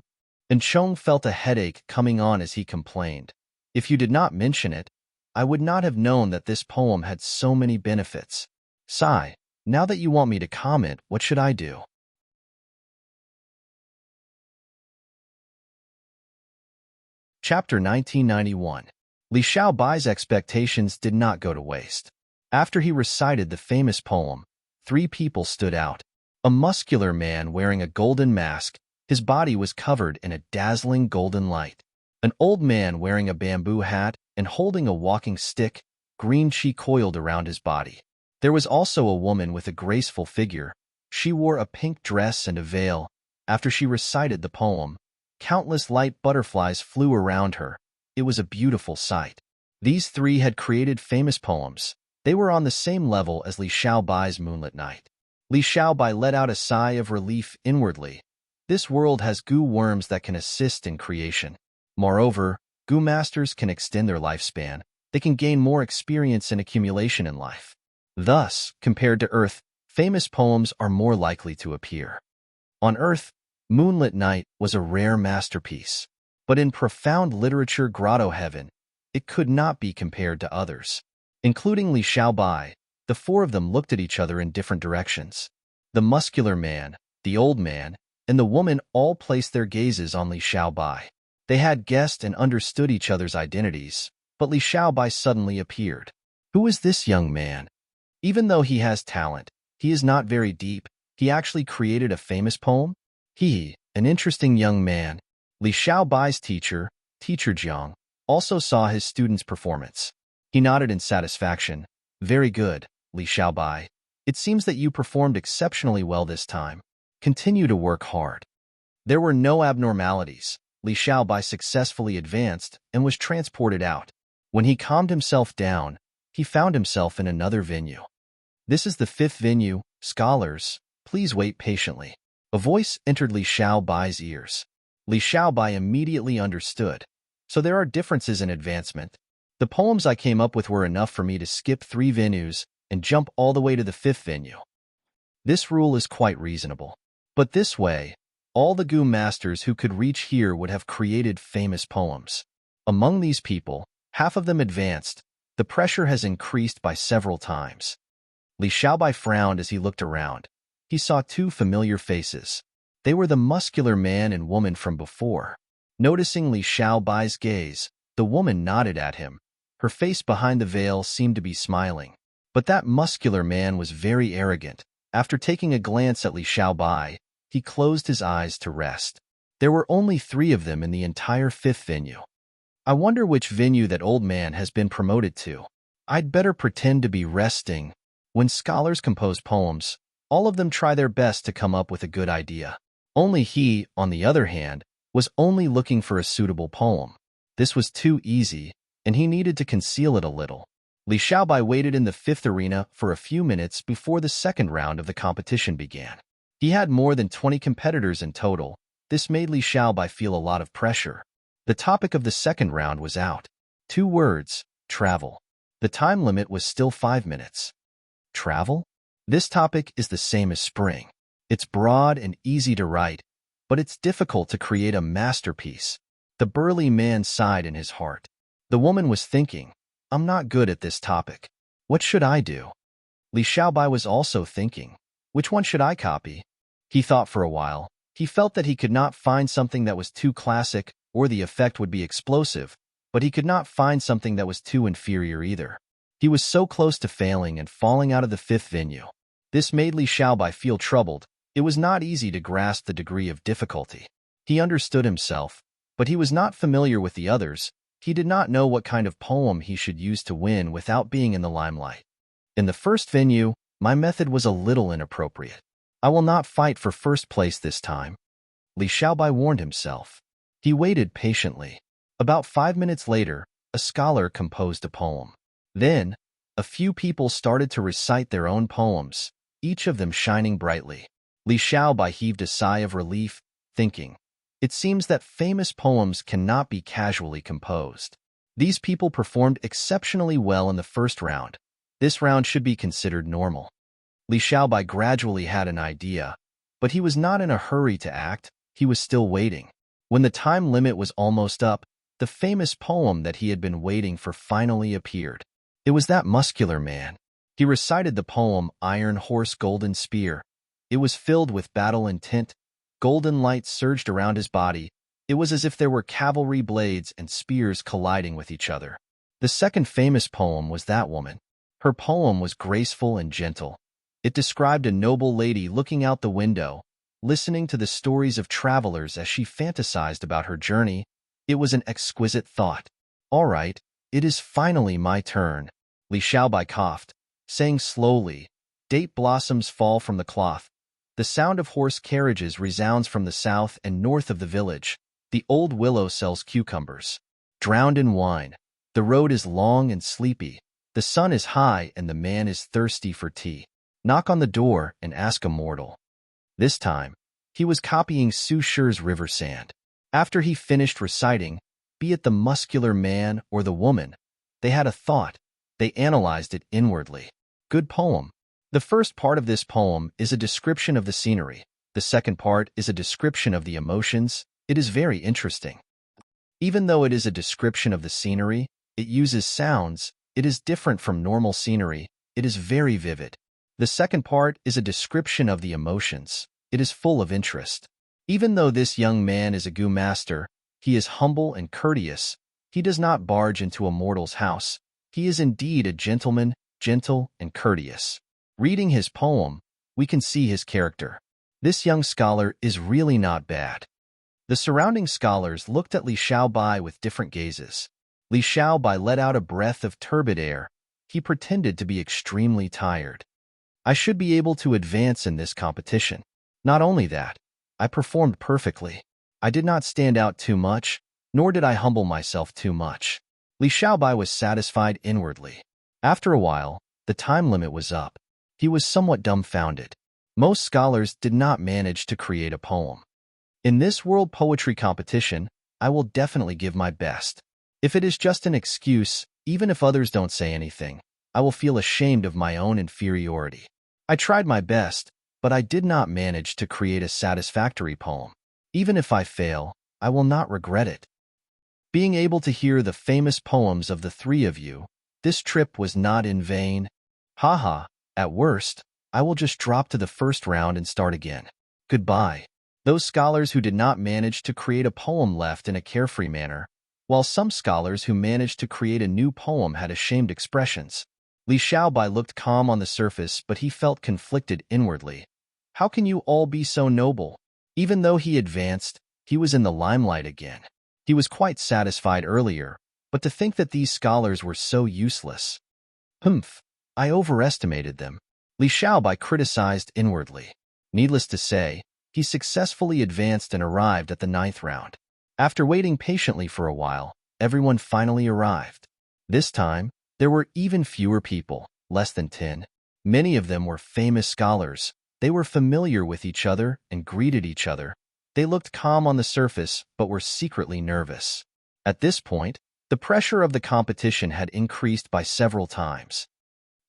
Enchong felt a headache coming on as he complained. If you did not mention it, I would not have known that this poem had so many benefits. Sigh, now that you want me to comment, what should I do? Chapter 1991. Li Xiaobai's expectations did not go to waste. After he recited the famous poem, 3 people stood out. A muscular man wearing a golden mask, his body was covered in a dazzling golden light. An old man wearing a bamboo hat and holding a walking stick, green chi coiled around his body. There was also a woman with a graceful figure. She wore a pink dress and a veil. After she recited the poem, countless light butterflies flew around her. It was a beautiful sight. These 3 had created famous poems. They were on the same level as Li Xiaobai's Moonlit Night. Li Xiaobai let out a sigh of relief inwardly. This world has goo worms that can assist in creation. Moreover, goo masters can extend their lifespan. They can gain more experience and accumulation in life. Thus, compared to Earth, famous poems are more likely to appear. On Earth, Moonlit Night was a rare masterpiece. But in profound literature grotto heaven, it could not be compared to others. Including Li Xiaobai, the 4 of them looked at each other in different directions. The muscular man, the old man, and the woman all placed their gazes on Li Xiaobai. They had guessed and understood each other's identities, but Li Xiaobai suddenly appeared. Who is this young man? Even though he has talent, he is not very deep. He actually created a famous poem? He, an interesting young man. Li Xiaobai's teacher, Teacher Jiang, also saw his student's performance. He nodded in satisfaction. Very good, Li Xiaobai. It seems that you performed exceptionally well this time. Continue to work hard. There were no abnormalities. Li Xiaobai successfully advanced and was transported out. When he calmed himself down, he found himself in another venue. This is the 5th venue. Scholars, please wait patiently. A voice entered Li Xiaobai's ears. Li Xiaobai immediately understood. So there are differences in advancement. The poems I came up with were enough for me to skip 3 venues and jump all the way to the 5th venue. This rule is quite reasonable. But this way, all the goo masters who could reach here would have created famous poems. Among these people, half of them advanced. The pressure has increased by several times. Li Xiaobai frowned as he looked around. He saw 2 familiar faces. They were the muscular man and woman from before. Noticing Li Xiaobai's gaze, the woman nodded at him. Her face behind the veil seemed to be smiling. But that muscular man was very arrogant. After taking a glance at Li Xiaobai, he closed his eyes to rest. There were only 3 of them in the entire 5th venue. I wonder which venue that old man has been promoted to. I'd better pretend to be resting. When scholars compose poems, all of them try their best to come up with a good idea. Only he, on the other hand, was only looking for a suitable poem. This was too easy, and he needed to conceal it a little. Li Xiaobai waited in the 5th arena for a few minutes before the 2nd round of the competition began. He had more than 20 competitors in total. This made Li Xiaobai feel a lot of pressure. The topic of the 2nd round was out. 2 words, travel. The time limit was still 5 minutes. Travel? This topic is the same as spring. It's broad and easy to write, but it's difficult to create a masterpiece. The burly man sighed in his heart. The woman was thinking, I'm not good at this topic. What should I do? Li Xiaobai was also thinking, which one should I copy? He thought for a while. He felt that he could not find something that was too classic or the effect would be explosive, but he could not find something that was too inferior either. He was so close to failing and falling out of the 5th venue. This made Li Xiaobai feel troubled. It was not easy to grasp the degree of difficulty. He understood himself, but he was not familiar with the others. He did not know what kind of poem he should use to win without being in the limelight. In the 1st venue, my method was a little inappropriate. I will not fight for 1st place this time. Li Xiaobai warned himself. He waited patiently. About 5 minutes later, a scholar composed a poem. Then, a few people started to recite their own poems, each of them shining brightly. Li Xiaobai heaved a sigh of relief, thinking, it seems that famous poems cannot be casually composed. These people performed exceptionally well in the first round. This round should be considered normal. Li Xiaobai gradually had an idea, but he was not in a hurry to act. He was still waiting. When the time limit was almost up, the famous poem that he had been waiting for finally appeared. It was that muscular man. He recited the poem Iron Horse Golden Spear. It was filled with battle intent. Golden light surged around his body. It was as if there were cavalry blades and spears colliding with each other. The second famous poem was that woman. Her poem was graceful and gentle. It described a noble lady looking out the window, listening to the stories of travelers as she fantasized about her journey. It was an exquisite thought. All right, it is finally my turn. Li Xiaobai coughed, saying slowly, date blossoms fall from the cloth. The sound of horse carriages resounds from the south and north of the village. The old willow sells cucumbers. Drowned in wine. The road is long and sleepy. The sun is high and the man is thirsty for tea. Knock on the door and ask a mortal. This time, he was copying Su Shi's river sand. After he finished reciting, be it the muscular man or the woman, they had a thought. They analyzed it inwardly. Good poem. The first part of this poem is a description of the scenery. The second part is a description of the emotions. It is very interesting. Even though it is a description of the scenery, it uses sounds. It is different from normal scenery. It is very vivid. The second part is a description of the emotions. It is full of interest. Even though this young man is a Gu master, he is humble and courteous. He does not barge into a mortal's house. He is indeed a gentleman, gentle and courteous. Reading his poem, we can see his character. This young scholar is really not bad. The surrounding scholars looked at Li Xiaobai with different gazes. Li Xiaobai let out a breath of turbid air. He pretended to be extremely tired. I should be able to advance in this competition. Not only that, I performed perfectly. I did not stand out too much, nor did I humble myself too much. Li Xiaobai was satisfied inwardly. After a while, the time limit was up. He was somewhat dumbfounded. Most scholars did not manage to create a poem. In this world poetry competition, I will definitely give my best. If it is just an excuse, even if others don't say anything, I will feel ashamed of my own inferiority. I tried my best, but I did not manage to create a satisfactory poem. Even if I fail, I will not regret it. Being able to hear the famous poems of the three of you, this trip was not in vain. Haha, at worst, I will just drop to the first round and start again. Goodbye. Those scholars who did not manage to create a poem left in a carefree manner, while some scholars who managed to create a new poem had ashamed expressions. Li Xiaobai looked calm on the surface, but he felt conflicted inwardly. How can you all be so noble? Even though he advanced, he was in the limelight again. He was quite satisfied earlier, but to think that these scholars were so useless. Humph, I overestimated them. Li Xiaobai criticized inwardly. Needless to say, he successfully advanced and arrived at the 9th round. After waiting patiently for a while, everyone finally arrived. This time, there were even fewer people, less than 10. Many of them were famous scholars. They were familiar with each other and greeted each other. They looked calm on the surface, but were secretly nervous. At this point, the pressure of the competition had increased by several times.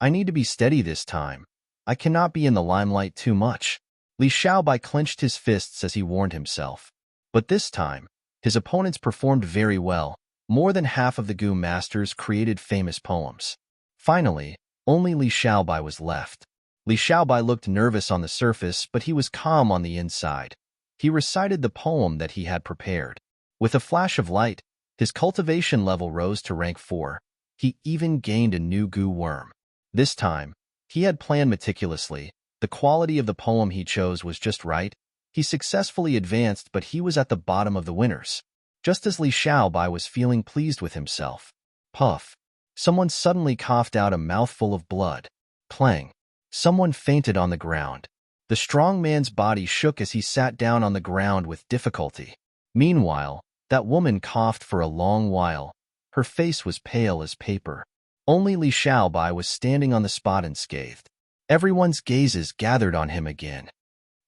I need to be steady this time. I cannot be in the limelight too much. Li Xiaobai clenched his fists as he warned himself. But this time, his opponents performed very well. More than half of the Gu masters created famous poems. Finally, only Li Xiaobai was left. Li Xiaobai looked nervous on the surface, but he was calm on the inside. He recited the poem that he had prepared. With a flash of light, his cultivation level rose to rank 4. He even gained a new Gu worm. This time, he had planned meticulously. The quality of the poem he chose was just right. He successfully advanced, but he was at the bottom of the winners. Just as Li Xiaobai was feeling pleased with himself. Puff. Someone suddenly coughed out a mouthful of blood. Clang. Someone fainted on the ground. The strong man's body shook as he sat down on the ground with difficulty. Meanwhile, that woman coughed for a long while. Her face was pale as paper. Only Li Xiaobai was standing on the spot unscathed. Everyone's gazes gathered on him again.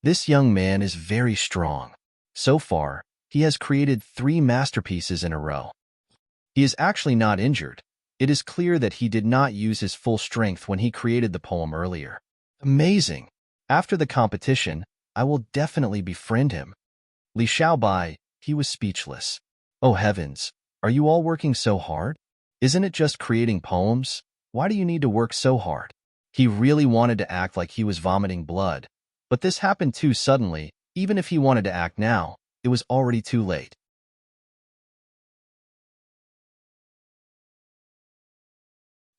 This young man is very strong. So far, he has created 3 masterpieces in a row. He is actually not injured. It is clear that he did not use his full strength when he created the poem earlier. Amazing! After the competition, I will definitely befriend him. Li Xiaobai, he was speechless. Oh heavens, are you all working so hard? Isn't it just creating poems? Why do you need to work so hard? He really wanted to act like he was vomiting blood, but this happened too suddenly. Even if he wanted to act now, it was already too late.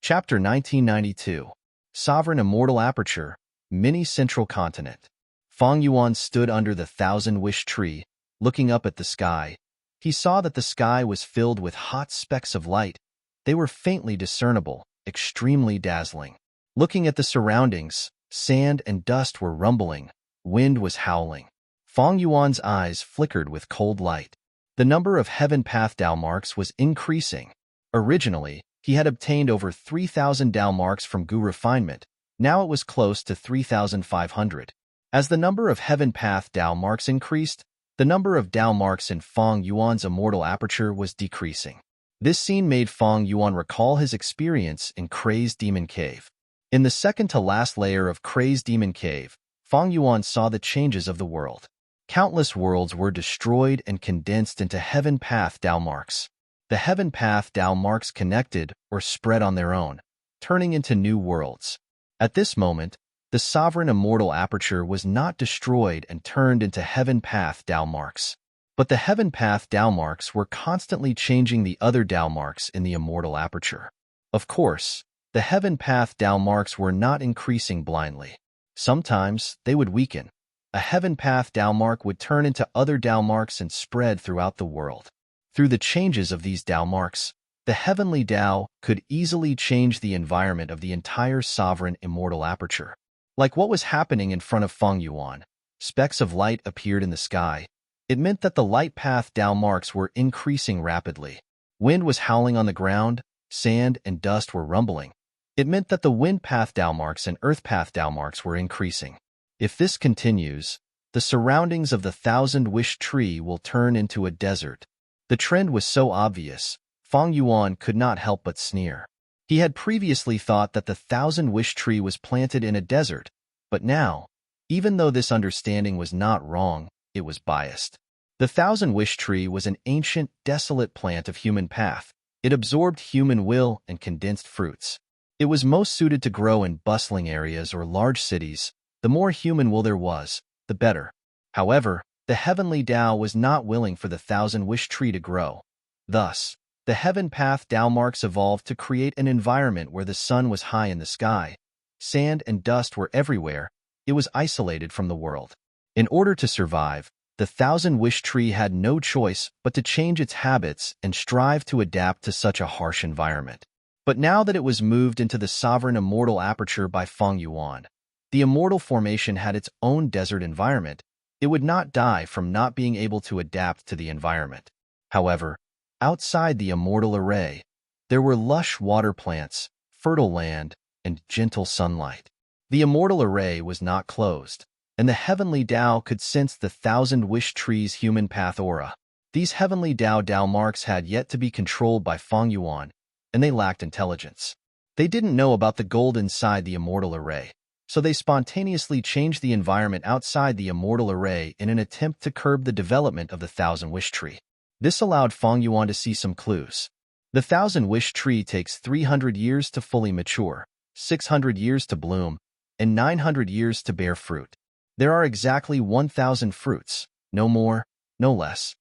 Chapter 1992. Sovereign Immortal Aperture, Mini Central Continent. Fang Yuan stood under the thousand-wish tree, looking up at the sky. He saw that the sky was filled with hot specks of light. They were faintly discernible, extremely dazzling. Looking at the surroundings, sand and dust were rumbling, wind was howling. Fang Yuan's eyes flickered with cold light. The number of heaven path Dao marks was increasing. Originally, he had obtained over 3,000 Dao marks from Gu refinement. Now it was close to 3,500. As the number of heaven path Dao marks increased, the number of Dao marks in Fang Yuan's immortal aperture was decreasing. This scene made Fang Yuan recall his experience in Crazed Demon Cave. In the second-to-last layer of Crazed Demon Cave, Fang Yuan saw the changes of the world. Countless worlds were destroyed and condensed into heaven path Dao marks. The heaven path Dao marks connected or spread on their own, turning into new worlds. At this moment, the sovereign immortal aperture was not destroyed and turned into heaven path Dao marks. But the heaven path Dao marks were constantly changing the other Dao marks in the immortal aperture. Of course, the heaven path Dao marks were not increasing blindly. Sometimes they would weaken. A heaven path Dao mark would turn into other Dao marks and spread throughout the world. Through the changes of these Dao marks, the heavenly Dao could easily change the environment of the entire sovereign immortal aperture. Like what was happening in front of Fang Yuan, specks of light appeared in the sky. It meant that the light path Dao marks were increasing rapidly. Wind was howling on the ground, sand and dust were rumbling. It meant that the wind path Dao marks and earth path Dao marks were increasing. If this continues, the surroundings of the thousand-wish tree will turn into a desert. The trend was so obvious, Fang Yuan could not help but sneer. He had previously thought that the thousand-wish tree was planted in a desert, but now, even though this understanding was not wrong, it was biased. The thousand-wish tree was an ancient, desolate plant of human path. It absorbed human will and condensed fruits. It was most suited to grow in bustling areas or large cities. The more human will there was, the better. However, the heavenly Dao was not willing for the thousand-wish tree to grow. Thus, the heaven path Dao marks evolved to create an environment where the sun was high in the sky, sand and dust were everywhere. It was isolated from the world. In order to survive, the thousand-wish tree had no choice but to change its habits and strive to adapt to such a harsh environment. But now that it was moved into the sovereign immortal aperture by Fang Yuan, the immortal formation had its own desert environment. It would not die from not being able to adapt to the environment. However, outside the immortal array, there were lush water plants, fertile land, and gentle sunlight. The immortal array was not closed, and the heavenly Dao could sense the thousand-wish tree's human path aura. These heavenly Dao marks had yet to be controlled by Fang Yuan, and they lacked intelligence. They didn't know about the gold inside the immortal array, so they spontaneously changed the environment outside the immortal array in an attempt to curb the development of the thousand-wish tree. This allowed Fang Yuan to see some clues. The thousand-wish tree takes 300 years to fully mature, 600 years to bloom, and 900 years to bear fruit. There are exactly 1,000 fruits, no more, no less.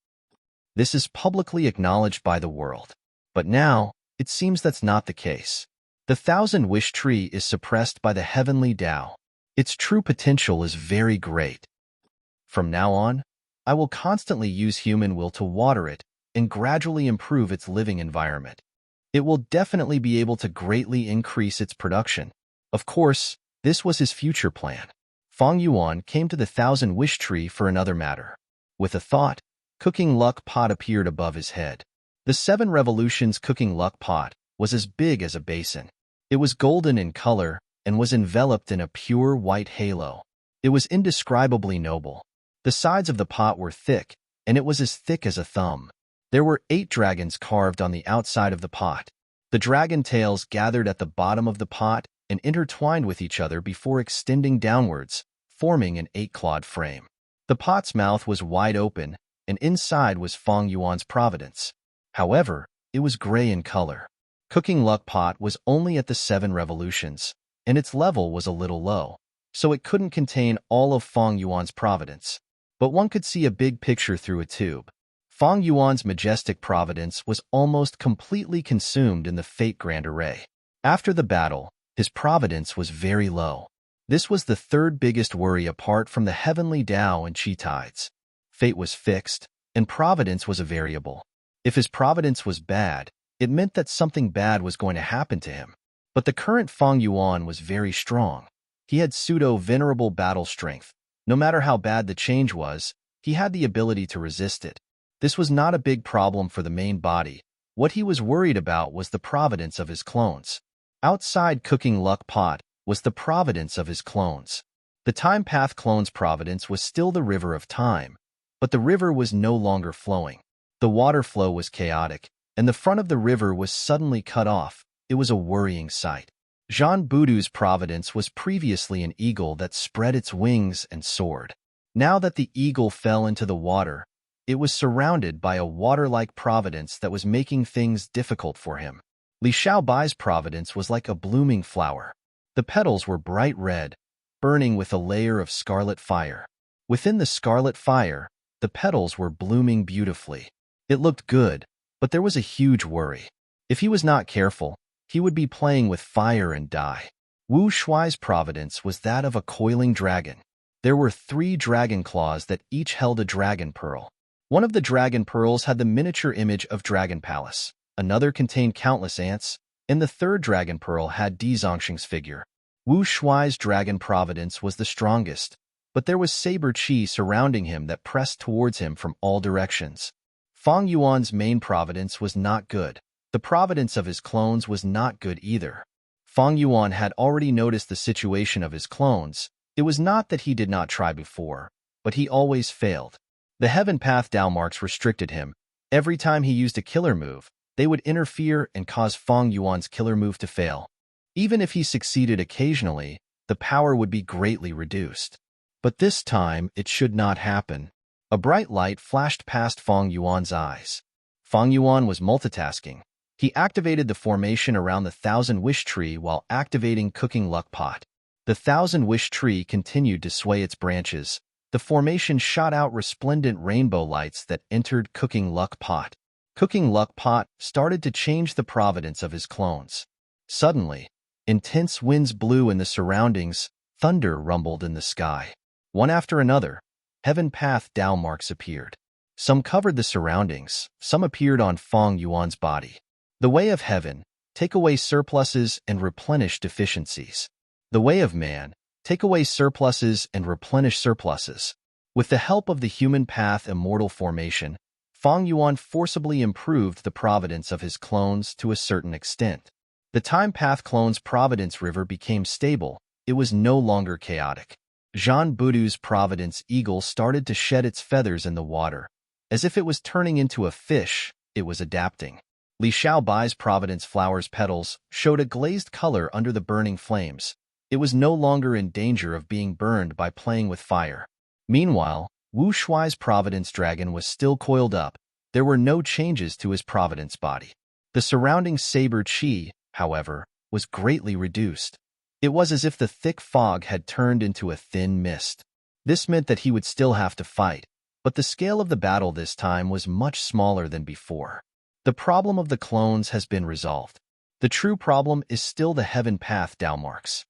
This is publicly acknowledged by the world. But now, it seems that's not the case. The thousand-wish tree is suppressed by the heavenly Dao. Its true potential is very great. From now on, I will constantly use human will to water it and gradually improve its living environment. It will definitely be able to greatly increase its production. Of course, this was his future plan. Fang Yuan came to the thousand-wish tree for another matter. With a thought, cooking luck pot appeared above his head. The 7 revolutions cooking luck pot was as big as a basin. It was golden in color and was enveloped in a pure white halo. It was indescribably noble. The sides of the pot were thick, and it was as thick as a thumb. There were 8 dragons carved on the outside of the pot. The dragon tails gathered at the bottom of the pot and intertwined with each other before extending downwards, forming an 8-clawed frame. The pot's mouth was wide open, and inside was Feng Yuan's providence. However, it was gray in color. Cooking Luck Pot was only at the 7 revolutions, and its level was a little low, so it couldn't contain all of Feng Yuan's providence. But one could see a big picture through a tube. Feng Yuan's majestic providence was almost completely consumed in the Fate Grand Array. After the battle, his providence was very low. This was the 3rd biggest worry apart from the heavenly Tao and Qi tides. Fate was fixed, and providence was a variable. If his providence was bad, it meant that something bad was going to happen to him. But the current Feng Yuan was very strong. He had pseudo-venerable battle strength. No matter how bad the change was, he had the ability to resist it. This was not a big problem for the main body. What he was worried about was the providence of his clones. Outside Cooking Luck Pot was the providence of his clones. The Time Path clone's providence was still the river of time, but the river was no longer flowing. The water flow was chaotic, and the front of the river was suddenly cut off. It was a worrying sight. Jean Boudou's providence was previously an eagle that spread its wings and soared. Now that the eagle fell into the water, it was surrounded by a water-like providence that was making things difficult for him. Li Xiaobai's providence was like a blooming flower. The petals were bright red, burning with a layer of scarlet fire. Within the scarlet fire, the petals were blooming beautifully. It looked good, but there was a huge worry. If he was not careful, he would be playing with fire and die. Wu Shuai's providence was that of a coiling dragon. There were 3 dragon claws that each held a dragon pearl. One of the dragon pearls had the miniature image of Dragon Palace, another contained countless ants, and the 3rd dragon pearl had Di Zongxing's figure. Wu Shuai's dragon providence was the strongest, but there was saber qi surrounding him that pressed towards him from all directions. Feng Yuan's main providence was not good. The providence of his clones was not good either. Feng Yuan had already noticed the situation of his clones. It was not that he did not try before, but he always failed. The Heaven Path Tao marks restricted him. Every time he used a killer move, they would interfere and cause Feng Yuan's killer move to fail. Even if he succeeded occasionally, the power would be greatly reduced. But this time, it should not happen. A bright light flashed past Feng Yuan's eyes. Feng Yuan was multitasking. He activated the formation around the 1,000-wish tree while activating Cooking Luck Pot. The 1,000-wish tree continued to sway its branches. The formation shot out resplendent rainbow lights that entered Cooking Luck Pot. Cooking Luck Pot started to change the providence of his clones. Suddenly, intense winds blew in the surroundings, thunder rumbled in the sky. One after another, Heaven Path Tao marks appeared. Some covered the surroundings, some appeared on Feng Yuan's body. The way of heaven, take away surpluses and replenish deficiencies. The way of man, take away surpluses and replenish surpluses. With the help of the human path immortal formation, Feng Yuan forcibly improved the providence of his clones to a certain extent. The Time Path clone's providence river became stable. It was no longer chaotic. Jean Boudou's providence eagle started to shed its feathers in the water. As if it was turning into a fish, it was adapting. Li Xiaobai's providence flower's petals showed a glazed color under the burning flames. It was no longer in danger of being burned by playing with fire. Meanwhile, Wu Shuai's providence dragon was still coiled up. There were no changes to his providence body. The surrounding saber qi, however, was greatly reduced. It was as if the thick fog had turned into a thin mist. This meant that he would still have to fight, but the scale of the battle this time was much smaller than before. The problem of the clones has been resolved. The true problem is still the Heaven Path Tao marks.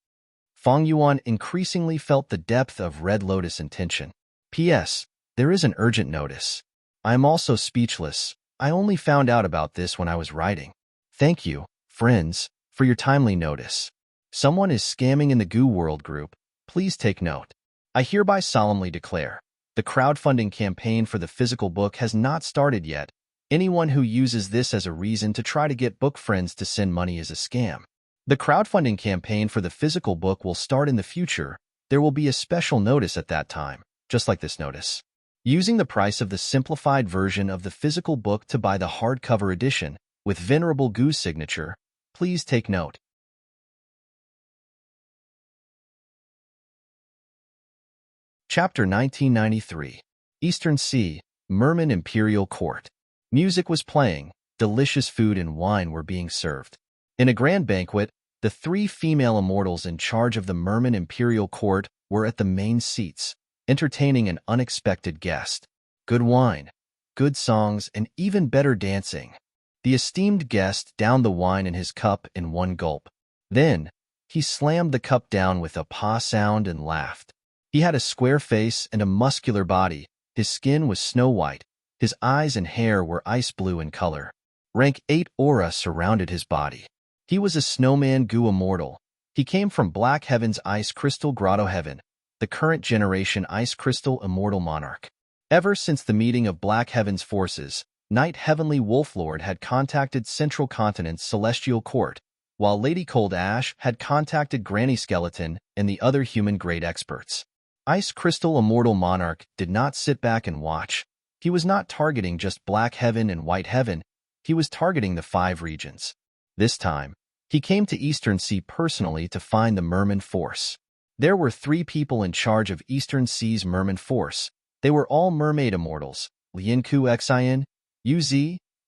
Feng Yuan increasingly felt the depth of Red Lotus intention. P.S. There is an urgent notice. I am also speechless. I only found out about this when I was writing. Thank you, friends, for your timely notice. Someone is scamming in the Goo World group. Please take note. I hereby solemnly declare, the crowdfunding campaign for the physical book has not started yet. Anyone who uses this as a reason to try to get book friends to send money is a scam. The crowdfunding campaign for the physical book will start in the future. There will be a special notice at that time, just like this notice. using the price of the simplified version of the physical book to buy the hardcover edition with Venerable Gu's signature. Please take note. Chapter 1993. Eastern Sea, Merman Imperial Court. Music was playing, delicious food and wine were being served. In a grand banquet, the three female immortals in charge of the Merman Imperial Court were at the main seats, entertaining an unexpected guest. Good wine, good songs, and even better dancing. The esteemed guest downed the wine in his cup in one gulp. Then, he slammed the cup down with a paw sound and laughed. He had a square face and a muscular body. His skin was snow white. His eyes and hair were ice blue in color. Rank 8 aura surrounded his body. He was a snowman Gu immortal. He came from Black Heaven's Ice Crystal Grotto Heaven, the current generation Ice Crystal Immortal Monarch. Ever since the meeting of Black Heaven's forces, Knight Heavenly Wolflord had contacted Central Continent's Celestial Court, while Lady Cold Ash had contacted Granny Skeleton and the other human-grade experts. Ice Crystal Immortal Monarch did not sit back and watch. He was not targeting just Black Heaven and White Heaven. He was targeting the 5 regions. This time, he came to Eastern Sea personally to find the Merman Force. There were 3 people in charge of Eastern Sea's Merman Force. They were all mermaid immortals, Lianku Xian, Uz,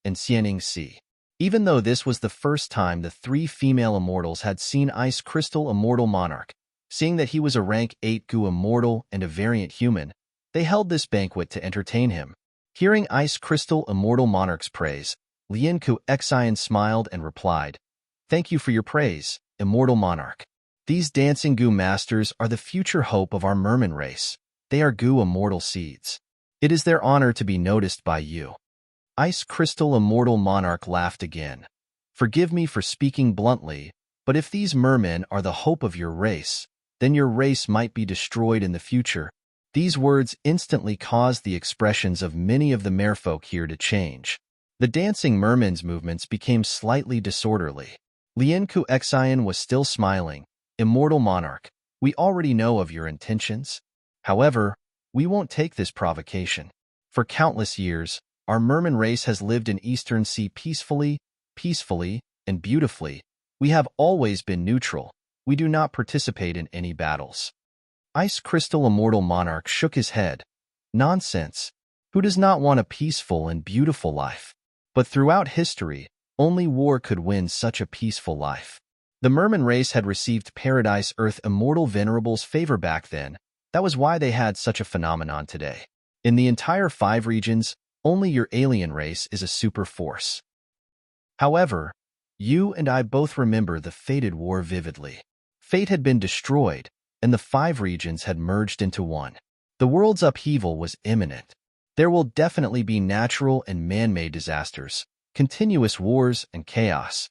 and Xianing Si. Even though this was the first time the 3 female immortals had seen Ice Crystal Immortal Monarch, seeing that he was a rank 8 Gu immortal and a variant human, they held this banquet to entertain him. Hearing Ice Crystal Immortal Monarch's praise, Lianku Xian smiled and replied, "Thank you for your praise, Immortal Monarch. These dancing Gu masters are the future hope of our merman race. They are Gu immortal seeds. It is their honor to be noticed by you." Ice Crystal Immortal Monarch laughed again. "Forgive me for speaking bluntly, but if these mermen are the hope of your race, then your race might be destroyed in the future." These words instantly caused the expressions of many of the merfolk here to change. The dancing mermen's movements became slightly disorderly. Lianku Xian was still smiling. "Immortal Monarch, we already know of your intentions. However, we won't take this provocation. For countless years, our merman race has lived in Eastern Sea peacefully, and beautifully. We have always been neutral. We do not participate in any battles." Ice Crystal Immortal Monarch shook his head. "Nonsense. Who does not want a peaceful and beautiful life? But throughout history, only war could win such a peaceful life. The merman race had received Paradise Earth Immortal Venerable's favor back then. That was why they had such a phenomenon today. In the entire 5 regions, only your alien race is a super force. However, you and I both remember the fated war vividly. Fate had been destroyed, and the 5 regions had merged into one. The world's upheaval was imminent. There will definitely be natural and man-made disasters, continuous wars, and chaos.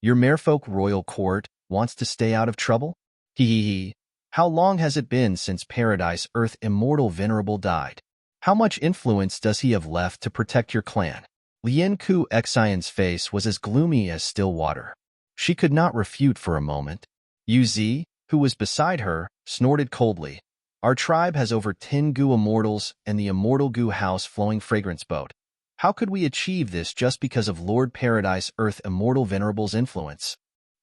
Your merfolk royal court wants to stay out of trouble? Hee. How long has it been since Paradise Earth Immortal Venerable died? How much influence does he have left to protect your clan?" Lianku Xian's face was as gloomy as still water. She could not refute for a moment. Uz, who was beside her, snorted coldly. "Our tribe has over 10 Gu immortals and the immortal Gu house flowing fragrance boat. How could we achieve this just because of Lord Paradise Earth Immortal Venerable's influence?"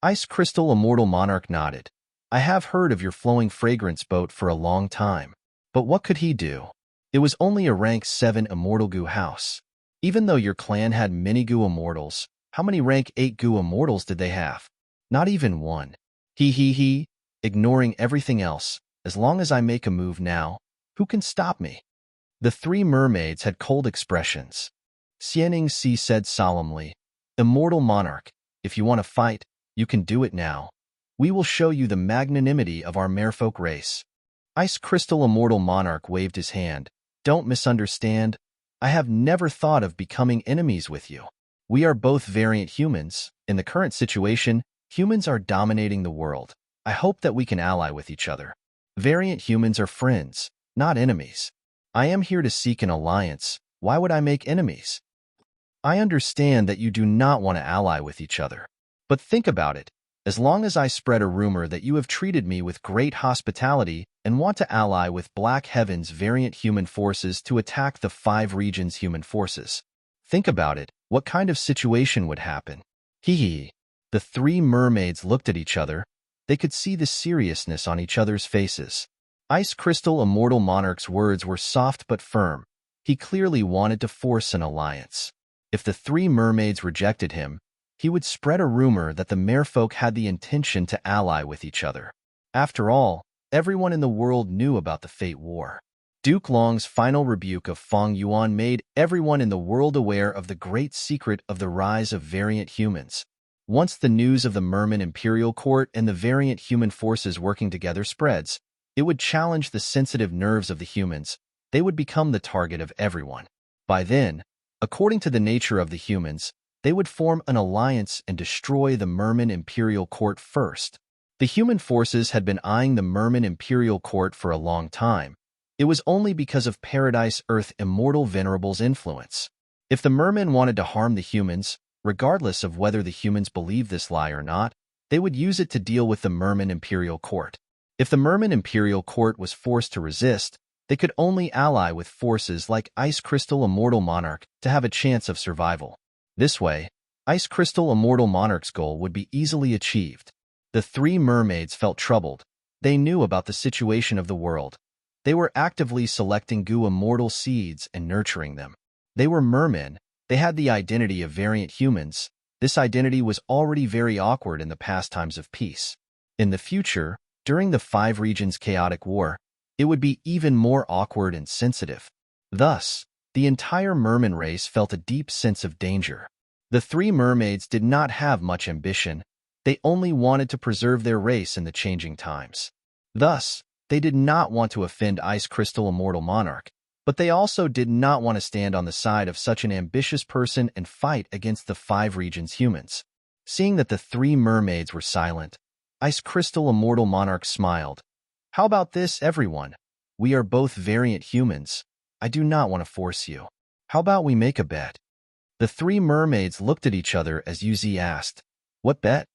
Ice Crystal Immortal Monarch nodded. "I have heard of your flowing fragrance boat for a long time. But what could he do? It was only a rank 7 Immortal Gu house. Even though your clan had many Gu immortals, how many rank 8 Gu immortals did they have? Not even one. He. Ignoring everything else, as long as I make a move now, who can stop me?" The 3 mermaids had cold expressions. Xianing Si said solemnly, "Immortal Monarch, if you want to fight, you can do it now. We will show you the magnanimity of our merfolk race." Ice Crystal Immortal Monarch waved his hand. "Don't misunderstand. I have never thought of becoming enemies with you. We are both variant humans. In the current situation, humans are dominating the world. I hope that we can ally with each other. Variant humans are friends, not enemies. I am here to seek an alliance. Why would I make enemies? I understand that you do not want to ally with each other. But think about it. As long as I spread a rumor that you have treated me with great hospitality and want to ally with Black Heaven's variant human forces to attack the 5 regions' human forces. Think about it. What kind of situation would happen? Hee hee. The 3 mermaids looked at each other. They could see the seriousness on each other's faces. Ice Crystal Immortal Monarch's words were soft but firm. He clearly wanted to force an alliance. If the 3 mermaids rejected him, he would spread a rumor that the merfolk had the intention to ally with each other. After all, everyone in the world knew about the Fate War. Duke Long's final rebuke of Feng Yuan made everyone in the world aware of the great secret of the rise of variant humans. Once the news of the Merman Imperial Court and the variant human forces working together spreads, it would challenge the sensitive nerves of the humans. They would become the target of everyone. By then, according to the nature of the humans, they would form an alliance and destroy the Merman Imperial Court first. The human forces had been eyeing the Merman Imperial Court for a long time. It was only because of Paradise Earth Immortal Venerable's influence. If the mermen wanted to harm the humans, regardless of whether the humans believed this lie or not, they would use it to deal with the Merman Imperial Court. If the Merman Imperial Court was forced to resist, they could only ally with forces like Ice Crystal Immortal Monarch to have a chance of survival. This way, Ice Crystal Immortal Monarch's goal would be easily achieved. The 3 mermaids felt troubled. They knew about the situation of the world. They were actively selecting goo immortal seeds and nurturing them. They were mermen. They had the identity of variant humans. This identity was already very awkward in the past times of peace. In the future, during the 5 regions chaotic war, it would be even more awkward and sensitive. Thus, the entire merman race felt a deep sense of danger. The 3 mermaids did not have much ambition. They only wanted to preserve their race in the changing times. Thus, they did not want to offend Ice Crystal Immortal Monarch, but they also did not want to stand on the side of such an ambitious person and fight against the 5 regions humans. Seeing that the 3 mermaids were silent, Ice Crystal Immortal Monarch smiled. How about this, everyone? We are both variant humans. I do not want to force you. How about we make a bet? The 3 mermaids looked at each other as Uz asked, "What bet?"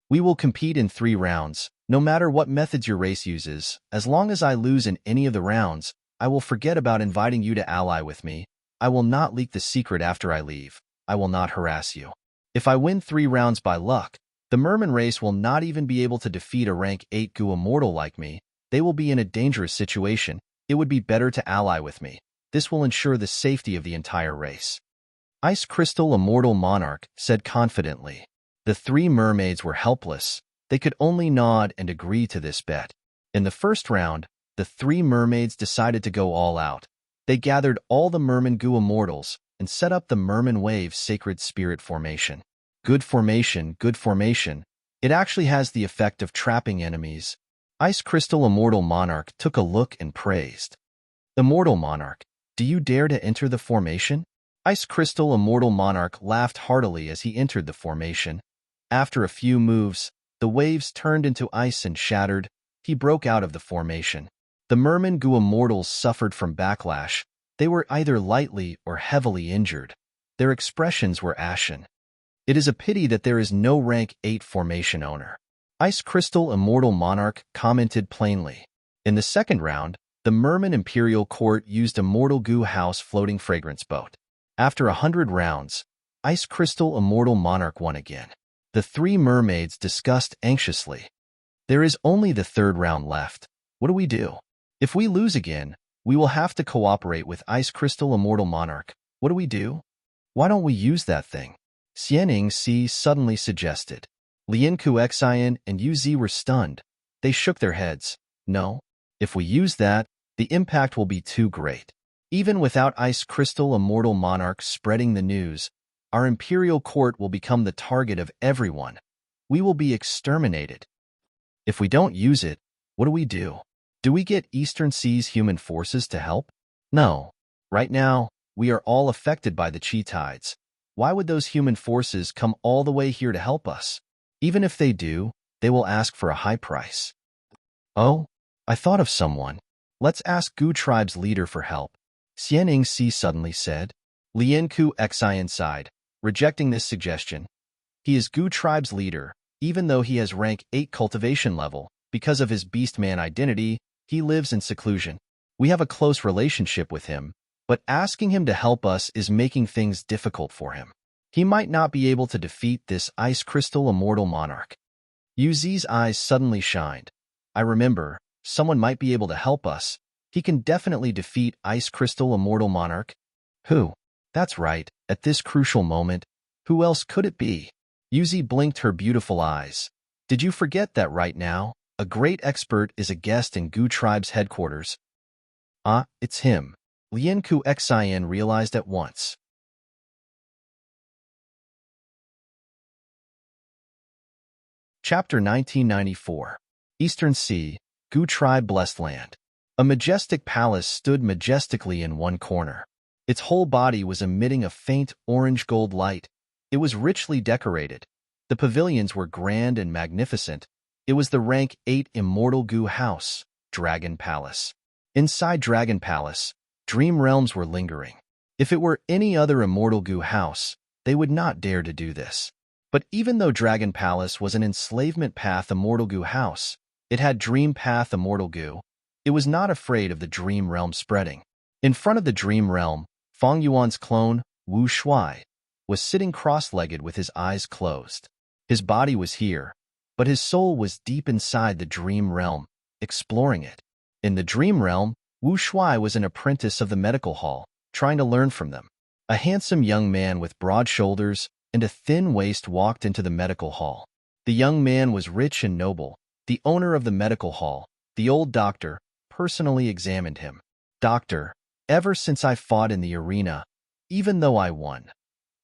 "We will compete in 3 rounds. No matter what methods your race uses, as long as I lose in any of the rounds, I will forget about inviting you to ally with me. I will not leak the secret after I leave. I will not harass you. If I win 3 rounds by luck, the merman race will not even be able to defeat a rank 8 goo immortal like me. They will be in a dangerous situation. It would be better to ally with me. This will ensure the safety of the entire race." Ice Crystal Immortal Monarch said confidently. The 3 mermaids were helpless. They could only nod and agree to this bet. In the first round, the 3 mermaids decided to go all out. They gathered all the merman goo immortals and set up the Merman Wave Sacred Spirit Formation. Good formation, good formation. It actually has the effect of trapping enemies. Ice Crystal Immortal Monarch took a look and praised. "Immortal Monarch, do you dare to enter the formation?" Ice Crystal Immortal Monarch laughed heartily as he entered the formation. After a few moves, the waves turned into ice and shattered. He broke out of the formation. The Merman goo immortals suffered from backlash. They were either lightly or heavily injured. Their expressions were ashen. It is a pity that there is no rank 8 formation owner. Ice Crystal Immortal Monarch commented plainly. In the second round, the Merman Imperial Court used Immortal Goo House Floating Fragrance Boat. After 100 rounds, Ice Crystal Immortal Monarch won again. The 3 mermaids discussed anxiously. "There is only the 3rd round left. What do we do? If we lose again, we will have to cooperate with Ice Crystal Immortal Monarch. What do we do?" "Why don't we use that thing?" Xianing Si suddenly suggested. Lian Kuxian and Uz were stunned. They shook their heads. "No. If we use that, the impact will be too great. Even without Ice Crystal Immortal Monarch spreading the news, our Imperial Court will become the target of everyone. We will be exterminated. If we don't use it, what do we do? Do we get Eastern Seas human forces to help? No. Right now, we are all affected by the chi tides. Why would those human forces come all the way here to help us? Even if they do, they will ask for a high price." "Oh, I thought of someone. Let's ask Gu Tribe's leader for help," Xianing Si suddenly said. Lian Kuxian sighed, rejecting this suggestion. "He is Gu Tribe's leader. Even though he has rank 8 cultivation level, because of his beastman identity, he lives in seclusion. We have a close relationship with him, but asking him to help us is making things difficult for him. He might not be able to defeat this ice crystal immortal monarch. Yuzi's eyes suddenly shined. I remember, someone might be able to help us. He can definitely defeat ice crystal immortal monarch. Who? That's right, at this crucial moment. Who else could it be? Yuzi blinked her beautiful eyes. Did you forget that right now, a great expert is a guest in Gu Tribe's headquarters? Ah, it's him. Lianku Xin realized at once. Chapter 1994. Eastern Sea, Gu Tribe Blessed Land. A majestic palace stood majestically in one corner. Its whole body was emitting a faint orange-gold light. It was richly decorated. The pavilions were grand and magnificent. It was the rank 8 Immortal Gu House, Dragon Palace. Inside Dragon Palace, dream realms were lingering. If it were any other Immortal Gu house, they would not dare to do this. But even though Dragon Palace was an enslavement path Immortal Gu house, it had dream path Immortal Gu. It was not afraid of the dream realm spreading. In front of the dream realm, Feng Yuan's clone, Wu Shuai, was sitting cross-legged with his eyes closed. His body was here, but his soul was deep inside the dream realm, exploring it. In the dream realm, Wu Shuai was an apprentice of the medical hall, trying to learn from them. A handsome young man with broad shoulders and a thin waist walked into the medical hall. The young man was rich and noble. The owner of the medical hall, the old doctor, personally examined him. Doctor, ever since I fought in the arena, even though I won,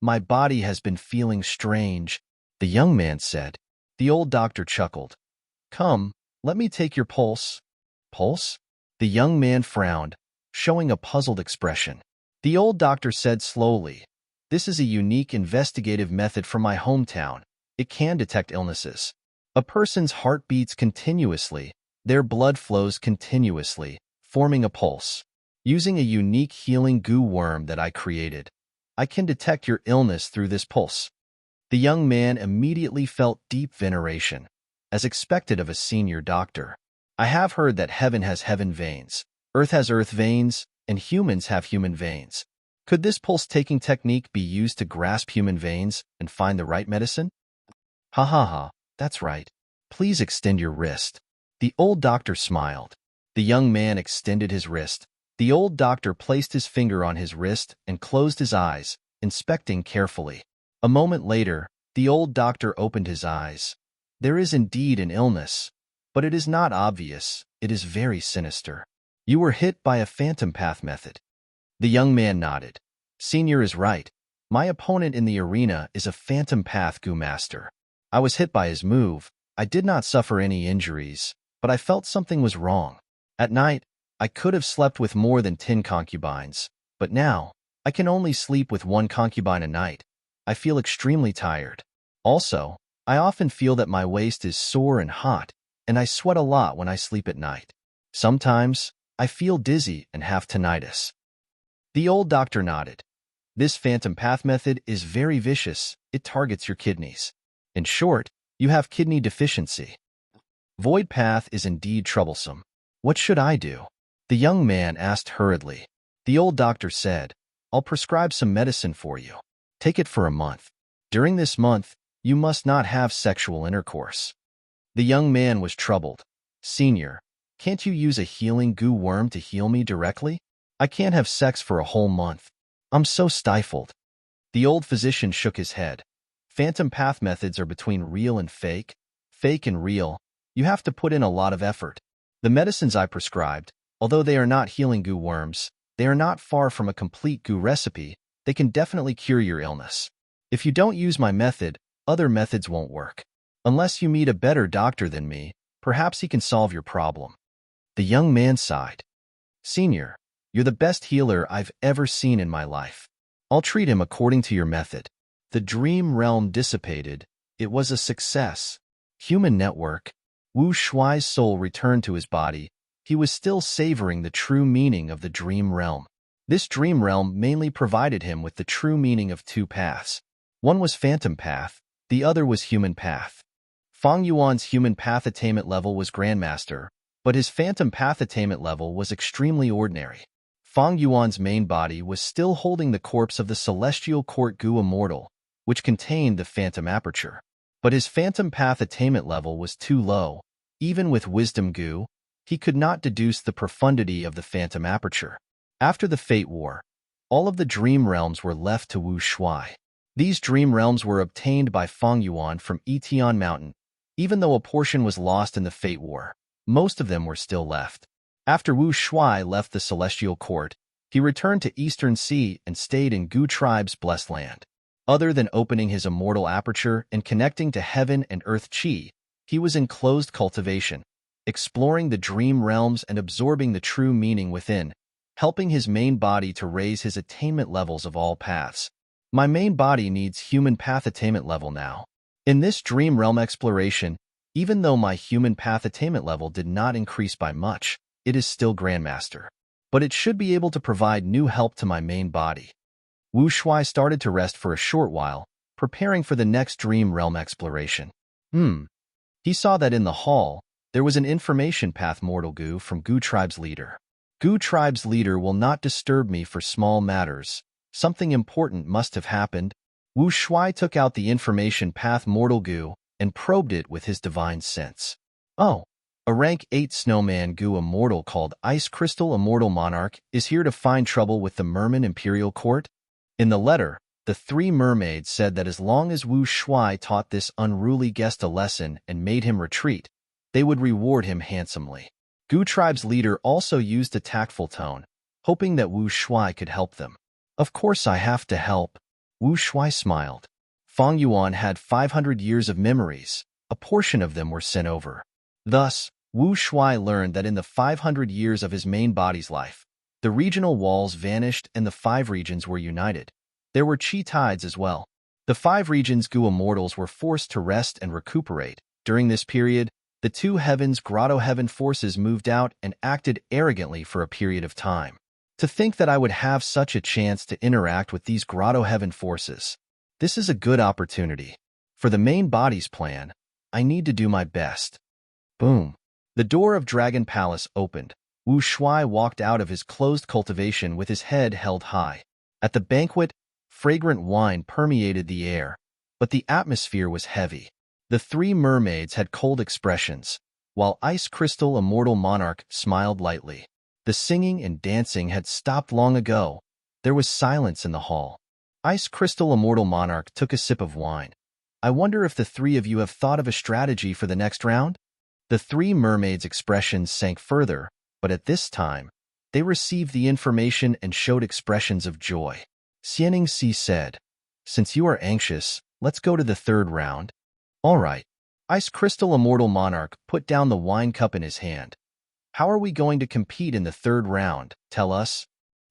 my body has been feeling strange, the young man said. The old doctor chuckled. Come, let me take your pulse. Pulse? The young man frowned, showing a puzzled expression. The old doctor said slowly, this is a unique investigative method from my hometown. It can detect illnesses. A person's heart beats continuously, their blood flows continuously, forming a pulse. Using a unique healing goo worm that I created, I can detect your illness through this pulse. The young man immediately felt deep veneration, as expected of a senior doctor. I have heard that heaven has heaven veins, earth has earth veins, and humans have human veins. Could this pulse-taking technique be used to grasp human veins and find the right medicine? Ha ha ha, that's right. Please extend your wrist. The old doctor smiled. The young man extended his wrist. The old doctor placed his finger on his wrist and closed his eyes, inspecting carefully. A moment later, the old doctor opened his eyes. There is indeed an illness, but it is not obvious. It is very sinister. You were hit by a phantom path method. The young man nodded. Senior is right. My opponent in the arena is a phantom path Gu master. I was hit by his move. I did not suffer any injuries, but I felt something was wrong. At night, I could have slept with more than 10 concubines, but now, I can only sleep with 1 concubine a night. I feel extremely tired. Also, I often feel that my waist is sore and hot, and I sweat a lot when I sleep at night. Sometimes, I feel dizzy and have tinnitus. The old doctor nodded. This phantom path method is very vicious. It targets your kidneys. In short, you have kidney deficiency. Void path is indeed troublesome. What should I do? The young man asked hurriedly. The old doctor said, I'll prescribe some medicine for you. Take it for a month. During this month, you must not have sexual intercourse. The young man was troubled. Senior, can't you use a healing goo worm to heal me directly? I can't have sex for a whole month. I'm so stifled. The old physician shook his head. Phantom path methods are between real and fake. Fake and real. You have to put in a lot of effort. The medicines I prescribed, although they are not healing goo worms, they are not far from a complete goo recipe. They can definitely cure your illness. If you don't use my method, other methods won't work. Unless you meet a better doctor than me, perhaps he can solve your problem. The young man sighed. Senior, you're the best healer I've ever seen in my life. I'll treat him according to your method. The dream realm dissipated. It was a success. Human network. Wu Shuai's soul returned to his body. He was still savoring the true meaning of the dream realm. This dream realm mainly provided him with the true meaning of 2 paths. One was phantom path, the other was human path. Fang Yuan's human path attainment level was Grandmaster, but his phantom path attainment level was extremely ordinary. Fang Yuan's main body was still holding the corpse of the celestial court Gu Immortal, which contained the phantom aperture. But his phantom path attainment level was too low. Even with wisdom Gu, he could not deduce the profundity of the phantom aperture. After the Fate War, all of the dream realms were left to Wu Shuai. These dream realms were obtained by Fang Yuan from Etian Mountain. Even though a portion was lost in the Fate War, most of them were still left. After Wu Shuai left the Celestial Court, he returned to Eastern Sea and stayed in Gu Tribe's blessed land. Other than opening his immortal aperture and connecting to heaven and earth chi, he was in closed cultivation, exploring the dream realms and absorbing the true meaning within, helping his main body to raise his attainment levels of all paths. My main body needs human path attainment level now. In this dream realm exploration, even though my human path attainment level did not increase by much, it is still Grandmaster. But it should be able to provide new help to my main body. Wu Shuai started to rest for a short while, preparing for the next dream realm exploration. He saw that in the hall, there was an information path mortal Gu from Gu Tribe's leader. Gu Tribe's leader will not disturb me for small matters. Something important must have happened. Wu Shuai took out the information path mortal Gu and probed it with his divine sense. Oh, a rank 8 snowman Gu immortal called Ice Crystal Immortal Monarch is here to find trouble with the Merman Imperial Court? In the letter, the 3 mermaids said that as long as Wu Shuai taught this unruly guest a lesson and made him retreat, they would reward him handsomely. Gu Tribe's leader also used a tactful tone, hoping that Wu Shuai could help them. Of course I have to help. Wu Shuai smiled. Fang Yuan had 500 years of memories. A portion of them were sent over. Thus, Wu Shuai learned that in the 500 years of his main body's life, the regional walls vanished and the 5 regions were united. There were chi tides as well. The 5 regions Gu immortals were forced to rest and recuperate. During this period, the 2 heavens grotto heaven forces moved out and acted arrogantly for a period of time. To think that I would have such a chance to interact with these grotto heaven forces. This is a good opportunity. For the main body's plan, I need to do my best. Boom. The door of Dragon Palace opened. Wu Shuai walked out of his closed cultivation with his head held high. At the banquet, fragrant wine permeated the air, but the atmosphere was heavy. The 3 mermaids had cold expressions, while Ice Crystal Immortal Monarch smiled lightly. The singing and dancing had stopped long ago. There was silence in the hall. Ice Crystal Immortal Monarch took a sip of wine. I wonder if the 3 of you have thought of a strategy for the next round? The 3 mermaids' expressions sank further, but at this time, they received the information and showed expressions of joy. Xianing Si said, "Since you are anxious, let's go to the 3rd round." All right. Ice Crystal Immortal Monarch put down the wine cup in his hand. How are we going to compete in the 3rd round? Tell us.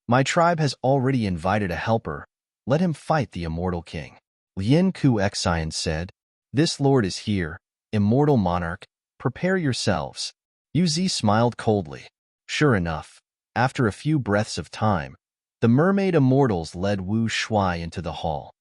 My tribe has already invited a helper. Let him fight the Immortal King. Lien Ku Xian said, "This lord is here, Immortal Monarch. Prepare yourselves." Yu Zi smiled coldly. Sure enough, after a few breaths of time, the mermaid immortals led Wu Shuai into the hall.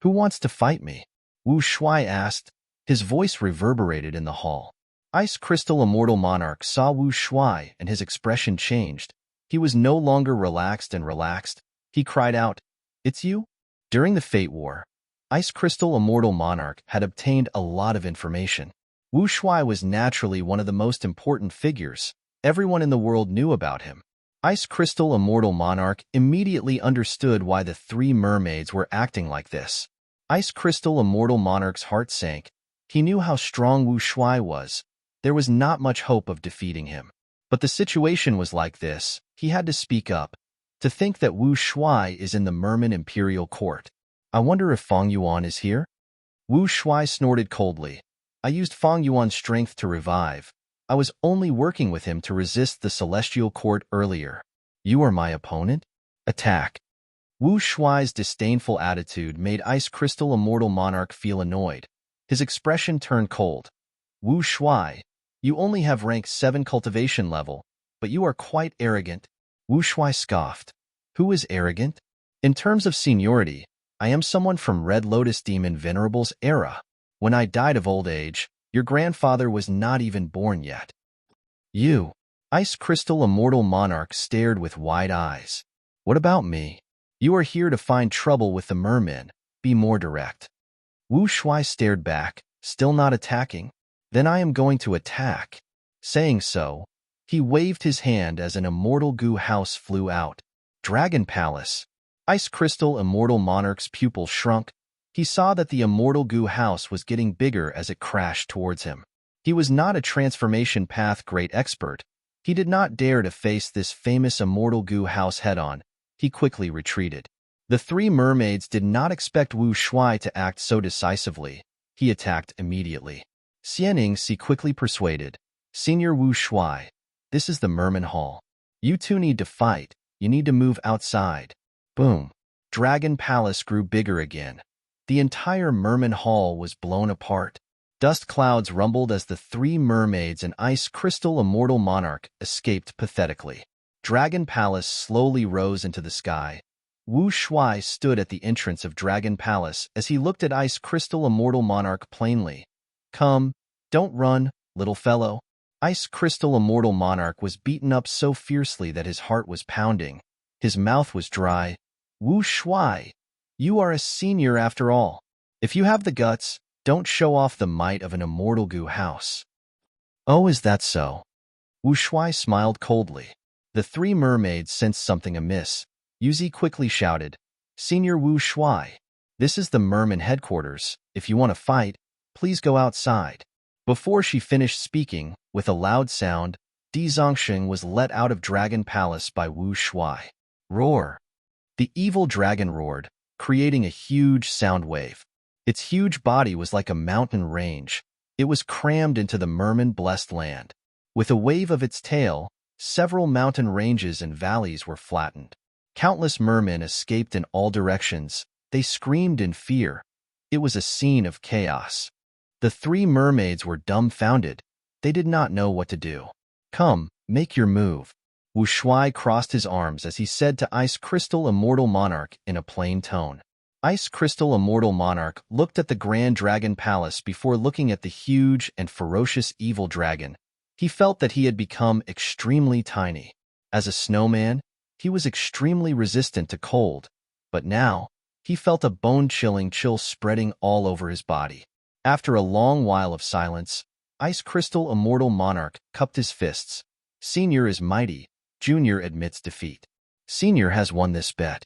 Who wants to fight me? Wu Shuai asked. His voice reverberated in the hall. Ice Crystal Immortal Monarch saw Wu Shuai and his expression changed. He was no longer relaxed and relaxed. He cried out, "It's you?" During the Fate War, Ice Crystal Immortal Monarch had obtained a lot of information. Wu Shuai was naturally one of the most important figures. Everyone in the world knew about him. Ice Crystal Immortal Monarch immediately understood why the 3 mermaids were acting like this. Ice Crystal Immortal Monarch's heart sank. He knew how strong Wu Shuai was. There was not much hope of defeating him. But the situation was like this. He had to speak up. To think that Wu Shuai is in the Merman Imperial Court. I wonder if Fang Yuan is here? Wu Shuai snorted coldly. I used Fang Yuan's strength to revive. I was only working with him to resist the Celestial Court earlier. You are my opponent? Attack. Wu Shuai's disdainful attitude made Ice Crystal Immortal Monarch feel annoyed. His expression turned cold. Wu Shuai, you only have rank 7 cultivation level, but you are quite arrogant. Wu Shuai scoffed. Who is arrogant? In terms of seniority, I am someone from Red Lotus Demon Venerable's era. When I died of old age, Your grandfather was not even born yet. You, Ice Crystal Immortal Monarch stared with wide eyes. What about me? You are here to find trouble with the mermen. Be more direct. Wu Shuai stared back, still not attacking. Then I am going to attack. Saying so, he waved his hand as an immortal goo house flew out. Dragon Palace. Ice Crystal Immortal Monarch's pupil shrunk. He saw that the immortal goo house was getting bigger as it crashed towards him. He was not a transformation path great expert. He did not dare to face this famous immortal goo house head-on. He quickly retreated. The three mermaids did not expect Wu Shuai to act so decisively. He attacked immediately. Xianning quickly persuaded, Senior Wu Shuai, this is the Merman Hall. You two need to fight. You need to move outside. Boom. Dragon Palace grew bigger again. The entire Merman Hall was blown apart. Dust clouds rumbled as the three mermaids and Ice Crystal Immortal Monarch escaped pathetically. Dragon Palace slowly rose into the sky. Wu Shuai stood at the entrance of Dragon Palace as he looked at Ice Crystal Immortal Monarch plainly. Come, don't run, little fellow. Ice Crystal Immortal Monarch was beaten up so fiercely that his heart was pounding. His mouth was dry. Wu Shuai, you are a senior after all. If you have the guts, don't show off the might of an immortal goo house. Oh, is that so? Wu Shuai smiled coldly. The three mermaids sensed something amiss. Yuzi quickly shouted, Senior Wu Shuai, this is the Merman headquarters. If you want to fight, please go outside. Before she finished speaking, with a loud sound, Di Zongxing was let out of Dragon Palace by Wu Shuai. Roar! The evil dragon roared, creating a huge sound wave. Its huge body was like a mountain range. It was crammed into the Merman-blessed land. With a wave of its tail, several mountain ranges and valleys were flattened. Countless mermen escaped in all directions. They screamed in fear. It was a scene of chaos. The three mermaids were dumbfounded. They did not know what to do. Come, make your move. Wu Shuai crossed his arms as he said to Ice Crystal Immortal Monarch in a plain tone. Ice Crystal Immortal Monarch looked at the Grand Dragon Palace before looking at the huge and ferocious evil dragon. He felt that he had become extremely tiny. As a snowman, he was extremely resistant to cold, but now, he felt a bone-chilling chill spreading all over his body. After a long while of silence, Ice Crystal Immortal Monarch cupped his fists. Senior is mighty. Junior admits defeat. Senior has won this bet.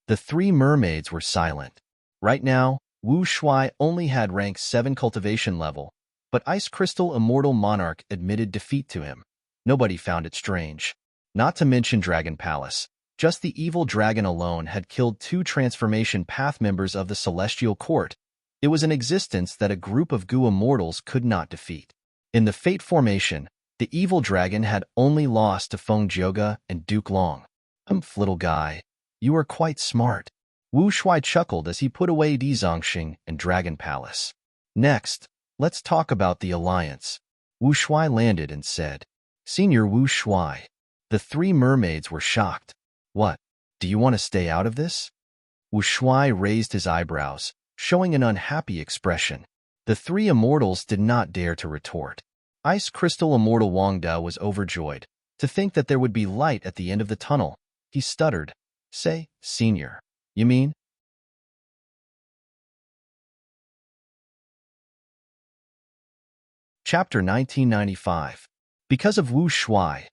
The three mermaids were silent. Right now, Wu Shuai only had rank 7 cultivation level, but Ice Crystal Immortal Monarch admitted defeat to him. Nobody found it strange. Not to mention Dragon Palace. Just the evil dragon alone had killed 2 transformation path members of the Celestial Court. It was an existence that a group of goo immortals could not defeat. In the Fate formation, the evil dragon had only lost to Feng Jioge and Duke Long. Little guy, you are quite smart. Wu Shuai chuckled as he put away Di Zongxing and Dragon Palace. Next, let's talk about the alliance. Wu Shuai landed and said, Senior Wu Shuai. The three mermaids were shocked. What? Do you want to stay out of this? Wu Shuai raised his eyebrows, showing an unhappy expression. The three immortals did not dare to retort. Ice Crystal Immortal Wang Da was overjoyed. To think that there would be light at the end of the tunnel. He stuttered. Say, Senior, you mean? Chapter 1995. Because of Wu Shuai,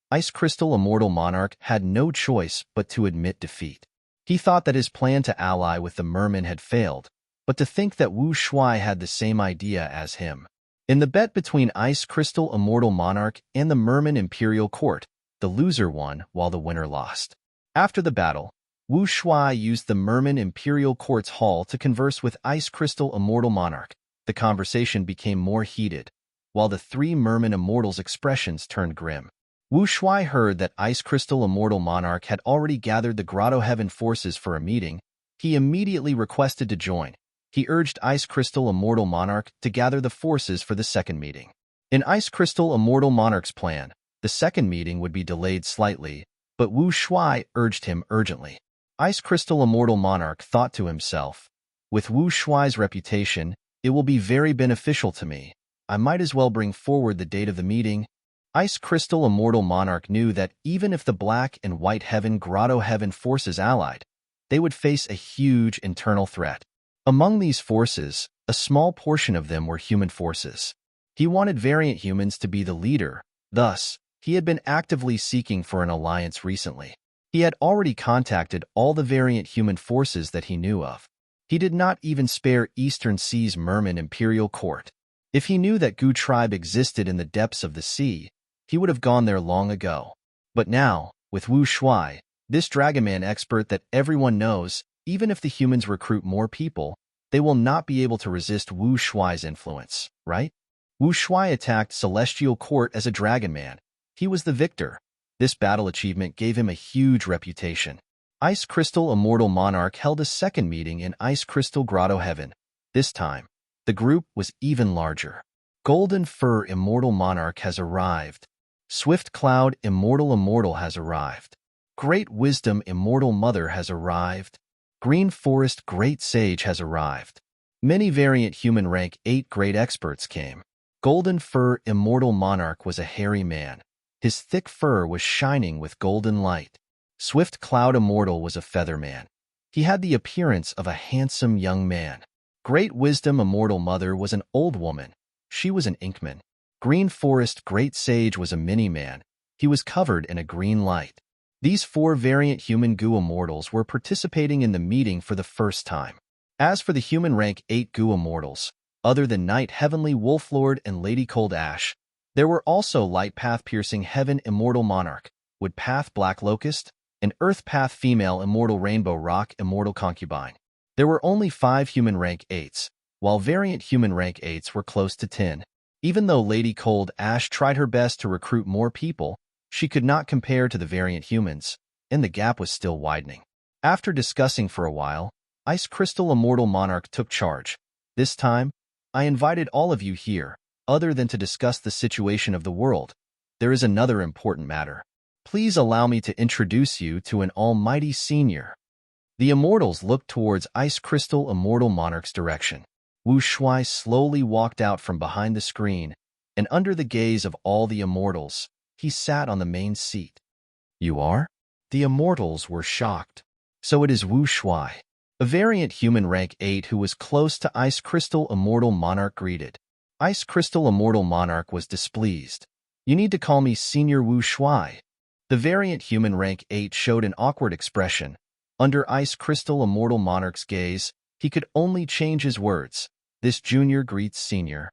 Ice Crystal Immortal Monarch had no choice but to admit defeat. He thought that his plan to ally with the mermen had failed, but to think that Wu Shuai had the same idea as him. In the bet between Ice Crystal Immortal Monarch and the Merman Imperial Court, the loser won while the winner lost. After the battle, Wu Shuai used the Merman Imperial Court's hall to converse with Ice Crystal Immortal Monarch. The conversation became more heated, while the three Merman Immortals' expressions turned grim. Wu Shuai heard that Ice Crystal Immortal Monarch had already gathered the Grotto Heaven forces for a meeting. He immediately requested to join. He urged Ice Crystal Immortal Monarch to gather the forces for the second meeting. In Ice Crystal Immortal Monarch's plan, the second meeting would be delayed slightly, but Wu Shuai urged him urgently. Ice Crystal Immortal Monarch thought to himself, with Wu Shuai's reputation, it will be very beneficial to me. I might as well bring forward the date of the meeting. Ice Crystal Immortal Monarch knew that even if the Black and White Heaven Grotto Heaven forces allied, they would face a huge internal threat. Among these forces, a small portion of them were human forces. He wanted variant humans to be the leader. Thus, he had been actively seeking for an alliance recently. He had already contacted all the variant human forces that he knew of. He did not even spare Eastern Sea's Merman Imperial Court. If he knew that Gu tribe existed in the depths of the sea, he would have gone there long ago. But now, with Wu Shuai, this Dragonman expert that everyone knows, even if the humans recruit more people, they will not be able to resist Wu Shuai's influence, right? Wu Shuai attacked Celestial Court as a Dragonman. He was the victor. This battle achievement gave him a huge reputation. Ice Crystal Immortal Monarch held a second meeting in Ice Crystal Grotto Heaven. This time, the group was even larger. Golden Fur Immortal Monarch has arrived. Swift Cloud Immortal has arrived. Great Wisdom Immortal Mother has arrived. Green Forest Great Sage has arrived. Many variant human rank 8 great experts came. Golden Fur Immortal Monarch was a hairy man. His thick fur was shining with golden light. Swift Cloud Immortal was a feather man. He had the appearance of a handsome young man. Great Wisdom Immortal Mother was an old woman. She was an Inkman. Green Forest Great Sage was a mini-man. He was covered in a green light. These 4 variant human Gu Immortals were participating in the meeting for the first time. As for the human rank 8 Gu Immortals, other than Knight Heavenly Wolflord and Lady Cold Ash, there were also Light Path Piercing Heaven Immortal Monarch, Wood Path Black Locust, and Earth Path Female Immortal Rainbow Rock Immortal Concubine. There were only 5 human rank 8s, while variant human rank 8s were close to 10. Even though Lady Cold Ash tried her best to recruit more people, she could not compare to the variant humans, and the gap was still widening. After discussing for a while, Ice Crystal Immortal Monarch took charge. This time, I invited all of you here, other than to discuss the situation of the world. There is another important matter. Please allow me to introduce you to an almighty senior. The Immortals looked towards Ice Crystal Immortal Monarch's direction. Wu Shuai slowly walked out from behind the screen, and under the gaze of all the Immortals, he sat on the main seat. You are? The Immortals were shocked. So it is Wu Shuai, a variant human rank 8 who was close to Ice Crystal Immortal Monarch greeted. Ice Crystal Immortal Monarch was displeased. You need to call me Senior Wu Shuai. The variant human rank 8 showed an awkward expression. Under Ice Crystal Immortal Monarch's gaze, he could only change his words. This junior greets senior.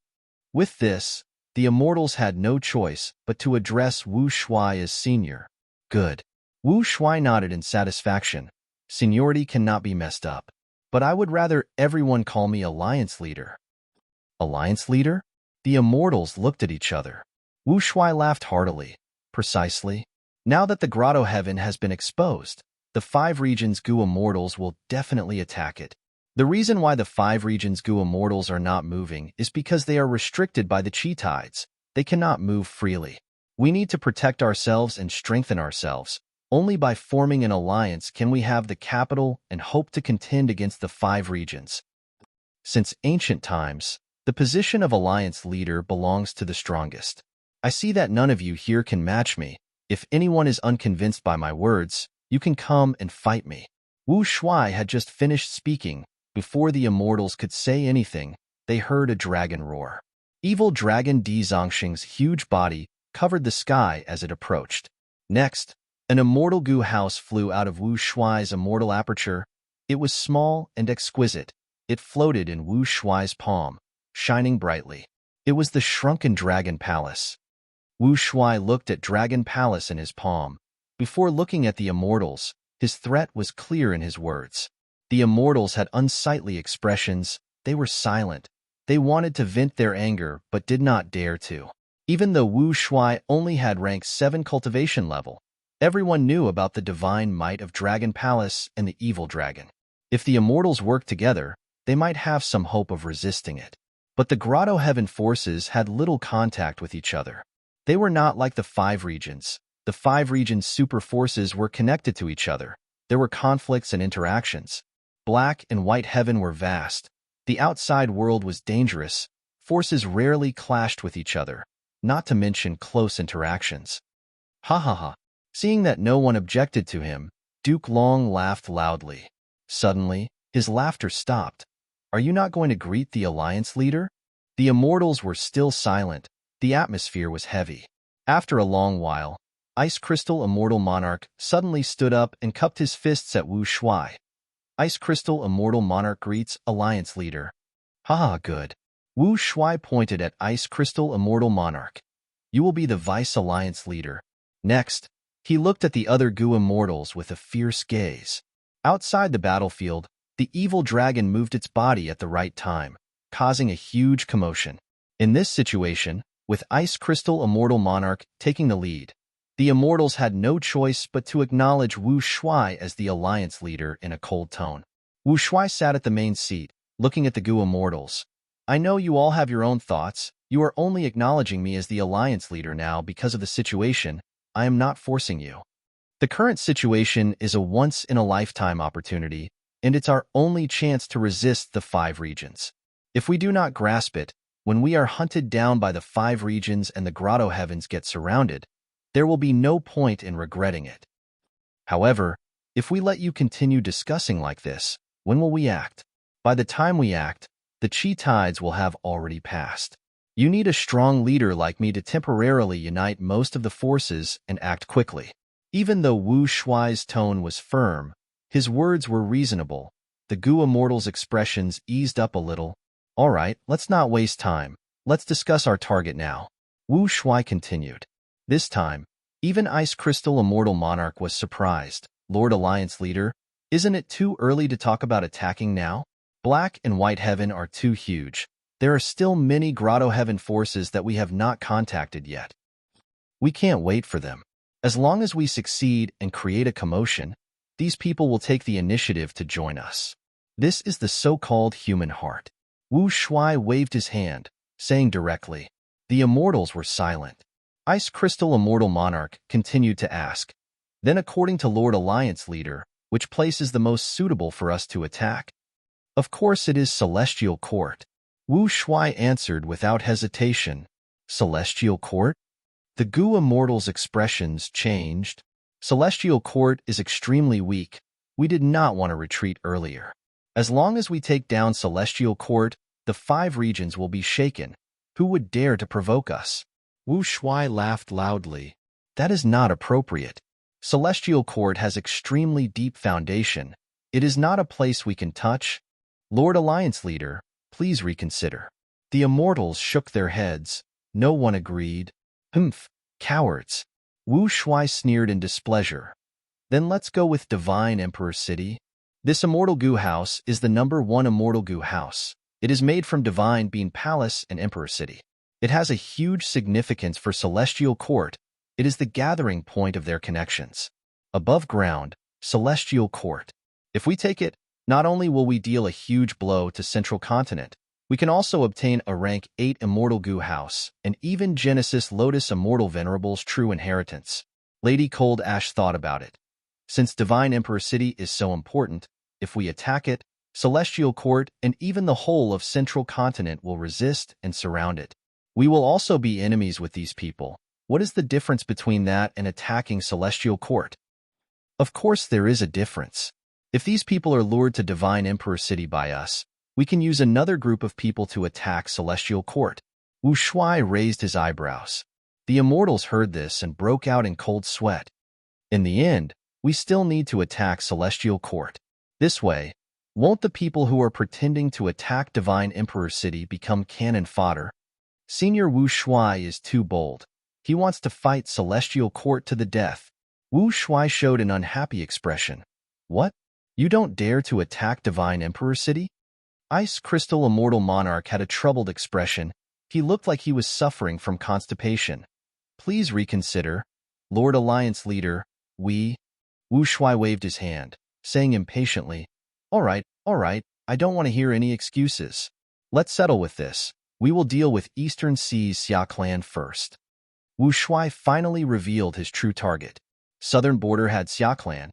With this, the Immortals had no choice but to address Wu Shuai as senior. Good. Wu Shuai nodded in satisfaction. Seniority cannot be messed up. But I would rather everyone call me Alliance Leader. Alliance Leader? The Immortals looked at each other. Wu Shuai laughed heartily. Precisely. Now that the Grotto Heaven has been exposed, the 5 regions Gu Immortals will definitely attack it. The reason why the 5 regions Gu Immortals are not moving is because they are restricted by the Chi Tides. They cannot move freely. We need to protect ourselves and strengthen ourselves. Only by forming an alliance can we have the capital and hope to contend against the 5 regions. Since ancient times, the position of alliance leader belongs to the strongest. I see that none of you here can match me. If anyone is unconvinced by my words, you can come and fight me. Wu Shuai had just finished speaking. Before the Immortals could say anything, they heard a dragon roar. Evil Dragon Di Zongxing's huge body covered the sky as it approached. Next, an immortal Gu house flew out of Wu Shuai's immortal aperture. It was small and exquisite. It floated in Wu Shuai's palm, shining brightly. It was the shrunken Dragon Palace. Wu Shuai looked at Dragon Palace in his palm. Before looking at the Immortals, his threat was clear in his words. The Immortals had unsightly expressions. They were silent. They wanted to vent their anger but did not dare to. Even though Wu Shuai only had rank 7 cultivation level, everyone knew about the divine might of Dragon Palace and the evil dragon. If the Immortals worked together, they might have some hope of resisting it. But the Grotto Heaven forces had little contact with each other. They were not like the 5 regions. The 5 regions' super forces were connected to each other. There were conflicts and interactions. Black and White Heaven were vast. The outside world was dangerous. forces rarely clashed with each other, not to mention close interactions. Ha ha ha. Seeing that no one objected to him, Duke Long laughed loudly. Suddenly, his laughter stopped. Are you not going to greet the Alliance leader? The immortals were still silent. The atmosphere was heavy. After a long while, Ice Crystal Immortal Monarch suddenly stood up and cupped his fists at Wu Shuai. Ice Crystal Immortal Monarch greets Alliance leader. Haha, good. Wu Shuai pointed at Ice Crystal Immortal Monarch. You will be the Vice Alliance leader. Next, he looked at the other Gu immortals with a fierce gaze. Outside the battlefield, the evil dragon moved its body at the right time, causing a huge commotion. In this situation, with Ice Crystal Immortal Monarch taking the lead, the immortals had no choice but to acknowledge Wu Shuai as the Alliance leader in a cold tone. Wu Shuai sat at the main seat, looking at the Gu immortals. I know you all have your own thoughts. You are only acknowledging me as the Alliance leader now because of the situation. I am not forcing you. The current situation is a once-in-a-lifetime opportunity, and it's our only chance to resist the 5 regions. If we do not grasp it, when we are hunted down by the 5 regions and the grotto heavens get surrounded, there will be no point in regretting it. However, if we let you continue discussing like this, when will we act? By the time we act, the chi tides will have already passed. You need a strong leader like me to temporarily unite most of the forces and act quickly. Even though Wu Shuai's tone was firm, his words were reasonable. The Gu Immortal's expressions eased up a little. All right, let's not waste time. Let's discuss our target now. Wu Shuai continued. This time, even Ice Crystal Immortal Monarch was surprised. Lord Alliance leader, isn't it too early to talk about attacking now? Black and White Heaven are too huge. There are still many Grotto Heaven forces that we have not contacted yet. We can't wait for them. As long as we succeed and create a commotion, these people will take the initiative to join us. This is the so-called human heart. Wu Shuai waved his hand, saying directly. The immortals were silent. Ice Crystal Immortal Monarch continued to ask. Then according to Lord Alliance leader, which place is the most suitable for us to attack? Of course it is Celestial Court. Wu Shuai answered without hesitation. Celestial Court? The Gu Immortals' expressions changed. Celestial Court is extremely weak. We did not want to retreat earlier. As long as we take down Celestial Court, the 5 regions will be shaken. Who would dare to provoke us? Wu Shuai laughed loudly. That is not appropriate. Celestial Court has extremely deep foundation. It is not a place we can touch. Lord Alliance leader, please reconsider. The immortals shook their heads. No one agreed. Humph, cowards. Wu Shuai sneered in displeasure. Then let's go with Divine Emperor City. This Immortal Gu House is the #1 Immortal Gu House. It is made from Divine Being Palace and Emperor City. It has a huge significance for Celestial Court. It is the gathering point of their connections. Above ground, Celestial Court. If we take it, not only will we deal a huge blow to Central Continent, we can also obtain a rank 8 Immortal Gu House, and even Genesis Lotus Immortal Venerable's true inheritance. Lady Cold Ash thought about it. Since Divine Emperor City is so important, if we attack it, Celestial Court and even the whole of Central Continent will resist and surround it. We will also be enemies with these people. What is the difference between that and attacking Celestial Court? Of course there is a difference. If these people are lured to Divine Emperor City by us, we can use another group of people to attack Celestial Court. Wu Shuai raised his eyebrows. The immortals heard this and broke out in cold sweat. In the end, we still need to attack Celestial Court. This way, won't the people who are pretending to attack Divine Emperor City become cannon fodder? Senior Wu Shuai is too bold. He wants to fight Celestial Court to the death. Wu Shuai showed an unhappy expression. What? You don't dare to attack Divine Emperor City? Ice Crystal Immortal Monarch had a troubled expression. He looked like he was suffering from constipation. Please reconsider. Lord Alliance leader, Wu Shuai waved his hand, saying impatiently, all right, I don't want to hear any excuses. Let's settle with this. We will deal with Eastern Sea's Xia clan first. Wu Shuai finally revealed his true target. Southern border had Xia clan.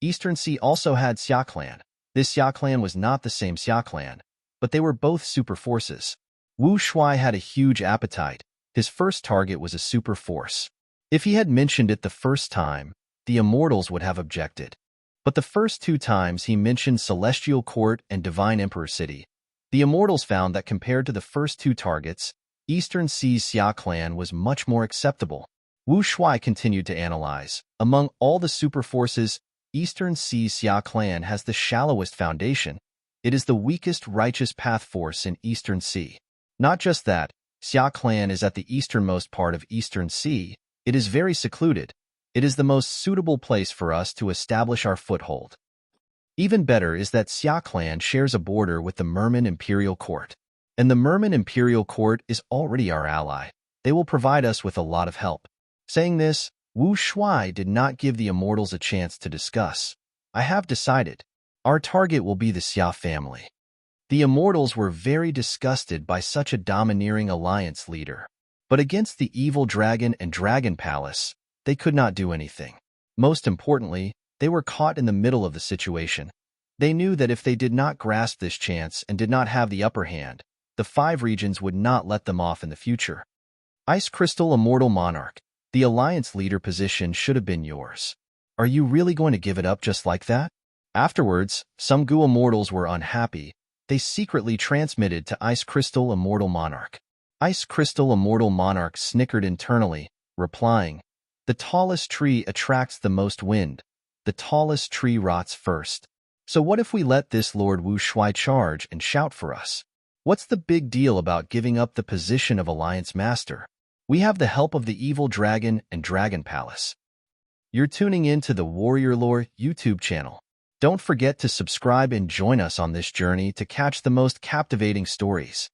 Eastern Sea also had Xia clan. This Xia clan was not the same Xia clan, but they were both super forces. Wu Shuai had a huge appetite. His first target was a super force. If he had mentioned it the first time, the immortals would have objected. But the first 2 times he mentioned Celestial Court and Divine Emperor City, the immortals found that compared to the first 2 targets, Eastern Sea's Xia clan was much more acceptable. Wu Shuai continued to analyze. Among all the super forces, Eastern Sea's Xia clan has the shallowest foundation. It is the weakest righteous path force in Eastern Sea. Not just that, Xia clan is at the easternmost part of Eastern Sea. It is very secluded. It is the most suitable place for us to establish our foothold. Even better is that Xia clan shares a border with the Merman Imperial Court. And the Merman Imperial Court is already our ally. They will provide us with a lot of help. Saying this, Wu Shuai did not give the immortals a chance to discuss. I have decided. Our target will be the Xia family. The immortals were very disgusted by such a domineering alliance leader. But against the evil dragon and dragon palace, they could not do anything. Most importantly, they were caught in the middle of the situation. They knew that if they did not grasp this chance and did not have the upper hand, the 5 regions would not let them off in the future. Ice Crystal Immortal Monarch, the alliance leader position should have been yours. Are you really going to give it up just like that? Afterwards, some Gu immortals were unhappy. They secretly transmitted to Ice Crystal Immortal Monarch. Ice Crystal Immortal Monarch snickered internally, replying, "The tallest tree attracts the most wind. The tallest tree rots first. So what if we let this Lord Wu Shuai charge and shout for us? What's the big deal about giving up the position of Alliance Master? We have the help of the evil dragon and Dragon Palace." You're tuning in to the Warrior Lore YouTube channel. Don't forget to subscribe and join us on this journey to catch the most captivating stories.